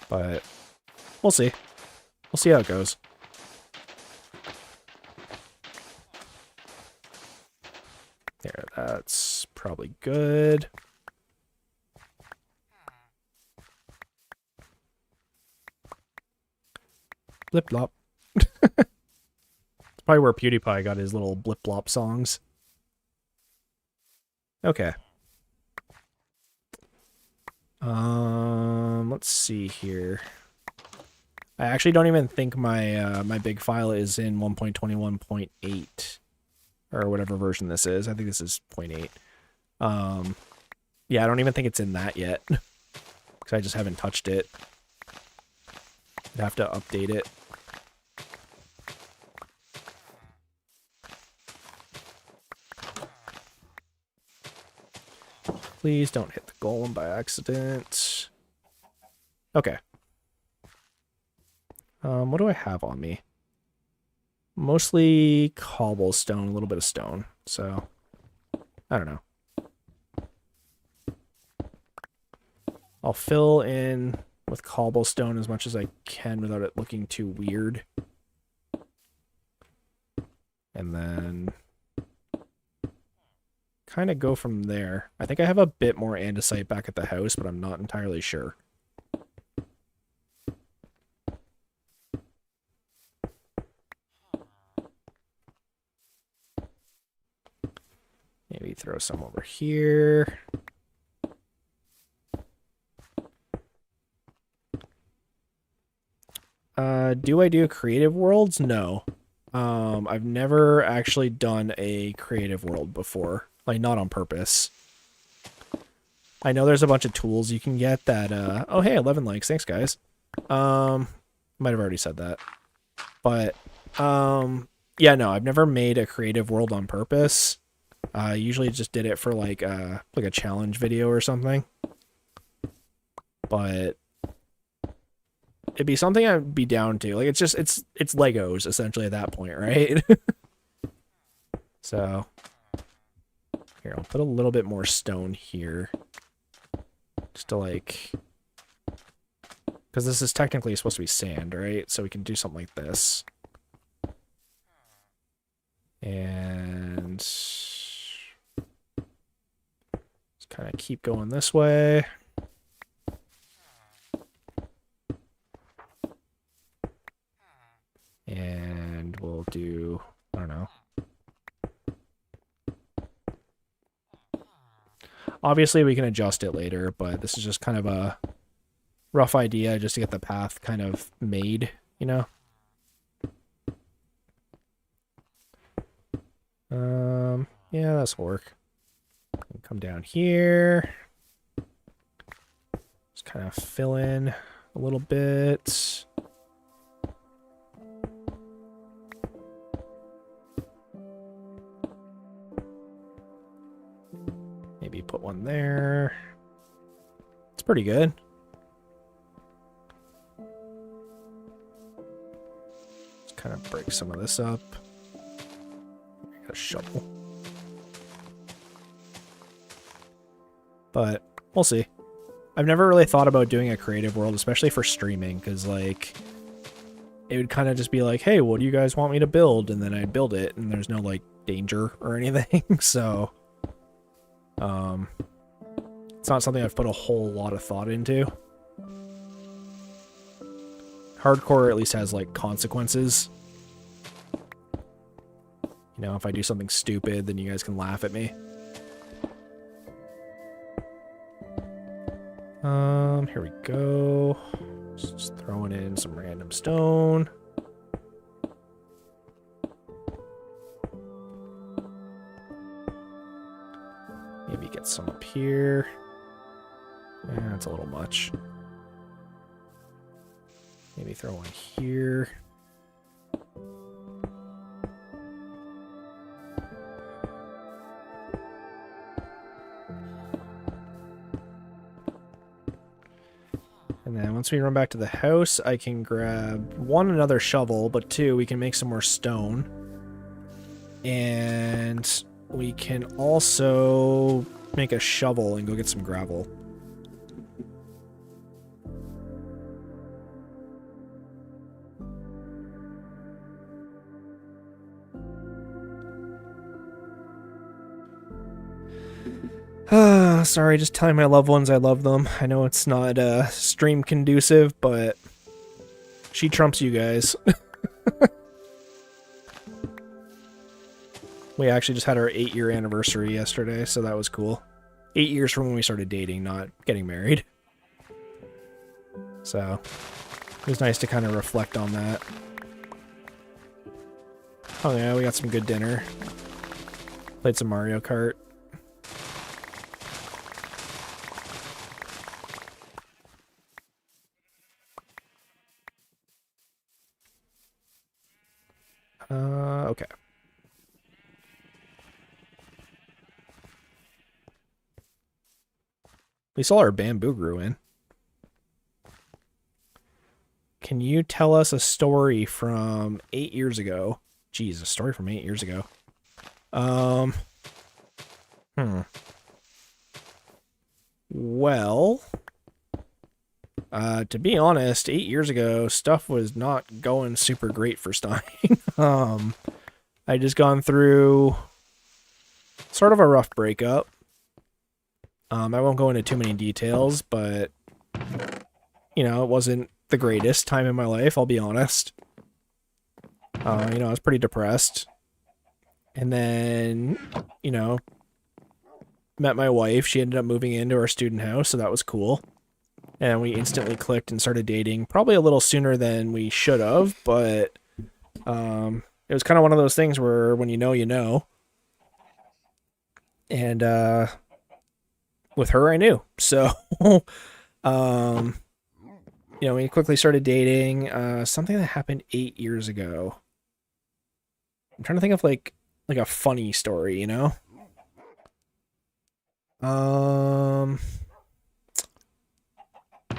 But we'll see. We'll see how it goes. There, that's probably good. Blip blop. It's probably where PewDiePie got his little blip blop songs. Okay. Let's see here. I actually don't even think my my big file is in 1.21.8 or whatever version this is. I think this is 0.8. Yeah, I don't even think it's in that yet because I just haven't touched it. I'd have to update it. Please don't hit the golem by accident. Okay. What do I have on me? Mostly cobblestone, a little bit of stone. So, I don't know. I'll fill in with cobblestone as much as I can without it looking too weird. And then kind of go from there. I think I have a bit more andesite back at the house, but I'm not entirely sure. Maybe throw some over here. Do I do creative worlds? No. I've never actually done a creative world before. Like, not on purpose. I know there's a bunch of tools you can get that, oh, hey, 11 likes. Thanks, guys. Might have already said that. But, yeah, no, I've never made a creative world on purpose. I usually just did it for, like a challenge video or something. But it'd be something I'd be down to. Like, it's Legos, essentially, at that point, right? So, here, I'll put a little bit more stone here. Just to, like... Because this is technically supposed to be sand, right? So we can do something like this. And... just kind of keep going this way. And we'll do, I don't know. Obviously, we can adjust it later, but this is just kind of a rough idea just to get the path kind of made, you know? Yeah, this will work. Come down here. Just kind of fill in a little bit. Maybe put one there. It's pretty good. Just kind of break some of this up. I got a shovel. But we'll see. I've never really thought about doing a creative world, especially for streaming, because, like, it would kind of just be like, hey, what do you guys want me to build? And then I'd build it, and there's no, like, danger or anything, so... it's not something I've put a whole lot of thought into. Hardcore at least has, like, consequences. You know, if I do something stupid, then you guys can laugh at me. Here we go. Just throwing in some random stone. Maybe get some up here. Yeah, that's a little much. Maybe throw one here. And then once we run back to the house, I can grab one, another shovel, but two, we can make some more stone. And we can also make a shovel and go get some gravel. Sorry, just telling my loved ones I love them. I know it's not stream conducive, but she trumps you guys. We actually just had our 8-year anniversary yesterday, so that was cool. 8 years from when we started dating, not getting married. So, it was nice to kind of reflect on that. Oh yeah, we got some good dinner. Played some Mario Kart. Okay. We saw our bamboo grew in. Can you tell us a story from 8 years ago? Jeez, a story from 8 years ago. Well, to be honest, 8 years ago, stuff was not going super great for Stein. I just gone through sort of a rough breakup. I won't go into too many details, but, you know, it wasn't the greatest time in my life, I'll be honest. You know, I was pretty depressed. And then, you know, met my wife. She ended up moving into our student house, so that was cool. And we instantly clicked and started dating. Probably a little sooner than we should have, but it was kind of one of those things where when you know, you know. And with her, I knew. So, you know, we quickly started dating. Something that happened 8 years ago. I'm trying to think of like a funny story, you know?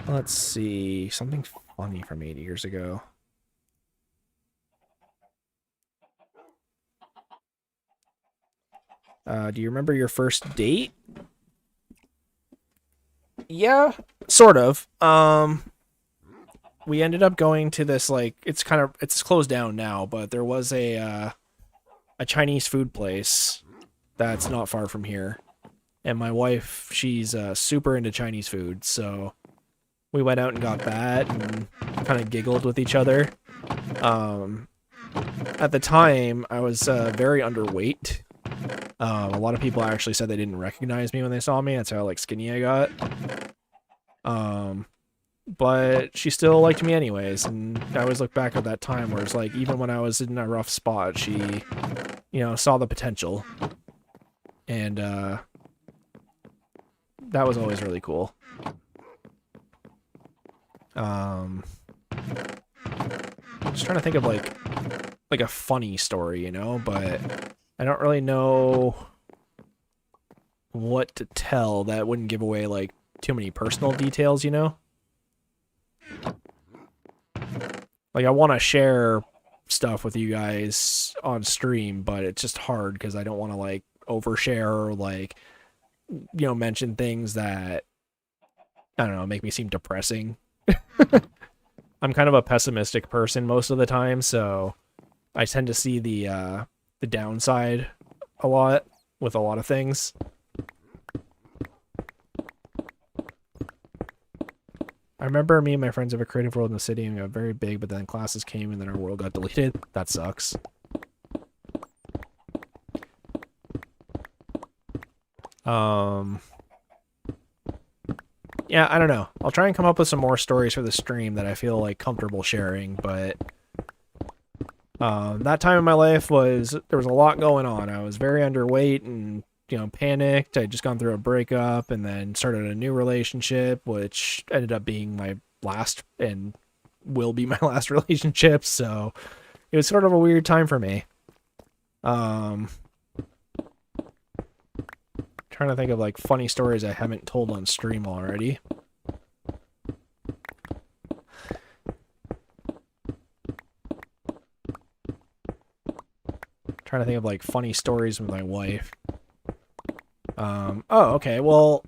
Let's see. Something funny from 8 years ago. Do you remember your first date? Yeah, sort of. We ended up going to this, like, it's closed down now, but there was a Chinese food place that's not far from here. And my wife, she's super into Chinese food, so we went out and got that and kind of giggled with each other. At the time, I was very underweight. A lot of people actually said they didn't recognize me when they saw me. That's how, like, skinny I got. But she still liked me anyways, and I always look back at that time where it's like, even when I was in a rough spot, she, you know, saw the potential. And, that was always really cool. Just trying to think of, like a funny story, you know, but I don't really know what to tell that wouldn't give away, like, too many personal details, you know? Like, I want to share stuff with you guys on stream, but it's just hard because I don't want to, like, overshare or, like, you know, mention things that, I don't know, make me seem depressing. I'm kind of a pessimistic person most of the time, so I tend to see the downside a lot with a lot of things. I remember me and my friends have a creative world in the city and we got very big, but then classes came and then our world got deleted. That sucks. Yeah, I don't know. I'll try and come up with some more stories for the stream that I feel like comfortable sharing, but that time in my life there was a lot going on. I was very underweight and, you know, panicked. I'd just gone through a breakup and then started a new relationship, which ended up being my last and will be my last relationship. So it was sort of a weird time for me. Trying to think of like funny stories I haven't told on stream already. Trying to think of like funny stories with my wife. Oh, okay. Well,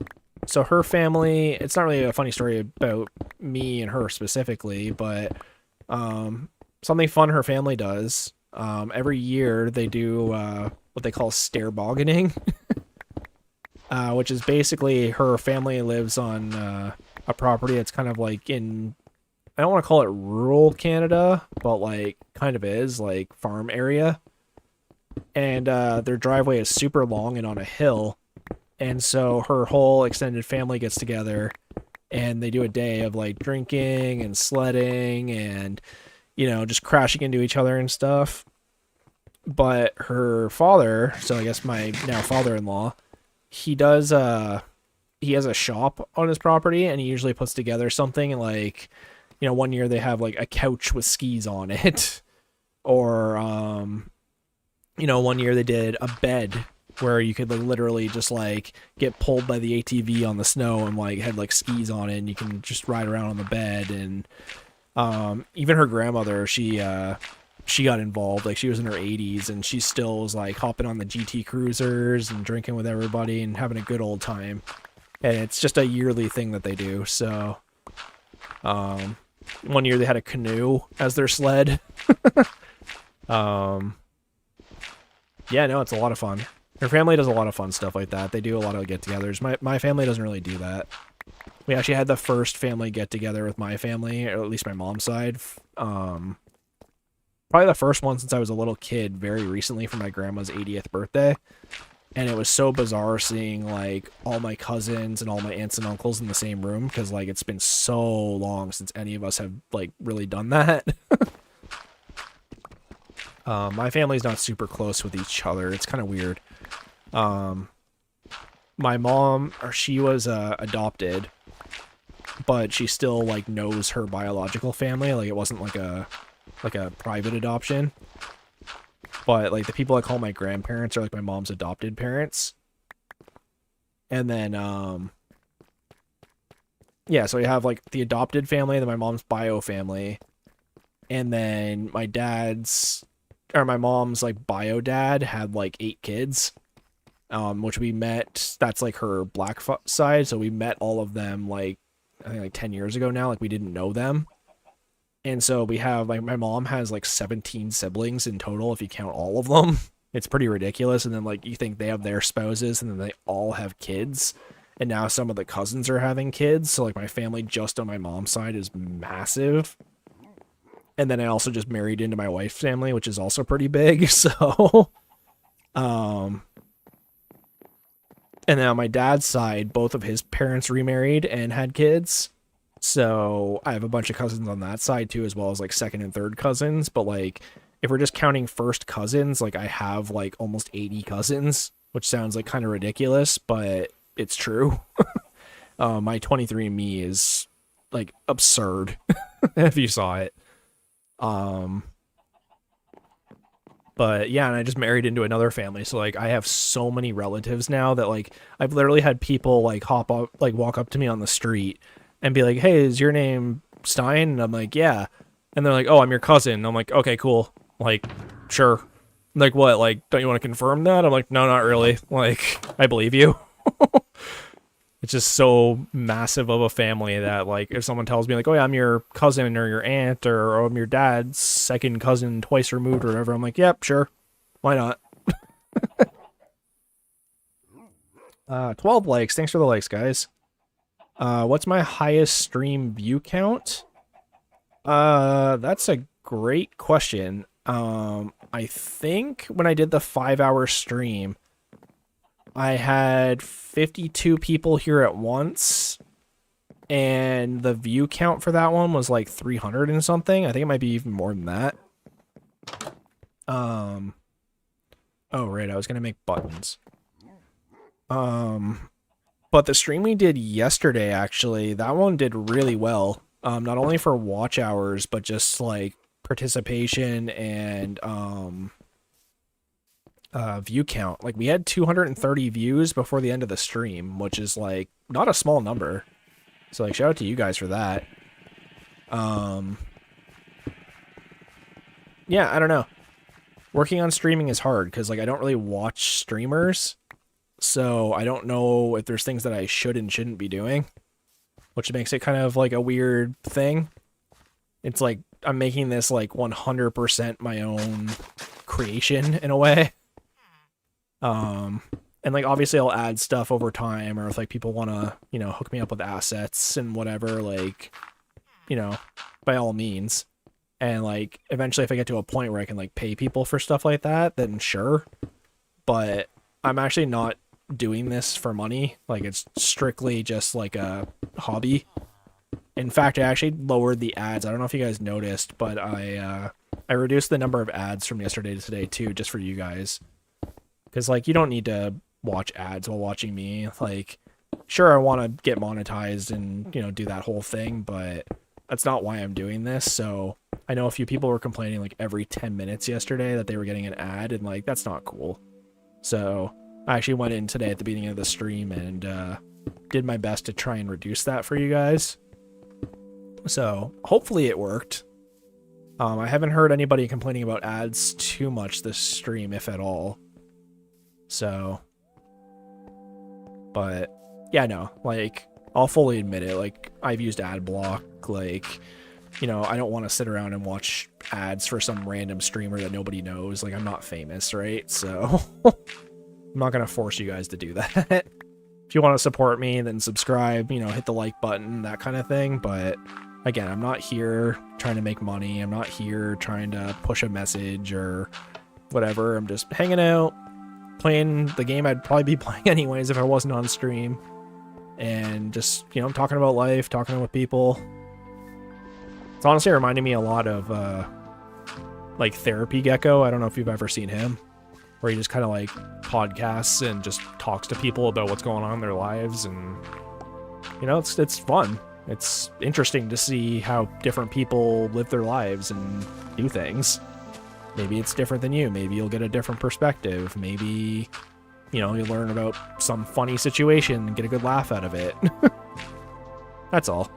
so her family, it's not really a funny story about me and her specifically, but something fun her family does. Every year they do what they call stair boggening. which is basically her family lives on a property that's kind of like in, I don't want to call it rural Canada, but like kind of is, like farm area. And their driveway is super long and on a hill. And so her whole extended family gets together and they do a day of like drinking and sledding and, you know, just crashing into each other and stuff. But her father, so I guess my now father-in-law, he does he has a shop on his property and he usually puts together something like, you know, one year they have like a couch with skis on it. Or you know, one year they did a bed where you could like literally just like get pulled by the ATV on the snow and like had like skis on it and you can just ride around on the bed. And even her grandmother, she got involved. Like she was in her 80s and she still was like hopping on the GT cruisers and drinking with everybody and having a good old time. And it's just a yearly thing that they do. So one year they had a canoe as their sled. Yeah, no, it's a lot of fun. Her family does a lot of fun stuff like that. They do a lot of get-togethers. My family doesn't really do that. We actually had the first family get-together with my family, or at least my mom's side. Probably the first one since I was a little kid, very recently for my grandma's 80th birthday. And it was so bizarre seeing, like, all my cousins and all my aunts and uncles in the same room, because, like, it's been so long since any of us have, like, really done that. My family's not super close with each other. It's kind of weird. My mom, or she was adopted, but she still like knows her biological family. Like it wasn't like a private adoption. But like the people I call my grandparents are like my mom's adopted parents. And then yeah, so we have like the adopted family, then my mom's bio family, and then my mom's like bio dad had like 8 kids, which we met. That's like her black side, so we met all of them like I think like 10 years ago now. Like we didn't know them, and so we have like my mom has like 17 siblings in total if you count all of them. It's pretty ridiculous. And then like you think they have their spouses, and then they all have kids, and now some of the cousins are having kids. So like my family just on my mom's side is massive. And then I also just married into my wife's family, which is also pretty big. So, and then on my dad's side, both of his parents remarried and had kids. So I have a bunch of cousins on that side too, as well as like second and third cousins. But like, if we're just counting first cousins, like I have like almost 80 cousins, which sounds like kind of ridiculous, but it's true. My 23andMe is like absurd if you saw it. But yeah, and I just married into another family, so like I have so many relatives now that like I've literally had people like hop up, like walk up to me on the street and be like, "Hey, is your name Stein?" And I'm like, "Yeah." And they're like, "Oh, I'm your cousin." And I'm like, "Okay, cool. Like, sure." Like, what? Like, don't you want to confirm that? I'm like, "No, not really. Like, I believe you." It's just so massive of a family that, like, if someone tells me, like, "Oh, yeah, I'm your cousin or your aunt or I'm your dad's second cousin twice removed or whatever," I'm like, "Yep, sure. Why not?" 12 likes. Thanks for the likes, guys. What's my highest stream view count? That's a great question. I think when I did the 5-hour stream, I had 52 people here at once, and the view count for that one was like 300 and something. I think it might be even more than that. Oh, right, I was gonna make buttons. But the stream we did yesterday, actually, that one did really well. Not only for watch hours, but just like participation and view count. Like we had 230 views before the end of the stream, which is like not a small number. So like shout out to you guys for that. Yeah, I don't know. Working on streaming is hard because like I don't really watch streamers, so I don't know if there's things that I should and shouldn't be doing, which makes it kind of like a weird thing. It's like I'm making this like 100% my own creation in a way. And And like obviously I'll add stuff over time, or if like people want to, you know, hook me up with assets and whatever, like, you know, by all means. And like eventually if I get to a point where I can like pay people for stuff like that, then sure. But I'm actually not doing this for money. Like it's strictly just like a hobby. In fact, I actually lowered the ads. I don't know if you guys noticed, but I reduced the number of ads from yesterday to today too, just for you guys. Because like you don't need to watch ads while watching me. Like, sure, I want to get monetized and, you know, do that whole thing, but that's not why I'm doing this. So I know a few people were complaining like every 10 minutes yesterday that they were getting an ad, and like that's not cool. So I actually went in today at the beginning of the stream and did my best to try and reduce that for you guys. So hopefully it worked. I haven't heard anybody complaining about ads too much this stream, if at all. So, but yeah, no, like I'll fully admit it. Like I've used ad block. Like, you know, I don't want to sit around and watch ads for some random streamer that nobody knows. Like I'm not famous, right? So I'm not gonna force you guys to do that. If you want to support me, then subscribe. You know, hit the like button, that kind of thing. But again, I'm not here trying to make money. I'm not here trying to push a message or whatever. I'm just hanging out, playing the game I'd probably be playing anyways if I wasn't on stream. And just, you know, talking about life, talking with people. It's honestly reminding me a lot of, like, Therapy Gecko. I don't know if you've ever seen him. Where he just kind of, like, podcasts and just talks to people about what's going on in their lives. And, you know, it's fun. It's interesting to see how different people live their lives and do things. Maybe it's different than you. Maybe you'll get a different perspective. Maybe, you know, you'll learn about some funny situation and get a good laugh out of it. That's all.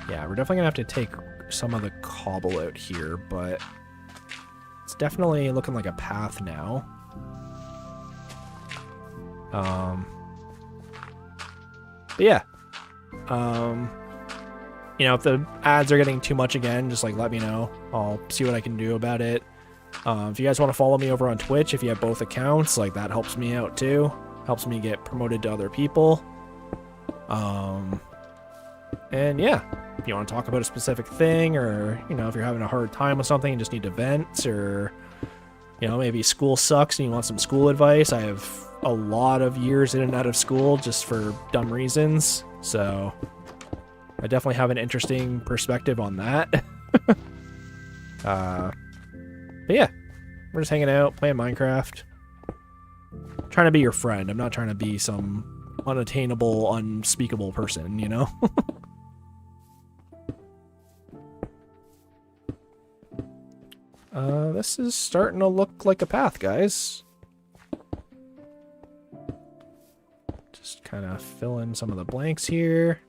Yeah, we're definitely gonna have to take some of the cobble out here, but it's definitely looking like a path now. But yeah. You know, if the ads are getting too much again, just like let me know. I'll see what I can do about it. If you guys want to follow me over on Twitch, if you have both accounts, like that helps me out too. Helps me get promoted to other people. And yeah, if you want to talk about a specific thing, or, you know, if you're having a hard time with something and just need to vent, or, you know, maybe school sucks and you want some school advice. I have a lot of years in and out of school just for dumb reasons. So I definitely have an interesting perspective on that. But yeah, we're just hanging out, playing Minecraft. Trying to be your friend. I'm not trying to be some unattainable, unspeakable person, you know? This is starting to look like a path, guys. Just kind of fill in some of the blanks here.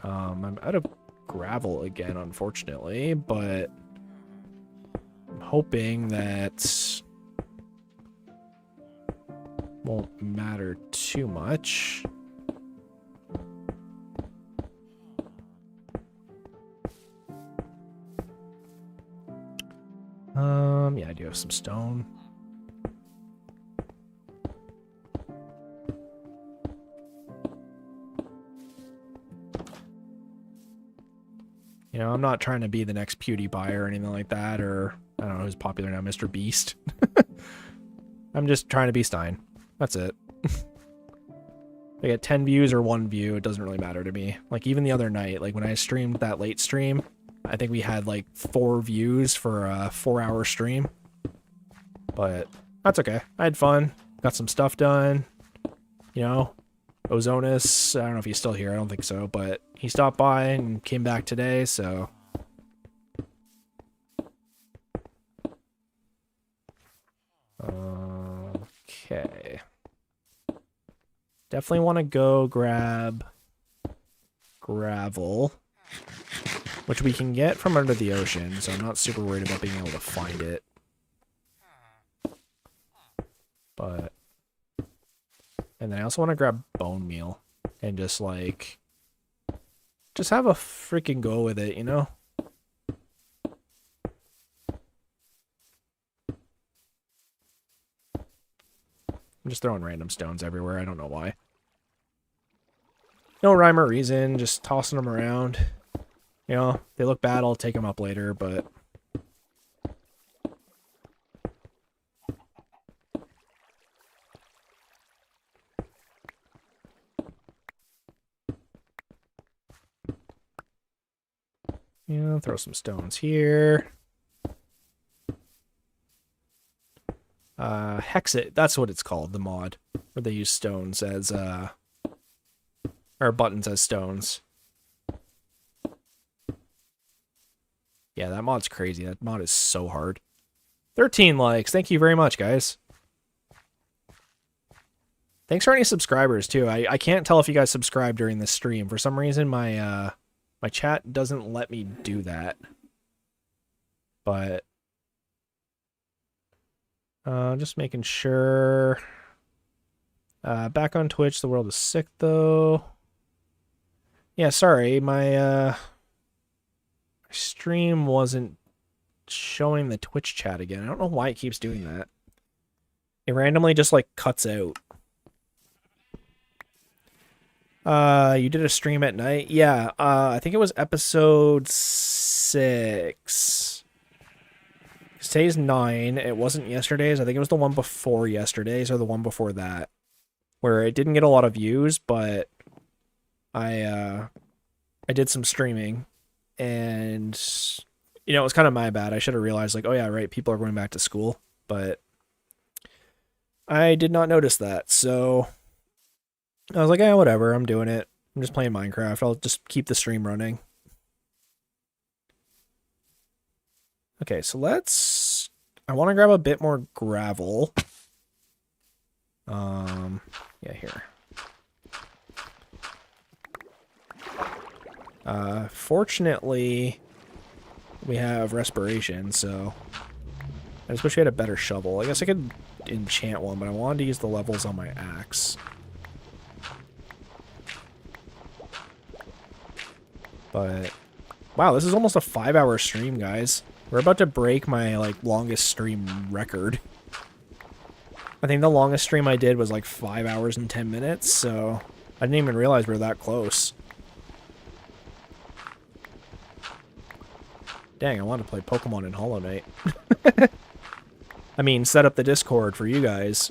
I'm out of gravel again, unfortunately, but I'm hoping that won't matter too much. Yeah, I do have some stone. You know, I'm not trying to be the next PewDiePie or anything like that, or I don't know who's popular now, Mr. Beast. I'm just trying to be Stein. That's it. If I get 10 views or 1 view, it doesn't really matter to me. Like, even the other night, like when I streamed that late stream, I think we had like 4 views for a 4-hour stream. But that's okay. I had fun. Got some stuff done. You know, Ozonus, I don't know if he's still here. I don't think so. But he stopped by and came back today, so... Okay. Definitely want to go grab gravel, which we can get from under the ocean, so I'm not super worried about being able to find it. But, and then I also want to grab bone meal and just like, just have a freaking go with it, you know? I'm just throwing random stones everywhere. I don't know why. No rhyme or reason, just tossing them around. You know, if they look bad, I'll take them up later, but... Yeah, throw some stones here. Hexit, that's what it's called, the mod, where they use stones as, or buttons as stones. Yeah, that mod's crazy. That mod is so hard. 13 likes. Thank you very much, guys. Thanks for any subscribers, too. I can't tell if you guys subscribe during this stream. For some reason, my chat doesn't let me do that. But... just making sure. Back on Twitch, the world is sick, though. Yeah, sorry, my stream wasn't showing the Twitch chat again. I don't know why it keeps doing that. It randomly just, like, cuts out. You did a stream at night? Yeah, I think it was episode 6. Today's 9. It wasn't yesterday's. I think it was the one before yesterday's or the one before that, where it didn't get a lot of views, but I did some streaming, and you know, it was kind of my bad. I should have realized, like, oh yeah, right, people are going back to school, but I did not notice that. So I was like, yeah, whatever. I'm doing it. I'm just playing Minecraft. I'll just keep the stream running. Okay, so let's... I want to grab a bit more gravel. Yeah, here. Fortunately, we have respiration, so... I just wish we had a better shovel. I guess I could enchant one, but I wanted to use the levels on my axe. But... Wow, this is almost a 5-hour stream, guys. We're about to break my, like, longest stream record. I think the longest stream I did was, like, 5 hours and 10 minutes, so I didn't even realize we were that close. Dang, I want to play Pokemon in Hollow Knight. I mean, set up the Discord for you guys.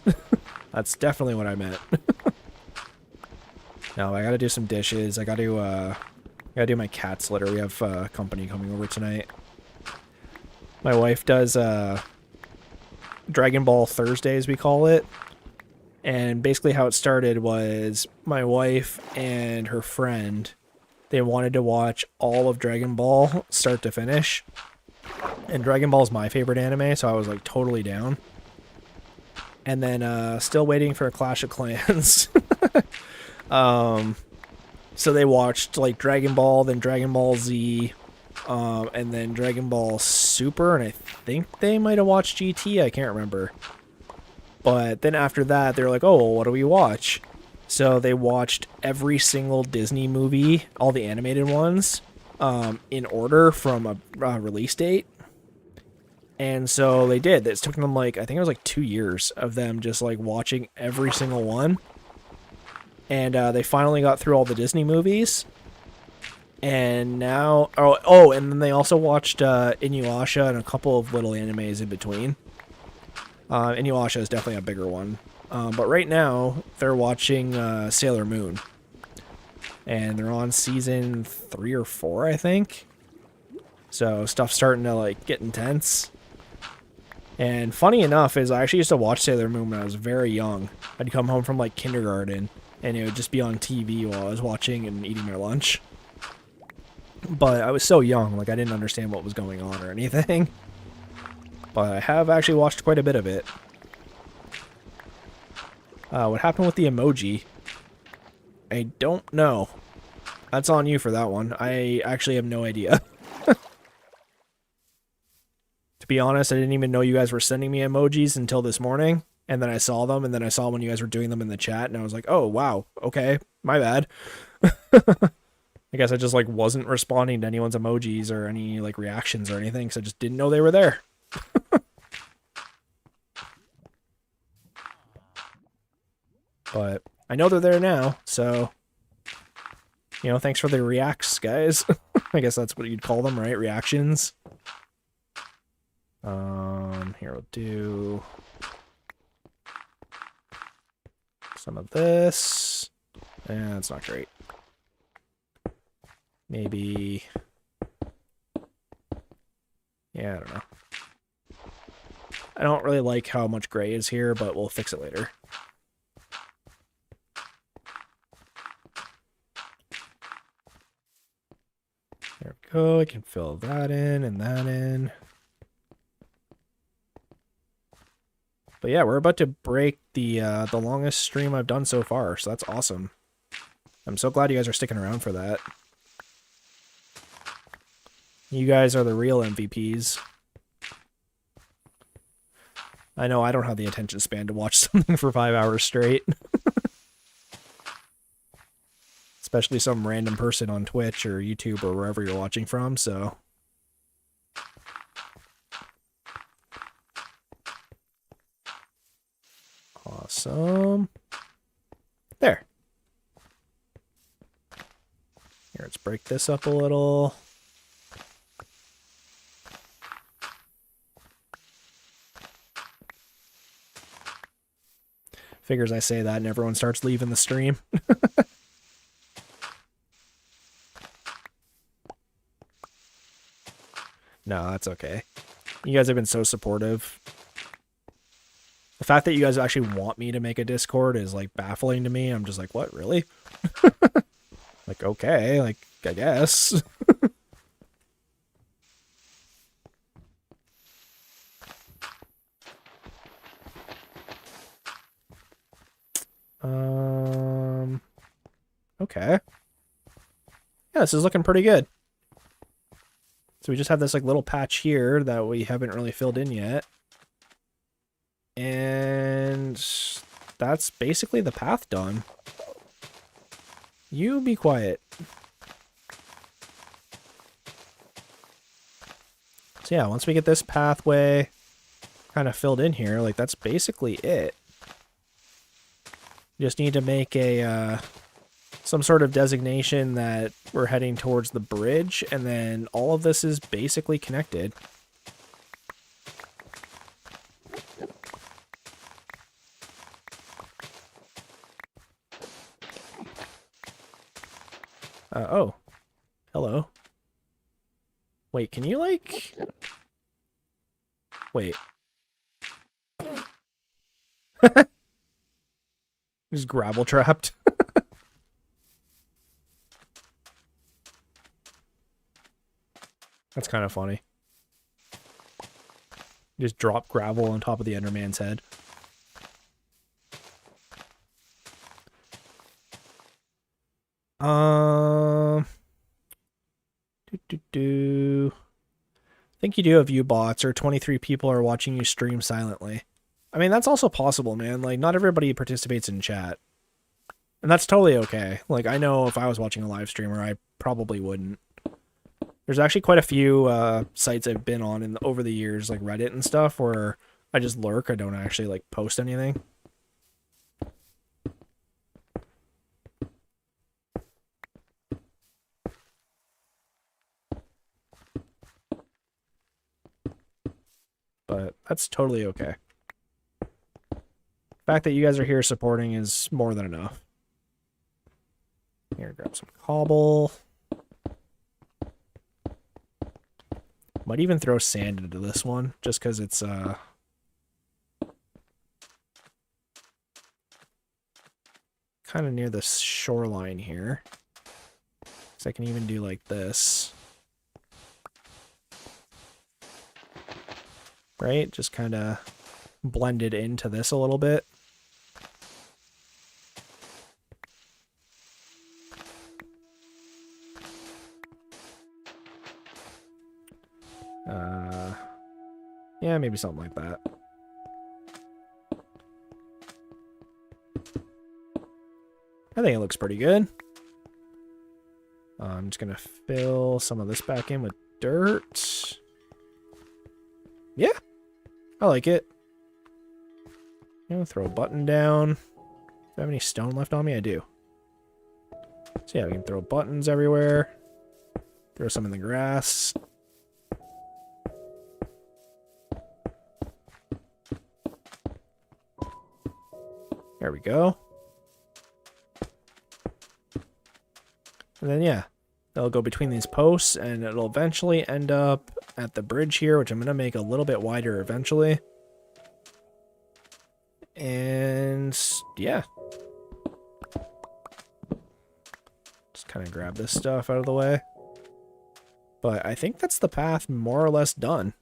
That's definitely what I meant. No, I gotta do some dishes. I gotta do my cat's litter. We have company coming over tonight. My wife does Dragon Ball Thursdays, we call it. And basically how it started was my wife and her friend, they wanted to watch all of Dragon Ball start to finish. And Dragon Ball is my favorite anime, so I was like totally down. And then still waiting for a Clash of Clans. So they watched like Dragon Ball, then Dragon Ball Z, and then Dragon Ball Super, and I think they might have watched GT, I can't remember. But then after that, they were like, oh, well, what do we watch? So they watched every single Disney movie, all the animated ones, in order from a release date. And so they did. It took them like, I think it was like 2 years of them just like watching every single one. And they finally got through all the Disney movies. And now... Oh, and then they also watched Inuyasha and a couple of little animes in between. Inuyasha is definitely a bigger one. But right now, they're watching Sailor Moon. And they're on season 3 or 4, I think. So stuff's starting to like get intense. And funny enough is I actually used to watch Sailor Moon when I was very young. I'd come home from like kindergarten, and it would just be on TV while I was watching and eating my lunch. But I was so young, like I didn't understand what was going on or anything. But I have actually watched quite a bit of it. What happened with the emoji? I don't know. That's on you for that one. I actually have no idea. To be honest, I didn't even know you guys were sending me emojis until this morning. And then I saw them, and then I saw when you guys were doing them in the chat, and I was like, oh, wow, okay, my bad. I guess I just, like, wasn't responding to anyone's emojis or any, like, reactions or anything, because I just didn't know they were there. But I know they're there now, so, you know, thanks for the reacts, guys. I guess that's what you'd call them, right? Reactions. Here we'll do some of this. And that's not great. Maybe, yeah, I don't know. I don't really like how much gray is here, but we'll fix it later. There we go. I can fill that in and that in. But yeah, we're about to break the longest stream I've done so far, so that's awesome. I'm so glad you guys are sticking around for that. You guys are the real MVPs. I know I don't have the attention span to watch something for 5 hours straight. Especially some random person on Twitch or YouTube or wherever you're watching from, so... Awesome. There. Here, let's break this up a little. Figures I say that and everyone starts leaving the stream. No, that's okay. You guys have been so supportive. The fact that you guys actually want me to make a Discord is, like, baffling to me. I'm just like, what, really? Like, okay, like, I guess. Okay. Yeah, this is looking pretty good. So we just have this, like, little patch here that we haven't really filled in yet. And that's basically the path done. You be quiet. So yeah, once we get this pathway kind of filled in here, like, that's basically it. You just need to make a some sort of designation that we're heading towards the bridge, and then all of this is basically connected. Oh. Hello. Wait, can you, like... Wait. Just gravel trapped. That's kind of funny. Just drop gravel on top of the Enderman's head. I think you do have U-bots, or 23 people are watching you stream silently. I mean, that's also possible, man. Like, not everybody participates in chat. And that's totally okay. Like, I know if I was watching a live streamer, I probably wouldn't. There's actually quite a few sites I've been on over the years, like Reddit and stuff, where I just lurk. I don't actually, like, post anything. But that's totally okay. The fact that you guys are here supporting is more than enough. Here, grab some cobble. Might even throw sand into this one, just because it's, kind of near the shoreline here. So I can even do like this. Right? Just kind of blend it into this a little bit. Yeah, maybe something like that. I think it looks pretty good. I'm just going to fill some of this back in with dirt. Yeah, I like it. You know, throw a button down. I have any stone left on me? I do. So yeah, we can throw buttons everywhere. Throw some in the grass. There we go. And then yeah, they'll go between these posts and it'll eventually end up at the bridge here, which I'm going to make a little bit wider eventually. And yeah. Just kind of grab this stuff out of the way. But I think that's the path more or less done.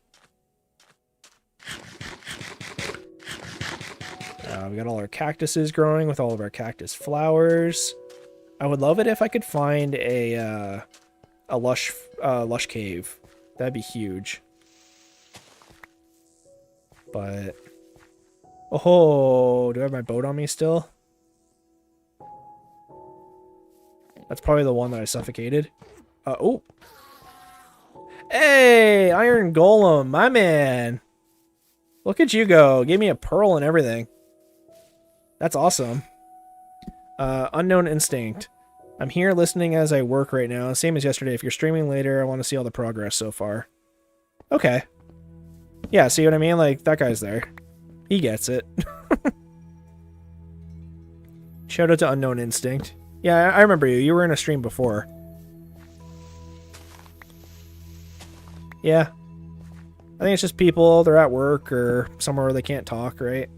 We got all our cactuses growing with all of our cactus flowers. I would love it if I could find a lush cave. That'd be huge. But oh, do I have my boat on me still? That's probably the one that I suffocated. Oh. Hey, Iron Golem, my man. Look at you go. Gave me a pearl and everything. That's awesome. Unknown Instinct. I'm here listening as I work right now. Same as yesterday. If you're streaming later, I want to see all the progress so far. Okay. Yeah, see what I mean? Like, that guy's there. He gets it. Shout out to Unknown Instinct. Yeah, I remember you. You were in a stream before. Yeah. I think it's just people, they're at work or somewhere where they can't talk, right?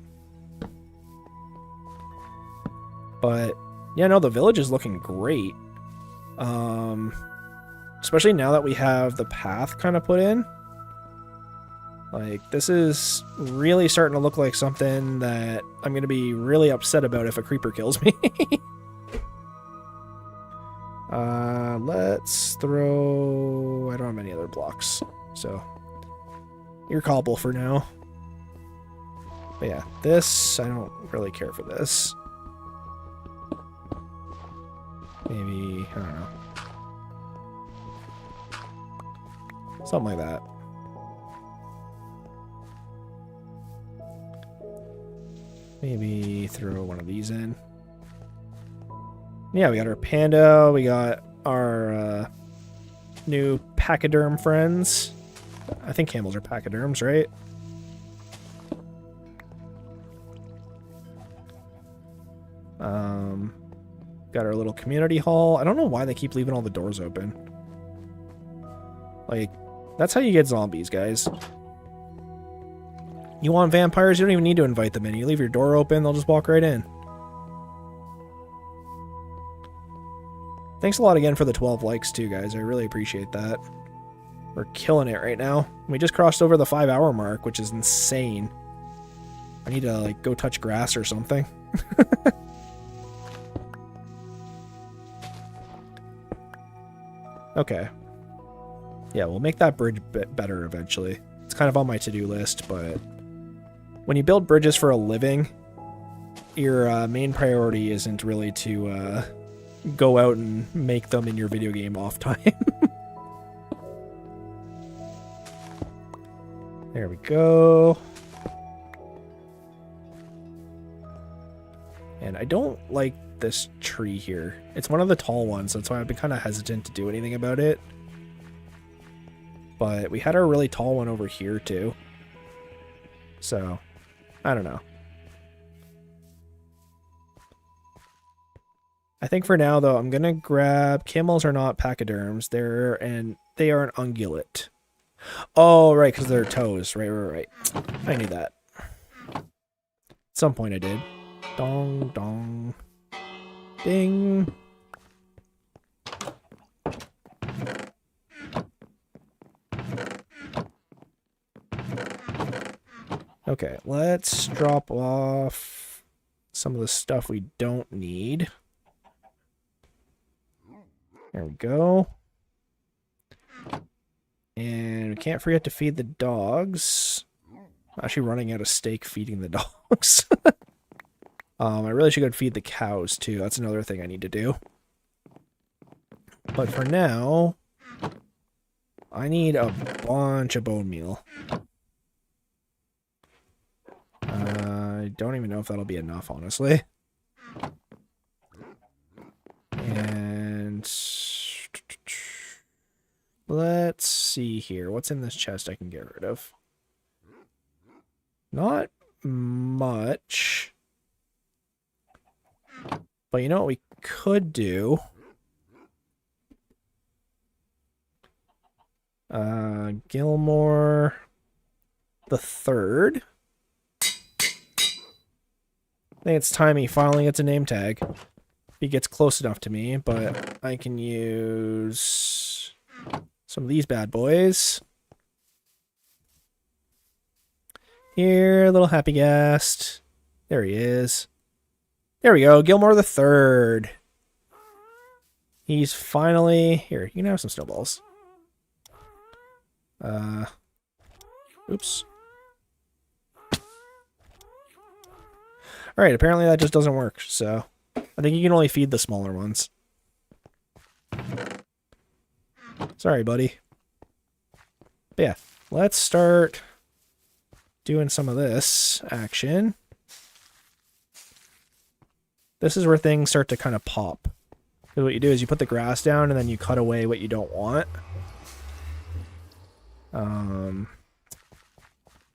But, yeah, no, the village is looking great. Especially now that we have the path kind of put in. Like, this is really starting to look like something that I'm going to be really upset about if a creeper kills me. Let's throw... I don't have any other blocks, so... You're cobble for now. But yeah, this, I don't really care for this. Maybe, I don't know. Something like that. Maybe throw one of these in. Yeah, we got our panda. We got our new pachyderm friends. I think camels are pachyderms, right? Got our little community hall. I don't know why they keep leaving all the doors open. Like, that's how you get zombies, guys. You want vampires? You don't even need to invite them in. You leave your door open, they'll just walk right in. Thanks a lot again for the 12 likes too, guys. I really appreciate that. We're killing it right now. We just crossed over the 5-hour mark, which is insane. I need to, like, go touch grass or something. Okay. Yeah, we'll make that bridge better eventually. It's kind of on my to-do list, but when you build bridges for a living, your main priority isn't really to go out and make them in your video game off time. There we go. And I don't like this tree here. It's one of the tall ones, so that's why I've been kind of hesitant to do anything about it. But we had our really tall one over here too. So, I don't know. I think for now though, I'm gonna grab... Camels are not pachyderms. They are an ungulate. Oh, right, because they're toes. Right. I knew that. At some point I did. Dong, dong. Ding. Okay, let's drop off some of the stuff we don't need. There we go. And we can't forget to feed the dogs. I'm actually running out of steak feeding the dogs. I really should go feed the cows too. That's another thing I need to do. But for now, I need a bunch of bone meal. I don't even know if that'll be enough, honestly. here. What's in this chest I can get rid of? Not much. But you know what we could do? Gilmore the Third. I think it's time he finally gets a name tag. He gets close enough to me, but I can use some of these bad boys. Here, little happy guest. There he is. There we go, Gilmore the Third. He's finally... Here, you can have some snowballs. Oops. Alright, apparently that just doesn't work, so... I think you can only feed the smaller ones. Sorry, buddy. But yeah, let's start doing some of this action. This is where things start to kind of pop. Because what you do is you put the grass down and then you cut away what you don't want.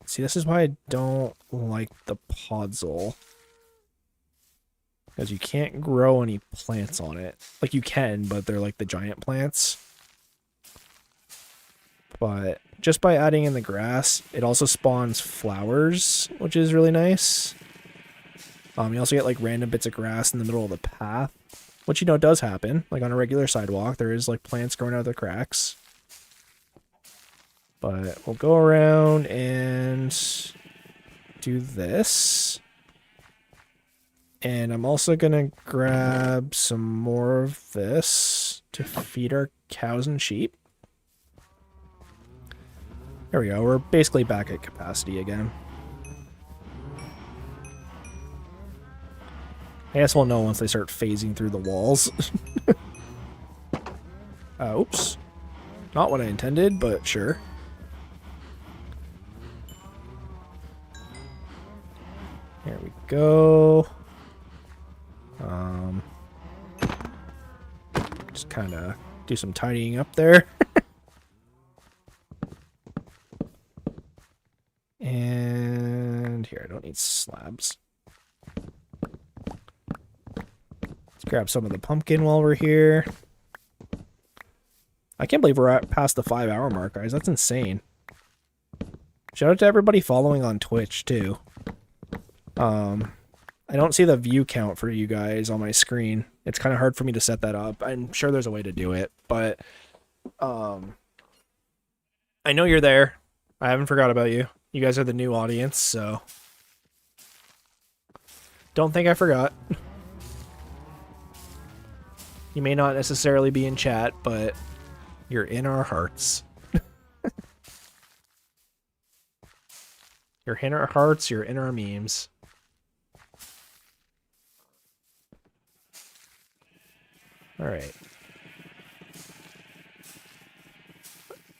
See, this is why I don't like the podzol. Because you can't grow any plants on it. Like, you can, but they're like the giant plants. But just by adding in the grass, it also spawns flowers, which is really nice. You also get like random bits of grass in the middle of the path, which, you know, does happen. Like on a regular sidewalk, there is like plants growing out of the cracks. But we'll go around and do this. And I'm also going to grab some more of this to feed our cows and sheep. There we go. We're basically back at capacity again. I guess we'll know once they start phasing through the walls. Oops. Not what I intended, but sure. There we go. Just kind of do some tidying up there. And here, I don't need slabs. Let's grab some of the pumpkin while we're here. I can't believe we're at past the 5-hour mark, guys. That's insane. Shout out to everybody following on Twitch, too. I don't see the view count for you guys on my screen. It's kind of hard for me to set that up. I'm sure there's a way to do it, but I know you're there. I haven't forgot about you. You guys are the new audience, so don't think I forgot. You may not necessarily be in chat, but you're in our hearts. You're in our hearts, you're in our memes. Alright.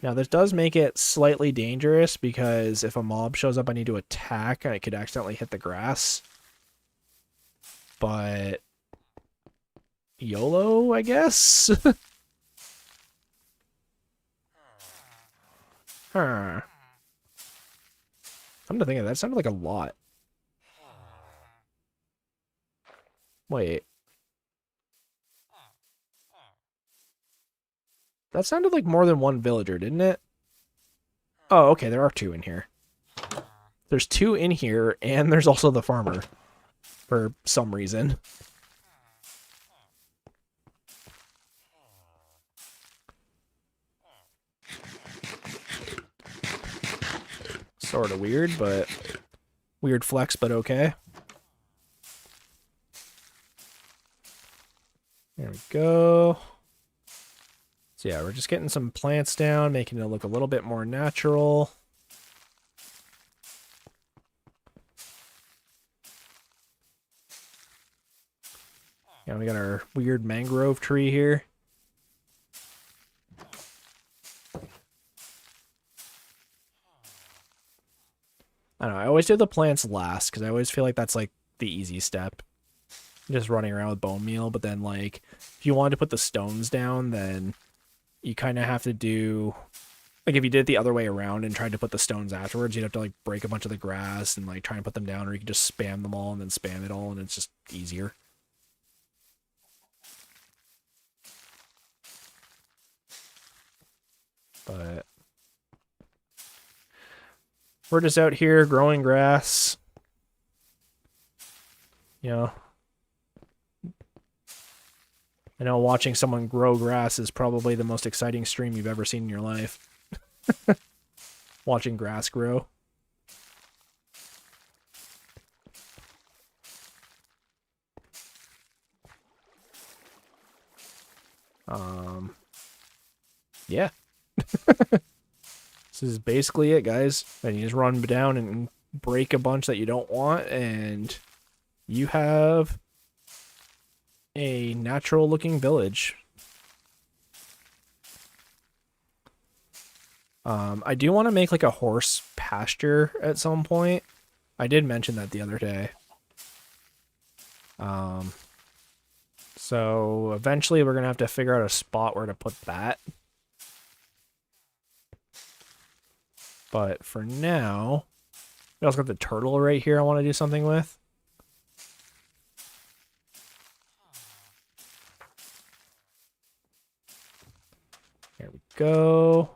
Now this does make it slightly dangerous because if a mob shows up I need to attack, I could accidentally hit the grass. But YOLO, I guess? Huh. Come to think of it, that sounded like a lot. Wait. That sounded like more than one villager, didn't it? Oh, okay, there are two in here. There's two in here, and there's also the farmer. For some reason. Sort of weird, but... Weird flex, but okay. There we go. So yeah, we're just getting some plants down, making it look a little bit more natural. Yeah, we got our weird mangrove tree here. I don't know, I always do the plants last, because I always feel like that's like the easy step. Just running around with bone meal, but then like, if you wanted to put the stones down, then you kind of have to do Like if you did it the other way around and tried to put the stones afterwards, you'd have to like break a bunch of the grass and like try and put them down, or you could just spam them all and then spam it all, and it's just easier. But we're just out here growing grass. You know, I know watching someone grow grass is probably the most exciting stream you've ever seen in your life. Watching grass grow. Yeah. This is basically it, guys. And you just run down and break a bunch that you don't want, and you have a natural looking village. I do want to make like a horse pasture at some point. I did mention that the other day. So eventually we're going to have to figure out a spot where to put that. But for now, we also got the turtle right here I want to do something with. There we go.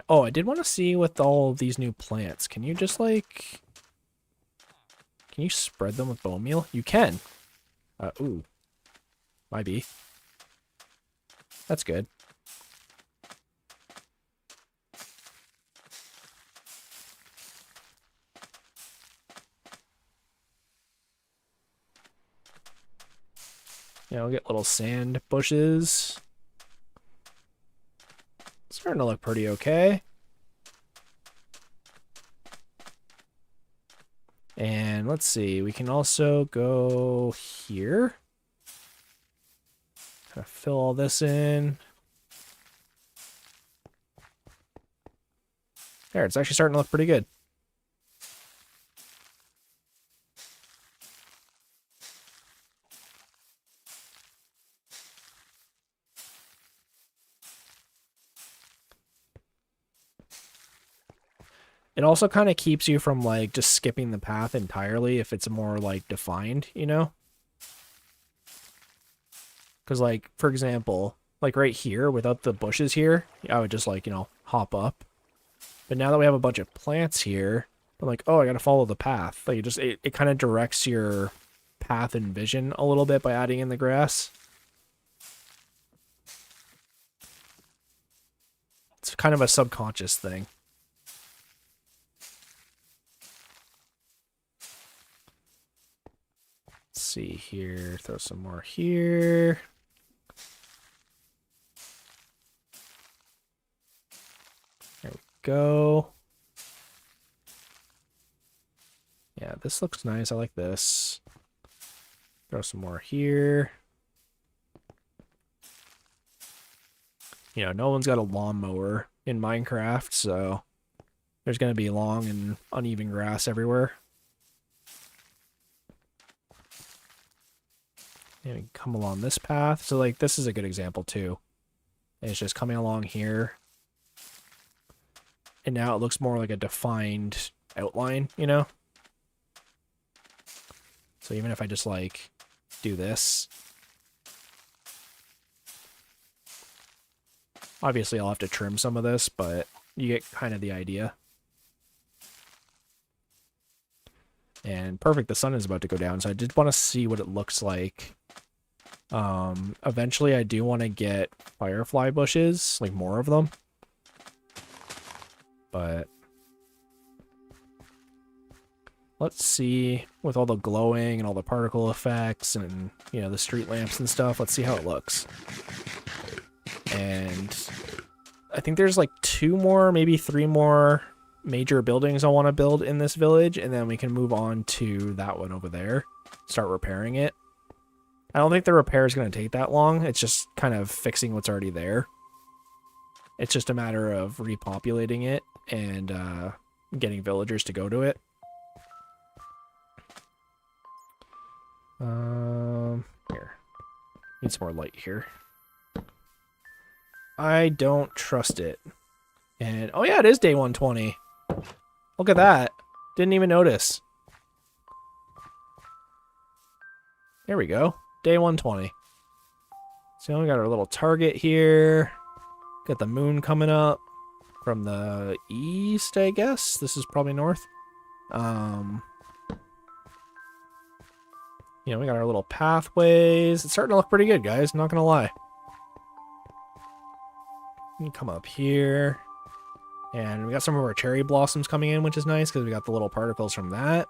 Oh, I did want to see with all of these new plants. Can you just like... Can you spread them with bone meal? You can. Ooh. Might be. That's good. You know, get little sand bushes. Starting to look pretty okay. And let's see, we can also go here. Kind of fill all this in. There, it's actually starting to look pretty good. It also kind of keeps you from like just skipping the path entirely if it's more like defined, you know? Because like, for example, like right here without the bushes here, I would just like, you know, hop up. But now that we have a bunch of plants here, I'm like, oh, I got to follow the path. Like it kind of directs your path and vision a little bit by adding in the grass. It's kind of a subconscious thing. Let's see here, throw some more here. There we go. Yeah, this looks nice. I like this. Throw some more here. You know, no one's got a lawnmower in Minecraft, so there's going to be long and uneven grass everywhere. And we come along this path. So, like, this is a good example, too. And it's just coming along here. And now it looks more like a defined outline, you know? So even if I just, like, do this. Obviously, I'll have to trim some of this, but you get kind of the idea. And perfect, the sun is about to go down, so I did want to see what it looks like. Eventually I do want to get firefly bushes, like more of them. But let's see, with all the glowing and all the particle effects and, you know, the street lamps and stuff, let's see how it looks. And I think there's like 2 more, maybe 3 more major buildings I want to build in this village, and then we can move on to that one over there, start repairing it. I don't think the repair is going to take that long. It's just kind of fixing what's already there. It's just a matter of repopulating it and getting villagers to go to it. Here. Need some more light here. I don't trust it. And, oh yeah, it is day 120. Look at that. Didn't even notice. There we go. Day 120. So we got our little target here. Got the moon coming up from the east, I guess. This is probably north. You know, we got our little pathways. It's starting to look pretty good, guys. Not gonna lie. We can come up here. And we got some of our cherry blossoms coming in, which is nice because we got the little particles from that.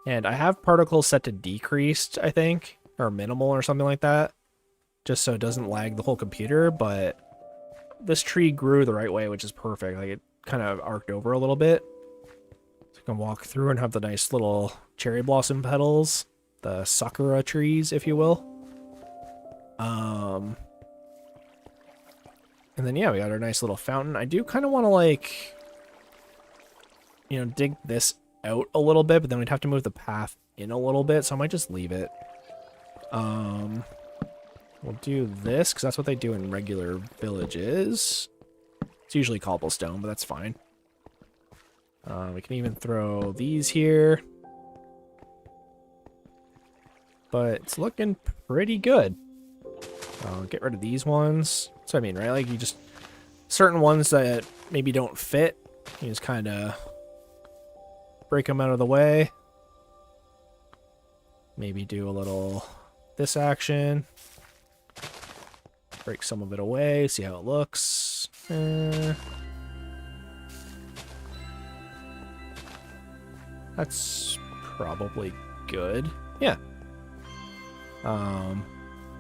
And I have particles set to decreased, I think, or minimal or something like that, just so it doesn't lag the whole computer. But this tree grew the right way, which is perfect. Like, it kind of arced over a little bit. So you can walk through and have the nice little cherry blossom petals, the sakura trees, if you will. And then, yeah, we got our nice little fountain. I do kind of want to, like, you know, dig this out a little bit, but then we'd have to move the path in a little bit, so I might just leave it. We'll do this, because that's what they do in regular villages. It's usually cobblestone, but that's fine. We can even throw these here. But it's looking pretty good. Get rid of these ones. That's what I mean, right? Like, you just... certain ones that maybe don't fit, you just kind of break them out of the way. Maybe do a little this action. Break some of it away, see how it looks. That's probably good. Yeah.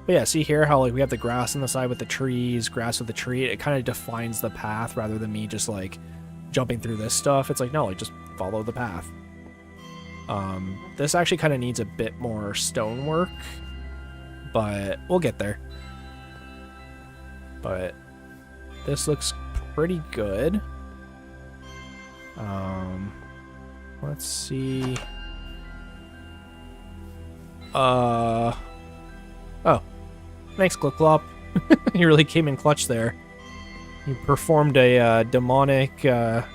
But yeah, see here how like we have the grass on the side with the trees, grass with the tree. It kind of defines the path rather than me just like jumping through this stuff. It's like, no, like just follow the path. This actually kind of needs a bit more stonework, but we'll get there. But this looks pretty good. Let's see. Oh. Thanks, Clip-Clop. You really came in clutch there. You performed a demonic... there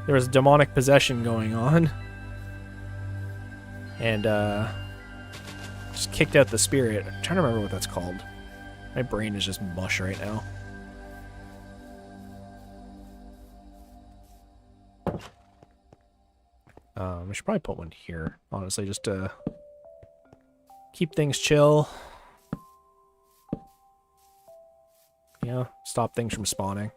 was demonic possession going on. And, just kicked out the spirit. I'm trying to remember what that's called. My brain is just mush right now. I should probably put one here, honestly, just to keep things chill. You know, stop things from spawning.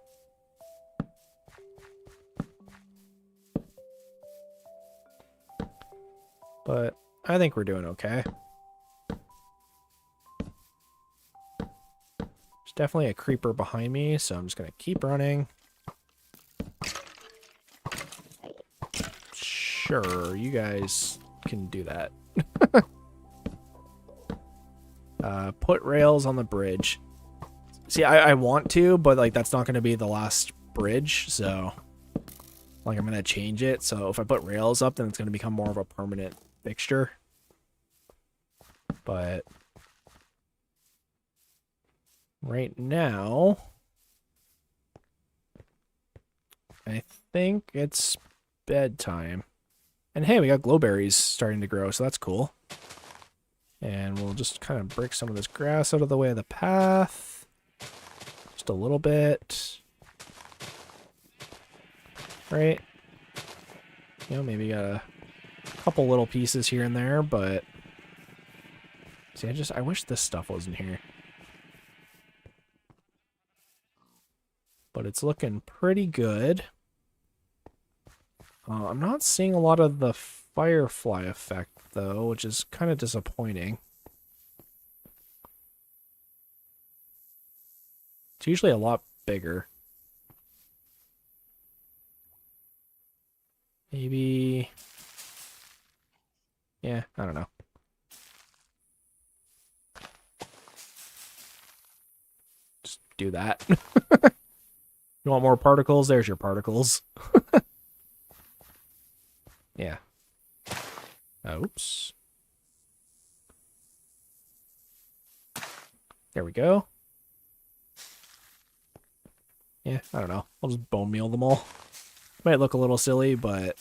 But I think we're doing okay. There's definitely a creeper behind me, so I'm just gonna keep running. Sure, you guys can do that. Put rails on the bridge. See, I want to, but like that's not going to be the last bridge, so like I'm going to change it. So if I put rails up, then it's going to become more of a permanent fixture. But right now, I think it's bedtime. And hey, we got glowberries starting to grow, so that's cool. And we'll just kind of break some of this grass out of the way of the path. Just a little bit. Right? You know, maybe got a couple little pieces here and there, but... see, I wish this stuff wasn't here. But it's looking pretty good. I'm not seeing a lot of the firefly effect, though, which is kind of disappointing. It's usually a lot bigger. Maybe... yeah, I don't know. Just do that. You want more particles? There's your particles. Yeah. Oops. There we go. Yeah, I don't know. I'll just bone meal them all. Might look a little silly, but...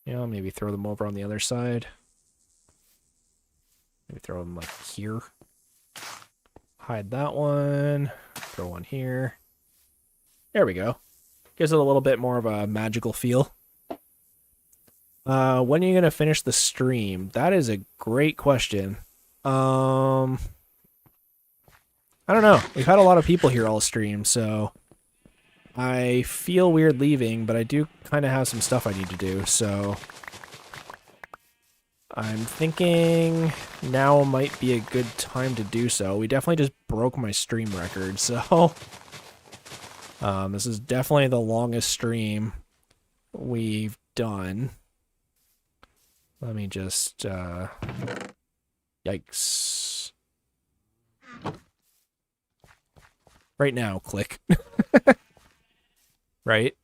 Yeah, maybe throw them over on the other side. Maybe throw them like here. Hide that one. Throw one here. There we go. Gives it a little bit more of a magical feel. When are you going to finish the stream? That is a great question. I don't know. We've had a lot of people here all stream, so I feel weird leaving, but I do kind of have some stuff I need to do, so I'm thinking now might be a good time to do so. We definitely just broke my stream record, so this is definitely the longest stream we've done. Let me just, yikes. Right now, click. Right?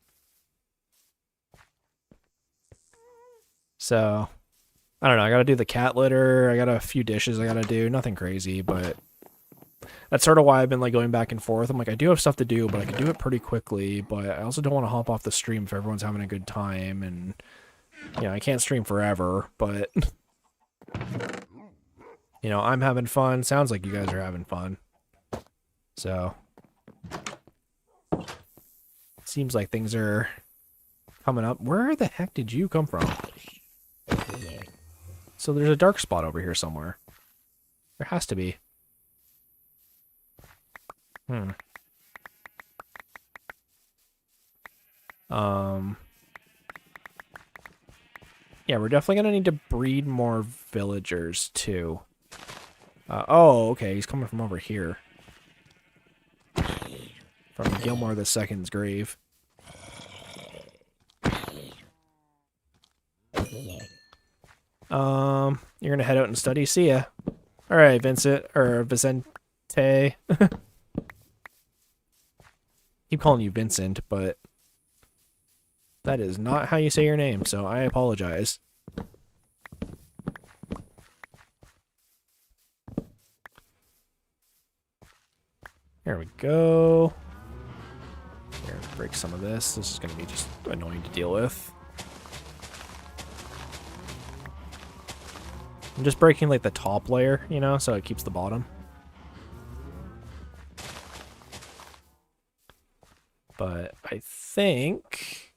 So, I don't know, I gotta do the cat litter, I got a few dishes I gotta do, nothing crazy, but that's sort of why I've been like going back and forth. I'm like, I do have stuff to do, but I can do it pretty quickly, but I also don't want to hop off the stream if everyone's having a good time, and, you know, I can't stream forever, but, you know, I'm having fun, sounds like you guys are having fun, so, seems like things are coming up. Where the heck did you come from? So there's a dark spot over here somewhere. There has to be. Yeah, we're definitely gonna need to breed more villagers too. Oh, okay, he's coming from over here. From Gilmore II's grave. You're gonna head out and study. See ya. Alright, Vicente. Keep calling you Vincent, but that is not how you say your name, so I apologize. There we go. Here, break some of this. This is going to be just annoying to deal with. I'm just breaking like the top layer, you know, so it keeps the bottom. But I think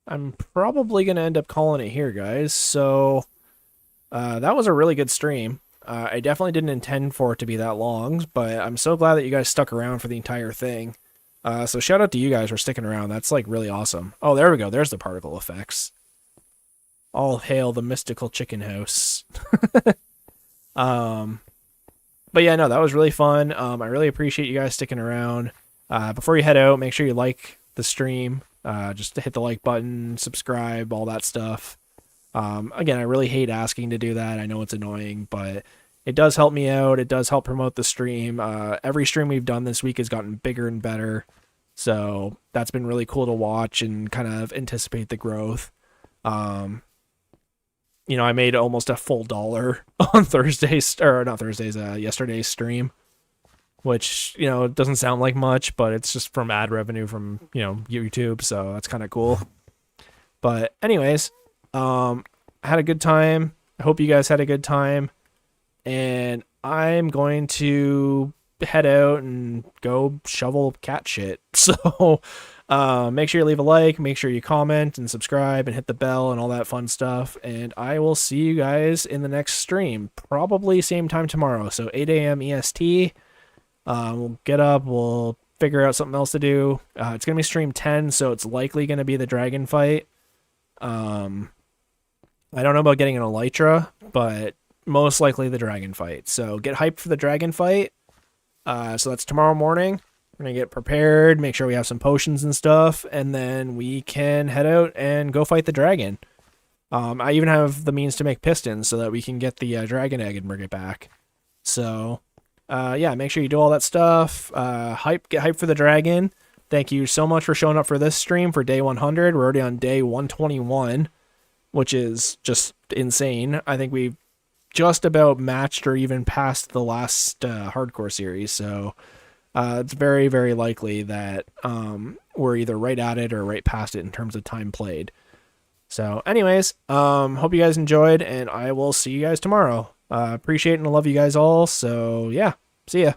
I'm probably going to end up calling it here, guys. So that was a really good stream. I definitely didn't intend for it to be that long, but I'm so glad that you guys stuck around for the entire thing. So shout out to you guys for sticking around. That's like really awesome. Oh, there we go. There's the particle effects. All hail the mystical chicken house. But yeah, no, that was really fun. I really appreciate you guys sticking around. Before you head out, make sure you like the stream. Just to hit the like button, subscribe, all that stuff. Again, I really hate asking to do that. I know it's annoying, but it does help me out. It does help promote the stream. Every stream we've done this week has gotten bigger and better. So that's been really cool to watch and kind of anticipate the growth. You know, I made almost a full $1 on yesterday's stream, which, you know, doesn't sound like much, but it's just from ad revenue from, you know, YouTube. So that's kind of cool. But anyways, I had a good time. I hope you guys had a good time. And I'm going to head out and go shovel cat shit. So make sure you leave a like, make sure you comment and subscribe and hit the bell and all that fun stuff. And I will see you guys in the next stream, probably same time tomorrow. So 8 a.m. EST. We'll get up, we'll figure out something else to do. It's going to be stream 10, so it's likely going to be the dragon fight. I don't know about getting an elytra, but most likely the dragon fight. So get hyped for the dragon fight. So that's tomorrow morning. We're going to get prepared, make sure we have some potions and stuff, and then we can head out and go fight the dragon. I even have the means to make pistons so that we can get the dragon egg and bring it back. So, yeah, make sure you do all that stuff. Get hyped for the dragon. Thank you so much for showing up for this stream for day 100. We're already on day 121. which is just insane. I think we've just about matched or even passed the last hardcore series, so it's very, very likely that we're either right at it or right past it in terms of time played. So anyways, hope you guys enjoyed, and I will see you guys tomorrow. Appreciate and love you guys all, so yeah, see ya.